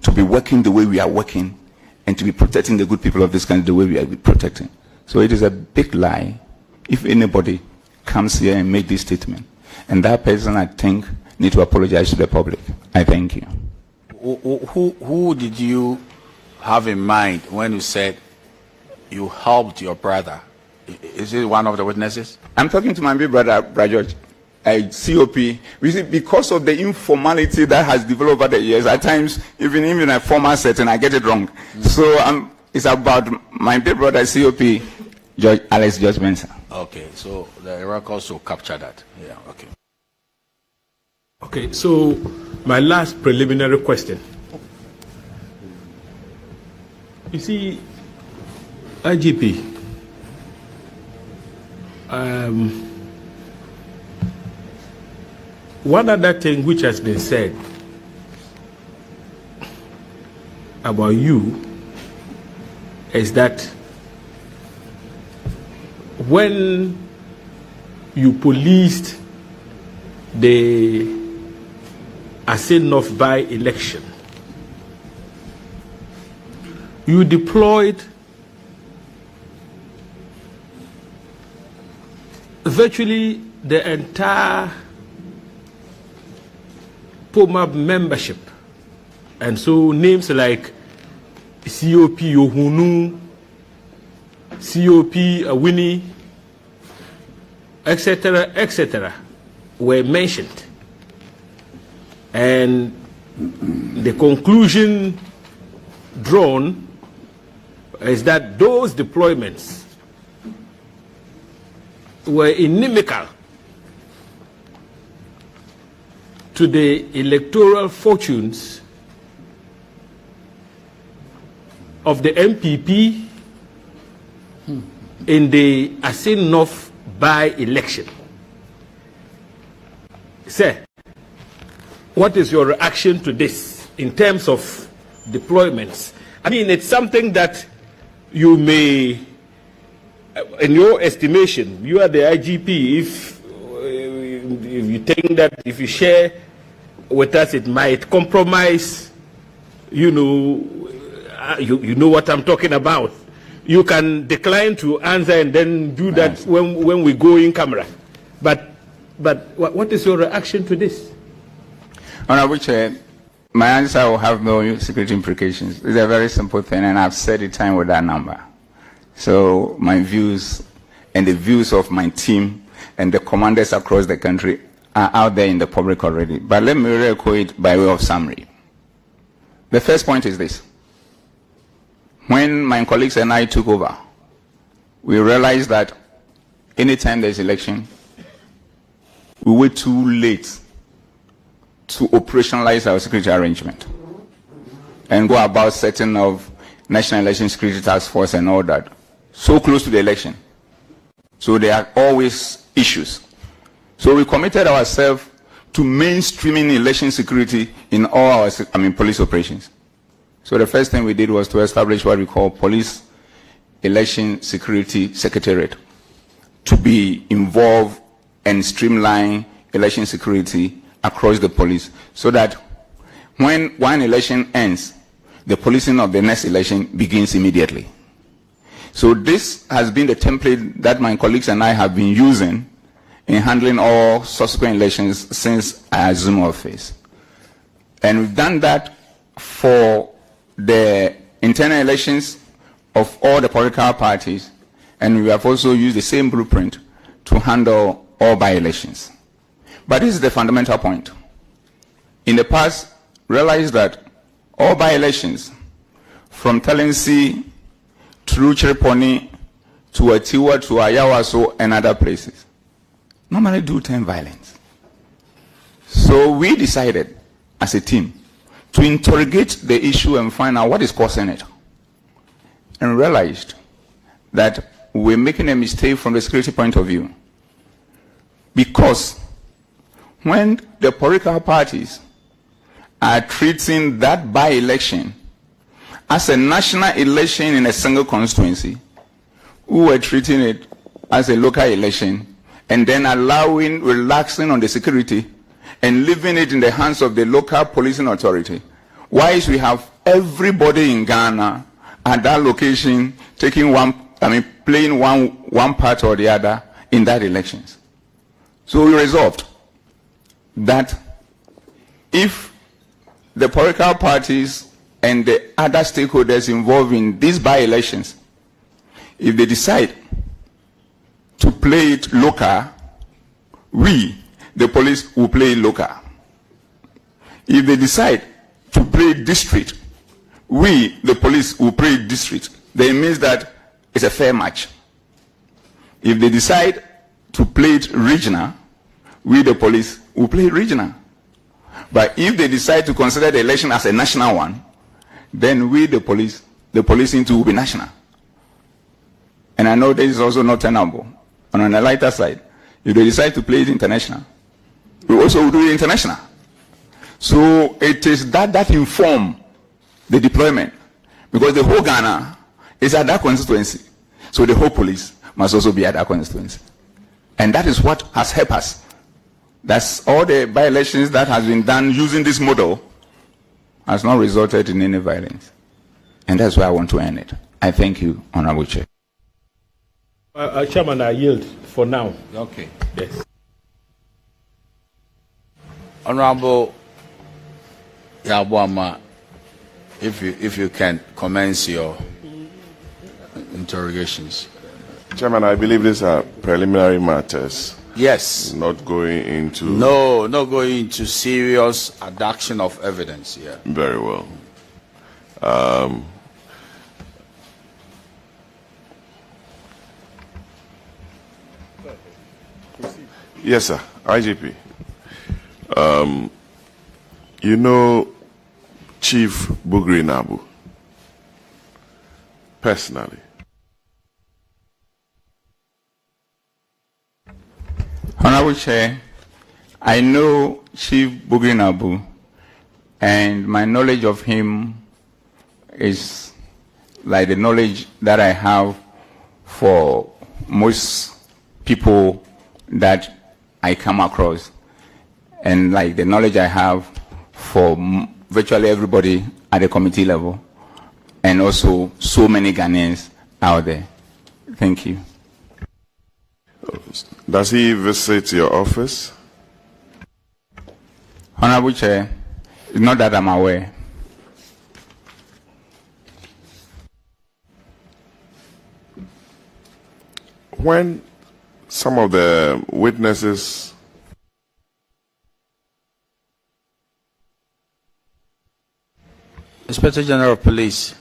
to be working the way we are working and to be protecting the good people of this country the way we are protecting. So it is a big lie if anybody comes here and make this statement. And that person, I think, need to apologize to the public. I thank you. Who did you have in mind when you said you helped your brother? Is it one of the witnesses? I'm talking to my big brother, Brajoj. COP, we see, because of the informality that has developed over the years, at times, even in a formal setting, I get it wrong. So it's about my big brother, COP, Alex George Benson. Okay, so the records will capture that. Yeah, okay. Okay, so my last preliminary question. You see, IGP, one other thing which has been said about you is that when you policed the Asinof by-election, you deployed virtually the entire POMAB membership, and so names like COP Yohunu, COP Awini, etc., were mentioned. And the conclusion drawn is that those deployments were inimical to the electoral fortunes of the MPP in the Asinof by-election. Sir, what is your reaction to this in terms of deployments? I mean, it's something that you may, in your estimation, you are the IGP, if you think that if you share with us, it might compromise, you know what I'm talking about. You can decline to answer and then do that when we go in camera. But what is your reaction to this? Honorable Chair, my answer will have no security implications. It's a very simple thing, and I've said it time with that number. So my views and the views of my team and the commanders across the country are out there in the public already. But let me recall it by way of summary. The first point is this. When my colleagues and I took over, we realized that anytime there's election, we were too late to operationalize our security arrangement and go about setting of National Election Security Task Force and all that. So close to the election. So there are always issues. So we committed ourselves to mainstreaming election security in all our police operations. So the first thing we did was to establish what we call Police Election Security Secretariat, to be involved and streamline election security across the police, so that when one election ends, the policing of the next election begins immediately. So this has been the template that my colleagues and I have been using in handling all subsequent elections since I assumed office. And we've done that for the internal elections of all the political parties, and we have also used the same blueprint to handle all by-elections. But this is the fundamental point. In the past, realize that all by-elections, from Talensi through Chiriponi to Atiwa to Ayawaso and other places, normally do turn violence. So we decided as a team to interrogate the issue and find out what is causing it, and realized that we're making a mistake from the security point of view, because when the political parties are treating that by-election as a national election in a single constituency, we were treating it as a local election and then relaxing on the security and leaving it in the hands of the local policing authority. Whilst we have everybody in Ghana at that location taking playing one part or the other in that elections. So we resolved that if the political parties and the other stakeholders involved in these by-elections, if they decide to play it local, we, the police, will play it local. If they decide to play district, we, the police, will play district. Then it means that it's a fair match. If they decide to play it regional, we, the police, will play regional. But if they decide to consider the election as a national one, then we, the policing too, will be national. And I know this is also not tenable. And on the lighter side, if they decide to play it international, we also will do it international. So it is that inform the deployment, because the whole Ghana is at that constituency. So the whole police must also be at that constituency. And that is what has helped us. That's all the by-elections that has been done using this model has not resulted in any violence. And that's why I want to end it. I thank you, Honorable Chair. Chairman, I yield for now. Okay. Yes. Honorable Yabuama, if you can commence your interrogations. Chairman, I believe these are preliminary matters. Yes. Not going into... No, not going into serious adduction of evidence here. Very well. Yes, sir. IGP. You know Chief Bugri Nabu personally? Honorable Chair, I know Chief Bugri Nabu, and my knowledge of him is like the knowledge that I have for most people that I come across, and like the knowledge I have for virtually everybody at the committee level, and also so many Ghanaians out there. Thank you. Does he visit your office? Honorable Chair, it's not that I'm aware. When some of the witnesses Inspector General of Police,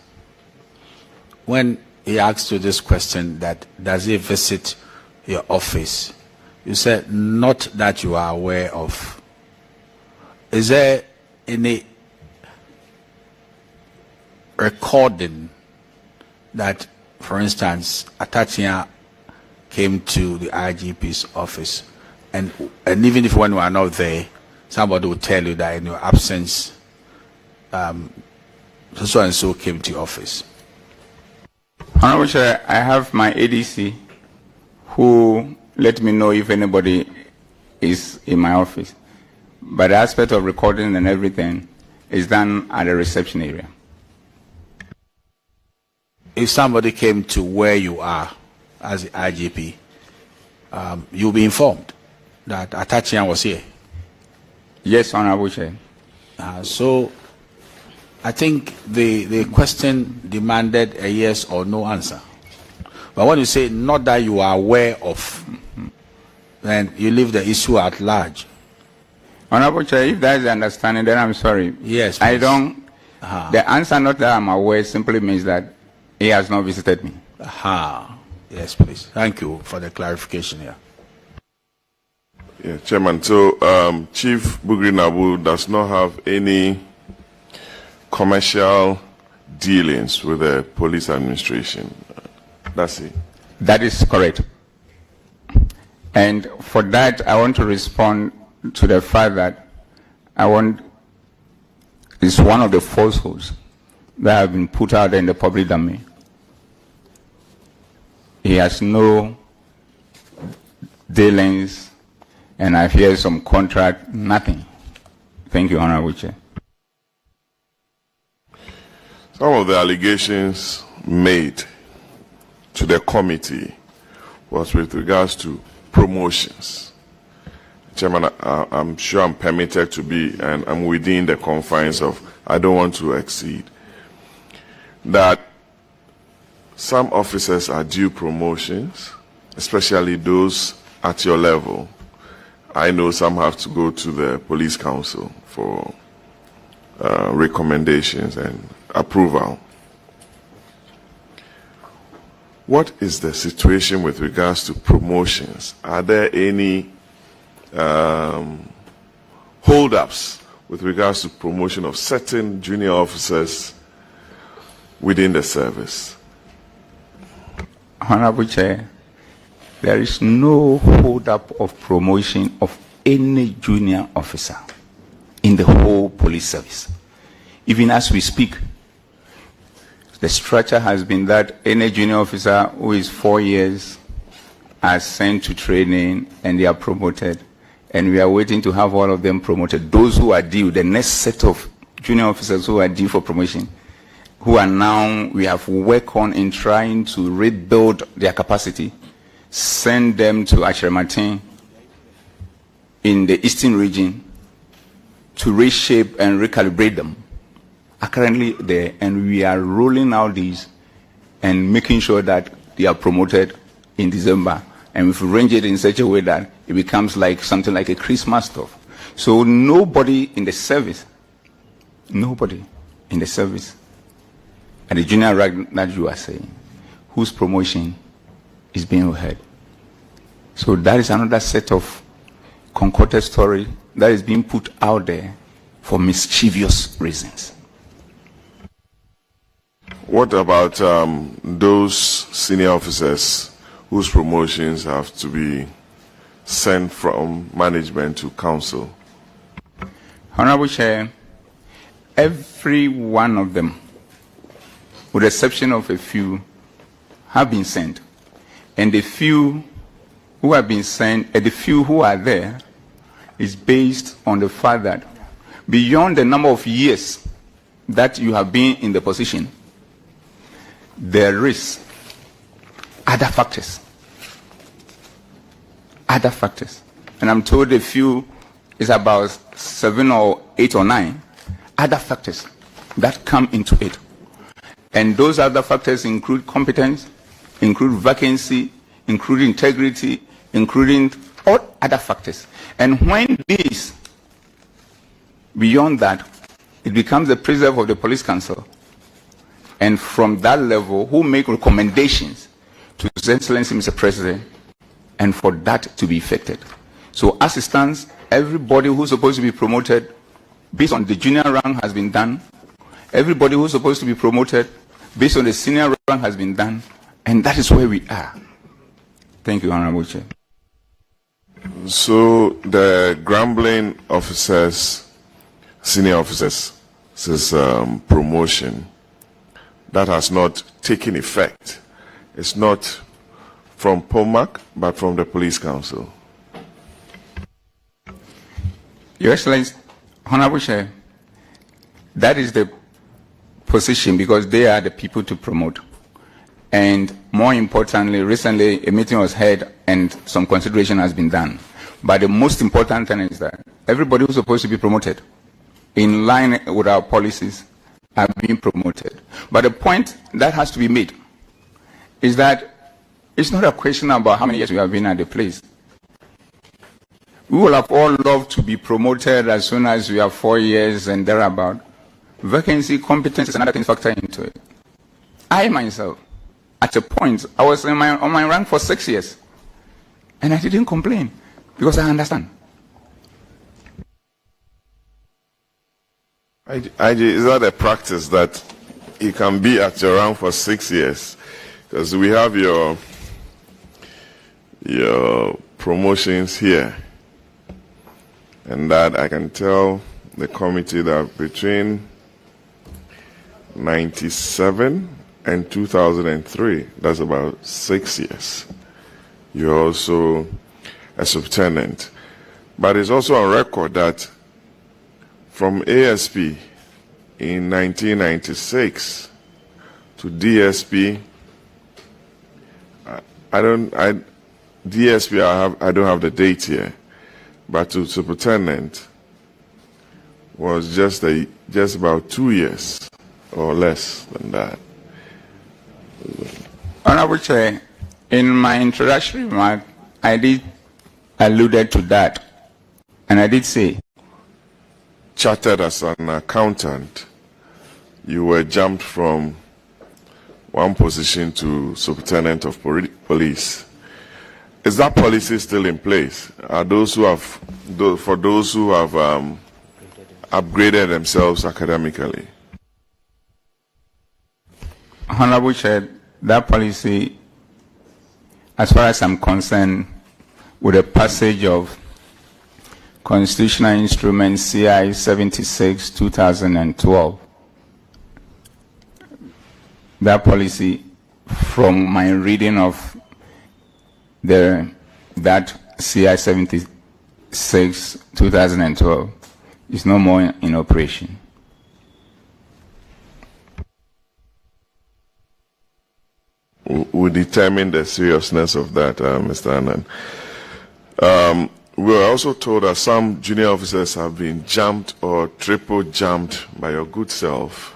when he asked you this question, that does he visit your office, you said not that you are aware of. Is there any recording that, for instance, Atachia came to the IGP's office, and even if when we are not there, somebody will tell you that in your absence, so and so came to your office? Honorable Chair, I have my ADC who let me know if anybody is in my office. But the aspect of recording and everything is done at the reception area. If somebody came to where you are as the IGP, you'll be informed that Atachian was here. Yes, Honorable Chair. So I think the question demanded a yes or no answer. But when you say not that you are aware of, then you leave the issue at large. Honorable Chair, if that is the understanding, then I'm sorry. Yes, I don't. The answer, not that I'm aware, simply means that he has not visited me. Yes, please. Thank you for the clarification here. Yeah, Chairman. So Chief Bugri Nabu does not have any commercial dealings with the police administration. That's it. That is correct. And for that, I want to respond to the fact that it's one of the falsehoods that have been put out in the public domain. He has no dealings, and I hear some contract, nothing. Thank you, Honorable Chair. Some of the allegations made to the committee was with regards to promotions. Chairman, I'm sure I'm permitted to be, and I'm within the confines of, I don't want to exceed, that some officers are due promotions, especially those at your level. I know some have to go to the police council for recommendations and approval. What is the situation with regards to promotions? Are there any hold-ups with regards to promotion of certain junior officers within the service? Honorable Chair, there is no hold-up of promotion of any junior officer in the whole police service. Even as we speak, the structure has been that any junior officer who is 4 years are sent to training and they are promoted. And we are waiting to have all of them promoted. Those who are due, the next set of junior officers who are due for promotion, who are now, we have worked on in trying to rebuild their capacity, send them to Ashramati in the eastern region to reshape and recalibrate them, are currently there, and we are rolling out these and making sure that they are promoted in December. And we've arranged it in such a way that it becomes like something like a Christmas stuff. So nobody in the service, at the junior rank that you are saying, whose promotion is being heard. So that is another set of concocted story that is being put out there for mischievous reasons. What about those senior officers whose promotions have to be sent from management to council? Honorable Chair, every one of them, with the exception of a few, have been sent. And the few who have been sent, and the few who are there, is based on the fact that beyond the number of years that you have been in the position, there is other factors. Other factors. And I'm told a few is about 7 or 8 or 9 other factors that come into it. And those other factors include competence, include vacancy, include integrity, including all other factors. And when these, beyond that, it becomes the preserve of the police council. And from that level, who make recommendations to His Excellency Mr. President, and for that to be effected. So as it stands, everybody who's supposed to be promoted based on the junior rank has been done. Everybody who's supposed to be promoted based on the senior rank has been done. And that is where we are. Thank you, Honorable Chair. So the grumbling officers, senior officers, promotion that has not taken effect. It's not from POMAC, but from the Police Council. Your Excellency, Honorable Chair, that is the position because they are the people to promote. And more importantly, recently a meeting was held and some consideration has been done. But the most important thing is that everybody who's supposed to be promoted in line with our policies are being promoted. But the point that has to be made is that it's not a question about how many years we have been at the place. We will have all loved to be promoted as soon as we have 4 years and thereabout. Vacancy, competence is another thing factor into it. I myself, at a point, I was on my rank for 6 years. And I didn't complain because I understand. Is that a practice that you can be at your rank for 6 years? Because we have your promotions here. And that I can tell the committee that between 97 and 2003, that's about 6 years. You're also a subtenant. But it's also on record that from ASP in 1996 to DSP, I don't have the date here, but to superintendent was just about 2 years or less than that. Honorable Chair, in my introductory remark, I did alluded to that, and I did say, chartered as an accountant, you were jumped from one position to superintendent of police. Is that policy still in place? Are those who have, for those who have upgraded themselves academically? Honorable Chair, that policy, as far as I'm concerned, with the passage of Constitutional Instrument CI 76 2012, that policy, from my reading of that CI 76 2012, is no more in operation. We determine the seriousness of that, Mr. Anand. We were also told that some junior officers have been jumped or triple jumped by your good self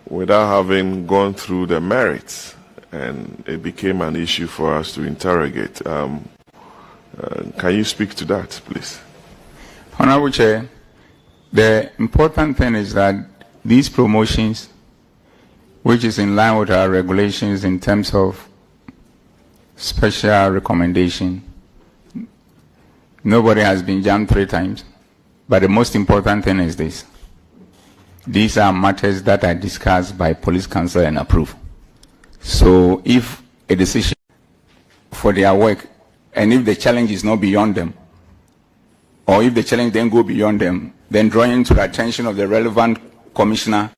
without having gone through the merits, and it became an issue for us to interrogate. Can you speak to that, please? Honorable Chair, the important thing is that these promotions, which is in line with our regulations in terms of special recommendation, nobody has been jumped 3 times. But the most important thing is this. These are matters that are discussed by Police Council and approved. So if a decision for their work, and if the challenge is not beyond them, or if the challenge then go beyond them, then drawing to the attention of the relevant commissioner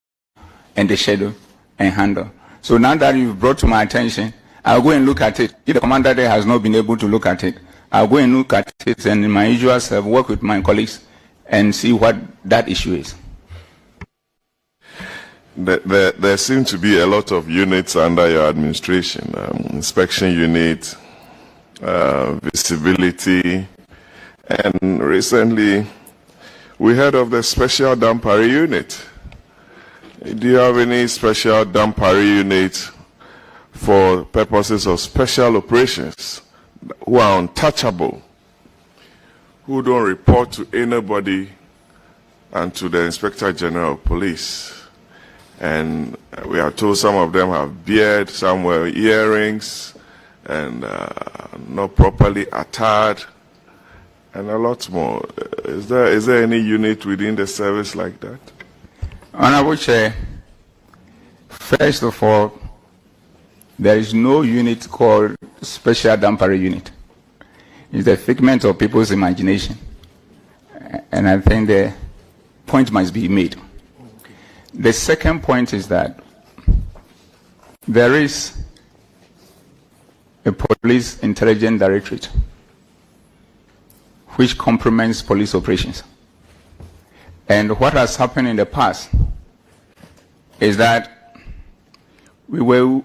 and the schedule and handle. So now that you've brought to my attention, I'll go and look at it. If the commander there has not been able to look at it, I'll go and look at it, and in my usual self, work with my colleagues and see what that issue is. There seem to be a lot of units under your administration. Inspection unit, visibility, and recently we heard of the special Dampari unit. Do you have any special Dampari unit for purposes of special operations who are untouchable, who don't report to anybody and to the Inspector General of Police? And we are told some of them have beard, some wear earrings, and not properly attired, and a lot more. Is there any unit within the service like that? Honorable Chair, first of all, there is no unit called Special Dampari Unit. It's a figment of people's imagination. And I think the point must be made. The second point is that there is a police intelligence directorate which complements police operations. And what has happened in the past is that we were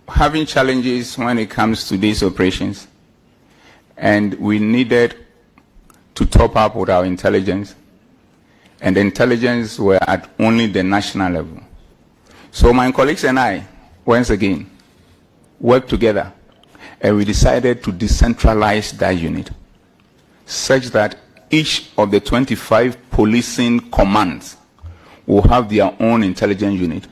having challenges when it comes to these operations, and we needed to top up with our intelligence, and the intelligence were at only the national level. So my colleagues and I, once again, worked together, and we decided to decentralize that unit such that each of the 25 policing commands will have their own intelligence unit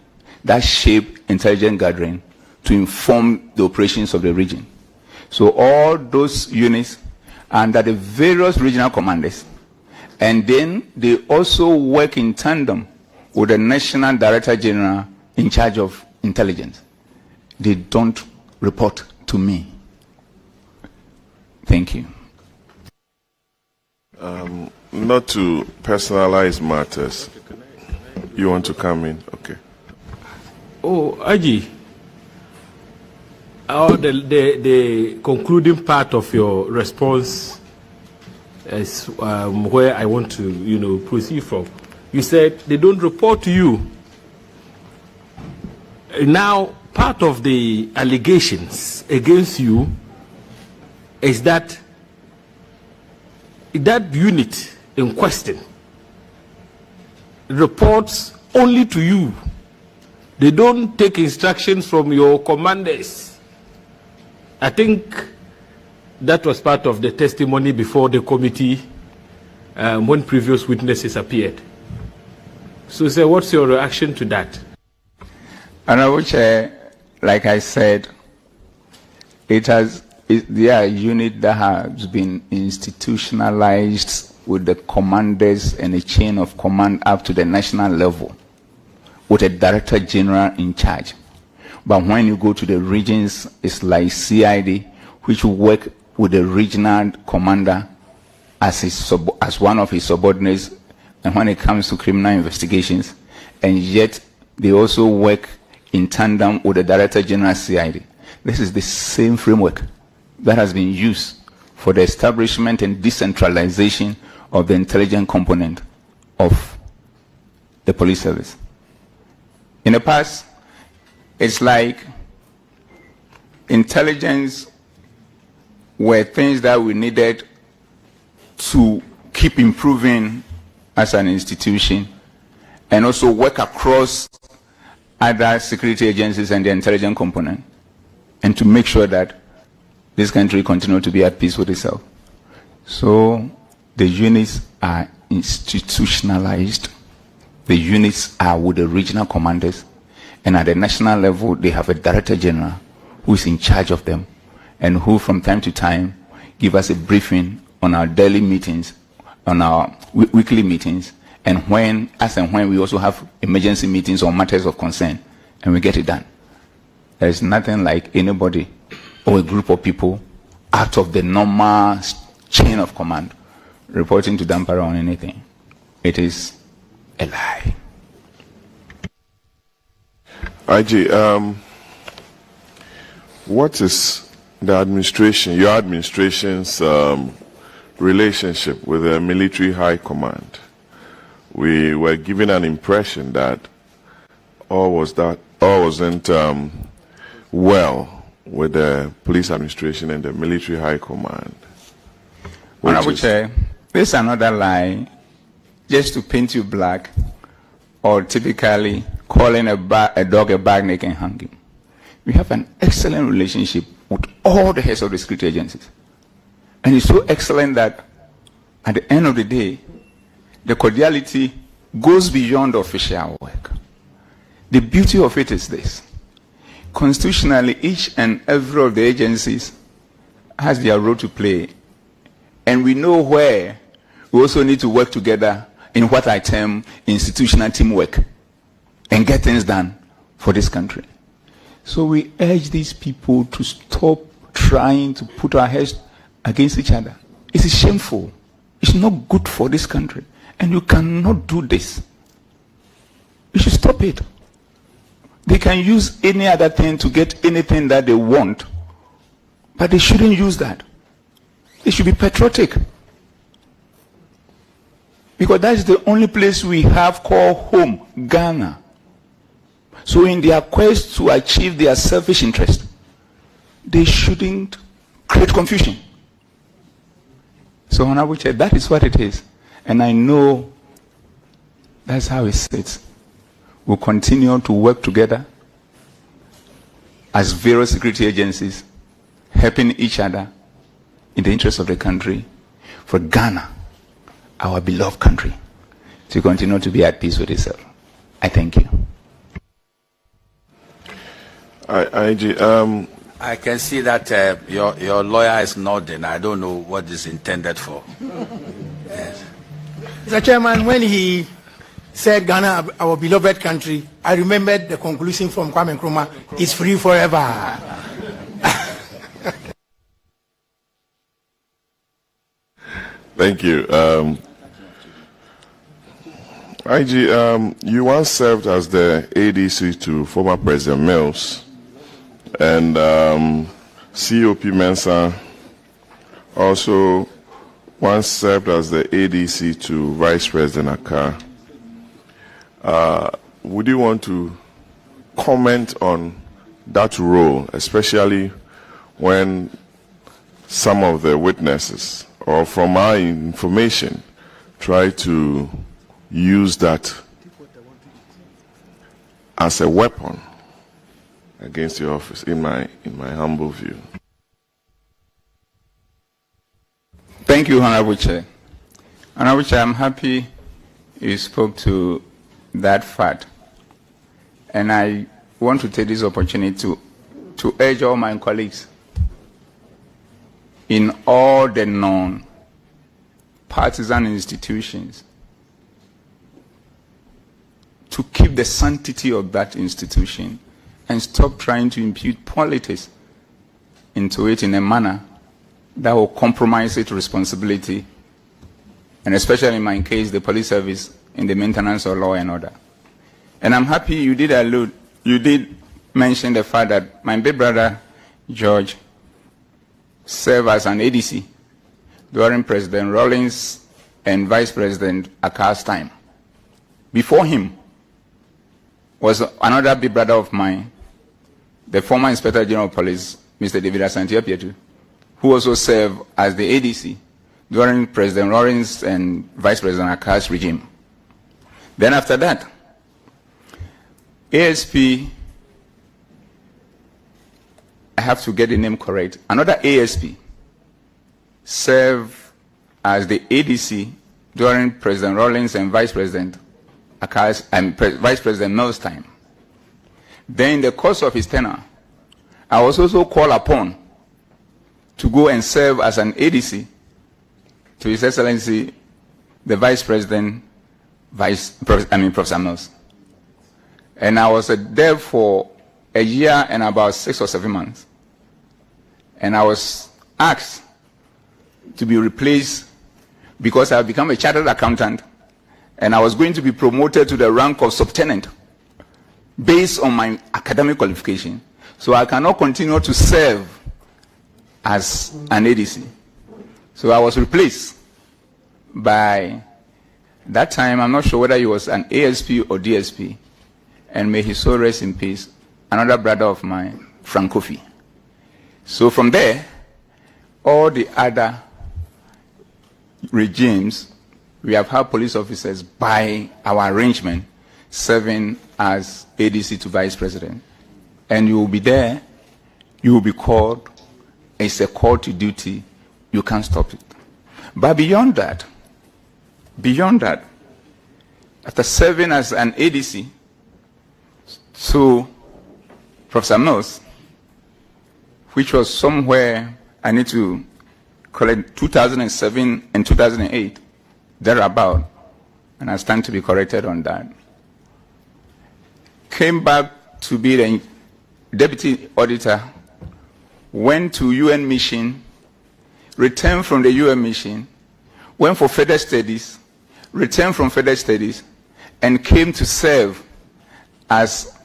that shape intelligence gathering to inform the operations of the region. So all those units are under the various regional commanders, and then they also work in tandem with the National Director General in charge of intelligence. They don't report to me. Thank you. Not to personalize matters. You want to come in? Okay. Oh, Aji. The concluding part of your response is where I want to, proceed from. You said they don't report to you. Now, part of the allegations against you is that that unit in question reports only to you. They don't take instructions from your commanders. I think that was part of the testimony before the committee when previous witnesses appeared. So, sir, what's your reaction to that? Honorable Chair, like I said, they are a unit that has been institutionalized with the commanders and a chain of command up to the national level with a Director General in charge. But when you go to the regions, it's like CID, which will work with the regional commander as one of his subordinates, and when it comes to criminal investigations, and yet they also work in tandem with the Director General CID. This is the same framework that has been used for the establishment and decentralization of the intelligence component of the police service. In the past, it's like intelligence were things that we needed to keep improving as an institution and also work across other security agencies and the intelligence component, and to make sure that this country continues to be at peace with itself. So the units are institutionalized. The units are with the regional commanders, and at the national level they have a Director General who is in charge of them, and who from time to time give us a briefing on our daily meetings, on our weekly meetings, and when we also have emergency meetings on matters of concern, and we get it done. There is nothing like anybody or a group of people out of the normal chain of command reporting to Dampara on anything. It is a lie. IG, what is your administration's relationship with the military high command? We were given an impression that all wasn't well with the police administration and the military high command. Honorable Chair, this is another lie just to paint you black, or typically calling a dog a bag neck and hanging. We have an excellent relationship with all the heads of the security agencies. And it's so excellent that at the end of the day, the cordiality goes beyond official work. The beauty of it is this. Constitutionally, each and every of the agencies has their role to play. And we know where we also need to work together in what I term institutional teamwork and get things done for this country. So we urge these people to stop trying to put our heads against each other. It's shameful. It's not good for this country. And you cannot do this. You should stop it. They can use any other thing to get anything that they want, but they shouldn't use that. They should be patriotic. Because that's the only place we have called home, Ghana. So in their quest to achieve their selfish interest, they shouldn't create confusion. So Honorable Chair, that is what it is. And I know that's how it sits. We'll continue to work together as various security agencies, helping each other in the interest of the country, for Ghana, our beloved country, to continue to be at peace with itself. I thank you. I can see that your lawyer is nodding. I don't know what is intended for. Yes. Mr. Chairman, when he said Ghana, our beloved country, I remembered the conclusion from Kwame Nkrumah, it's free forever. Thank you. IG, you once served as the ADC to former President Mills, and COP Mensah also once served as the ADC to Vice President Akkar. Would you want to comment on that role, especially when some of the witnesses, or from our information, try to use that as a weapon against your office, in my humble view? Thank you, Honorable Chair. Honorable Chair, I'm happy you spoke to that fact. And I want to take this opportunity to urge all my colleagues in all the non-partisan institutions to keep the sanctity of that institution and stop trying to impute politics into it in a manner that will compromise its responsibility, and especially in my case, the police service, in the maintenance of law and order. And I'm happy you did mention the fact that my big brother, George, served as an ADC during President Rawlings and Vice President Akkar's time. Before him was another big brother of mine, the former Inspector General of Police, Mr. David Asante Apietu, who also served as the ADC during President Rawlings and Vice President Akkar's regime. Then after that, ASP, I have to get the name correct, another ASP served as the ADC during President Rawlings and Vice President Akkar's and Vice President Mills' time. Then in the course of his tenure, I was also called upon to go and serve as an ADC to His Excellency, the Vice President, Professor Mills. And I was there for a year and about 6 or 7 months. And I was asked to be replaced because I have become a chartered accountant, and I was going to be promoted to the rank of subtenant based on my academic qualification. So I cannot continue to serve as an ADC. So I was replaced by, that time, I'm not sure whether he was an ASP or DSP, and may his soul rest in peace, another brother of mine, Frank Kofi. So from there, all the other regimes, we have had police officers by our arrangement serving as ADC to Vice President. And you will be there, you will be called, it's a call to duty, you can't stop it. But beyond that, after serving as an ADC to Professor Mills, which was somewhere, I need to call it 2007 and 2008, thereabout, and I stand to be corrected on that. Came back to be the deputy auditor, went to UN mission, returned from the UN mission, went for further studies, returned from further studies and came to serve as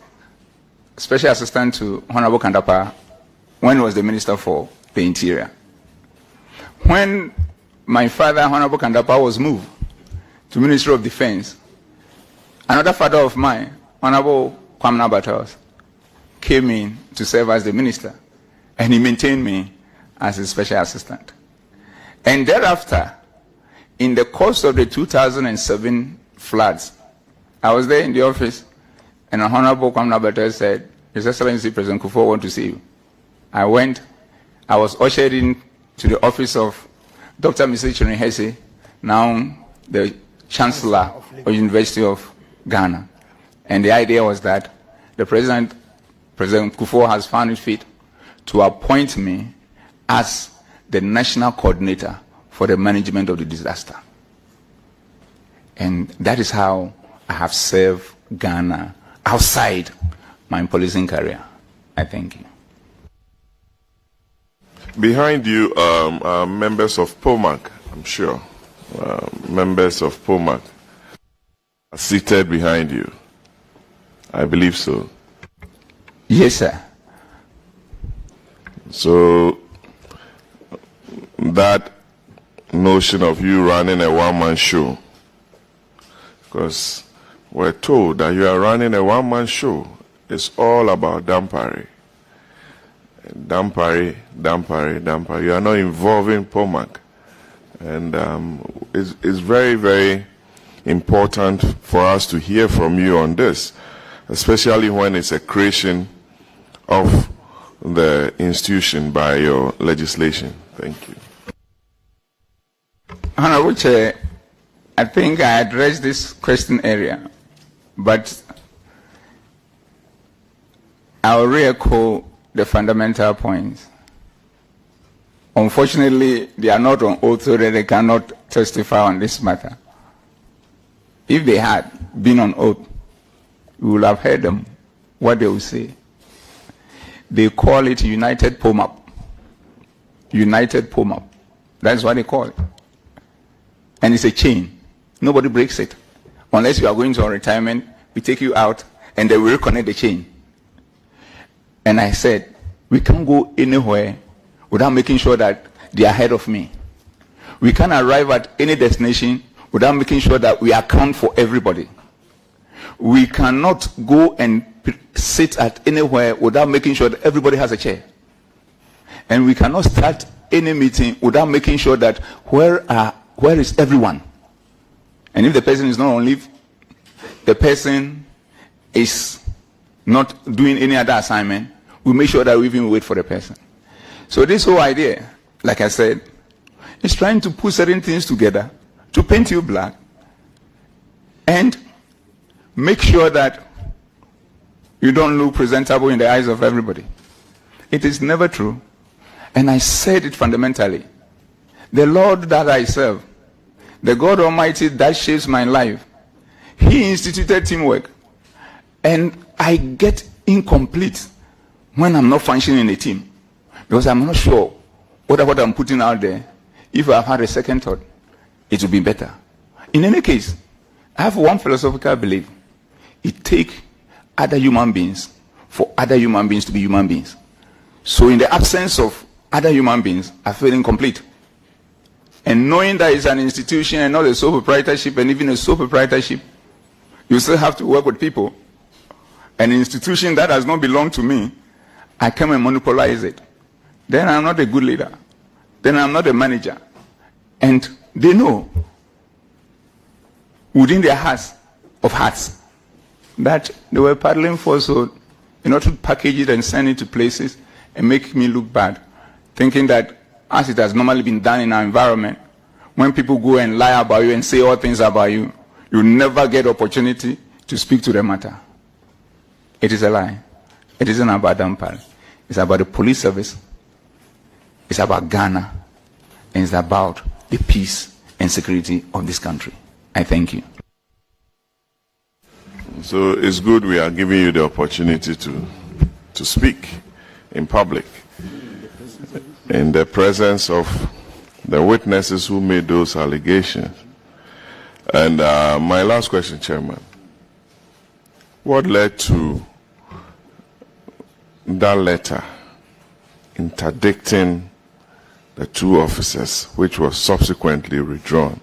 Special Assistant to Honorable Kandapa when he was the Minister for the Interior. When my father, Honorable Kandapa, was moved to Ministry of Defense, another father of mine, Honorable Kwamna Batos, came in to serve as the minister, and he maintained me as a special assistant. And thereafter, in the course of the 2007 floods, I was there in the office, and Honorable Kwamna Batos said, His Excellency President Kufuor wants to see you. I went. I was ushered in to the office of Dr. Mr. Hesse, now the Chancellor of University of Ghana. And the idea was that the President Kufuor has found it fit to appoint me as the national coordinator for the management of the disaster. And that is how I have served Ghana outside my policing career. I thank you. Behind you are members of POMAC, I'm sure. Members of POMAC are seated behind you. I believe so. Yes, sir. So that notion of you running a one-man show, because we're told that you are running a one-man show, it's all about Dampari. Dampari. You are not involving POMAC. And it's very, very important for us to hear from you on this, especially when it's a creation of the institution by your legislation. Thank you. Honorable Chair, I think I addressed this question area, but I'll re-echo the fundamental points. Unfortunately, they are not on oath, so that they cannot testify on this matter. If they had been on oath, we would have heard them, what they will say. They call it United POMAP. United POMAP. That's what they call it. And it's a chain. Nobody breaks it. Unless you are going to a retirement, we take you out, and they will reconnect the chain. And I said, we can't go anywhere without making sure that they are ahead of me. We can't arrive at any destination without making sure that we account for everybody. We cannot go and sit at anywhere without making sure that everybody has a chair. And we cannot start any meeting without making sure that where is everyone? And if the person is not on leave, the person is not doing any other assignment, we make sure that we even wait for the person. So this whole idea, like I said, is trying to put certain things together to paint you black and make sure that you don't look presentable in the eyes of everybody. It is never true. And I said it fundamentally. The Lord that I serve, the God Almighty that shapes my life, He instituted teamwork. And I get incomplete when I'm not functioning in a team. Because I'm not sure whether what I'm putting out there, if I've had a second thought, it will be better. In any case, I have one philosophical belief. It takes other human beings for other human beings to be human beings. So in the absence of other human beings, I feel incomplete. And knowing that it's an institution and not a sole proprietorship, and even a sole proprietorship, you still have to work with people. An institution that does not belong to me, I come and monopolize it. Then I'm not a good leader. Then I'm not a manager. And they know within their hearts of hearts that they were paddling falsehood in order to package it and send it to places and make me look bad, thinking that as it has normally been done in our environment, when people go and lie about you and say all things about you, you never get opportunity to speak to the matter. It is a lie. It isn't about Dampal. It's about the police service. It's about Ghana. And it's about the peace and security of this country. I thank you. So it's good we are giving you the opportunity to speak in public in the presence of the witnesses who made those allegations. And my last question, Chairman. What led to that letter interdicting the two officers, which was subsequently withdrawn?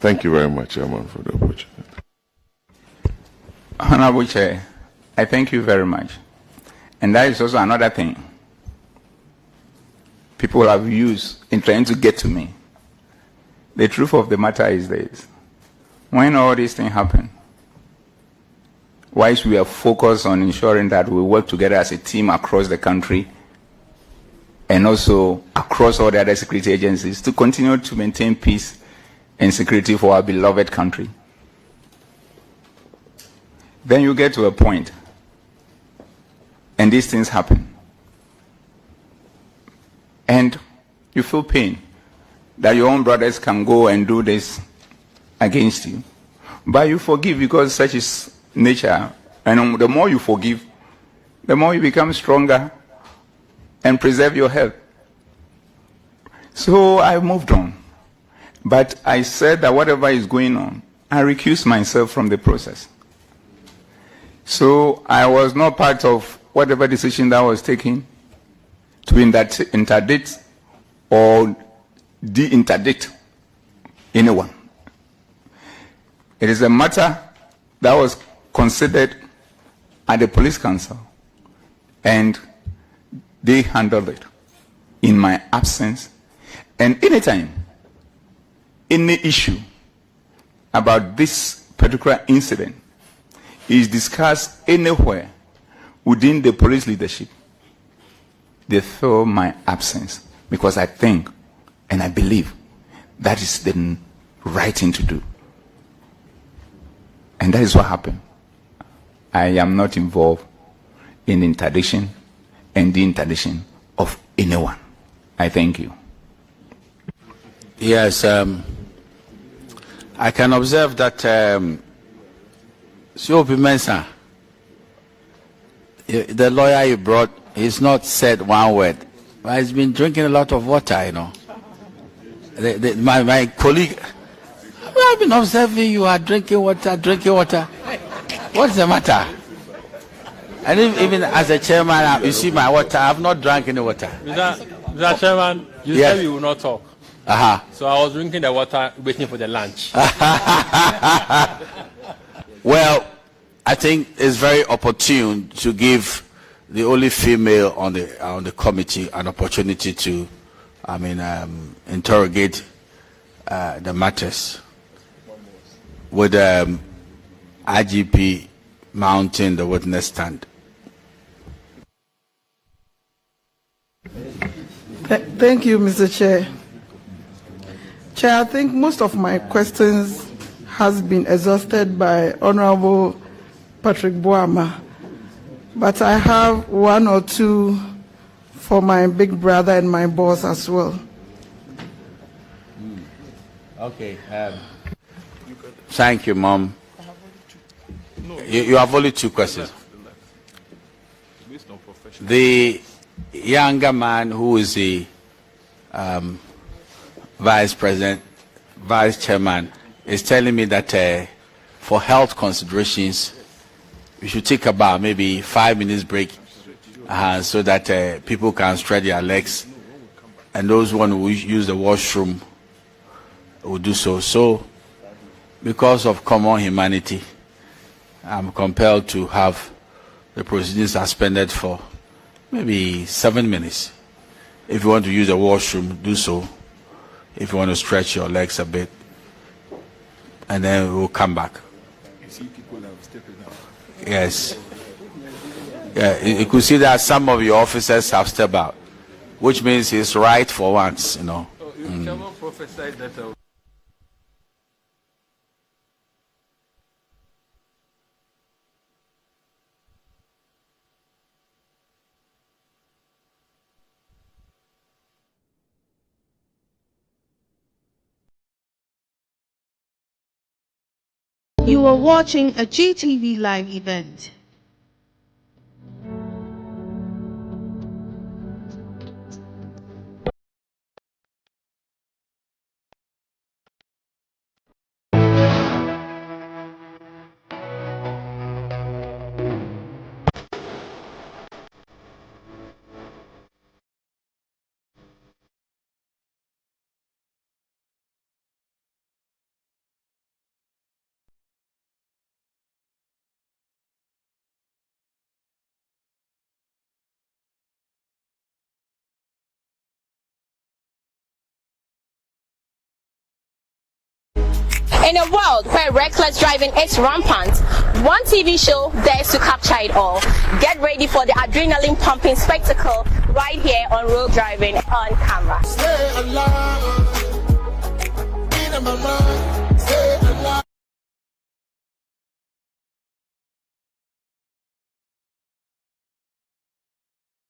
Thank you very much, Chairman, for the opportunity. Honorable Chair, I thank you very much. And that is also another thing people have used in trying to get to me. The truth of the matter is this. When all these things happen, whilst we are focused on ensuring that we work together as a team across the country and also across all the other security agencies to continue to maintain peace and security for our beloved country, then you get to a point and these things happen. And you feel pain that your own brothers can go and do this against you. But you forgive because such is nature. And the more you forgive, the more you become stronger and preserve your health. So I moved on. But I said that whatever is going on, I recuse myself from the process. So I was not part of whatever decision that was taken to interdict or de-interdict anyone. It is a matter that was considered at the police council, and they handled it in my absence. And anytime any issue about this particular incident is discussed anywhere within the police leadership, they feel my absence, because I think and I believe that is the right thing to do. And that is what happened. I am not involved in interdiction and the interdiction of anyone. I thank you. Yes, I can observe that Siopi Mensah, the lawyer you brought, he's not said one word, but he's been drinking a lot of water, you know. My colleague, I've been observing you are drinking water. What's the matter? And even as a chairman, you see my water, I have not drank any water. Mr. Chairman, you Yes. said you will not talk. Uh-huh. So I was drinking the water, waiting for the lunch. Well, I think it's very opportune to give the only female on the committee an opportunity to, interrogate the matters with IGP mounting the witness stand. Thank you, Mr. Chair. Chair, I think most of my questions has been exhausted by Honorable Patrick Boama, but I have one or two for my big brother and my boss as well. Okay. Thank you, Mom. You have only two questions. The younger man who is the vice chairman, is telling me that for health considerations, we should take about maybe 5 minutes break so that people can stretch their legs, and those who want to use the washroom will do so. So, because of common humanity, I'm compelled to have the proceedings suspended for maybe 7 minutes. If you want to use the washroom, do so. If you want to stretch your legs a bit, and then we'll come back. Yes. Yeah, you could see that some of your officers have stepped out, which means it's right for once, you know. Someone prophesied that. You are watching a GTV live event. In a world where reckless driving is rampant, one TV show dares to capture it all. Get ready for the adrenaline-pumping spectacle right here on Road Driving on Camera. Stay alive. In my mind, stay alive.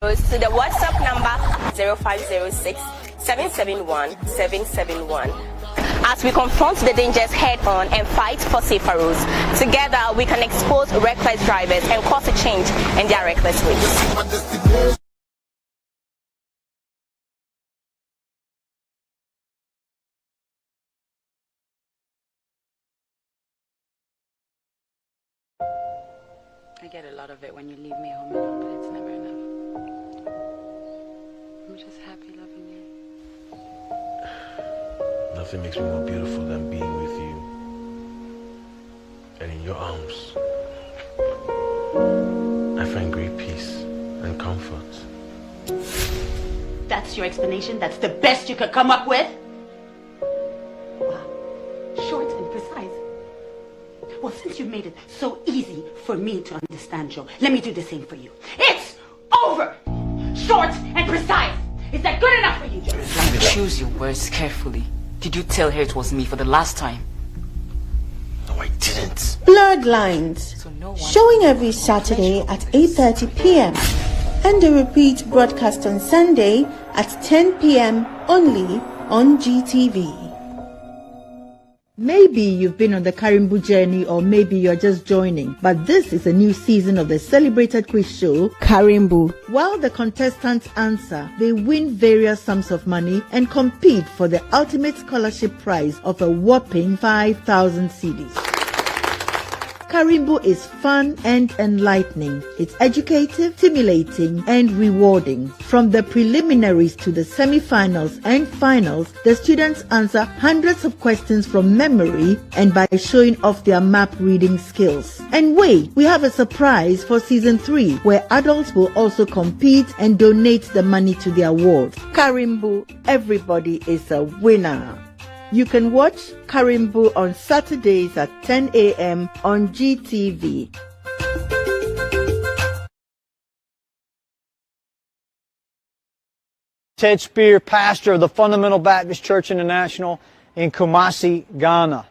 To the WhatsApp number 0506 771 771. As we confront the dangers head-on and fight for safer roads, together we can expose reckless drivers and cause a change in their reckless ways. I get a lot of it when you leave me home alone, but it's never enough. I'm just happy loving you. Nothing makes me more beautiful than being with you and in your arms. I find great peace and comfort. That's your explanation? That's the best you could come up with? Wow. Short and precise. Well, since you've made it so easy for me to understand, Joe, let me do the same for you. It's over! Short and precise! Is that good enough for you, Joe? Choose your words carefully. Did you tell her it was me for the last time? No, I didn't. Bloodlines, showing every Saturday at 8:30 p.m. and a repeat broadcast on Sunday at 10 p.m. only on GTV. Maybe you've been on the Karimu journey, or maybe you're just joining, but this is a new season of the celebrated quiz show, Karimu. While the contestants answer, they win various sums of money and compete for the ultimate scholarship prize of a whopping 5,000 cedis. Karimu is fun and enlightening. It's educative, stimulating, and rewarding. From the preliminaries to the semi-finals and finals, the students answer hundreds of questions from memory and by showing off their map reading skills. And wait, we have a surprise for season 3, where adults will also compete and donate the money to the awards. Karimu, everybody is a winner. You can watch Karimu on Saturdays at 10 a.m. on GTV. Ted Spear, pastor of the Fundamental Baptist Church International in Kumasi, Ghana.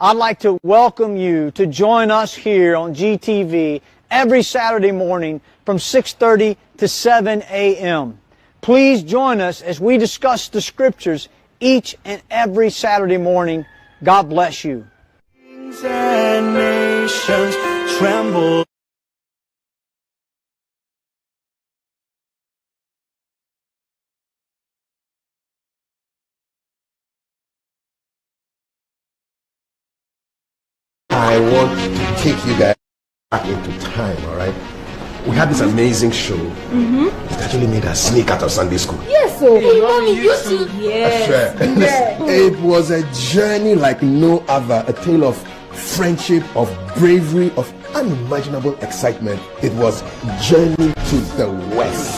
I'd like to welcome you to join us here on GTV every Saturday morning from 6:30 to 7 a.m. Please join us as we discuss the scriptures each and every Saturday morning. God bless you. Kings and nations tremble. I want to take you guys back into time, all right? We had this amazing show. It actually made us sneak out of Sunday school. Yes, so mommy, you too. Yes. It was a journey like no other, a tale of friendship, of bravery, of unimaginable excitement. It was Journey to the West.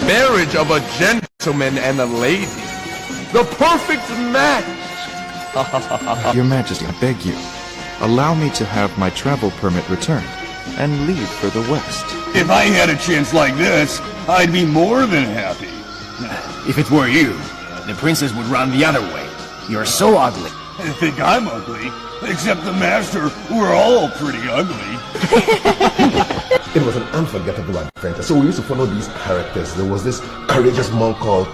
Marriage of a gentleman and a lady. The perfect match. Your Majesty, I beg you, allow me to have my travel permit returned and leave for the West. If I had a chance like this, I'd be more than happy. If it were you, the princess would run the other way. You're so ugly. I think I'm ugly, except the master. We're all pretty ugly. It was an unforgettable adventure. So we used to follow these characters. There was this courageous monk called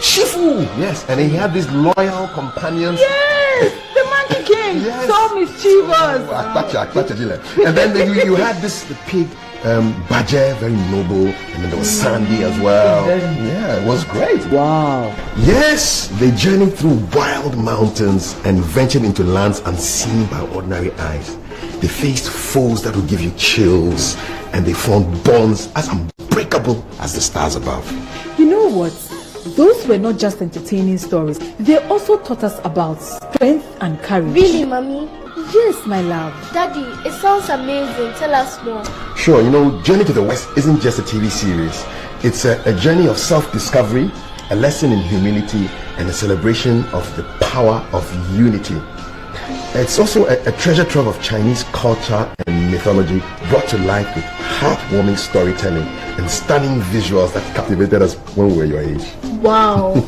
Shifu. Yes, and he had these loyal companions. Yes, the Monkey King. Yes. So mischievous. And then you had this pig, Baje, very noble, and then there was Sandy as well. Yeah, it was great. Wow. Yes, they journeyed through wild mountains and ventured into lands unseen by ordinary eyes. They faced foes that would give you chills, and they formed bonds as unbreakable as the stars above. You know what? Those were not just entertaining stories. They also taught us about strength and courage. Really, Mommy? Yes, my love. Daddy, it sounds amazing. Tell us more. Sure, you know, Journey to the West isn't just a TV series. It's a journey of self-discovery, a lesson in humility, and a celebration of the power of unity. It's also a treasure trove of Chinese culture and mythology brought to life with heartwarming storytelling and stunning visuals that captivated us when we were your age. Wow.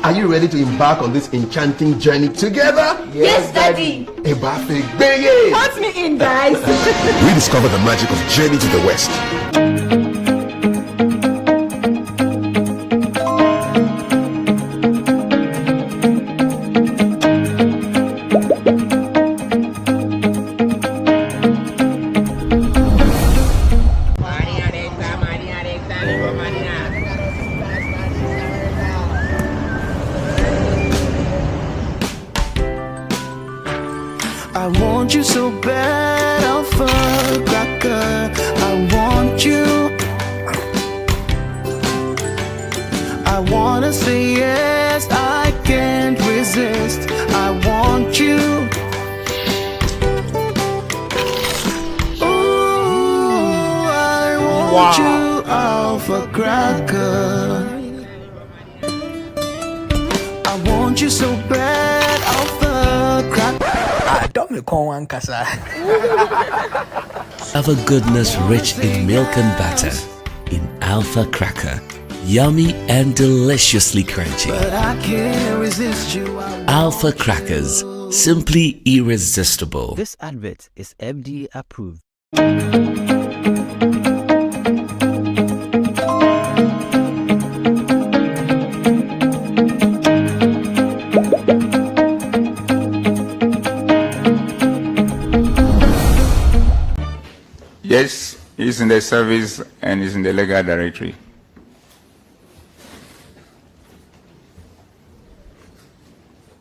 Are you ready to embark on this enchanting journey together? Yes, Daddy. Put me in, guys. Rediscover the magic of Journey to the West. I want you so bad, Alpha Cracker. I want you. I wanna say yes, I can't resist. I want you. Ooh, I want you, Alpha Cracker. I want you so bad, Alpha Cracker. Don't me call one casa. Alpha goodness rich in milk and butter. In Alpha Cracker. Yummy and deliciously crunchy. But I can't resist you. Alpha Crackers. Simply irresistible. This advert is FDA approved. Yes, he's in the service and he's in the legal directory.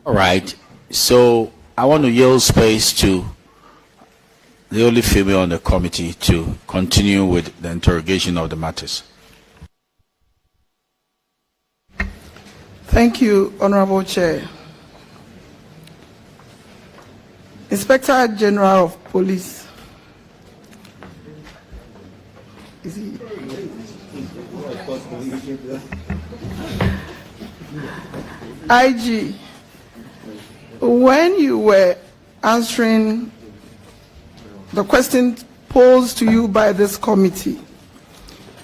All right. So I want to yield space to the only female on the committee to continue with the interrogation of the matters. Thank you, Honorable Chair. Inspector General of Police. Is he? IG, when you were answering the question posed to you by this committee,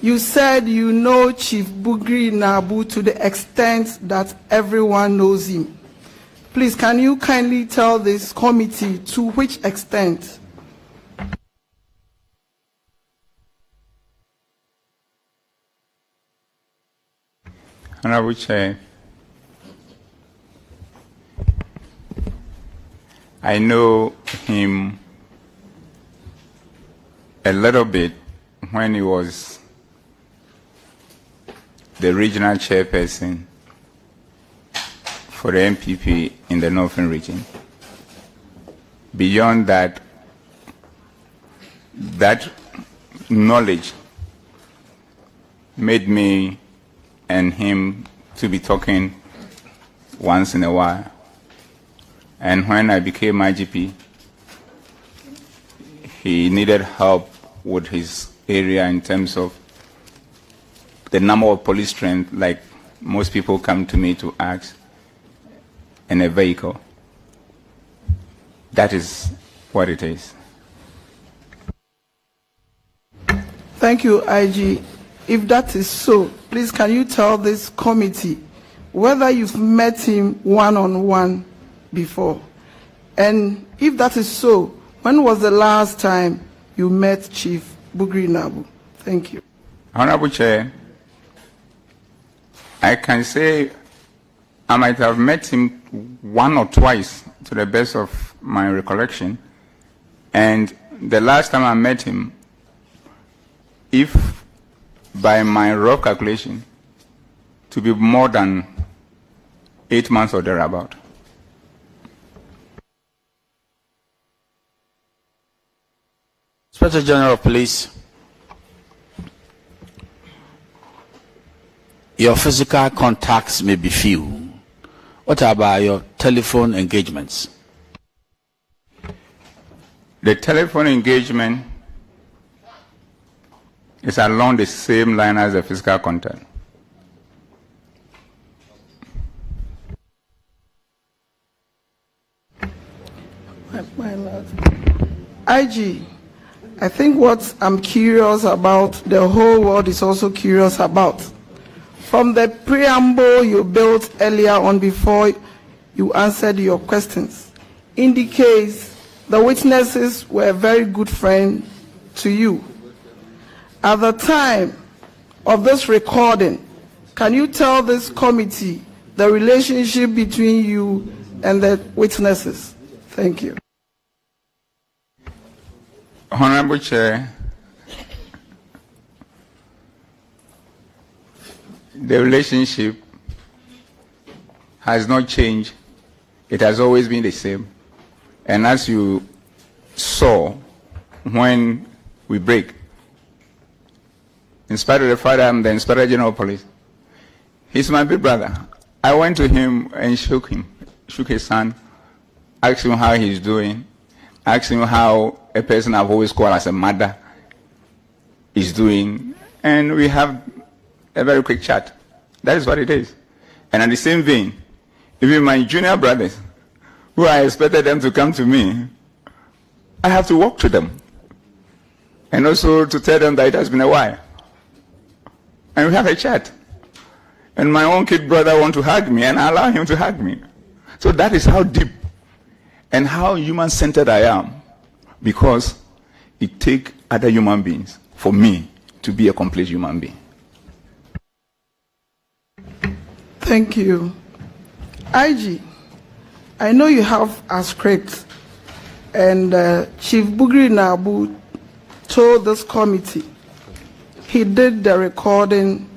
you said you know Chief Bugri Nabu to the extent that everyone knows him. Please, can you kindly tell this committee to which extent? Honorable Chair, I know him a little bit when he was the regional chairperson for the MPP in the Northern region. Beyond that, that knowledge made me and him to be talking once in a while. And when I became IGP, he needed help with his area in terms of the number of police strength, like most people come to me to ask, in a vehicle. That is what it is. Thank you, IG. If that is so, please can you tell this committee whether you've met him one-on-one before? And if that is so, when was the last time you met Chief Bugri Nabu? Thank you. Honorable Chair, I can say I might have met him one or twice to the best of my recollection. And the last time I met him, if by my rough calculation, to be more than 8 months or thereabout. Inspector General of Police, your physical contacts may be few. What about your telephone engagements? The telephone engagement is along the same line as the physical contact. My lord. IG, I think what I'm curious about, the whole world is also curious about. From the preamble you built earlier on before you answered your questions, indicates the witnesses were a very good friend to you. At the time of this recording, can you tell this committee the relationship between you and the witnesses? Thank you. Honorable Chair, the relationship has not changed. It has always been the same. And as you saw when we break, in spite of the fact I'm the Inspector General of Police, he's my big brother. I went to him and shook his hand, asked him how he's doing, asked him how a person I've always called as a mother is doing, and we have a very quick chat. That is what it is. And in the same vein, even my junior brothers, who I expected them to come to me, I have to walk to them. And also to tell them that it has been a while. And we have a chat. And my own kid brother wants to hug me, and I allow him to hug me. So that is how deep and how human-centered I am, because it takes other human beings for me to be a complete human being. Thank you. IG, I know you have a script, and Chief Bugri Nabu told this committee he did the recording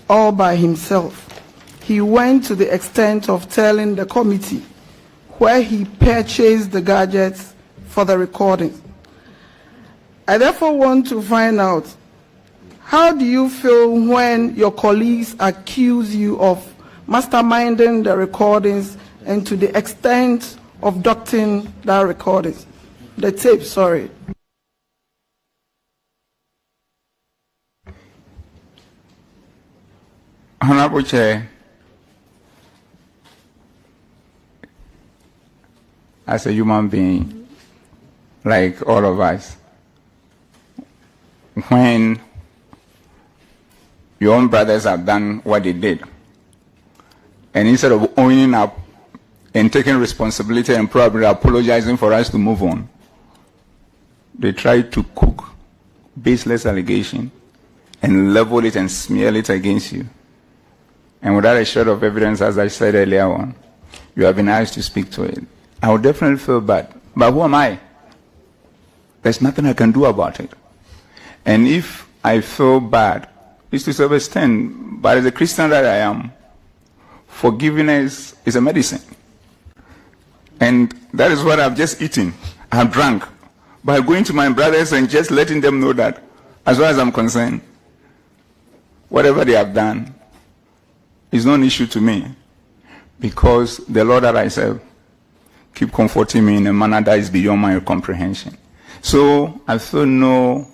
all by himself. He went to the extent of telling the committee where he purchased the gadgets for the recording. I therefore want to find out, how do you feel when your colleagues accuse you of masterminding the recordings and to the extent of doctoring that recordings? The tape, sorry. Honorable Chair, as a human being, like all of us, when your own brothers have done what they did, and instead of owning up and taking responsibility and probably apologizing for us to move on, they tried to cook baseless allegation and level it and smear it against you. And without a shred of evidence, as I said earlier on, you have been asked to speak to it. I would definitely feel bad. But who am I? There's nothing I can do about it. And if I feel bad, it's to some extent, but as a Christian that I am, forgiveness is a medicine. And that is what I've just eaten. I've drunk. By going to my brothers and just letting them know that, as far as I'm concerned, whatever they have done is not an issue to me, because the Lord that I serve keep comforting me in a manner that is beyond my comprehension. So I feel no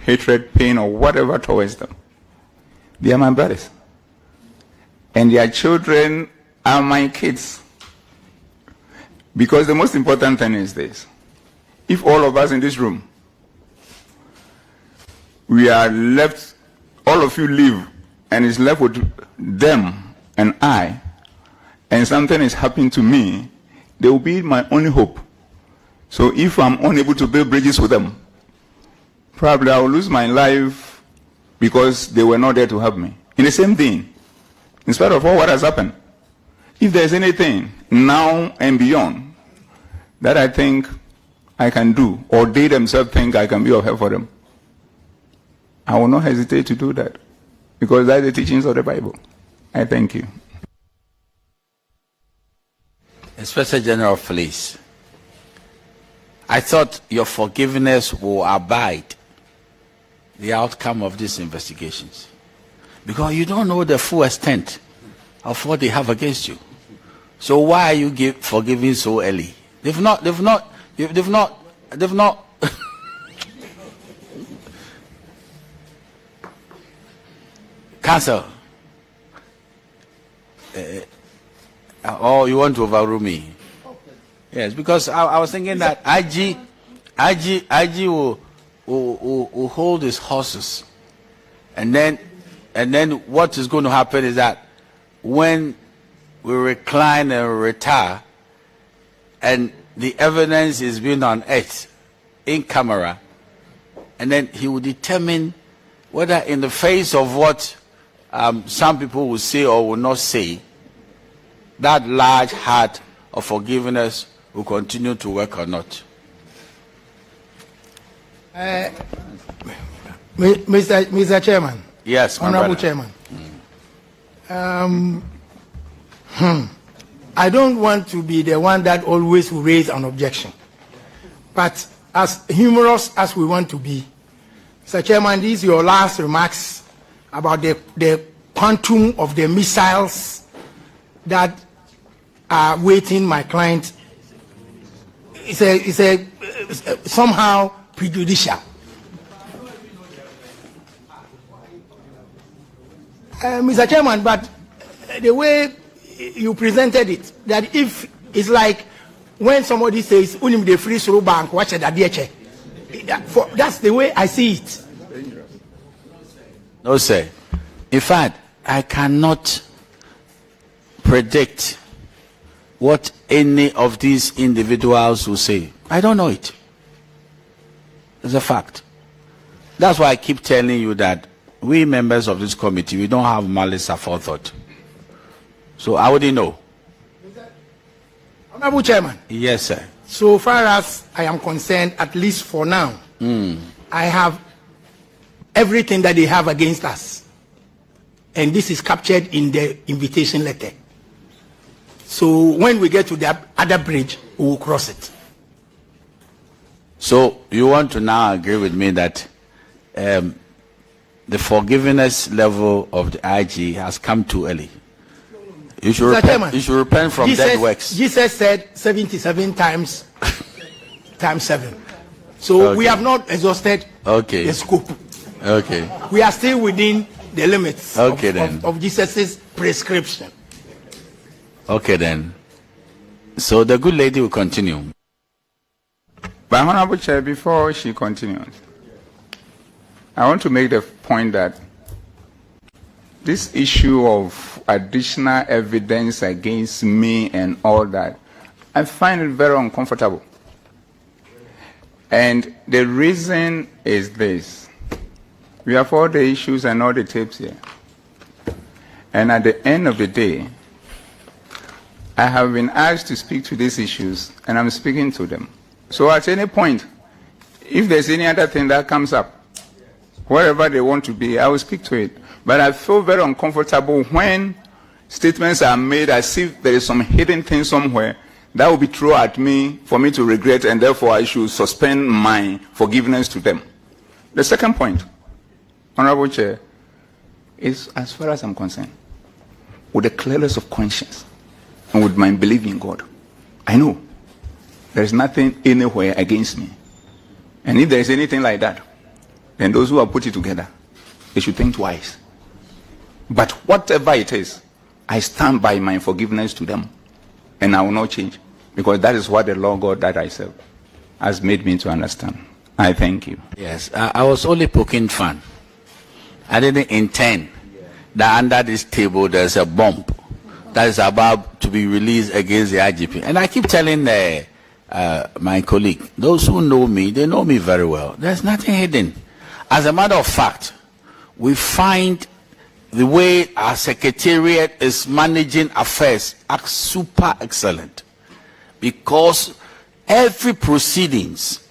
hatred, pain, or whatever towards them. They are my brothers. And their children are my kids. Because the most important thing is this. If all of us in this room, we are left, all of you leave, and it's left with them and I, and something is happening to me, they will be my only hope. So if I'm unable to build bridges with them, probably I will lose my life because they were not there to help me. In the same thing, in spite of all what has happened, if there's anything now and beyond that I think I can do, or they themselves think I can be of help for them, I will not hesitate to do that, because that's the teachings of the Bible. I thank you. Inspector General of Police, I thought your forgiveness will abide the outcome of these investigations, because you don't know the full extent of what they have against you. So why are you forgiving so early? They've not. Counsel. Oh, you want to overrule me? Yes, because I was thinking that IG will hold his horses, and then what is going to happen is that when we recline and retire, and the evidence is being unearthed in camera, and then he will determine whether in the face of what some people will say or will not say, that large heart of forgiveness will continue to work or not. Mr. Chairman. Yes, my Honorable brother. Chairman. I don't want to be the one that always will raise an objection. But as humorous as we want to be, Mr. Chairman, these are your last remarks about the quantum of the missiles that are waiting my client. It's somehow prejudicial. Mr. Chairman, but the way you presented it, that if it's like when somebody says, "Unim de free through bank, watch it at the that's the way I see it. No, sir. In fact, I cannot predict what any of these individuals will say. I don't know it. It's a fact. That's why I keep telling you that we members of this committee, we don't have malice aforethought. So I wouldn't know. Honorable Chairman. Yes, sir. So far as I am concerned, at least for now, I have everything that they have against us. And this is captured in the invitation letter. So when we get to the other bridge, we will cross it. So you want to now agree with me that the forgiveness level of the IG has come too early? You should repent from dead works. Jesus said 77 times times 7. So we have not exhausted the scope. Okay. We are still within the limits of Jesus' prescription. Okay then. So the good lady will continue. But Honorable Chair, before she continues, I want to make the point that this issue of additional evidence against me and all that, I find it very uncomfortable. And the reason is this. We have all the issues and all the tapes here. And at the end of the day, I have been asked to speak to these issues, and I'm speaking to them. So at any point, if there's any other thing that comes up, wherever they want to be, I will speak to it. But I feel very uncomfortable when statements are made as if there is some hidden thing somewhere that will be thrown at me for me to regret, and therefore I should suspend my forgiveness to them. The second point, Honorable Chair, is as far as I'm concerned, with the clearness of conscience and with my belief in God, I know there is nothing anywhere against me. And if there is anything like that, then those who have put it together, they should think twice. But whatever it is, I stand by my forgiveness to them, and I will not change, because that is what the Lord God that I serve has made me to understand. I thank you. Yes, I was only poking fun. I didn't intend that under this table there's a bomb that is about to be released against the IGP. And I keep telling my colleague, those who know me, they know me very well. There's nothing hidden. As a matter of fact, we find the way our secretariat is managing affairs are super excellent, because every proceedings,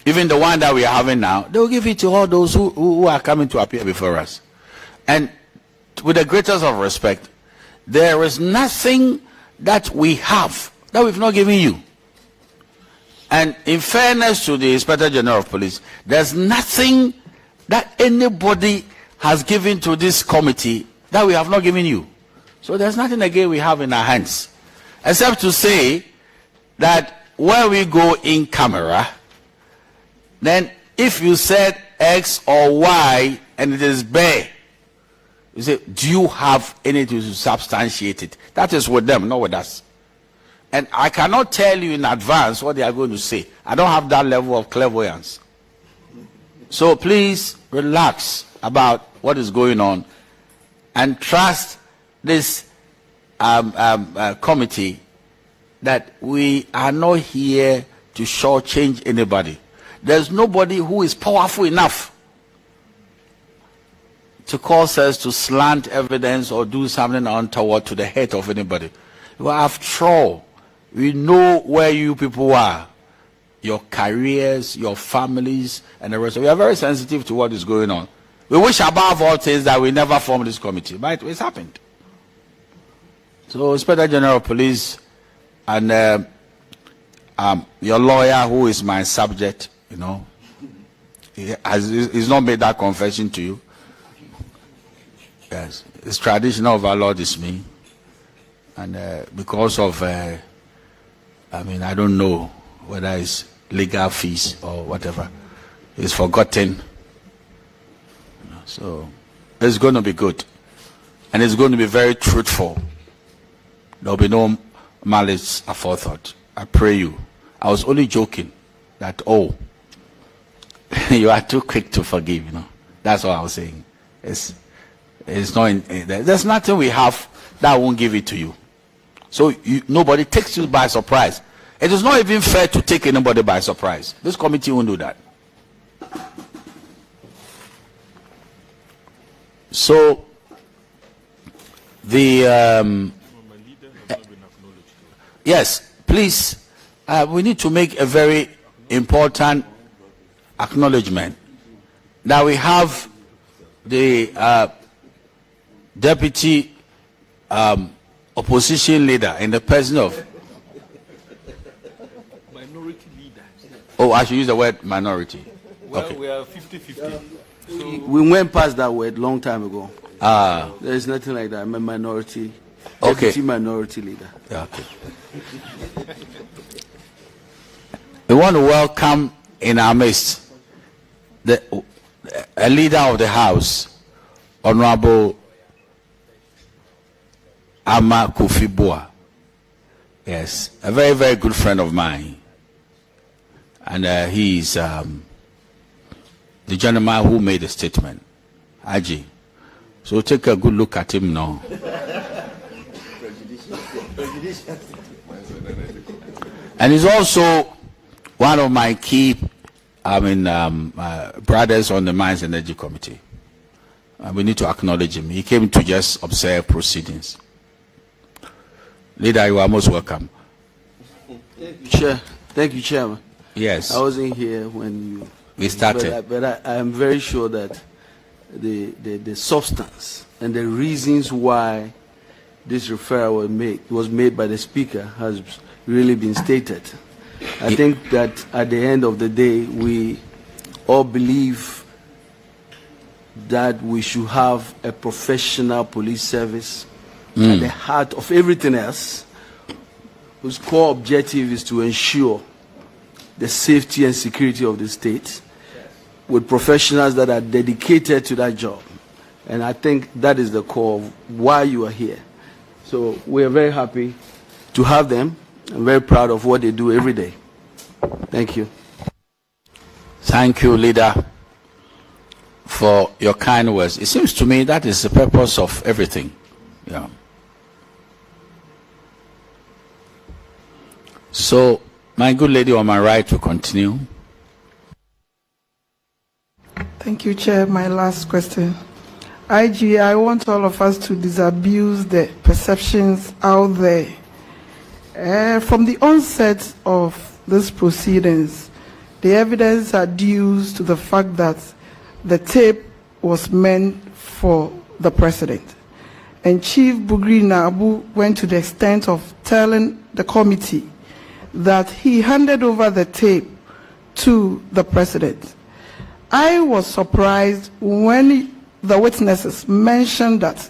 even the one that we are having now, they'll give it to all those who are coming to appear before us. And with the greatest of respect, there is nothing that we have that we've not given you. And in fairness to the Inspector General of Police, there's nothing that anybody has given to this committee that we have not given you. So there's nothing again we have in our hands, except to say that when we go in camera, then if you said X or Y and it is bare, you say, do you have anything to substantiate it? That is with them, not with us. And I cannot tell you in advance what they are going to say. I don't have that level of clairvoyance. So please relax about what is going on and trust this committee that we are not here to shortchange anybody. There's nobody who is powerful enough to cause us to slant evidence or do something untoward to the head of anybody. Well, after all, we know where you people are, your careers, your families, and the rest. We are very sensitive to what is going on. We wish above all things that we never formed this committee, but it's happened. So, Inspector General of Police and your lawyer, who is my subject, you know, he's not made that confession to you. Yes, it's traditional overlord is me, and because of, I mean, I don't know whether it's legal fees or whatever, it's forgotten. So it's going to be good, and it's going to be very truthful. There'll be no malice aforethought. I pray you. I was only joking that, oh, you are too quick to forgive, you know. That's what I was saying. It's not there's nothing we have that won't give it to you. So nobody takes you by surprise. It is not even fair to take anybody by surprise. This committee won't do that. So the yes, please, we need to make a very important acknowledgement that we have the deputy opposition leader in the person of minority leader. Oh, I should use the word minority. Well, okay. We are 50-50. So we went past that word long time ago. Ah, there is nothing like that. I'm a minority, okay, deputy minority leader. Yeah, okay. We want to welcome in our midst a leader of the House, Honorable Ama Kofi-Boa. Yes, a very, very good friend of mine. And he's the gentleman who made the statement, Aji. So take a good look at him now. And he's also one of my key, brothers on the Mines and Energy Committee. We need to acknowledge him. He came to just observe proceedings. Leader, you are most welcome. Chair, thank you, Chairman. Yes. I wasn't here when we started. But I am very sure that the substance and the reasons why this referral was made by the Speaker has really been stated. I think that at the end of the day, we all believe that we should have a professional police service at the heart of everything else, whose core objective is to ensure the safety and security of the state with professionals that are dedicated to that job. And I think that is the core of why you are here. So we are very happy to have them. I'm very proud of what they do every day. Thank you. Thank you, Leader, for your kind words. It seems to me that is the purpose of everything. Yeah. So, my good lady on my right will continue. Thank you, Chair. My last question. IG, I want all of us to disabuse the perceptions out there. From the onset of these proceedings, the evidence adduced to the fact that the tape was meant for the president. And Chief Bugri Nabu went to the extent of telling the committee that he handed over the tape to the president. I was surprised when the witnesses mentioned that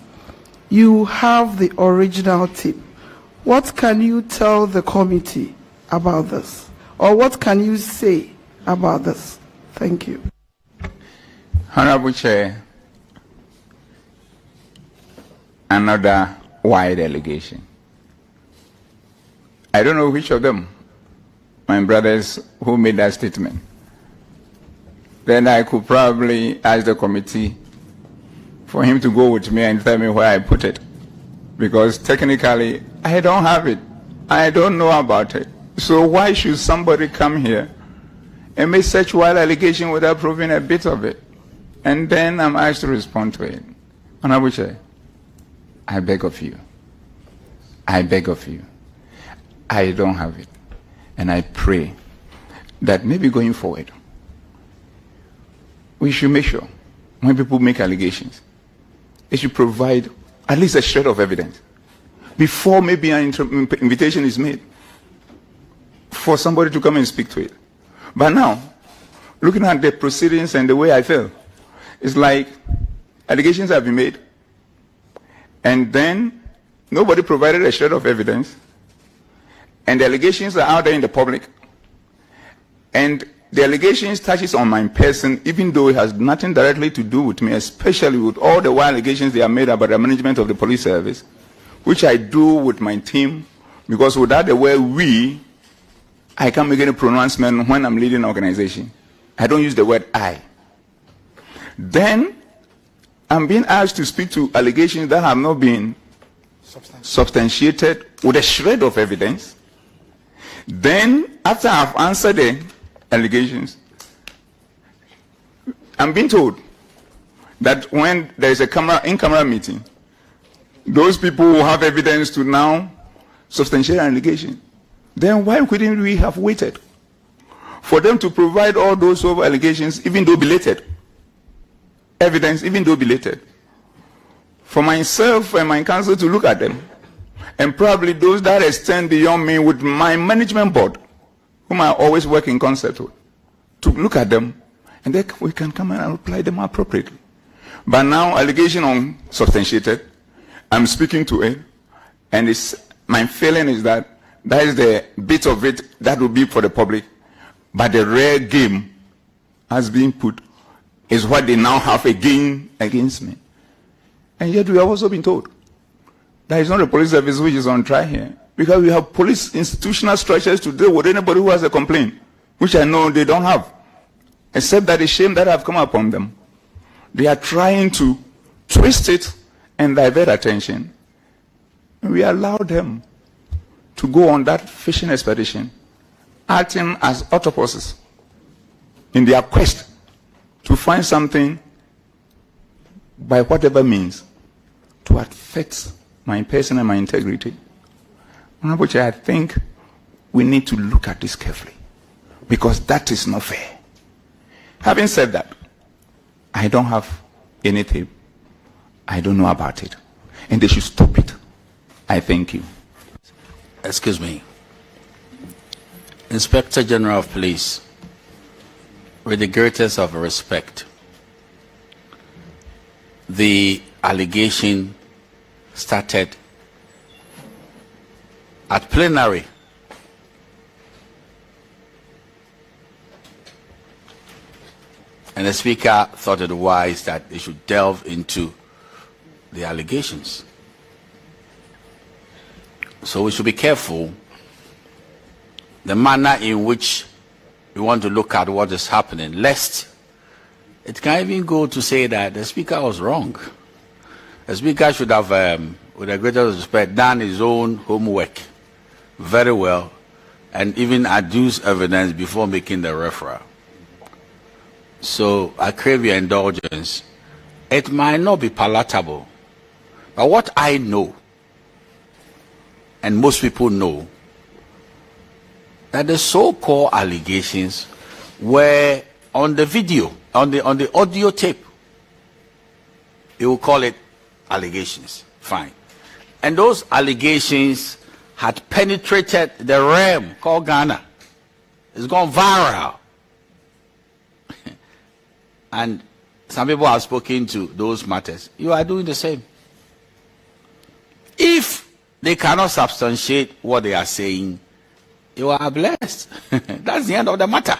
you have the original tape. What can you tell the committee about this? Or what can you say about this? Thank you. Honorable Chair, another wide allegation. I don't know which of them, my brothers who made that statement. Then I could probably ask the committee for him to go with me and tell me where I put it. Because technically, I don't have it. I don't know about it. So why should somebody come here and make such wild allegation without proving a bit of it? And then I'm asked to respond to it. Honorable Chair, I beg of you. I beg of you. I don't have it. And I pray that maybe going forward, we should make sure when people make allegations, they should provide at least a shred of evidence before maybe an invitation is made for somebody to come and speak to it. But now, looking at the proceedings and the way I feel, it's like allegations have been made, and then nobody provided a shred of evidence, and the allegations are out there in the public, and the allegations touches on my person, even though it has nothing directly to do with me, especially with all the wild allegations they are made about the management of the police service, which I do with my team, because without the word I can't make any pronouncement when I'm leading an organization. I don't use the word I. Then I'm being asked to speak to allegations that have not been substantiated with a shred of evidence. Then, after I've answered the allegations, I'm being told that when there is a in-camera meeting, those people who have evidence to now substantiate an allegation. Then why couldn't we have waited for them to provide all those sort of allegations, even though belated? Evidence, even though belated. For myself and my counsel to look at them, and probably those that extend beyond me with my management board, whom I always work in concert with, to look at them, and then we can come and apply them appropriately. But now, allegation unsubstantiated, I'm speaking to it, and my feeling is that that is the bit of it that will be for the public, but the rare game has been put is what they now have again against me. And yet we have also been told that it's not the police service which is on trial here, because we have police institutional structures to deal with anybody who has a complaint, which I know they don't have, except that the shame that have come upon them. They are trying to twist it and divert attention. And we allowed them to go on that fishing expedition, acting as octopuses in their quest to find something by whatever means to affect my person and my integrity. Honorable Chair, I think we need to look at this carefully, because that is not fair. Having said that, I don't have anything. I don't know about it. And they should stop it. I thank you. Excuse me. Inspector General of Police, with the greatest of respect, the allegation started at plenary. And the Speaker thought it wise that they should delve into the allegations. So we should be careful the manner in which we want to look at what is happening, lest it can even go to say that the Speaker was wrong. The Speaker should have, with the greatest respect, done his own homework very well and even adduce evidence before making the referral. So I crave your indulgence. It might not be palatable, but what I know, and most people know, that the so-called allegations were on the video, on the audio tape. You will call it allegations, fine. And those allegations had penetrated the realm called Ghana. It's gone viral. And some people have spoken to those matters. You are doing the same. If they cannot substantiate what they are saying, you are blessed. That's the end of the matter.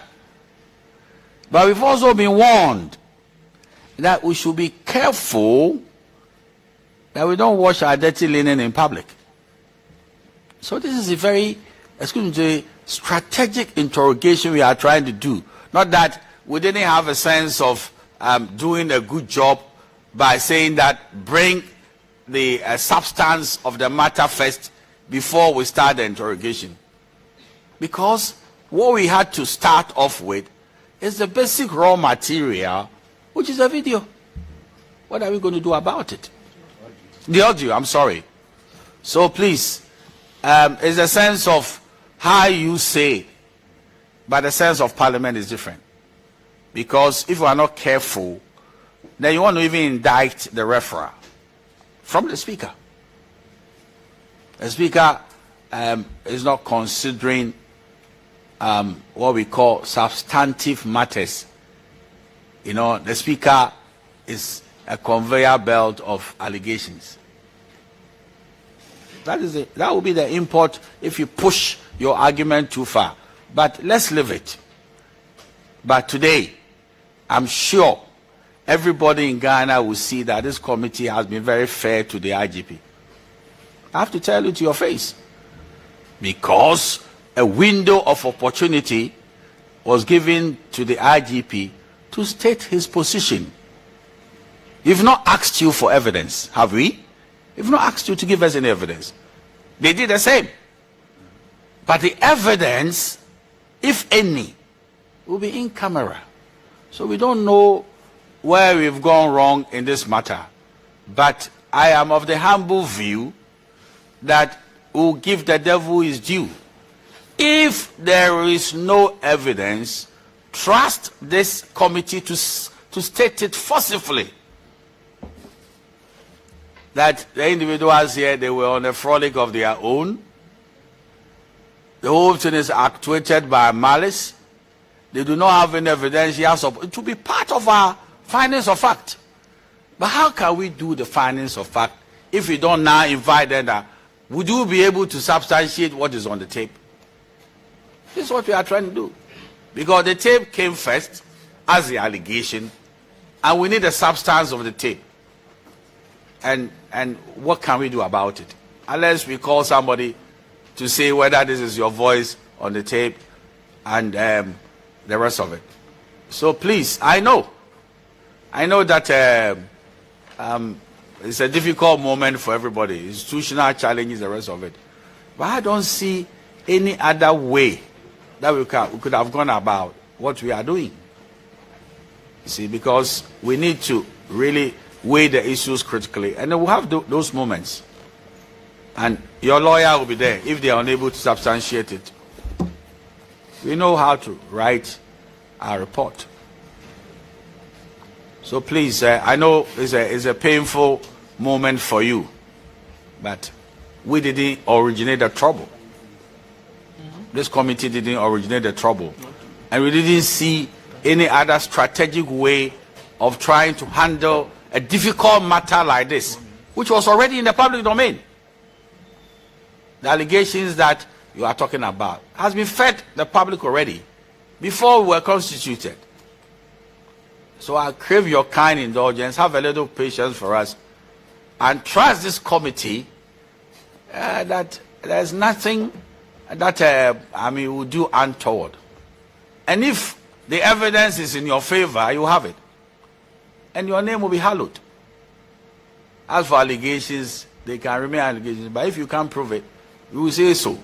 But we've also been warned that we should be careful that we don't wash our dirty linen in public. So this is a very excuse me, the strategic interrogation we are trying to do. Not that we didn't have a sense of doing a good job by saying that bring the substance of the matter first before we start the interrogation. Because what we had to start off with is the basic raw material, which is a video. What are we going to do about it? The audio, I'm sorry. So please, it's a sense of how you say it, but the sense of Parliament is different. Because if you are not careful, then you want to even indict the referrer from the Speaker. The Speaker is not considering what we call substantive matters. You know, the Speaker is a conveyor belt of allegations. That will be the import if you push your argument too far. But let's leave it. But today, I'm sure everybody in Ghana will see that this committee has been very fair to the IGP. I have to tell you to your face. Because a window of opportunity was given to the IGP to state his position. We've not asked you for evidence, have we? We've not asked you to give us any evidence. They did the same. But the evidence, if any, will be in camera. So we don't know where we've gone wrong in this matter. But I am of the humble view that we'll give the devil his due. If there is no evidence, trust this committee to state it forcibly. That the individuals here, they were on a frolic of their own. The whole thing is actuated by malice. They do not have any evidential support. It will be part of our findings of fact. But how can we do the findings of fact if we don't now invite them? Would you be able to substantiate what is on the tape? This is what we are trying to do. Because the tape came first as the allegation, and we need the substance of the tape. And what can we do about it? Unless we call somebody to say whether this is your voice on the tape and the rest of it. So please, I know that it's a difficult moment for everybody. Institutional challenges, the rest of it. But I don't see any other way that we could have gone about what we are doing. You see, because we need to really weigh the issues critically, and then we'll have those moments. And your lawyer will be there if they are unable to substantiate it. We know how to write our report. So please, I know it's a painful moment for you, but we didn't originate the trouble. This committee didn't originate the trouble. And we didn't see any other strategic way of trying to handle a difficult matter like this, which was already in the public domain. The allegations that you are talking about has been fed the public already before we were constituted. So I crave your kind indulgence, have a little patience for us, and trust this committee that there's nothing that will do untoward. And if the evidence is in your favor, you have it. And your name will be hallowed. As for allegations, they can remain allegations. But if you can't prove it, you will say so.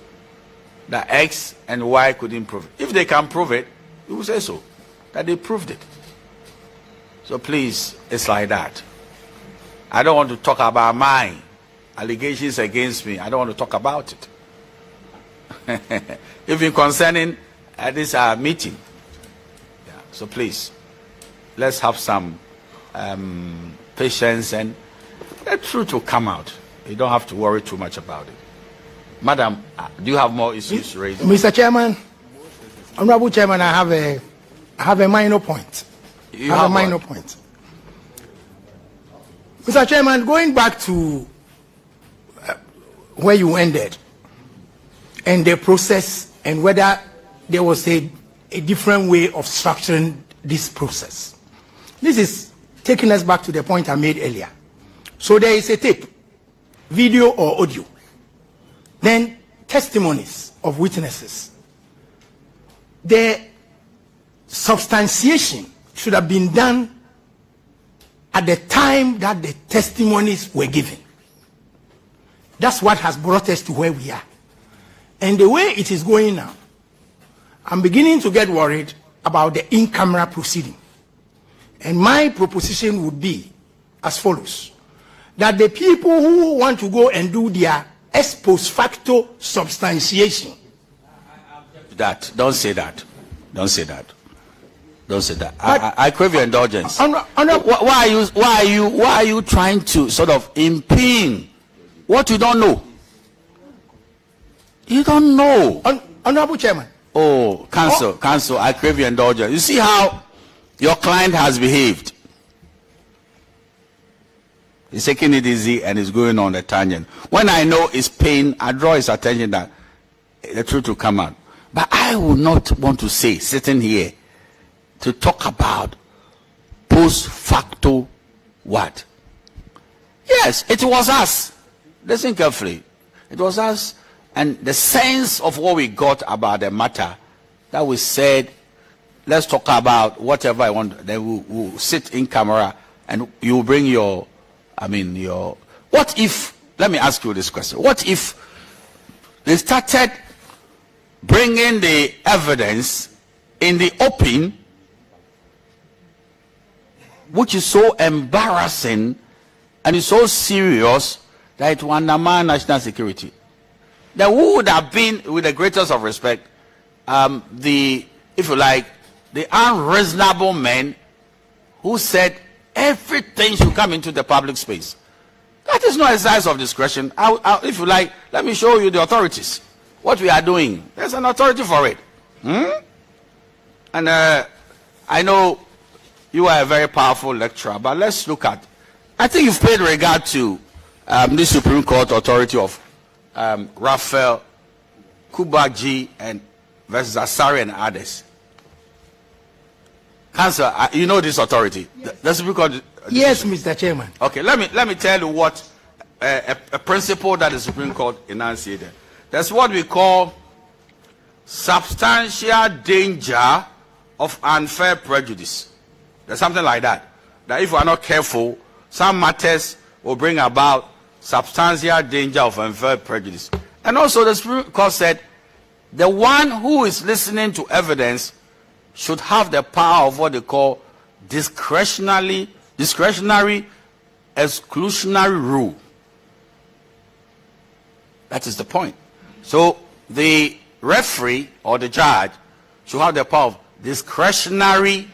That X and Y couldn't prove it. If they can prove it, you will say so. That they proved it. So please, it's like that. I don't want to talk about my allegations against me. I don't want to talk about it. Even concerning this meeting. Yeah. So please, let's have some patience, and the truth will come out. You don't have to worry too much about it. Madam, do you have more issues raised? Mr. Chairman, Honorable Chairman, I have a minor point. You have a minor point. Mr. Chairman, going back to where you ended and the process and whether there was a different way of structuring this process. This is taking us back to the point I made earlier. So there is a tape, video or audio. Then testimonies of witnesses, the substantiation should have been done at the time that the testimonies were given. That's what has brought us to where we are. And the way it is going now, I'm beginning to get worried about the in-camera proceeding. And my proposition would be as follows: that the people who want to go and do their ex post facto substantiation. Don't say that. Don't say that. Don't say that. I crave your indulgence. Why are you trying to sort of impugn what you don't know? You don't know. Honorable Chairman. Oh, counsel, I crave your indulgence. You see how your client has behaved. He's taking it easy and he's going on a tangent. When I know it's pain, I draw his attention that the truth will come out. But I would not want to say, sitting here, to talk about post facto what? Yes, it was us. Listen carefully. It was us, and the sense of what we got about the matter, that we said, let's talk about whatever I want. Then we'll sit in camera and you bring your, what if, let me ask you this question. What if they started bringing the evidence in the open, which is so embarrassing and is so serious that it will undermine national security? There would have been, with the greatest of respect, if you like, the unreasonable men who said everything should come into the public space. That is not a exercise of discretion. If you like, let me show you the authorities. What we are doing, there's an authority for it. And I know you are a very powerful lecturer, but let's look at, I think you've paid regard to the Supreme Court authority of Raphael, Kubagi, and versus Asari and others. Counsel, you know this authority. The Supreme Court. Yes, Mr. Chairman. Okay, let me tell you what a principle that the Supreme Court enunciated. That's what we call substantial danger of unfair prejudice. There's something like that. That if we are not careful, some matters will bring about substantial danger of unfair prejudice. And also the Supreme Court said the one who is listening to evidence should have the power of what they call discretionary exclusionary rule. That is the point. So the referee or the judge should have the power of discretionary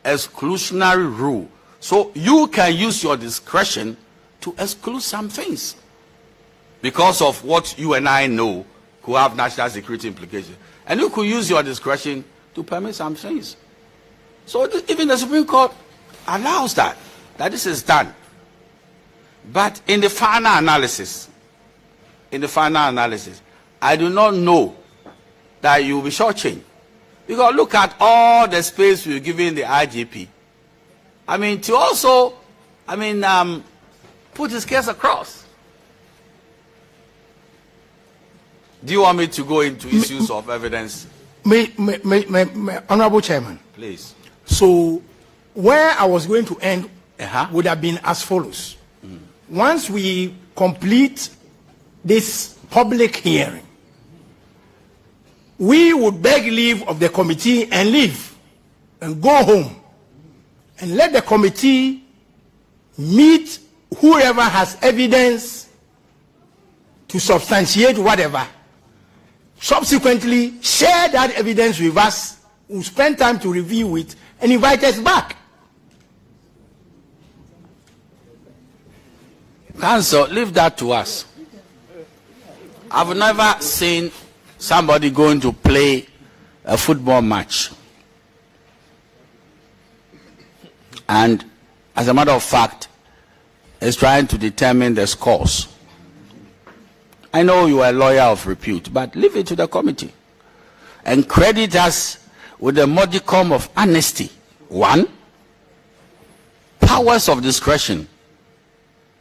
exclusionary rule. So you can use your discretion to exclude some things because of what you and I know could have national security implications. And you could use your discretion to permit some things. So even the Supreme Court allows that this is done. But in the final analysis, I do not know that you will be shortchanged. Because look at all the space we're giving the IGP. To also, put his case across. Do you want me to go into issues of evidence? Honorable Chairman. Please. So, where I was going to end would have been as follows. Once we complete this public hearing, we would beg leave of the committee and leave and go home and let the committee meet whoever has evidence to substantiate whatever. Subsequently, share that evidence with us. We'll spend time to review it and invite us back. Counsel, leave that to us. I've never seen somebody going to play a football match and, as a matter of fact, is trying to determine the scores. I know you are a lawyer of repute, but leave it to the committee and credit us with a modicum of honesty. 1, powers of discretion,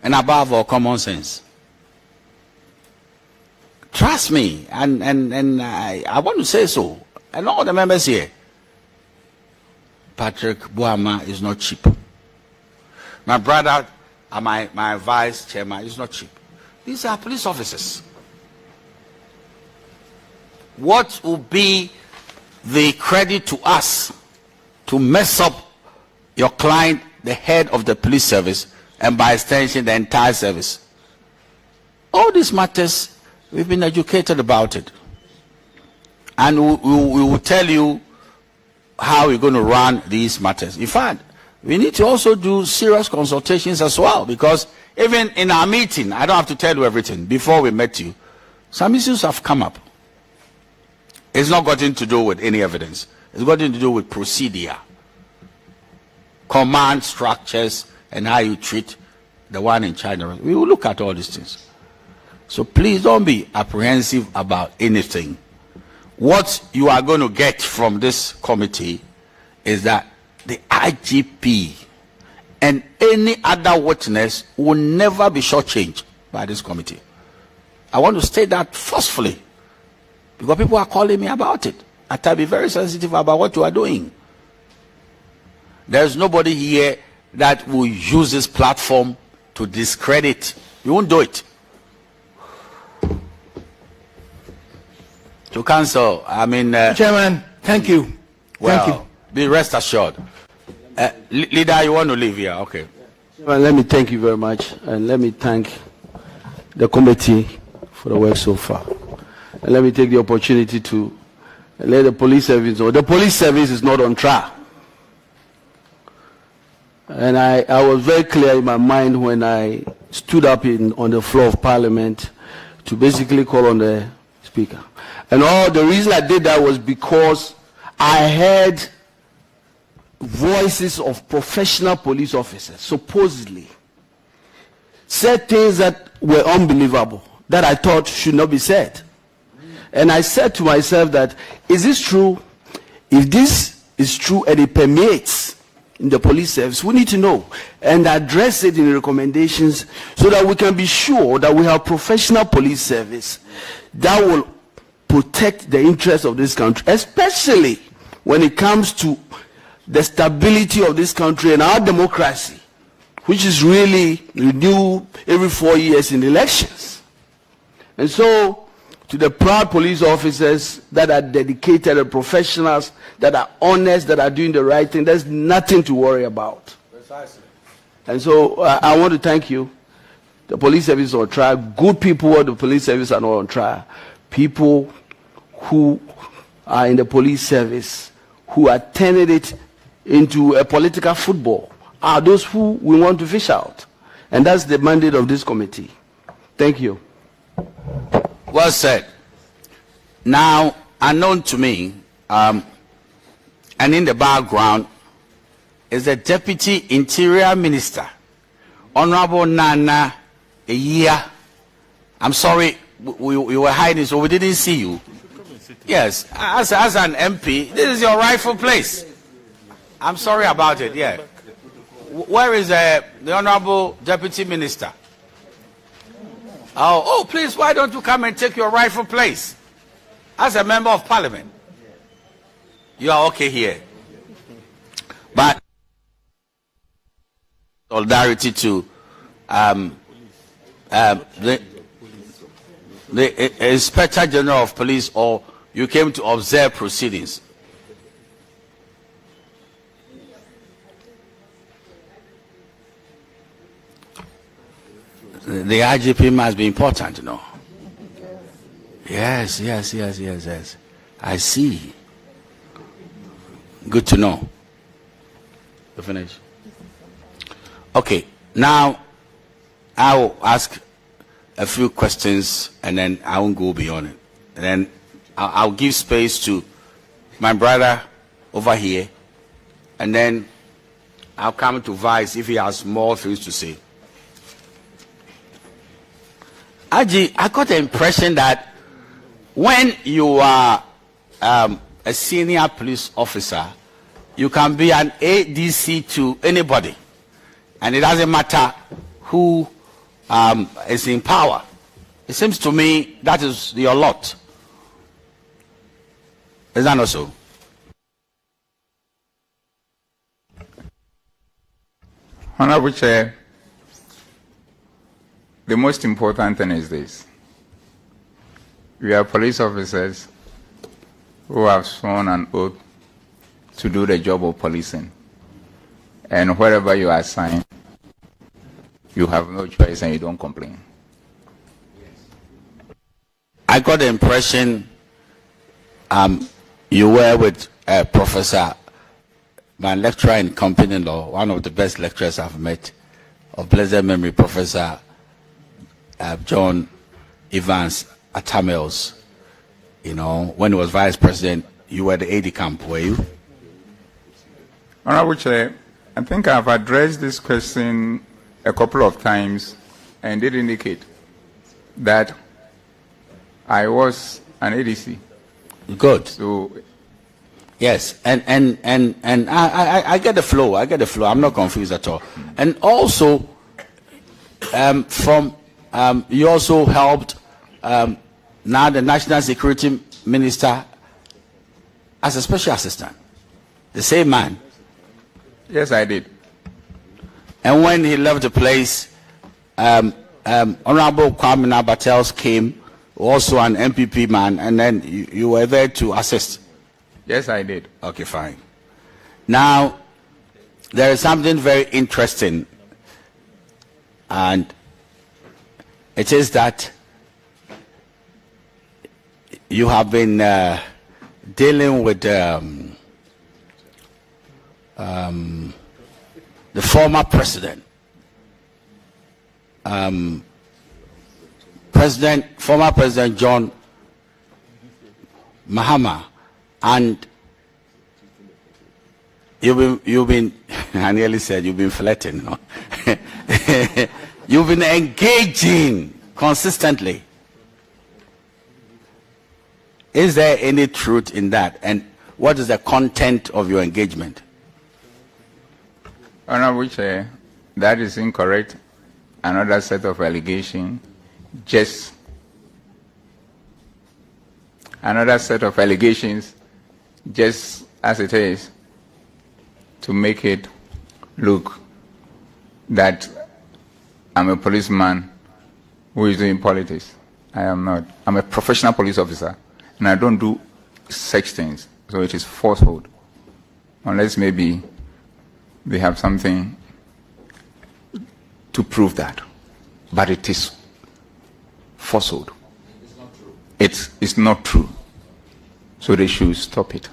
and above all, common sense. Trust me, and I want to say so, and all the members here, Patrick Boama is not cheap. My brother and my vice chairman is not cheap. These are police officers. What will be the credit to us to mess up your client, the head of the police service, and by extension the entire service? All these matters, we've been educated about it, and we will tell you how we're going to run these matters. In fact, we need to also do serious consultations as well, because even in our meeting, I don't have to tell you everything. Before we met you, some issues have come up. It's not got to do with any evidence. It's got to do with procedure, command structures, and how you treat the one in China. We will look at all these things. So please don't be apprehensive about anything. What you are going to get from this committee is that the IGP and any other witness will never be shortchanged by this committee. I want to state that forcefully, because people are calling me about it. I have to be very sensitive about what you are doing. There's nobody here that will use this platform to discredit. You won't do it. To cancel, I mean... Chairman, thank you. Well, thank you. Be rest assured. Leader, you want to leave here? Okay. Well, let me thank you very much, and let me thank the committee for the work so far. And let me take the opportunity to let the police service know the police service is not on trial. And I was very clear in my mind when I stood up on the floor of Parliament to basically call on the Speaker. And all the reason I did that was because I heard voices of professional police officers supposedly said things that were unbelievable, that I thought should not be said. And I said to myself that, is this true? If this is true and it permeates in the police service, we need to know and address it in recommendations so that we can be sure that we have professional police service that will protect the interests of this country, especially when it comes to the stability of this country and our democracy, which is really renewed every 4 years in elections. And so, to the proud police officers that are dedicated and professionals, that are honest, that are doing the right thing, there's nothing to worry about. Precisely. And so, I want to thank you. The police service is on trial. Good people of the police service are not on trial. People who are in the police service, who are turning it into a political football, are those who we want to fish out. And that's the mandate of this committee. Thank you. Well said. Now, unknown to me, and in the background, is the Deputy Interior Minister, Honorable Nana Eya. I'm sorry, we were hiding, so we didn't see you. Yes, as an MP, this is your rightful place. I'm sorry about it, yeah. Where is the Honorable Deputy Minister? Oh, please, why don't you come and take your rightful place? As a member of Parliament. You are okay here. But solidarity to the Inspector General of Police, or you came to observe proceedings? The IGP must be important, you know. Yes. I see. Good to know. You finish? Okay, now I will ask a few questions and then I won't go beyond it. And then I'll give space to my brother over here, and then I'll come to Vice if he has more things to say. Aji, I got the impression that when you are a senior police officer, you can be an ADC to anybody, and it doesn't matter who is in power. It seems to me that is your lot. Is that not so? Honorable Chair, the most important thing is this. We are police officers who have sworn an oath to do the job of policing. And wherever you are assigned, you have no choice and you don't complain. I got the impression you were with Professor, my lecturer in company law, one of the best lecturers I've met, of blessed memory, Professor John Evans Atamels. You know, when he was vice president, you were the aide camp, were you? Honorable Chair, I think I've addressed this question a couple of times and did indicate that I was an ADC. Good. So, yes, and I get the flow. I get the flow. I'm not confused at all. And also, you also helped now the National Security Minister as a special assistant. The same man. Yes, I did. And when he left the place, Honorable Kwame Nabatels came, also an MPP man, and then you were there to assist. Yes, I did. Okay, fine. Now, there is something very interesting, and it is that you have been dealing with the former president, former President John Mahama, and you've been I nearly said you've been flirting, no? You've been engaging consistently. Is there any truth in that? And what is the content of your engagement? Honorable Chair, that is incorrect. Another set of allegations, just another set of allegations, just as it is, to make it look that I'm a policeman who is doing politics. I am not. I'm a professional police officer, and I don't do such things. So it is falsehood. Unless maybe they have something to prove that. But it is falsehood. It's not true. So they should stop it.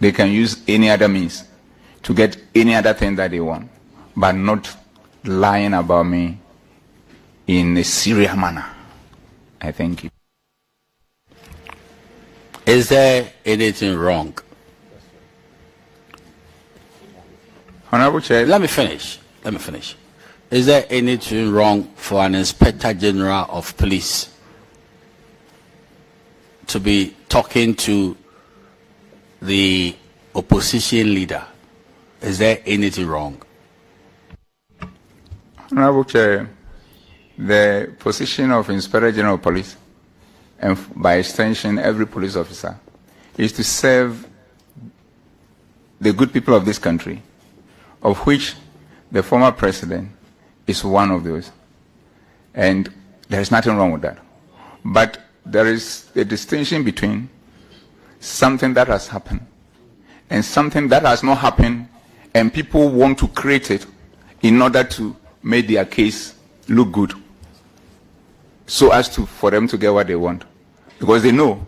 They can use any other means to get any other thing that they want, but not lying about me in a serious manner. I thank you. Is there anything wrong? Honorable Chair. Let me finish. Is there anything wrong for an Inspector General of Police to be talking to the opposition leader? Is there anything wrong? Honorable Chair, the position of Inspector General of Police, and by extension every police officer, is to serve the good people of this country, of which the former president is one of those. And there is nothing wrong with that. But there is a distinction between something that has happened and something that has not happened, and people want to create it in order to make their case look good, so as to for them to get what they want, because they know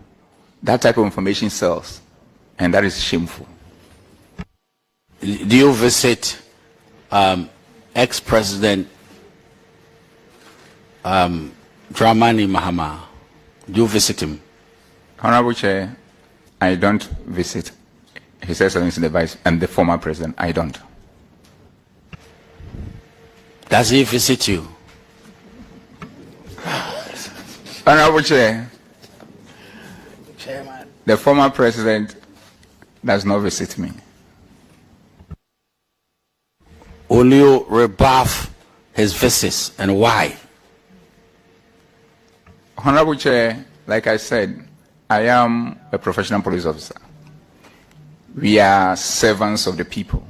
that type of information sells, and that is shameful. Do you visit ex-president Dramani Mahama? Do you visit him? Honorable Chair, I don't visit His Excellency the Vice and the former president. I don't. Does he visit you? Honorable Chair, the former president does not visit me. Will you rebuff his visits, and why? Honorable Chair, like I said, I am a professional police officer. We are servants of the people,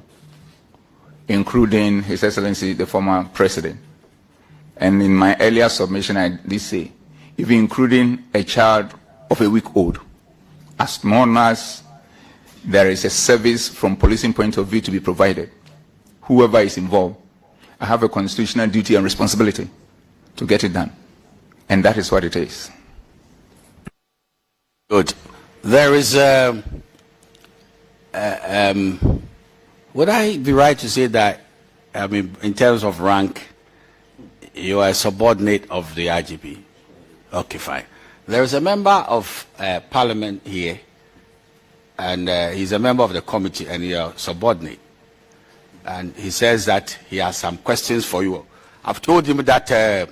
including His Excellency, the former President. And in my earlier submission, I did say, even including a child of a week old, as long as there is a service from policing point of view to be provided, whoever is involved, I have a constitutional duty and responsibility to get it done. And that is what it is. Good. There is would I be right to say that, I mean, in terms of rank, you are a subordinate of the IGP? Okay, fine. There is a member of Parliament here, and he's a member of the committee, and you are subordinate. And he says that he has some questions for you. I've told him that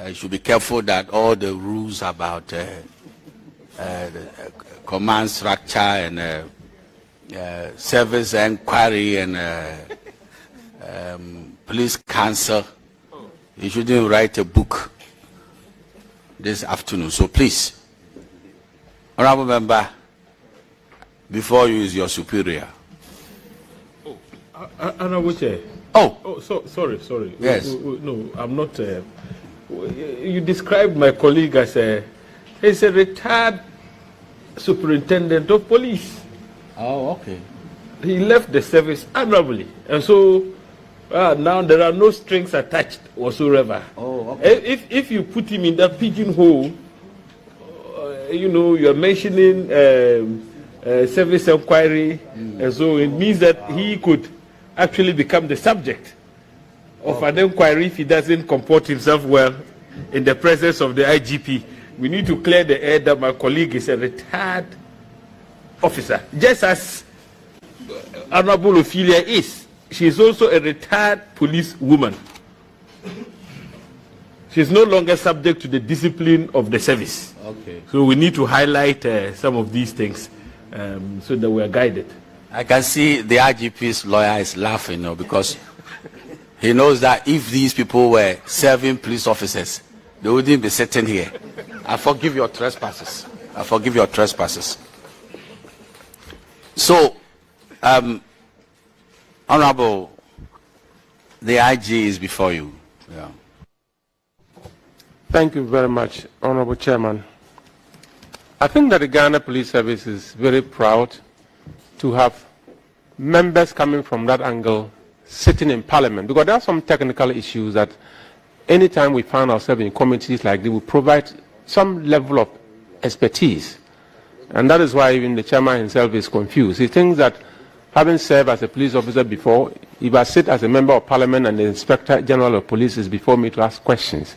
you should be careful that all the rules about the command structure and service inquiry and police council, you shouldn't write a book this afternoon. So please, honorable member, before you is your superior. Honorable Chair. Sorry. Yes. No, I'm not. You described my colleague as he's a retired superintendent of police. Oh, okay. He left the service honorably, and so now there are no strings attached whatsoever. Oh, okay. If you put him in that pigeonhole, you are mentioning service inquiry, and so it means that he could actually become the subject of an inquiry if he doesn't comport himself well in the presence of the IGP. We need to clear the air that my colleague is a retired officer, just as Honorable Ophelia is. She is also a retired police woman. She is no longer subject to the discipline of the service. Okay. So we need to highlight some of these things so that we are guided. I can see the IGP's lawyer is laughing now because he knows that if these people were serving police officers, they wouldn't be sitting here. I forgive your trespasses. I forgive your trespasses. So, Honorable, the IG is before you. Yeah. Thank you very much, Honorable Chairman. I think that the Ghana Police Service is very proud to have members coming from that angle sitting in Parliament, because there are some technical issues that anytime we find ourselves in committees like this, we provide some level of expertise. And that is why even the chairman himself is confused. He thinks that having served as a police officer before, if I sit as a member of Parliament and the Inspector General of Police is before me to ask questions,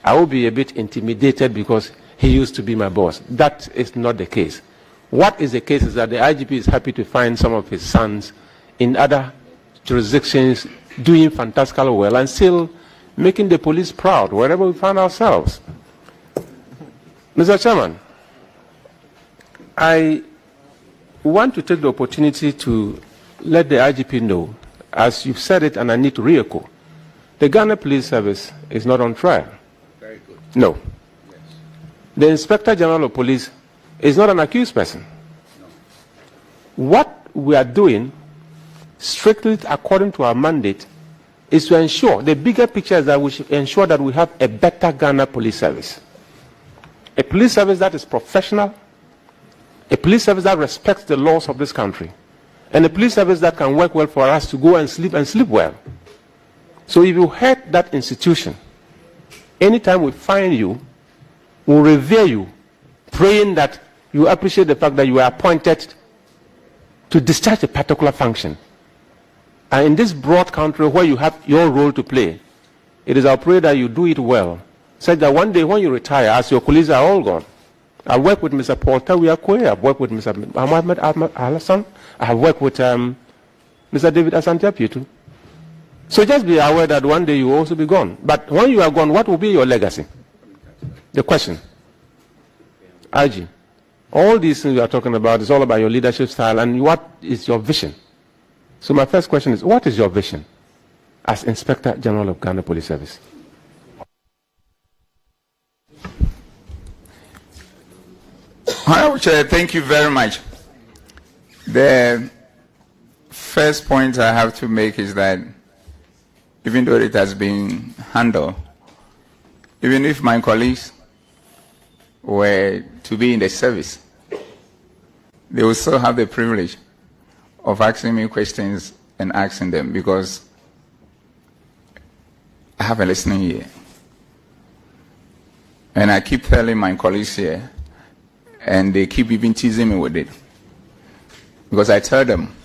I will be a bit intimidated because he used to be my boss. That is not the case. What is the case is that the IGP is happy to find some of his sons in other jurisdictions doing fantastically well and still making the police proud wherever we find ourselves. Mr. Chairman, I want to take the opportunity to let the IGP know, as you've said it and I need to re-echo, the Ghana Police Service is not on trial. Very good. No. Yes. The Inspector General of Police is not an accused person. No. What we are doing, strictly according to our mandate, is to ensure, the bigger picture is that we should ensure that we have a better Ghana Police Service. A police service that is professional, a police service that respects the laws of this country, and a police service that can work well for us to go and sleep well. So if you head that institution, anytime we find you, we'll revere you, praying that you appreciate the fact that you are appointed to discharge a particular function. And in this broad country where you have your role to play, it is our prayer that you do it well, such that one day when you retire, as your colleagues are all gone, I work with Mr. Paul Tawiakoe, I've worked with Mr. Ahmed Al-Hassan, I have worked with Mr. David Asante-Apitu. So just be aware that one day you will also be gone. But when you are gone, what will be your legacy? The question. IG, all these things we are talking about is all about your leadership style and what is your vision. So my first question is, what is your vision as Inspector General of Ghana Police Service? Honorable Chair, thank you very much. The first point I have to make is that even though it has been handled, even if my colleagues were to be in the service, they will still have the privilege of asking me questions and asking them, because I have a listening ear. And I keep telling my colleagues here, and they keep even teasing me with it. Because I tell them,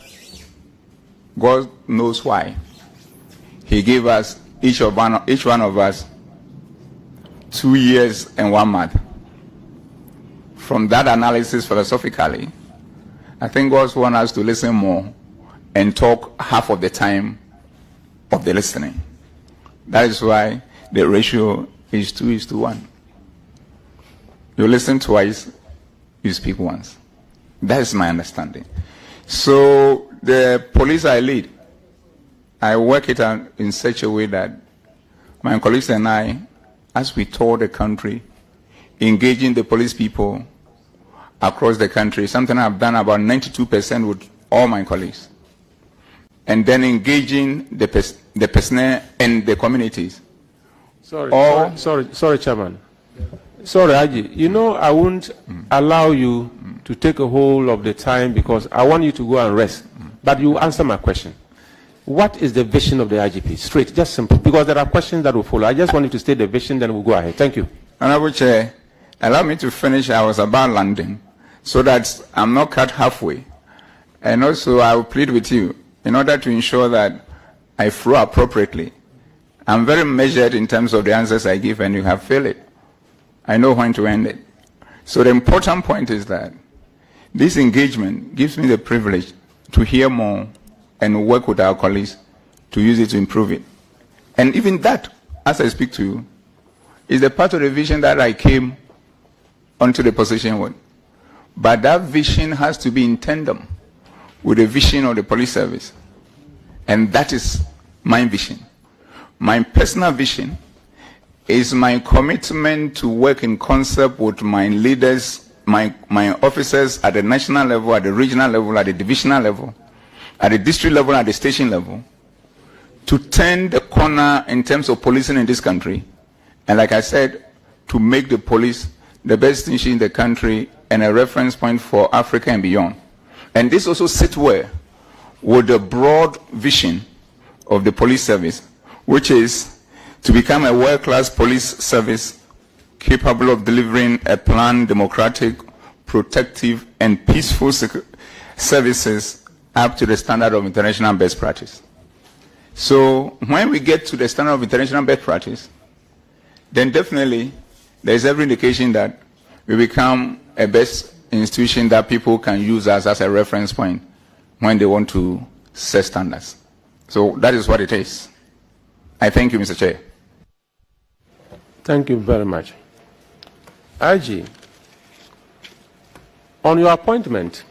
God knows why He gave us, each one of us, 2 years and 1 month. From that analysis philosophically, I think God wants us to listen more and talk half of the time of the listening. That is why the ratio is 2:1. You listen twice, you speak once. That is my understanding. So the police I lead, I work it out in such a way that my colleagues and I, as we tour the country, engaging the police people across the country, something I've done about 92% with all my colleagues, and then engaging the personnel and the communities. Sorry, Chairman. Sorry, Aji. You know, I won't allow you to take a whole of the time because I want you to go and rest. But you answer my question. What is the vision of the IGP? Straight, just simple. Because there are questions that will follow. I just want you to state the vision, then we'll go ahead. Thank you. Honorable Chair, allow me to finish. I was about landing, so that I'm not cut halfway. And also, I will plead with you, in order to ensure that I flow appropriately. I'm very measured in terms of the answers I give, and you have failed it. I know when to end it. So the important point is that this engagement gives me the privilege to hear more and work with our colleagues to use it to improve it. And even that, as I speak to you, is the part of the vision that I came onto the position with. But that vision has to be in tandem with the vision of the police service. And that is my vision. My personal vision is my commitment to work in concert with my leaders, my officers at the national level, at the regional level, at the divisional level, at the district level, at the station level, to turn the corner in terms of policing in this country. And like I said, to make the police the best institution in the country and a reference point for Africa and beyond. And this also sits well with the broad vision of the police service, which is to become a world-class police service capable of delivering a planned, democratic, protective, and peaceful services up to the standard of international best practice. So when we get to the standard of international best practice, then definitely there is every indication that we become a best institution that people can use us as a reference point when they want to set standards. So that is what it is. I thank you, Mr. Chair. Thank you very much. IG, on your appointment,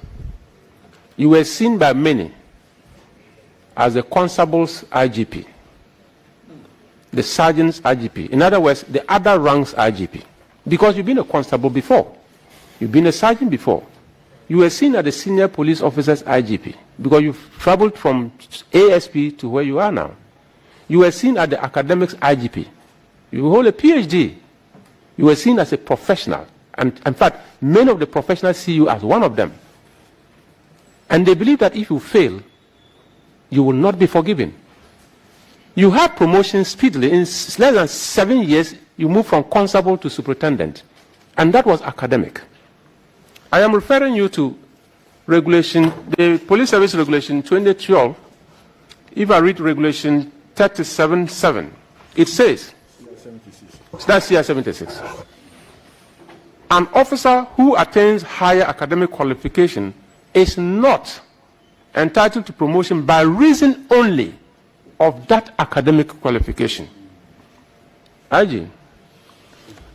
you were seen by many as the constable's IGP, the sergeant's IGP. In other words, the other ranks IGP. Because you've been a constable before. You've been a sergeant before. You were seen as the senior police officer's IGP because you've traveled from ASP to where you are now. You were seen as the academics IGP. You hold a PhD. You were seen as a professional. And in fact, many of the professionals see you as one of them. And they believe that if you fail, you will not be forgiven. You have promotion speedily. In less than 7 years, you move from constable to superintendent. And that was academic. I am referring you to regulation, the Police Service Regulation 2012. If I read Regulation 37.7, it says, that's CR 76. An officer who attains higher academic qualification is not entitled to promotion by reason only of that academic qualification. IG,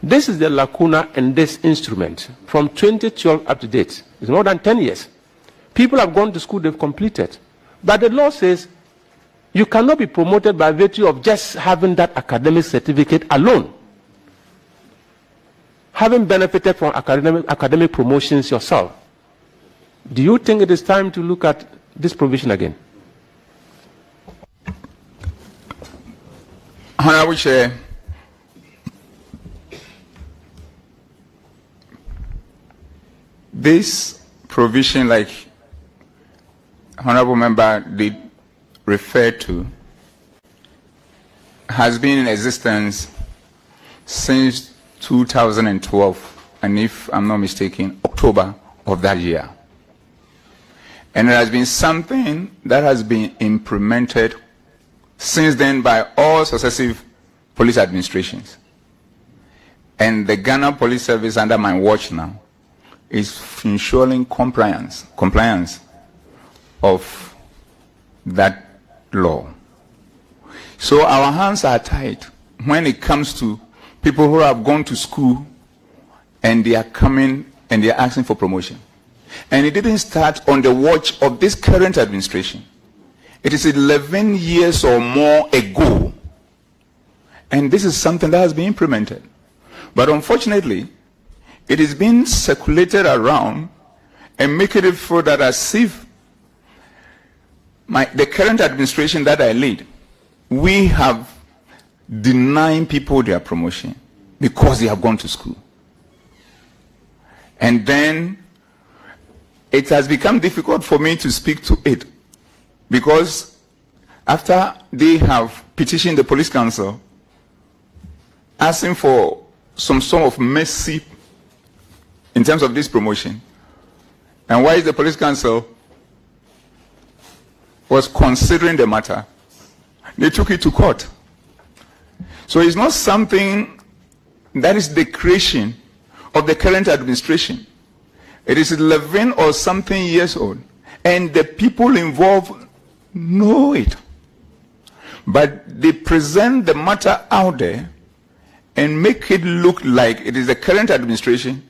this is the lacuna in this instrument from 2012 up to date. It's more than 10 years. People have gone to school, they've completed. But the law says you cannot be promoted by virtue of just having that academic certificate alone. having benefited from academic promotions yourself, do you think it is time to look at this provision again? Honorable Chair, this provision, like Honorable Member did refer to, has been in existence since 2012, and if I'm not mistaken, October of that year. And it has been something that has been implemented since then by all successive police administrations. And the Ghana Police Service under my watch now is ensuring compliance of that law. So our hands are tied when it comes to people who have gone to school and they are coming and they are asking for promotion. And it didn't start on the watch of this current administration. It is 11 years or more ago. And this is something that has been implemented. But unfortunately, it is being circulated around and making it feel that as if the current administration that I lead, we have denied people their promotion because they have gone to school. And then it has become difficult for me to speak to it because after they have petitioned the police council asking for some sort of mercy in terms of this promotion, and why the police council was considering the matter, they took it to court. So it's not something that is the creation of the current administration. It is 11 or something years old, and the people involved know it. But they present the matter out there and make it look like it is the current administration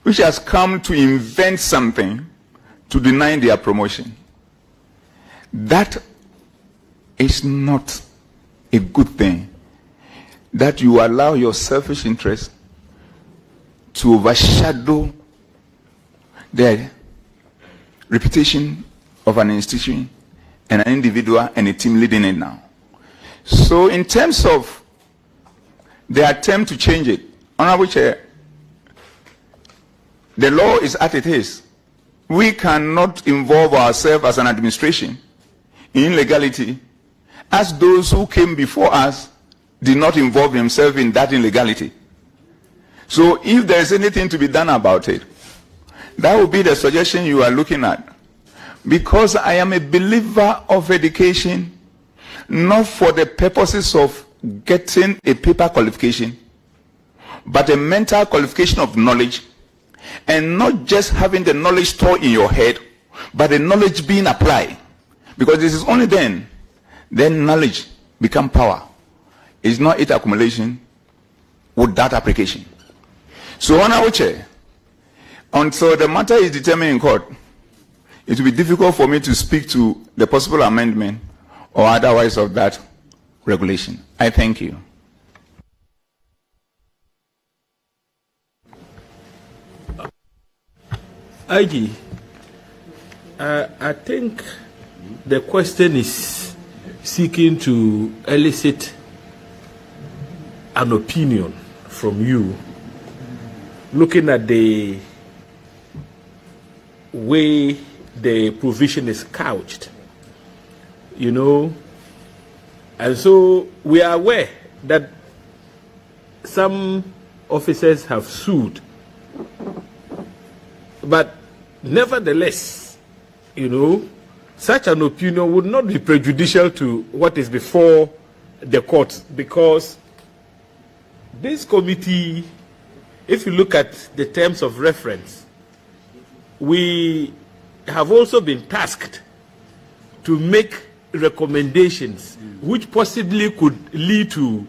which has come to invent something to deny their promotion. That is not a good thing, that you allow your selfish interest to overshadow the reputation of an institution and an individual and a team leading it now. So in terms of the attempt to change it, Honorable Chair, the law is as it is. We cannot involve ourselves as an administration in illegality as those who came before us did not involve themselves in that illegality. So if there is anything to be done about it, that would be the suggestion you are looking at. Because I am a believer of education, not for the purposes of getting a paper qualification, but a mental qualification of knowledge, and not just having the knowledge stored in your head, but the knowledge being applied. Because this is only then knowledge become power. It's not its accumulation without application. So, Honorable Chair, until the matter is determined in court, it will be difficult for me to speak to the possible amendment or otherwise of that regulation. I thank you. IG, I think the question is seeking to elicit an opinion from you, looking at the way the provision is couched, you know, and so we are aware that some officers have sued, but nevertheless, you know, such an opinion would not be prejudicial to what is before the court, because this committee, if you look at the terms of reference, we have also been tasked to make recommendations which possibly could lead to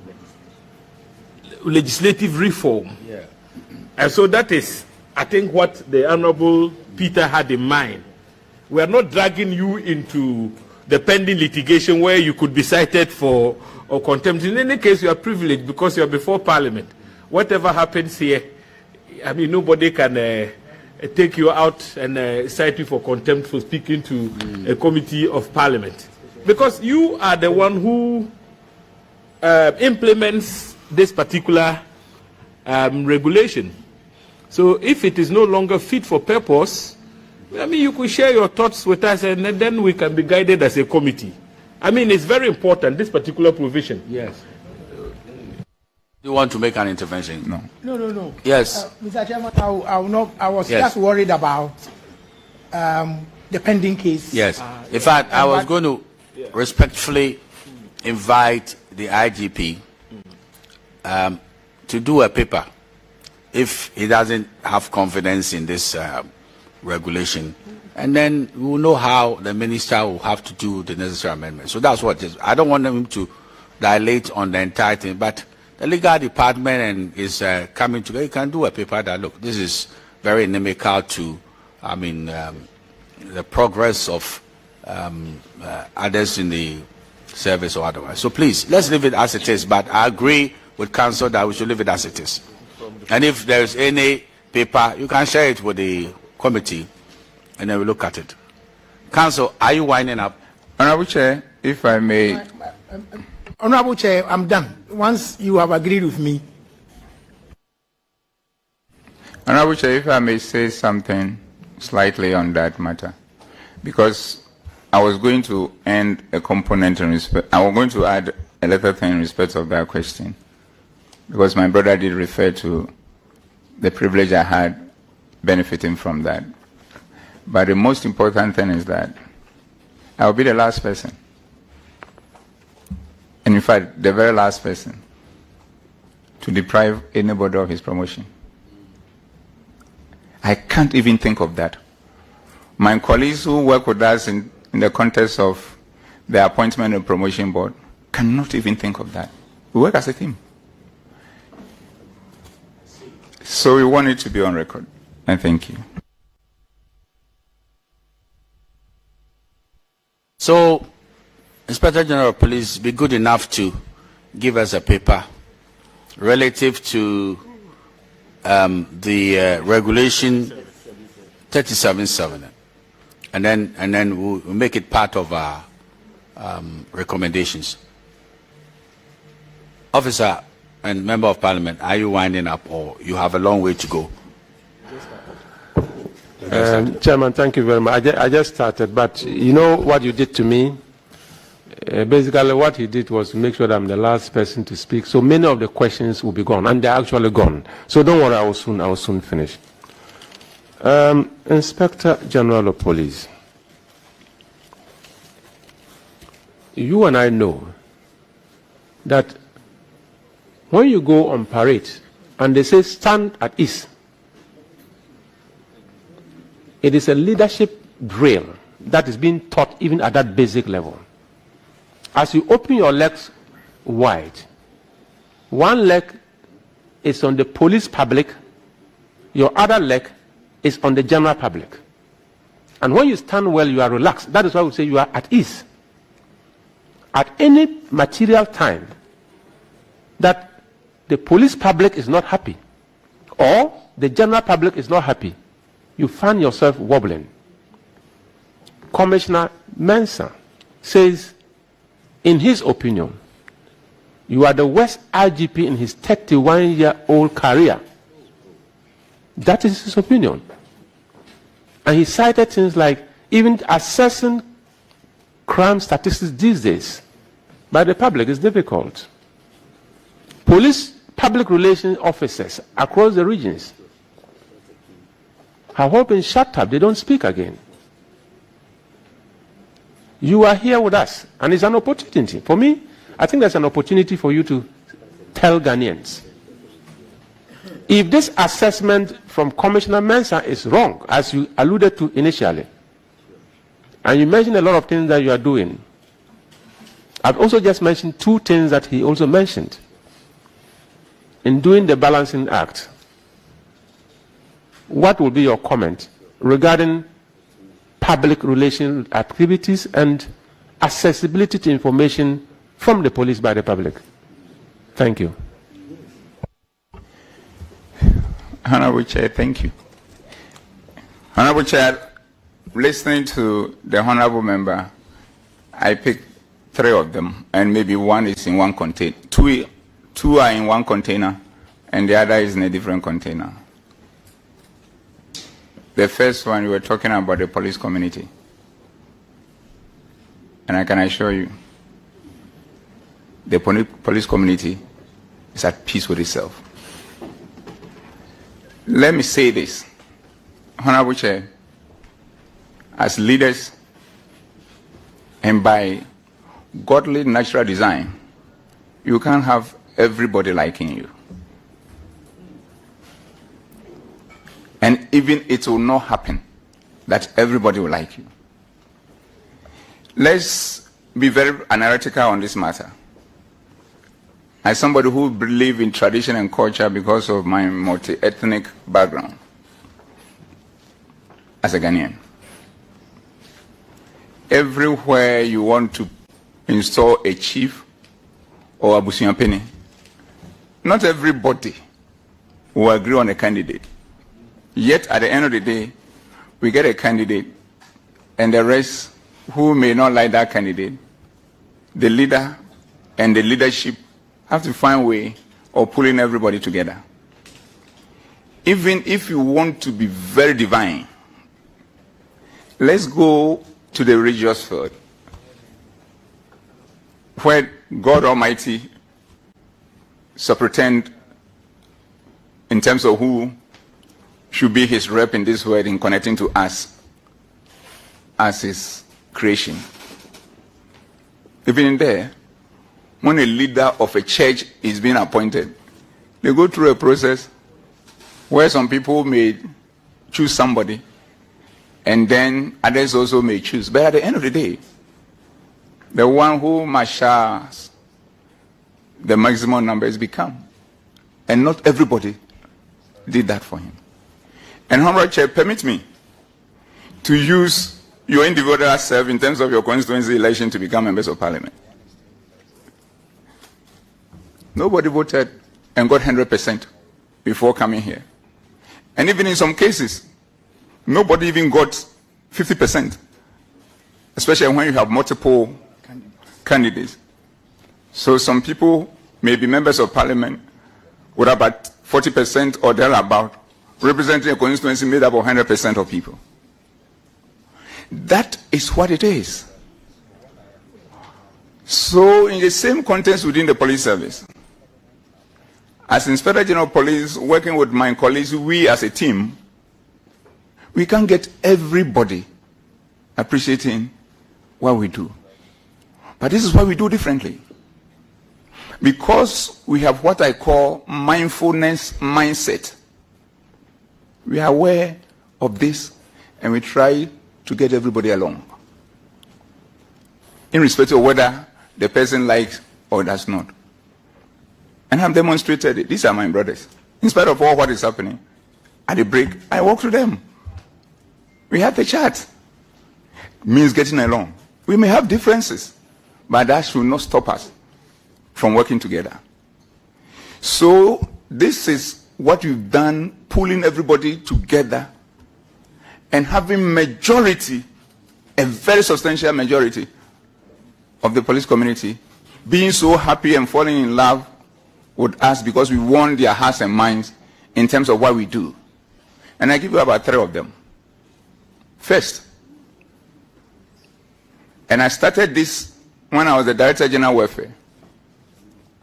legislative reform. Yeah. And so that is, I think, what the Honorable Peter had in mind. We are not dragging you into the pending litigation where you could be cited for or contempt. In any case, you are privileged because you are before Parliament. Whatever happens here I mean, nobody can take you out and cite you for contempt for speaking to a committee of parliament. Because you are the one who implements this particular regulation. So if it is no longer fit for purpose, I mean, you could share your thoughts with us and then we can be guided as a committee. I mean, it's very important, this particular provision. Yes. Do you want to make an intervention? No. No. Yes. Mr. Chairman, I was just worried about the pending case. Yes. In fact, I was going to respectfully invite the IGP to do a paper if he doesn't have confidence in this regulation. And then we will know how the minister will have to do the necessary amendments. So that's what it is. I don't want him to dilate on the entire thing, but the legal department is coming together. You can do a paper that, look, this is very inimical to, I mean, the progress of others in the service or otherwise. So please, let's leave it as it is. But I agree with council that we should leave it as it is. And if there's any paper, you can share it with the committee, and then we look at it. Council, are you winding up? Honorable Chair, if I may. Honorable Chair, I'm done. Once you have agreed with me. Honorable Chair, if I may say something slightly on that matter, because I was going to end a component in respect. I was going to add a little thing in respect of that question, because my brother did refer to the privilege I had benefiting from that. But the most important thing is that I will be the last person, and in fact, the very last person to deprive anybody of his promotion. I can't even think of that. My colleagues who work with us in the context of the appointment and promotion board cannot even think of that. We work as a team. So we want it to be on record. And thank you. So, Inspector General of Police, be good enough to give us a paper relative to the regulation 37.7, and then we'll make it part of our recommendations. Officer and Member of Parliament, are you winding up, or you have a long way to go? Chairman, thank you very much. I just started, but you know what you did to me? Basically, what he did was make sure that I'm the last person to speak. So many of the questions will be gone, and they're actually gone. So don't worry, I will soon finish. Inspector General of Police, you and I know that when you go on parade and they say stand at ease, it is a leadership drill that is being taught even at that basic level. As you open your legs wide, one leg is on the police public, your other leg is on the general public. And when you stand well, you are relaxed. That is why we say you are at ease. At any material time that the police public is not happy or the general public is not happy, you find yourself wobbling. Commissioner Mensah says, in his opinion, you are the worst IGP in his 31-year-old career. That is his opinion. And he cited things like even assessing crime statistics these days by the public is difficult. Police public relations officers across the regions have all been shut up. They don't speak again. You are here with us, and it's an opportunity. For me, I think there's an opportunity for you to tell Ghanaians. If this assessment from Commissioner Mensah is wrong, as you alluded to initially, and you mentioned a lot of things that you are doing, I've also just mentioned two things that he also mentioned. In doing the balancing act, what will be your comment regarding public relations activities and accessibility to information from the police by the public? Thank you. Honorable Chair, thank you. Honorable Chair, listening to the Honorable Member, I picked 3 of them, and maybe one is in one container. Two are in one container, and the other is in a different container. The first one, we were talking about the police community. And I can assure you, the police community is at peace with itself. Let me say this, Honorable Chair, as leaders and by godly natural design, you can't have everybody liking you. And even it will not happen that everybody will like you. Let's be very analytical on this matter. As somebody who believes in tradition and culture because of my multi-ethnic background as a Ghanaian, everywhere you want to install a chief or a busuapeni, not everybody will agree on a candidate. Yet at the end of the day, we get a candidate, and the rest who may not like that candidate, the leader and the leadership have to find a way of pulling everybody together. Even if you want to be very divine, let's go to the religious field, where God Almighty superintend in terms of who should be his rep in this world in connecting to us as his creation. Even in there, when a leader of a church is being appointed, they go through a process where some people may choose somebody and then others also may choose. But at the end of the day, the one who marshals the maximum number is become. And not everybody did that for him. And Honorable Chair, permit me to use your individual self in terms of your constituency election to become members of Parliament. Nobody voted and got 100% before coming here. And even in some cases, nobody even got 50%, especially when you have multiple candidates. So some people may be members of Parliament with about 40% or thereabout, representing a constituency made up of 100% of people. That is what it is. So in the same context within the police service, as Inspector General of Police, working with my colleagues, we as a team, we can't get everybody appreciating what we do. But this is what we do differently. Because we have what I call mindfulness mindset. We are aware of this and we try to get everybody along, in respect of whether the person likes or does not. And I've demonstrated it. These are my brothers. In spite of all what is happening, at the break, I walk to them. We have the chat. Means getting along. We may have differences, but that should not stop us from working together. So this is what we've done, pulling everybody together and having majority, a very substantial majority of the police community being so happy and falling in love with us because we won their hearts and minds in terms of what we do. And I give you about 3 of them. First, and I started this when I was the Director General Welfare.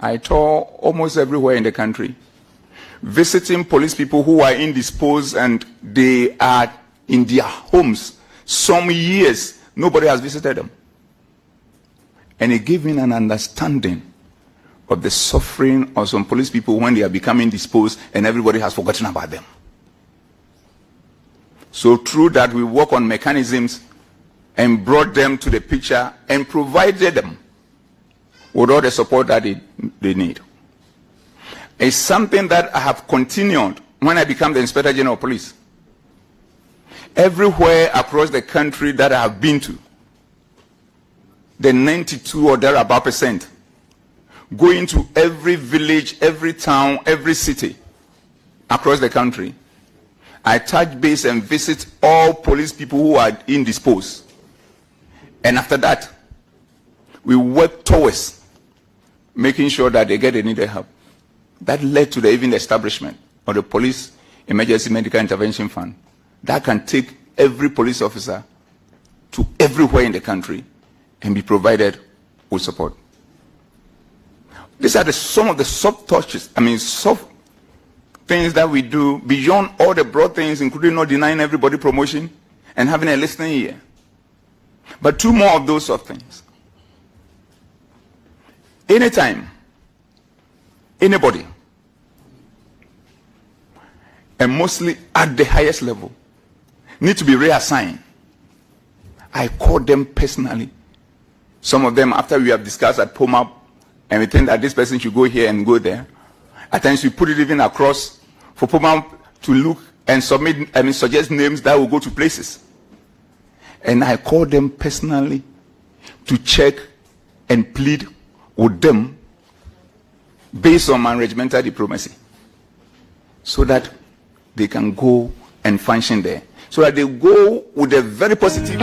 I toured almost everywhere in the country, visiting police people who are indisposed and they are in their homes. Some years, nobody has visited them. And it gave me an understanding of the suffering of some police people when they are becoming disposed and everybody has forgotten about them. So through that, we work on mechanisms and brought them to the picture and provided them with all the support that they need. It's something that I have continued when I became the Inspector General of Police. Everywhere across the country that I have been to, the 92 or thereabout %, going to every village, every town, every city, across the country. I touch base and visit all police people who are indisposed. And after that, we work towards making sure that they get the needed help. That led to the even establishment of the Police Emergency Medical Intervention Fund. That can take every police officer to everywhere in the country and be provided with support. These are some of the soft touches, soft things that we do beyond all the broad things, including not denying everybody promotion and having a listening ear. But two more of those soft things. Anytime, anybody, and mostly at the highest level, need to be reassigned, I call them personally. Some of them, after we have discussed at POMAP, and we think that this person should go here and go there, at times we put it even across for POMAP to look and suggest names that will go to places. And I call them personally to check and plead with them based on my regimental diplomacy, so that they can go and function there, so that they go with a very positive